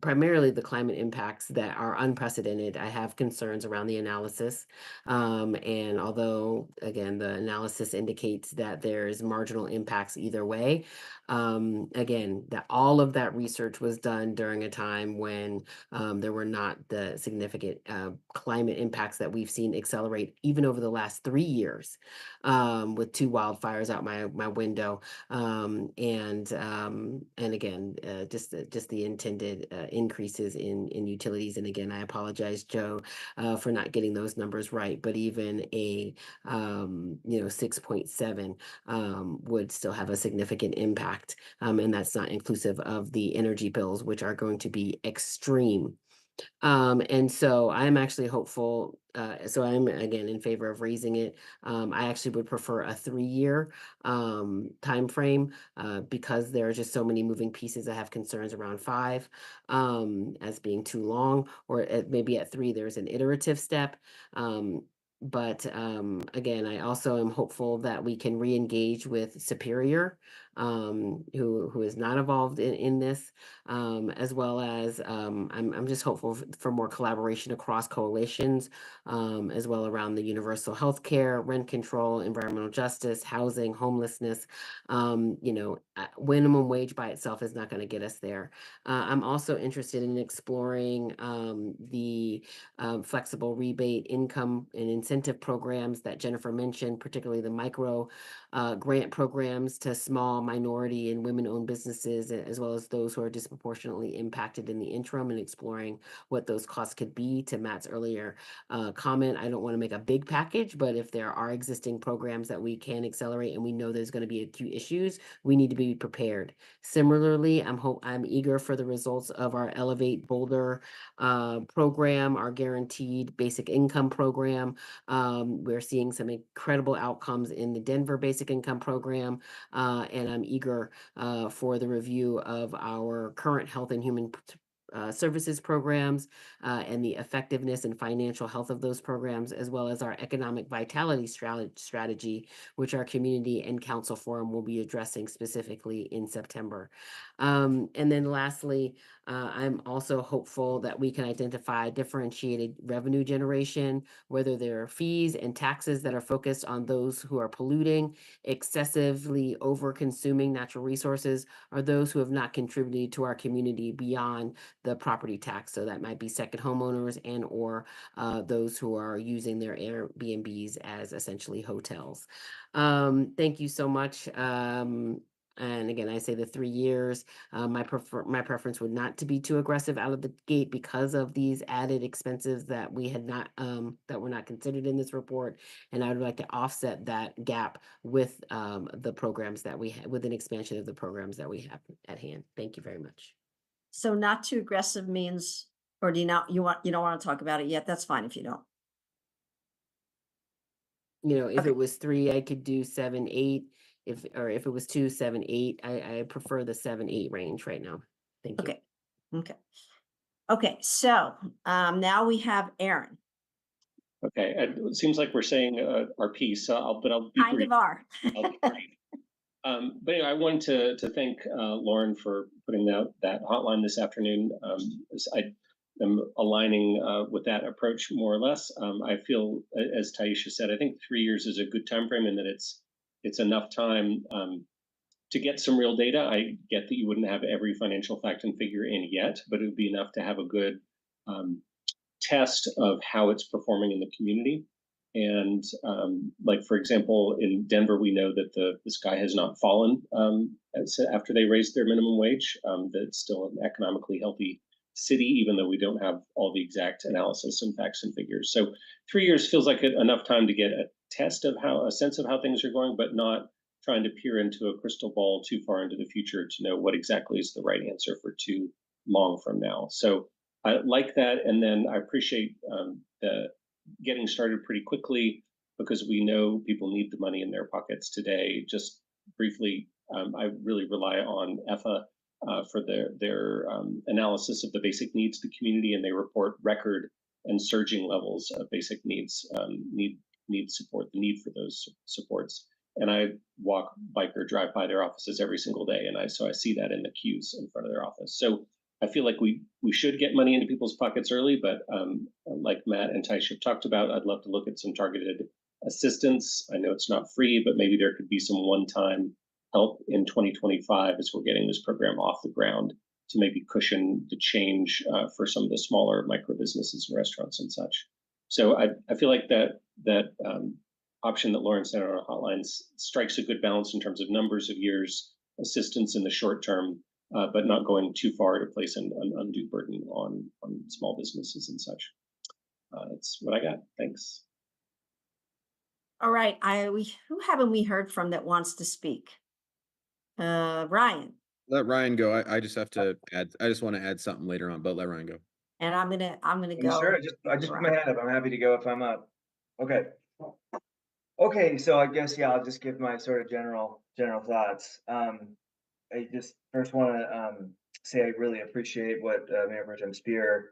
primarily the climate impacts that are unprecedented. I have concerns around the analysis. And although, again, the analysis indicates that there's marginal impacts either way, again, that all of that research was done during a time when there were not the significant climate impacts that we've seen accelerate even over the last 3 years, with 2 wildfires out my window. And again, just the intended increases in utilities. And again, I apologize, Joe, for not getting those numbers right. But even a 6.7 would still have a significant impact, and that's not inclusive of the energy bills, which are going to be extreme. And so I'm actually hopeful. So I'm again in favor of raising it. I actually would prefer a 3-year time frame because there are just so many moving pieces. I have concerns around 5 as being too long, or maybe at 3 there's an iterative step. But again, I also am hopeful that we can re-engage with Superior, who is not involved in this, as well as I'm just hopeful for more collaboration across coalitions, as well around the universal health care, rent control, environmental justice, housing, homelessness. Minimum wage by itself is not going to get us there. I'm also interested in exploring the flexible rebate income and incentive programs that Jennifer mentioned, particularly the micro grant programs to small minority and women-owned businesses, as well as those who are disproportionately impacted in the interim, and exploring what those costs could be. To Matt's earlier comment, I don't want to make a big package, but if there are existing programs that we can accelerate and we know there's going to be acute issues, we need to be prepared. Similarly, I'm eager for the results of our Elevate Boulder program, our guaranteed basic income program. We're seeing some incredible outcomes in the Denver basic income program, and I'm eager for the review of our current health and human services programs and the effectiveness and financial health of those programs, as well as our economic vitality strategy, which our community and council forum will be addressing specifically in September. And then lastly, I'm also hopeful that we can identify differentiated revenue generation, whether there are fees and taxes that are focused on those who are polluting, excessively over-consuming natural resources, or those who have not contributed to our community beyond the property tax. So that might be second homeowners and or those who are using their Airbnbs as essentially hotels. Thank you so much. And again, I say the 3 years. My preference would not to be too aggressive out of the gate because of these added expenses that we had not that were not considered in this report. And I would like to offset that gap with the programs that we have, with an expansion of the programs that we have at hand. Thank you very much. So not too aggressive means, or do you not, you don't want to talk about it yet? That's fine if you don't. If it was 3, I could do 7, 8. If it was 2, 7, 8, I prefer the 7, 8 range right now. Thank you. Okay. So now we have Aaron. Okay, it seems like we're saying our piece, I'll be Kind brief. of are. I'll be brief. But anyway, I wanted to thank Lauren for putting out that hotline this afternoon. I am aligning with that approach more or less. I feel, as Taisha said, I think 3 years is a good time frame, and that it's enough time to get some real data. I get that you wouldn't have every financial fact and figure in yet, but it would be enough to have a good test of how it's performing in the community. And like, for example, in Denver, we know that the sky has not fallen after they raised their minimum wage. That it's still an economically healthy city, even though we don't have all the exact analysis and facts and figures. So 3 years feels like enough time to get a sense of how things are going, but not trying to peer into a crystal ball too far into the future to know what exactly is the right answer for too long from now. So I like that. And then I appreciate the getting started pretty quickly, because we know people need the money in their pockets today. Just briefly, I really rely on EFA for their analysis of the basic needs of the community, and they report record and surging levels of basic needs, need support, the need for those supports. And I walk, bike, or drive by their offices every single day, and so I see that in the queues in front of their office. So I feel like we should get money into people's pockets early, but like Matt and Taish have talked about, I'd love to look at some targeted assistance. I know it's not free, but maybe there could be some one-time help in 2025 as we're getting this program off the ground to maybe cushion the change for some of the smaller micro businesses and restaurants and such. So I feel like that option that Lauren sent on our hotlines strikes a good balance in terms of numbers of years, assistance in the short term, but not going too far to place an undue burden on small businesses and such. That's what I got. Thanks. All right, who haven't we heard from that wants to speak? Ryan. Let Ryan go. I just have to add, I just want to add something later on, but let Ryan go. And I'm gonna You go. sure? I just put my hand up. I'm happy to go if I'm up. Okay. Okay, so I guess I'll just give my sort of general thoughts. I just first want to say I really appreciate what Mayor Pro Tem Spear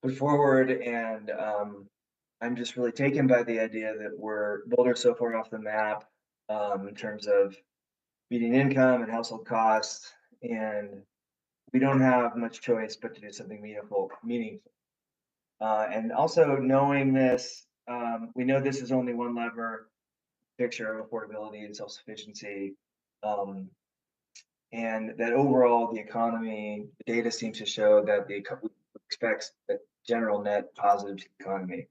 put forward, and I'm just really taken by the idea that Boulder's so far off the map in terms of median income and household costs, and we don't have much choice but to do something meaningful. And also knowing this, we know this is only one lever picture of affordability and self-sufficiency. And that overall the economy, the data seems to show that the economy expects a general net positive to the economy.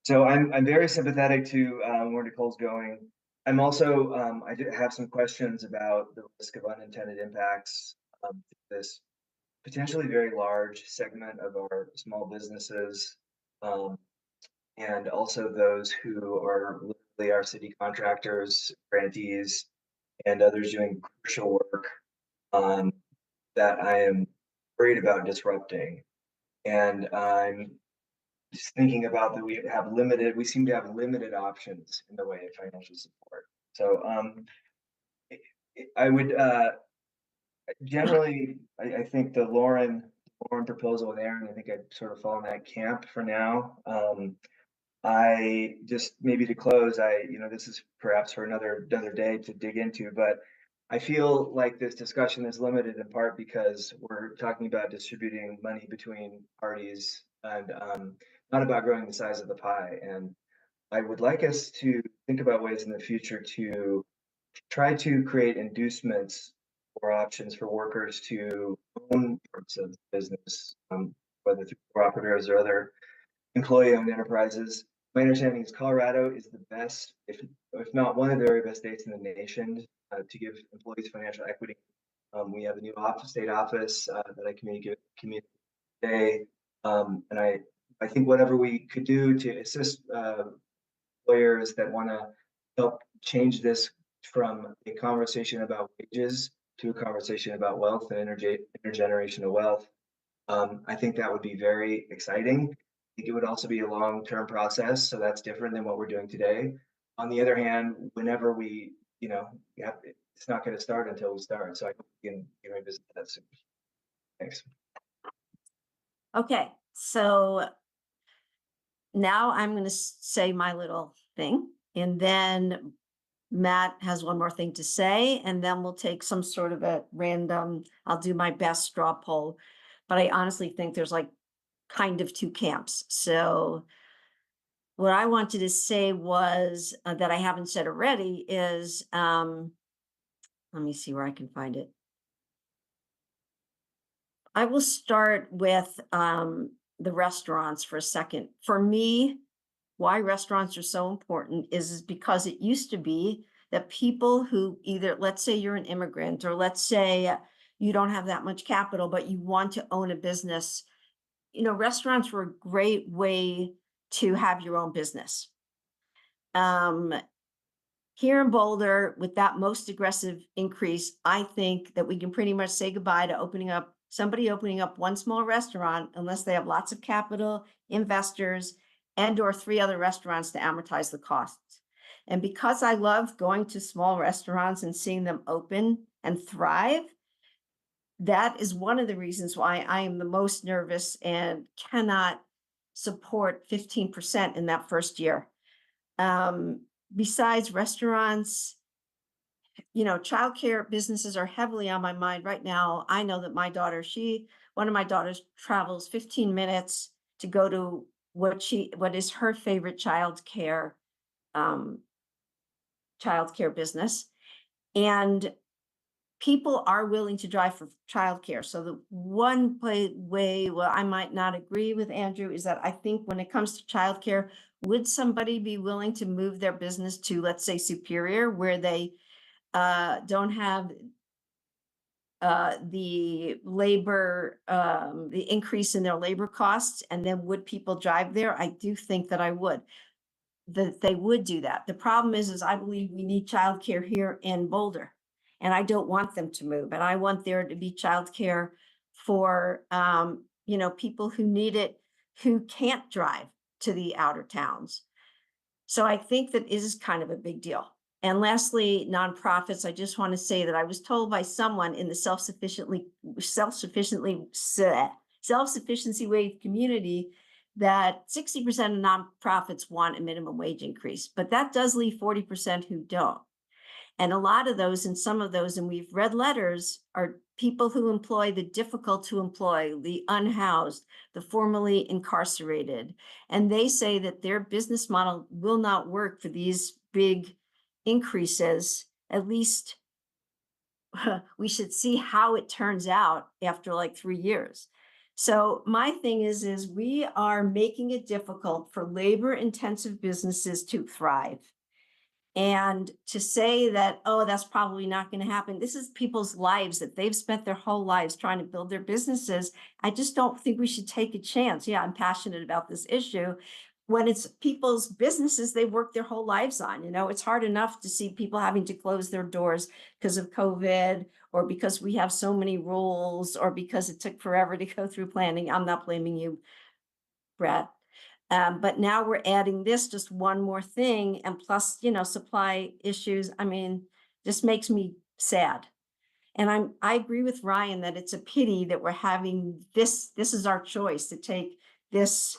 So I'm very sympathetic to where Nicole's going. I'm also, I do have some questions about the risk of unintended impacts to this potentially very large segment of our small businesses, and also those who are literally our city contractors, grantees, and others doing crucial work that I am worried about disrupting. And I'm just thinking about that we seem to have limited options in the way of financial support. So I would generally, I think the Lauren proposal with Aaron, I think I'd sort of fall in that camp for now. I just maybe to close, this is perhaps for another day to dig into, but I feel like this discussion is limited in part because we're talking about distributing money between parties and not about growing the size of the pie. And I would like us to think about ways in the future to try to create inducements or options for workers to own parts of the business, whether through cooperatives or other employee-owned enterprises. My understanding is Colorado is the best, if not one of the very best states in the nation to give employees financial equity. We have a new state office that I communicate today, and I think whatever we could do to assist employers that want to help change this from a conversation about wages to a conversation about wealth and intergenerational wealth. I think that would be very exciting. I think it would also be a long-term process, so that's different than what we're doing today. On the other hand, whenever it's not going to start until we start. So I hope we can revisit that soon. Thanks. Okay, so now I'm going to say my little thing, and then Matt has one more thing to say, and then we'll take some sort of a random, I'll do my best straw poll, but I honestly think there's like kind of two camps. So what I wanted to say was that I haven't said already is, let me see where I can find it. I will start with the restaurants for a second. For me, why restaurants are so important is because it used to be that people who either, let's say you're an immigrant, or let's say you don't have that much capital, but you want to own a business, restaurants were a great way to have your own business. Here in Boulder, with that most aggressive increase, I think that we can pretty much say goodbye to somebody opening up one small restaurant unless they have lots of capital, investors, and/or 3 other restaurants to amortize the costs. And because I love going to small restaurants and seeing them open and thrive, that is one of the reasons why I am the most nervous and cannot support 15% in that first year. Besides restaurants, childcare businesses are heavily on my mind right now. I know that my daughter, she one of my daughters travels 15 minutes to go to what is her favorite childcare business. And people are willing to drive for childcare. So the one way, well, I might not agree with Andrew, is that I think when it comes to childcare, would somebody be willing to move their business to, let's say, Superior, where they don't have the labor, the increase in their labor costs, and then would people drive there? I do think that they would do that. The problem is I believe we need childcare here in Boulder, and I don't want them to move. And I want there to be childcare for, people who need it, who can't drive to the outer towns. So I think that is kind of a big deal. And lastly, nonprofits, I just want to say that I was told by someone in the self-sufficiency wave community that 60% of nonprofits want a minimum wage increase, but that does leave 40% who don't. And a lot of those, and some of those, and we've read letters, are people who employ the difficult to employ, the unhoused, the formerly incarcerated. And they say that their business model will not work for these big increases. At least we should see how it turns out after like 3 years. So my thing is we are making it difficult for labor intensive businesses to thrive. And to say that, oh, that's probably not going to happen. This is people's lives that they've spent their whole lives trying to build their businesses. I just don't think we should take a chance. Yeah, I'm passionate about this issue. When it's people's businesses they've worked their whole lives on, it's hard enough to see people having to close their doors because of COVID, or because we have so many rules, or because it took forever to go through planning. I'm not blaming you, Brett. But now we're adding this, just one more thing, and plus, supply issues. I mean, just makes me sad. And I agree with Ryan that it's a pity that we're having this. This is our choice to take this,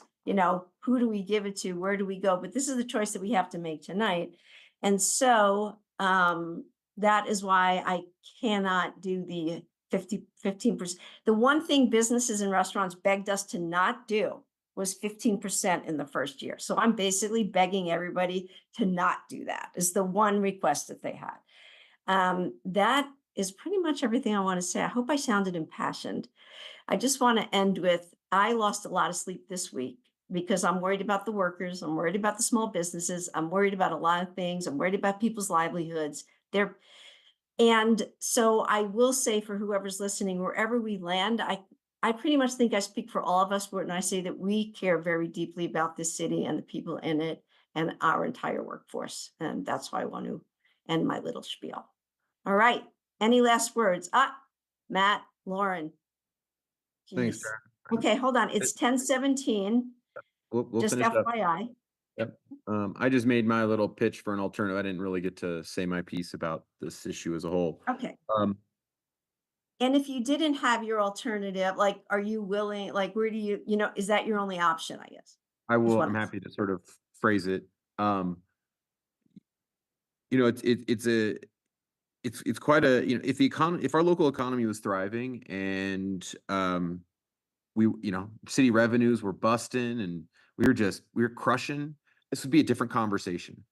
who do we give it to? Where do we go? But this is the choice that we have to make tonight. And so that is why I cannot do the 15%. The one thing businesses and restaurants begged us to not do was 15% in the first year. So I'm basically begging everybody to not do that, is the one request that they had. That is pretty much everything I want to say. I hope I sounded impassioned. I just want to end with, I lost a lot of sleep this week because I'm worried about the workers. I'm worried about the small businesses. I'm worried about a lot of things. I'm worried about people's livelihoods. And so I will say, for whoever's listening, wherever we land, I pretty much think I speak for all of us when I say that we care very deeply about this city and the people in it and our entire workforce. And that's why I want to end my little spiel. All right. Any last words? Matt, Lauren. Thanks, Jeez. Karen. Okay, hold on. It's 10:17. We'll Just finish up. FYI. Yep. I just made my little pitch for an alternative. I didn't really get to say my piece about this issue as a whole. Okay. And if you didn't have your alternative, like, are you willing, like, where do you, is that your only option, I guess? I will. I'm happy to sort of phrase it. It's quite a, if our local economy was thriving and city revenues were busting and we were crushing, this would be a different conversation.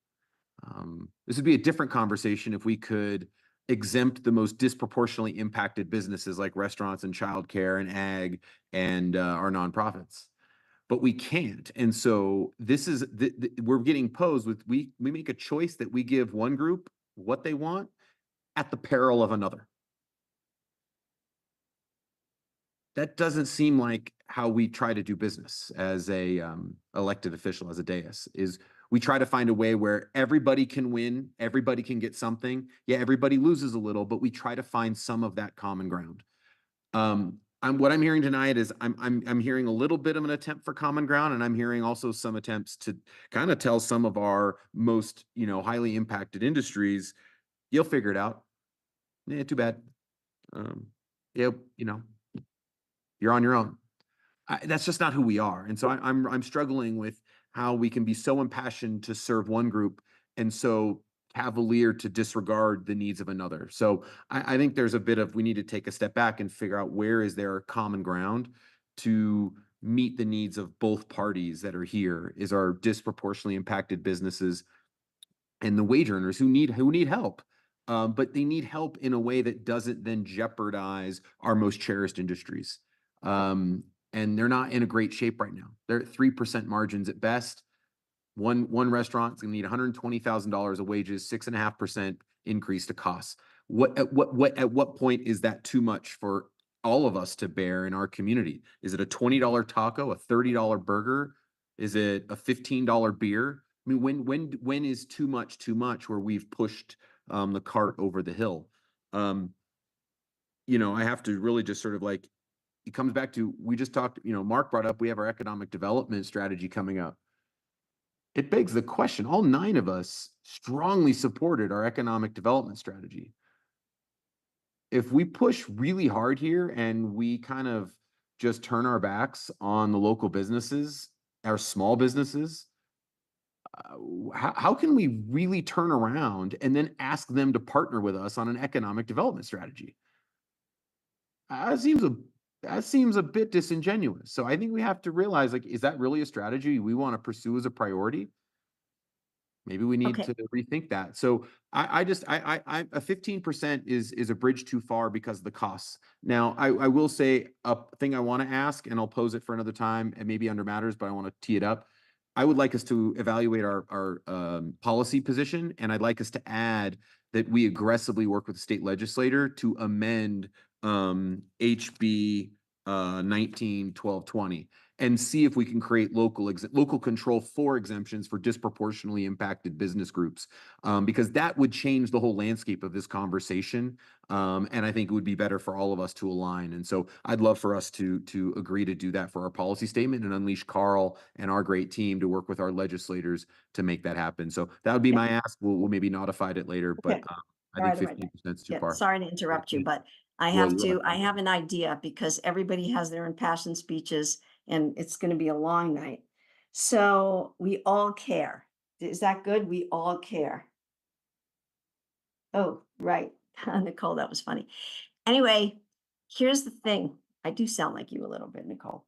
This would be a different conversation if we could exempt the most disproportionately impacted businesses like restaurants and childcare and ag and our nonprofits. But we can't. And so this is, we're getting posed with, we make a choice that we give one group what they want at the peril of another. That doesn't seem like how we try to do business as a elected official, as a dais. Is we try to find a way where everybody can win, everybody can get something. Yeah, everybody loses a little, but we try to find some of that common ground. What I'm hearing tonight is I'm hearing a little bit of an attempt for common ground, and I'm hearing also some attempts to kind of tell some of our most highly impacted industries, you'll figure it out. Yeah, too bad. You're on your own. That's just not who we are. And so I'm struggling with how we can be so impassioned to serve one group and so cavalier to disregard the needs of another. So I think there's a bit of, we need to take a step back and figure out where is there common ground to meet the needs of both parties that are here, is our disproportionately impacted businesses and the wage earners who need help. But they need help in a way that doesn't then jeopardize our most cherished industries. And they're not in a great shape right now. They're at 3% margins at best. One restaurant's gonna need $120,000 of wages, 6.5% increase to costs. At what point is that too much for all of us to bear in our community? Is it a $20 taco, a $30 burger? Is it a $15 beer? I mean, when is too much where we've pushed the cart over the hill? I have to really just sort of like, it comes back to, we just talked, Mark brought up, we have our economic development strategy coming up. It begs the question, all 9 of us strongly supported our economic development strategy. If we push really hard here and we kind of just turn our backs on the local businesses, our small businesses, how can we really turn around and then ask them to partner with us on an economic development strategy? That seems a bit disingenuous. So I think we have to realize, like, is that really a strategy we want to pursue as a priority? Maybe we need to rethink that. So I 15% is a bridge too far because of the costs. Now, I will say a thing I want to ask, and I'll pose it for another time and maybe under matters, but I want to tee it up. I would like us to evaluate our policy position, and I'd like us to add that we aggressively work with the state legislator to amend HB 19-1220 and see if we can create local control for exemptions for disproportionately impacted business groups, because that would change the whole landscape of this conversation. And I think it would be better for all of us to align. And so I'd love for us to agree to do that for our policy statement and unleash Carl and our great team to work with our legislators to make that happen. So that would be my ask. We'll maybe notify it later, but I think 15% is too far. Sorry to interrupt you, but I have an idea, because everybody has their impassioned speeches and it's going to be a long night. So we all care. Is that good? We all care. Oh, right. Nicole, that was funny. Anyway, here's the thing. I do sound like you a little bit, Nicole.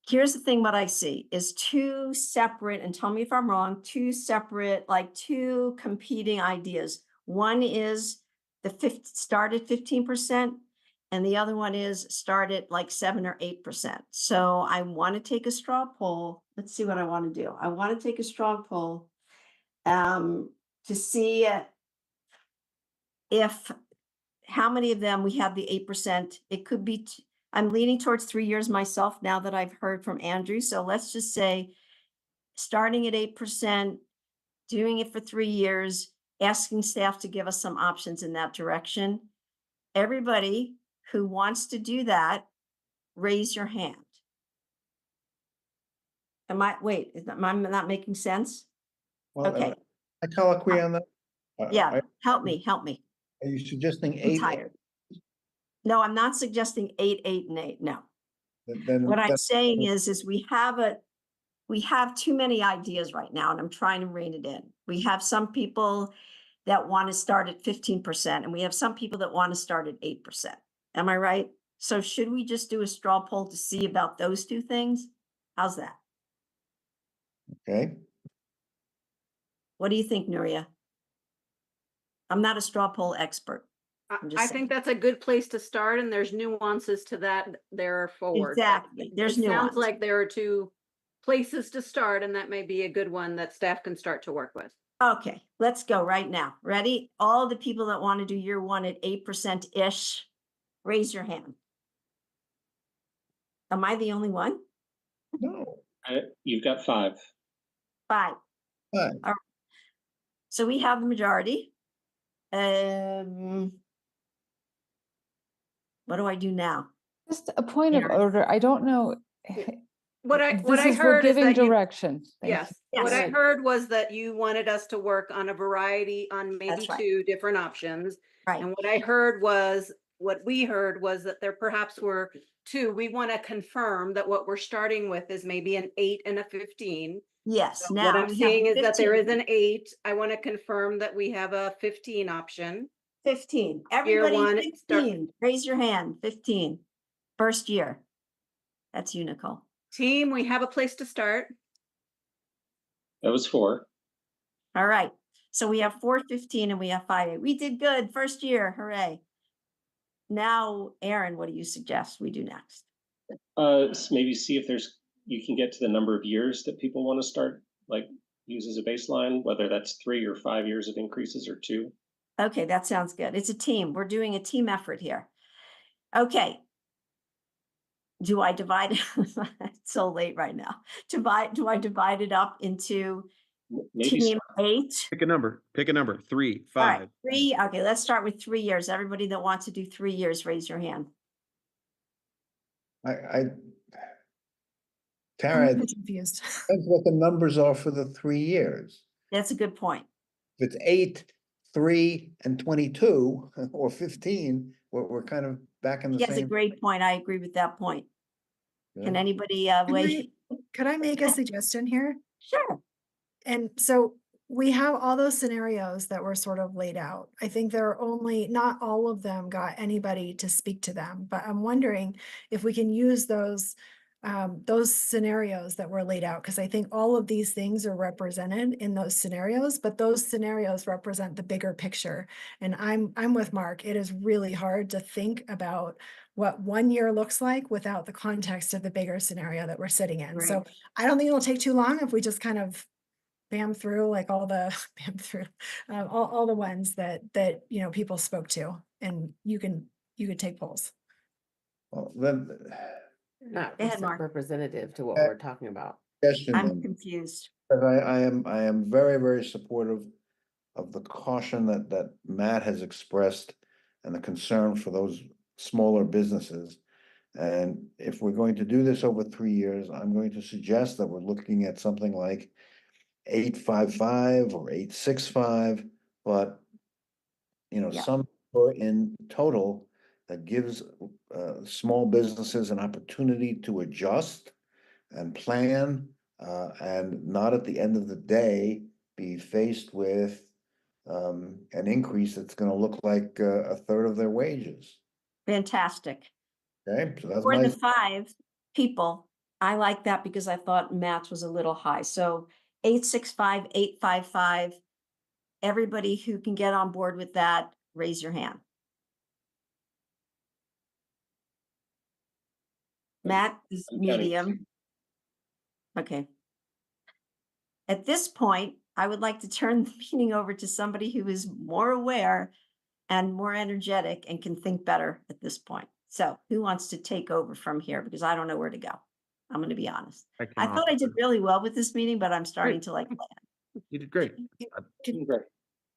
Here's the thing, what I see is 2 separate, and tell me if I'm wrong, 2 separate, like 2 competing ideas. One is start at 15%, and the other one is start at like 7 or 8%. So I want to take a straw poll. Let's see what I want to do. I want to take a straw poll to see if how many of them we have the 8%. It could be, I'm leaning towards 3 years myself now that I've heard from Andrew. So let's just say starting at 8%, doing it for 3 years, asking staff to give us some options in that direction. Everybody who wants to do that, raise your hand. Am I not making sense? Well, Okay. I colloquy on that. Yeah, help me. Are you suggesting I'm 8? tired. No, I'm not suggesting 8, 8, and 8. No. Then What I'm saying is we have too many ideas right now, and I'm trying to rein it in. We have some people that want to start at 15%, and we have some people that want to start at 8%. Am I right? So should we just do a straw poll to see about those 2 things? How's that? Okay. What do you think, Nuria? I'm not a straw poll expert. I think that's a good place to start, and there's nuances to that there forward. Exactly. There's nuance. Sounds like there are 2 places to start, and that may be a good one that staff can start to work with. Okay, let's go right now. Ready? All the people that want to do year 1 at 8%-ish, raise your hand. Am I the only one? No. You've got 5. 5. 5. All right. So we have the majority. What do I do now? Just a point of order. I don't know. What I We're heard is giving that direction. Yes. What I heard was that you wanted us to work on a variety, on maybe 2 different options. Right. And what I heard was what we heard was that there perhaps were two. We want to confirm that what we're starting with is maybe an 8 and a 15. Yes, So now what I'm we have seeing is that there 15. is an 8. I want to confirm that we have a 15 option. 15. Year Everybody one, 15. Raise your hand. 15. First year. That's you, Nicole. Team, we have a place to start. That was 4. All right. So we have 415 and we have 5-8. We did good. First year. Hooray. Now, Aaron, what do you suggest we do next? Maybe see if you can get to the number of years that people want to start, like use as a baseline, whether that's 3 or 5 years of increases or 2. Okay, that sounds good. It's a team. We're doing a team effort here. Okay. Do I divide it? It's so late right now. Do I divide it up into Maybe team 8? Pick a number. Pick a number. 3, All right, 5. 3. Okay, let's start with 3 years. Everybody that wants to do 3 years, raise your hand. Tara, I'm confused. that's what the numbers are for the 3 years. That's a good point. If it's 8, 3, and 22, or 15, we're kind of back in the That's a same. great point. I agree with that point. Can Yeah. anybody weigh? Could I make a suggestion here? Sure. And so we have all those scenarios that were sort of laid out. I think there are not all of them got anybody to speak to them, but I'm wondering if we can use those scenarios that were laid out, because I think all of these things are represented in those scenarios, but those scenarios represent the bigger picture. And I'm with Mark. It is really hard to think about what 1 year looks like without the context of the bigger scenario that we're sitting in. So I don't think it'll take too long if we just kind of bam through like all the all the ones that people spoke to, and you could take polls. Well, then, Not Go ahead, Mark. representative to what we're talking about. I'm confused. I am very, very supportive of the caution that Matt has expressed and the concern for those smaller businesses. And if we're going to do this over 3 years, I'm going to suggest that we're looking at something like 855 or 865, but some in total that gives small businesses an opportunity to adjust and plan, and not at the end of the day be faced with an increase that's going to look like a third of their wages. Fantastic. Okay, so that's For my the 5 people, I like that because I thought Matt's was a little high. So 865, 855, everybody who can get on board with that, raise your hand. Matt is medium. Okay. At this point, I would like to turn the meeting over to somebody who is more aware and more energetic and can think better at this point. So who wants to take over from here? Because I don't know where to go. I'm going to be honest. I thought I did really well with this meeting, but I'm starting to like plan. You did great.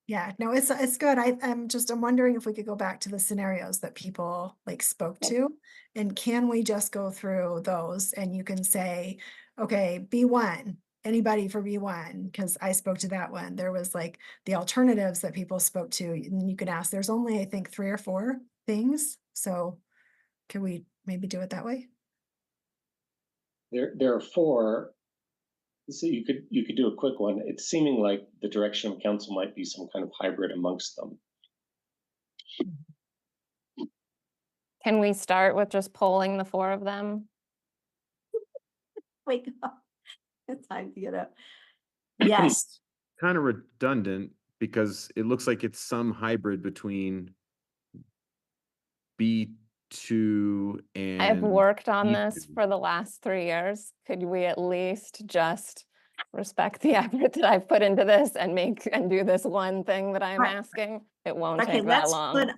Yeah, no, it's good. I'm wondering if we could go back to the scenarios that people spoke to, and can we just go through those, and you can say, okay, B1, anybody for B1, because I spoke to that one. There was the alternatives that people spoke to, and you could ask. There's only, I think, 3 or 4 things. So can we maybe do it that way? There are 4. So you could do a quick one. It's seeming like the direction of council might be some kind of hybrid amongst them. Can we start with just polling the 4 of them? Wake up. It's time to get up. Yes. Kind of redundant because it looks like it's some hybrid between B2 and I've worked on B2. this for the last 3 years. Could we at least just respect the effort that I've put into this and do this one thing that I'm Right. asking? It won't Okay, take that let's long. put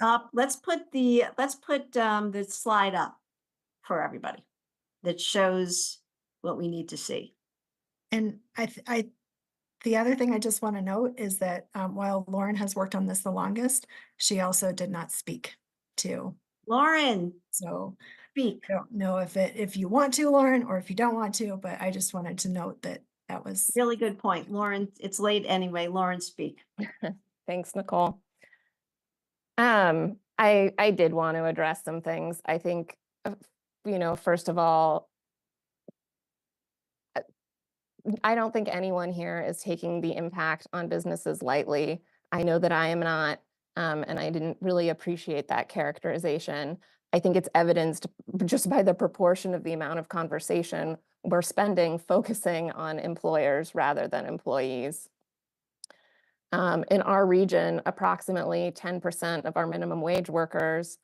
the slide up for everybody that shows what we need to see. And the other thing I just want to note is that while Lauren has worked on this the longest, she also did not speak to Lauren. So speak. I don't know if you want to, Lauren, or if you don't want to, but I just wanted to note that was really good point. Lauren, it's late anyway. Lauren, speak. Thanks, Nicole. I did want to address some things. I think, first of all, I don't think anyone here is taking the impact on businesses lightly. I know that I am not, and I didn't really appreciate that characterization. I think it's evidenced just by the proportion of the amount of conversation we're spending focusing on employers rather than employees. In our region, approximately 10% of our minimum wage workers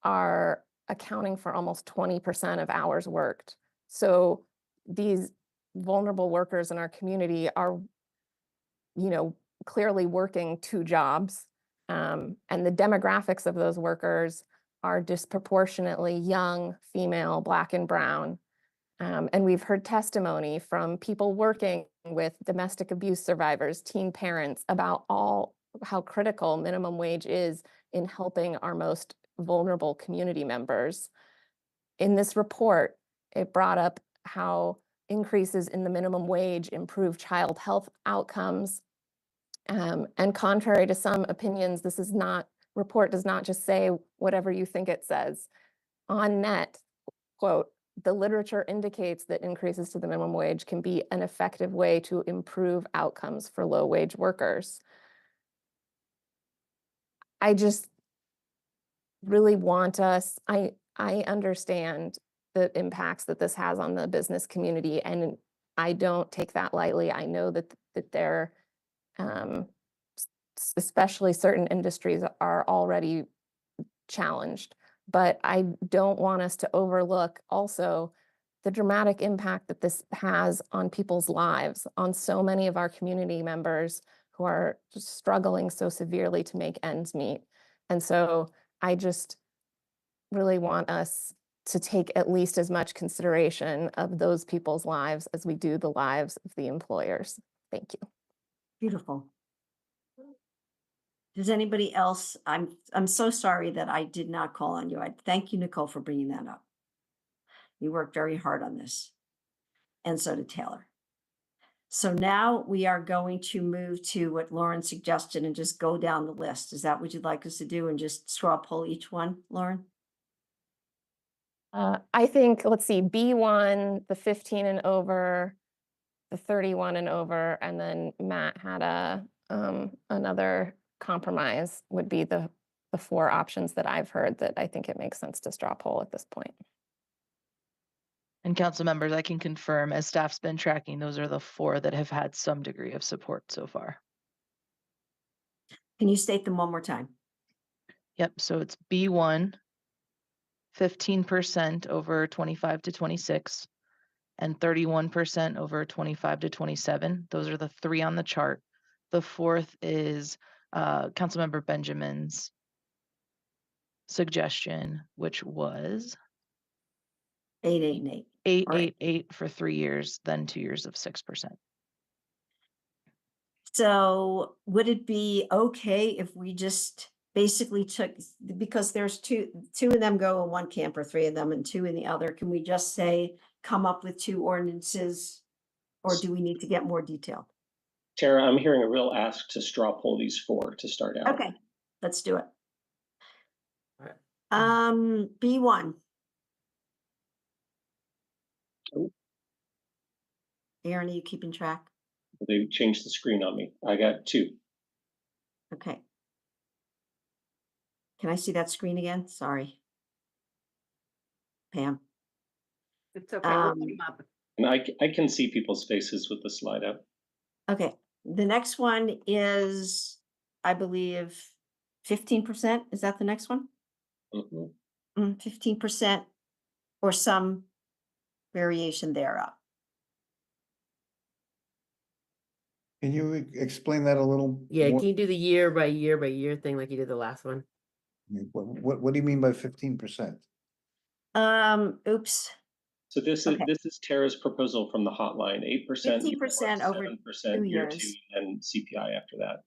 are accounting for almost 20% of hours worked. So these vulnerable workers in our community are, clearly working two jobs. And the demographics of those workers are disproportionately young, female, Black and brown. And we've heard testimony from people working with domestic abuse survivors, teen parents, about how critical minimum wage is in helping our most vulnerable community members. In this report, it brought up how increases in the minimum wage improve child health outcomes. And contrary to some opinions, report does not just say whatever you think it says. On net, quote, the literature indicates that increases to the minimum wage can be an effective way to improve outcomes for low-wage workers. I just really want us, I understand the impacts that this has on the business community, and I don't take that lightly. I know that there, especially certain industries, are already challenged. But I don't want us to overlook also the dramatic impact that this has on people's lives, on so many of our community members who are just struggling so severely to make ends meet. And so I just really want us to take at least as much consideration of those people's lives as we do the lives of the employers. Thank you. Beautiful. Does anybody else? I'm so sorry that I did not call on you. I thank you, Nicole, for bringing that up. You worked very hard on this, and so did Taylor. So now we are going to move to what Lauren suggested and just go down the list. Is that what you'd like us to do, and just straw poll each one, Lauren? I think, let's see, B1, the 15 and over, the 31 and over, and then Matt had another compromise would be the four options that I've heard that I think it makes sense to straw poll at this point. And council members, I can confirm, as staff's been tracking, those are the four that have had some degree of support so far. Can you state them one more time? Yep, so it's B1, 15% over 25 to 26, and 31% over 25 to 27. Those are the three on the chart. The fourth is Councilmember Benjamin's suggestion, which was 888. 888 for 3 years, then 2 years of 6%. So would it be okay if we just basically took, because there's two of them go in one camp, or three of them and two in the other, can we just say, come up with two ordinances, or do we need to get more detailed? Tara, I'm hearing a real ask to straw poll these four to start out. Okay, let's do it. B1. Oh. Aaron, are you keeping track? They changed the screen on me. I got two. Okay. Can I see that screen again? Sorry. Pam. It's okay. We'll put them up. And I can see people's faces with the slide up. Okay. The next one is, I believe, 15%. Is that the next one? 15% or some variation thereof. Can you explain that a little? Yeah, more? can you do the year by year thing like you did the last one? What do you mean by 15%? Oops. So this is Tara's proposal from the hotline, 8%, 15% over 7% 2 year years. 2, and CPI after that.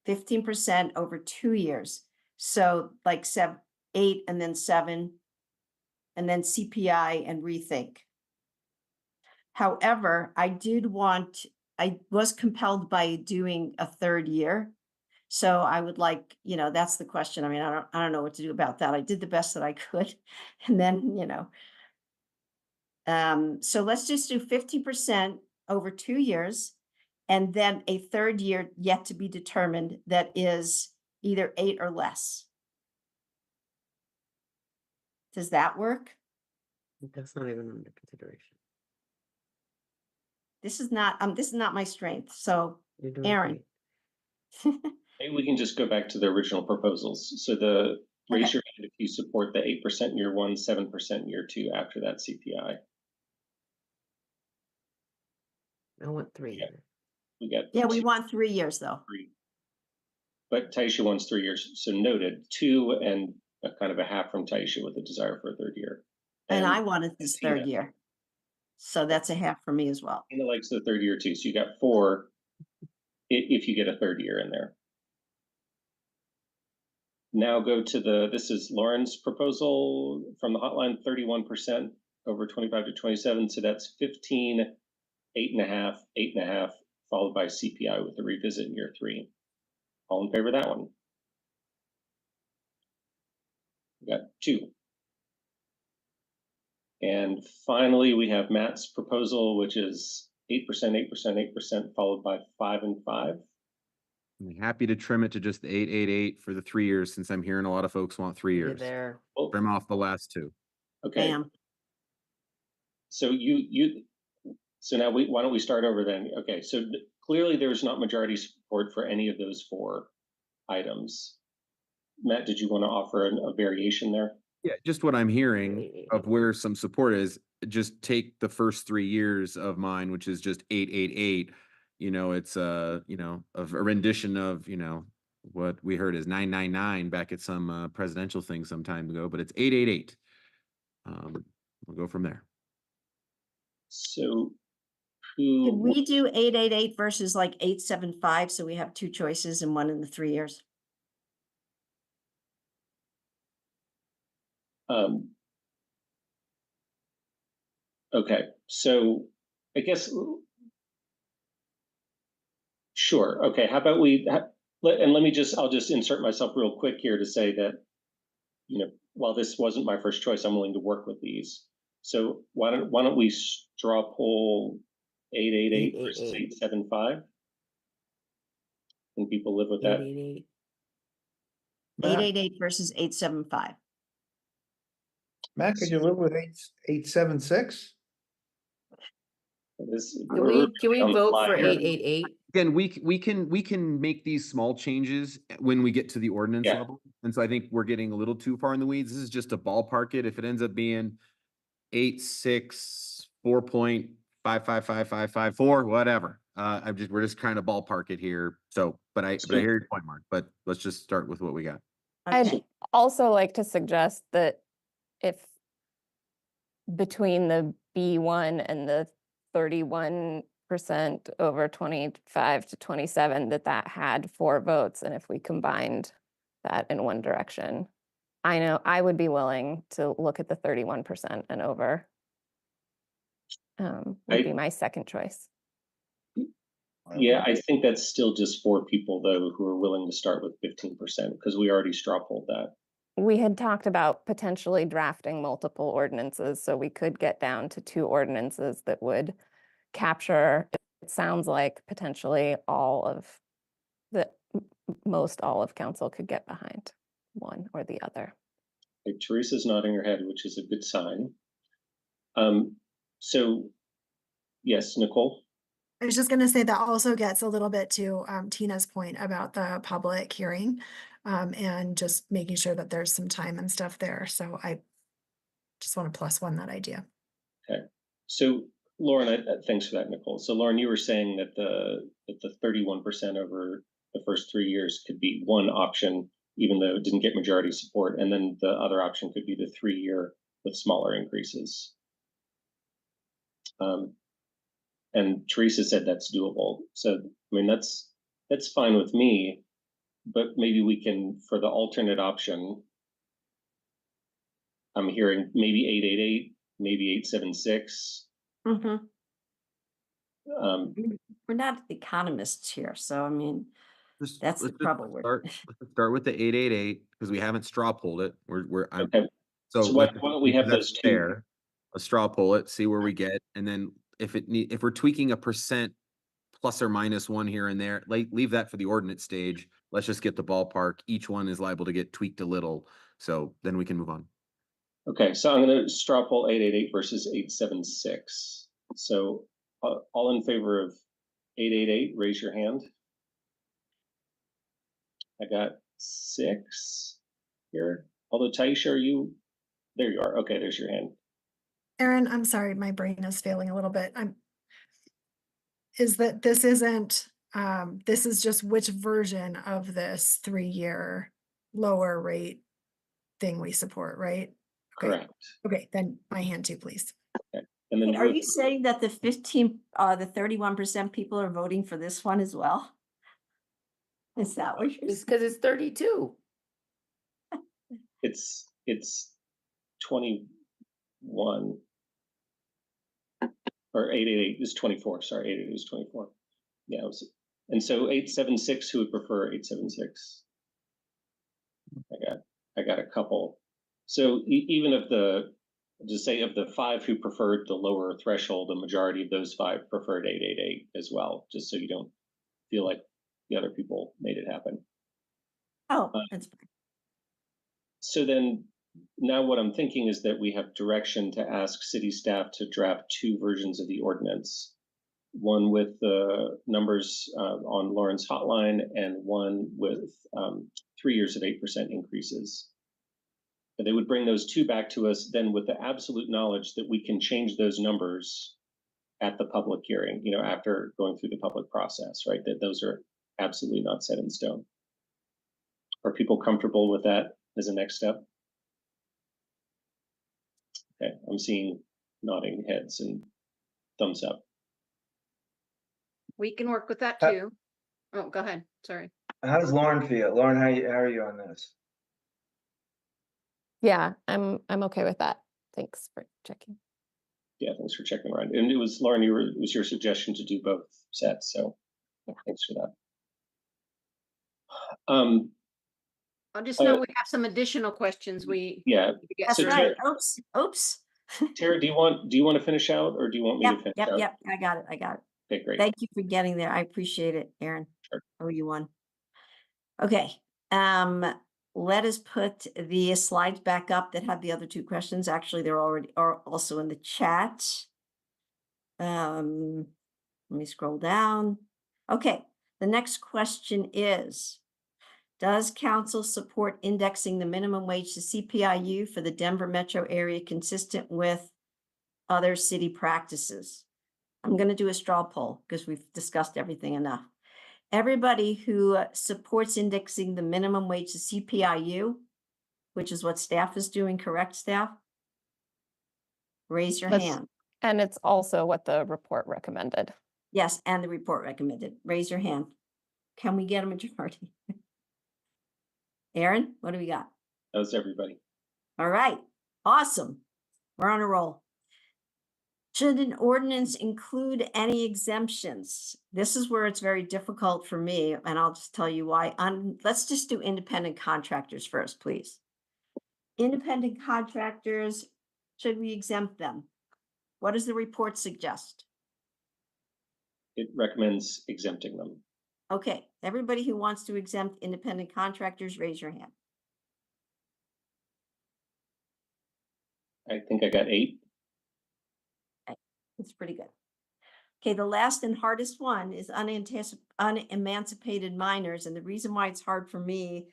15% over 2 years. So like 8 and then 7, and then CPI and rethink. However, I was compelled by doing a third year, So I would like, that's the question. I mean, I don't know what to do about that. I did the best that I could. And then, so let's just do 50% over 2 years, and then a third year yet to be determined that is either 8 or less. Does that work? That's not even under consideration. This is not my strength. So You're doing Aaron. great. Maybe we can just go back to the original proposals. So raise your hand if you support the 8% year one, 7% year two after that CPI. I want 3. Yeah. We want 3 years though. 3. But Taisha wants 3 years. So noted, 2 and a kind of a half from Taisha with a desire for a third year. And I wanted this third year. So that's a half for me as well. Tina likes the third year too. So you got 4 if you get a third year in there. Now go to this is Lauren's proposal from the hotline, 31% over 25 to 27. So that's 15, 8.5, 8.5, followed by CPI with the revisit in year 3. All in favor of that one? We got 2. And finally, we have Matt's proposal, which is 8%, 8%, 8%, followed by 5 and 5. I'm happy to trim it to just the 8 for the 3 years, since I'm hearing a lot of folks want 3 You're years. there. Trim off the last 2. Okay. Bam. So so now why don't we start over then? Okay, so clearly there's not majority support for any of those 4 items. Matt, did you want to offer a variation there? Yeah, just what I'm hearing of where some support is, just take the first 3 years of mine, which is just 8. It's a rendition of, what we heard is 999 back at some presidential thing some time ago, but it's 8. We'll go from there. So Could we do 8 versus like 8.75? So we have 2 choices and one in the 3 years. Okay, so I guess, sure. Okay, how about I'll just insert myself real quick here to say that, while this wasn't my first choice, I'm willing to work with these. So why don't we straw poll 8 versus 8.75? Can people live with that? 8 versus 8.75. Matt, could you live with 8.76? Can we vote for 8? Again, we can make these small changes when we get to the ordinance level. And so I think we're getting a little too far in the weeds. This is just a ballpark it. If it ends up being 8.6, 4.555554, whatever. We're just trying to ballpark it here. So, but I hear your point, Mark, but let's just start with what we got. I'd also like to suggest that if between the B1 and the 31% over 25 to 27, that had 4 votes, and if we combined that in one direction, I know I would be willing to look at the 31% and over. Would be my second choice. Yeah, I think that's still just 4 people though who are willing to start with 15% because we already straw polled that. We had talked about potentially drafting multiple ordinances, so we could get down to 2 ordinances that would capture, it sounds like potentially most all of council could get behind one or the other. Okay, Teresa's nodding her head, which is a good sign. So yes, Nicole? I was just going to say that also gets a little bit to Tina's point about the public hearing and just making sure that there's some time and stuff there. So I just want to +1 that idea. Okay. So Lauren, thanks for that, Nicole. So Lauren, you were saying that the 31% over the first 3 years could be one option, even though it didn't get majority support. And then the other option could be the 3-year with smaller increases. And Teresa said that's doable. So, I mean, that's fine with me, but maybe we can, for the alternate option, I'm hearing maybe 888, maybe 876. We're not economists here. So, I mean, That's the let's just trouble we're. let's start with the 888 because we haven't straw polled it. Okay. So So why let's, don't we have that's those two? fair. Let's straw poll it, see where we get, and then if we're tweaking a percent plus or minus one here and there, leave that for the ordinance stage. Let's just get the ballpark. Each one is liable to get tweaked a little, so then we can move on. Okay, so I'm going to straw poll 888 versus 876. So all in favor of 888, raise your hand. I got 6 here. Although Taisha, are you? There you are. Okay, there's your hand. Erin, I'm sorry, my brain is failing a little bit. Is that this isn't, this is just which version of this 3-year lower rate thing we support, right? Okay. Correct. Okay, then my hand too, please. Okay. And then Are you saying that the 31% people are voting for this one as well? Is that what you're It's because it's 32. It's 21 or 888 is 24. Sorry, 888 is 24. Yeah, it was, and so 876, who would prefer 876? I got a couple. So even of the, just say of the 5 who preferred the lower threshold, the majority of those 5 preferred 888 as well, just so you don't feel like the other people made it happen. Oh, that's fine. So then now what I'm thinking is that we have direction to ask city staff to draft 2 versions of the ordinance. One with the numbers on Lauren's hotline and one with 3 years of 8% increases. And they would bring those 2 back to us then with the absolute knowledge that we can change those numbers at the public hearing, you know, after going through the public process, right? That those are absolutely not set in stone. Are people comfortable with that as a next step? Okay, I'm seeing nodding heads and thumbs up. We can work with that too. Oh, go ahead. Sorry. How does Lauren feel? Lauren, how are you on this? Yeah, I'm okay with that. Thanks for checking. Yeah, thanks for checking around. And it was Lauren, it was your suggestion to do both sets, so yeah, thanks for that. I'll just know we have some additional questions yeah. That's So right. Oops. Tara, do you want to finish out, or do you want me to finish out? Yep. I got it. Okay, great. Thank you for getting there. I appreciate it, Erin. Sure. Oh, you won. Okay. Let us put the slides back up that had the other 2 questions. Actually, they're also in the chat. Let me scroll down. Okay. The next question is, does council support indexing the minimum wage to CPIU for the Denver metro area consistent with other city practices? I'm going to do a straw poll because we've discussed everything enough. Everybody who supports indexing the minimum wage to CPIU, which is what staff is doing, correct, staff? Raise your hand. And it's also what the report recommended. Yes, and the report recommended. Raise your hand. Can we get a majority? Erin, what do we got? That was everybody. All right. Awesome. We're on a roll. Should an ordinance include any exemptions? This is where it's very difficult for me, and I'll just tell you why. Let's just do independent contractors first, please. Independent contractors, should we exempt them? What does the report suggest? It recommends exempting them. Okay, everybody who wants to exempt independent contractors, raise your hand. I think I got 8. Okay, that's pretty good. Okay, the last and hardest one is unemancipated minors. And the reason why it's hard for me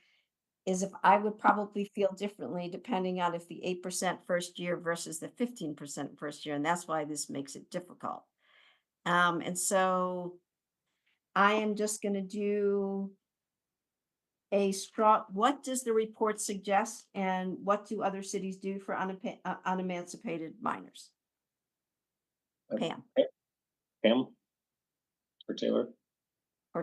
is if I would probably feel differently depending on if the 8% first year versus the 15% first year. And that's why this makes it difficult. And so I am just going to do a straw. What does the report suggest? And what do other cities do for unemancipated minors? Pam. Pam or Taylor?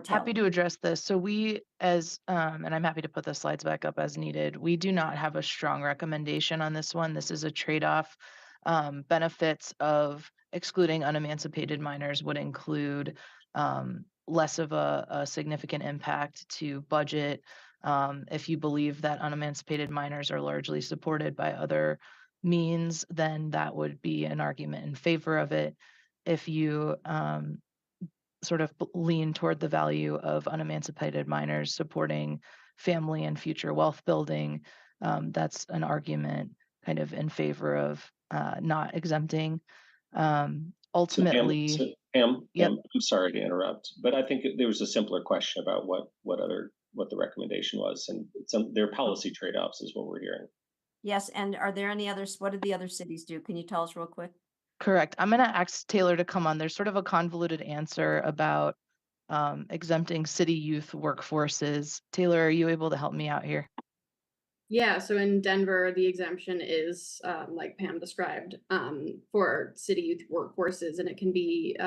Happy to address this. So we, and I'm happy to put the slides back up as needed. We do not have a strong recommendation on this one. This is a trade-off. Benefits of excluding unemancipated minors would include less of a significant impact to budget. If you believe that unemancipated minors are largely supported by other means, then that would be an argument in favor of it. If you sort of lean toward the value of unemancipated minors supporting family and future wealth building, that's an argument kind of in favor of not exempting. Ultimately, Pam, yep. I'm sorry to interrupt, but I think there was a simpler question about what the recommendation was, and their policy trade-offs is what we're hearing. Yes, and are there any others? What did the other cities do? Can you tell us real quick? Correct. I'm going to ask Taylor to come on. There's sort of a convoluted answer about exempting city youth workforces. Taylor, are you able to help me out here? Yeah, so in Denver, the exemption is, like Pam described, for city youth workforces, and it can be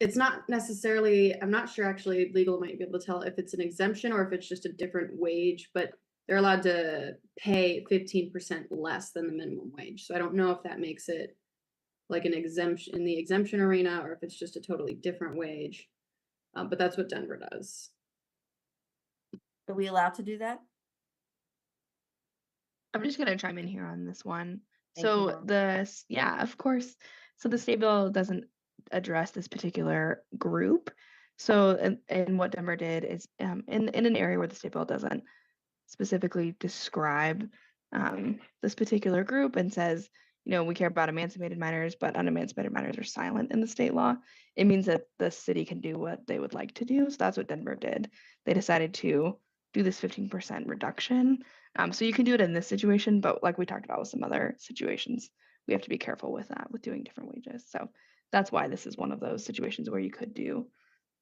it's not necessarily, I'm not sure actually, legal might be able to tell if it's an exemption or if it's just a different wage, but they're allowed to pay 15% less than the minimum wage. So I don't know if that makes it like an exemption in the exemption arena or if it's just a totally different wage. But that's what Denver does. Are we allowed to do that? I'm just going to chime in here on this one. Thank you, So Laura. yeah, of course. So the state bill doesn't address this particular group. So and what Denver did is in an area where the state bill doesn't specifically describe this particular group and says, we care about emancipated minors, but unemancipated minors are silent in the state law. It means that the city can do what they would like to do. So that's what Denver did. They decided to do this 15% reduction. So you can do it in this situation, but like we talked about with some other situations, we have to be careful with that, with doing different wages. So that's why this is one of those situations where you could do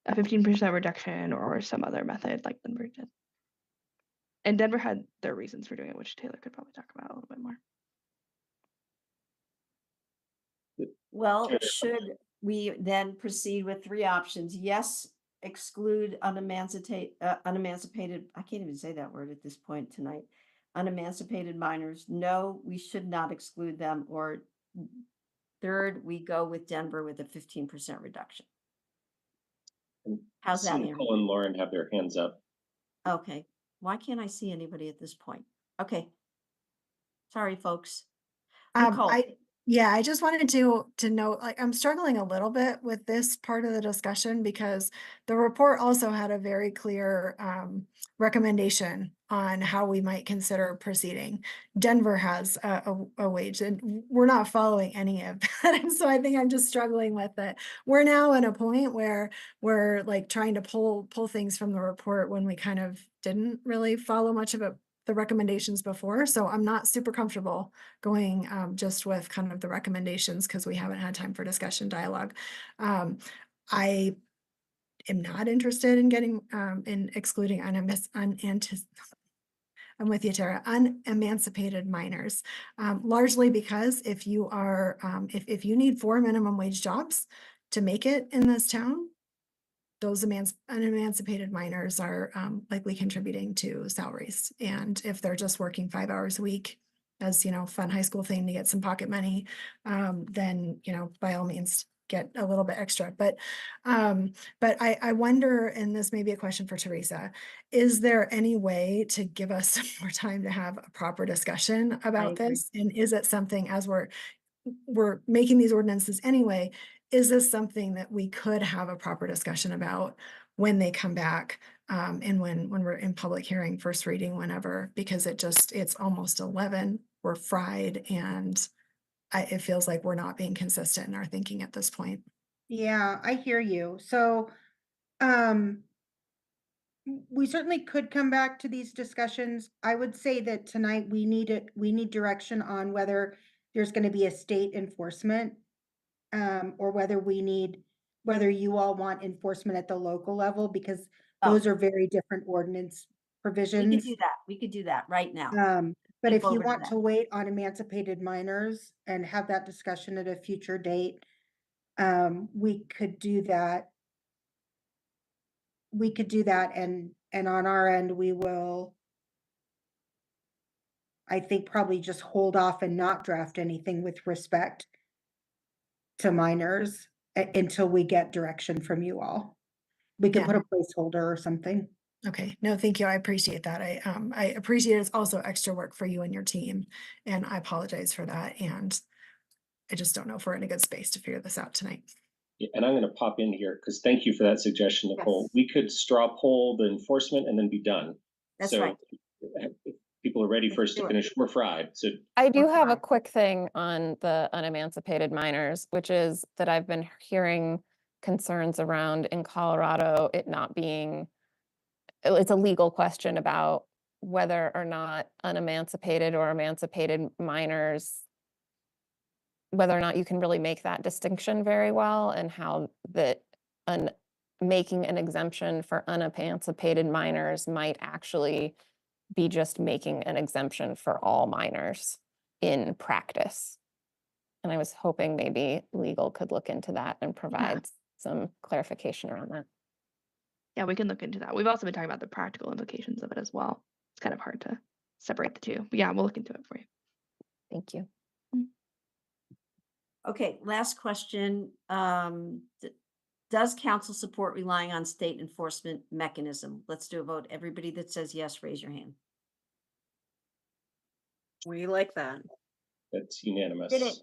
a 15% reduction or some other method like Denver did. And Denver had their reasons for doing it, which Taylor could probably talk about a little bit more. Well, should we then proceed with three options? Yes, exclude unemancipated, I can't even say that word at this point tonight. Unemancipated minors. No, we should not exclude them. Or third, we go with Denver with a 15% reduction. How's that, Aaron? Nicole and Lauren have their hands up. Okay. Why can't I see anybody at this point? Okay. Sorry, folks. Nicole. I just wanted to note, like, I'm struggling a little bit with this part of the discussion because the report also had a very clear recommendation on how we might consider proceeding. Denver has a wage, and we're not following any of that. And so I think I'm just struggling with it. We're now at a point where we're like trying to pull things from the report when we kind of didn't really follow much of it, the recommendations before. So I'm not super comfortable going just with kind of the recommendations because we haven't had time for discussion dialogue. I am not interested in getting in excluding I'm with you, Tara, unemancipated minors, largely because if you are if you need 4 minimum wage jobs to make it in this town, those unemancipated minors are likely contributing to salaries. And if they're just working 5 hours a week as, fun high school thing to get some pocket money, then, by all means, get a little bit extra. But I wonder, and this may be a question for Teresa, is there any way to give us some more time to have a proper discussion about this? And is it something, as we're making these ordinances anyway, is this something that we could have a proper discussion about when they come back and when we're in public hearing, first reading, whenever, because it's almost 11, we're fried, and it feels like we're not being consistent in our thinking at this point. Yeah, I hear you. So we certainly could come back to these discussions. I would say that tonight we need direction on whether there's going to be a state enforcement or whether you all want enforcement at the local level, because those are very different ordinance provisions. We could do that right now. But if you want to wait on emancipated minors and have that discussion at a future date, we could do that. And on our end, we will, I think, probably just hold off and not draft anything with respect to minors. until we get direction from you all. We could Yeah. put a placeholder or something. Okay, no, thank you. I appreciate that. I appreciate it's also extra work for you and your team, and I apologize for that. And I just don't know if we're in a good space to figure this out tonight. Yeah, and I'm going to pop in here because thank you for that suggestion, Nicole. We could straw poll the enforcement and then be done. That's so right. If people are ready for us to finish, we're fried. So I do have a quick thing on the unemancipated minors, which is that I've been hearing concerns around in Colorado, it not being, it's a legal question about whether or not unemancipated or emancipated minors, whether or not you can really make that distinction very well, and how that making an exemption for unemancipated minors might actually be just making an exemption for all minors in practice. And I was hoping maybe legal could look into that and provide some clarification around that. Yeah, we can look into that. We've also been talking about the practical implications of it as well. It's kind of hard to separate the two, but yeah, we'll look into it for you. Thank you. Okay, last question. Does council support relying on state enforcement mechanism? Let's do a vote. Everybody that says yes, raise your hand. We like that. that's unanimous. Did it.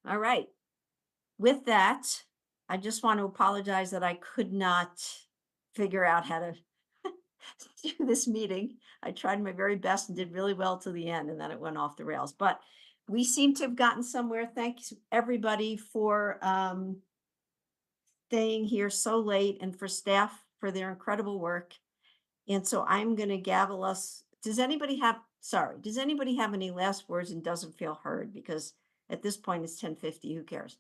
All right. With that, I just want to apologize that I could not figure out how to do this meeting. I tried my very best and did really well to the end, and then it went off the rails. But we seem to have gotten somewhere. Thanks everybody for staying here so late, and for staff for their incredible work. And so I'm going to gavel us. Does anybody have any last words and doesn't feel heard? Because at this point it's 10:50. Who cares?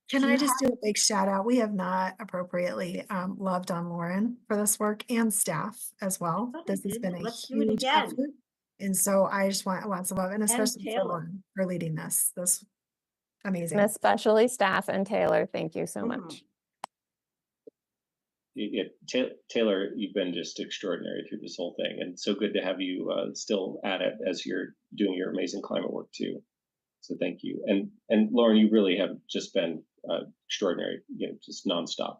Can Do I you just do a big shout out? We have not appropriately loved on Lauren for this work, and staff as well. thought I This has did, been but a let's do it huge again. effort. And so I just want lots of love, and especially for Taylor. Lauren for leading this. This amazing. And especially staff and Taylor, thank you so much. Yeah, Taylor, you've been just extraordinary through this whole thing, and so good to have you still at it as you're doing your amazing climate work too. So thank you, and Lauren, you really have just been extraordinary. Just nonstop,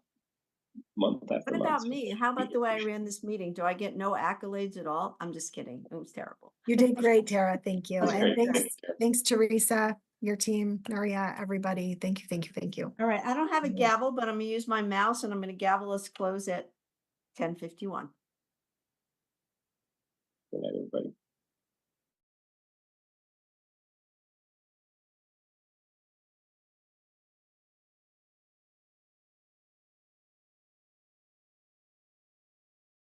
month after What month. about me? How about the way I ran this meeting? Do I get no accolades at all? I'm just kidding. It was terrible. You did great, Tara. Thank you. That's And great. thanks, Teresa, your team, Maria, everybody. Thank you. All right. I don't have a gavel, but I'm going to use my mouse, and I'm going to gavel us close at 10:51.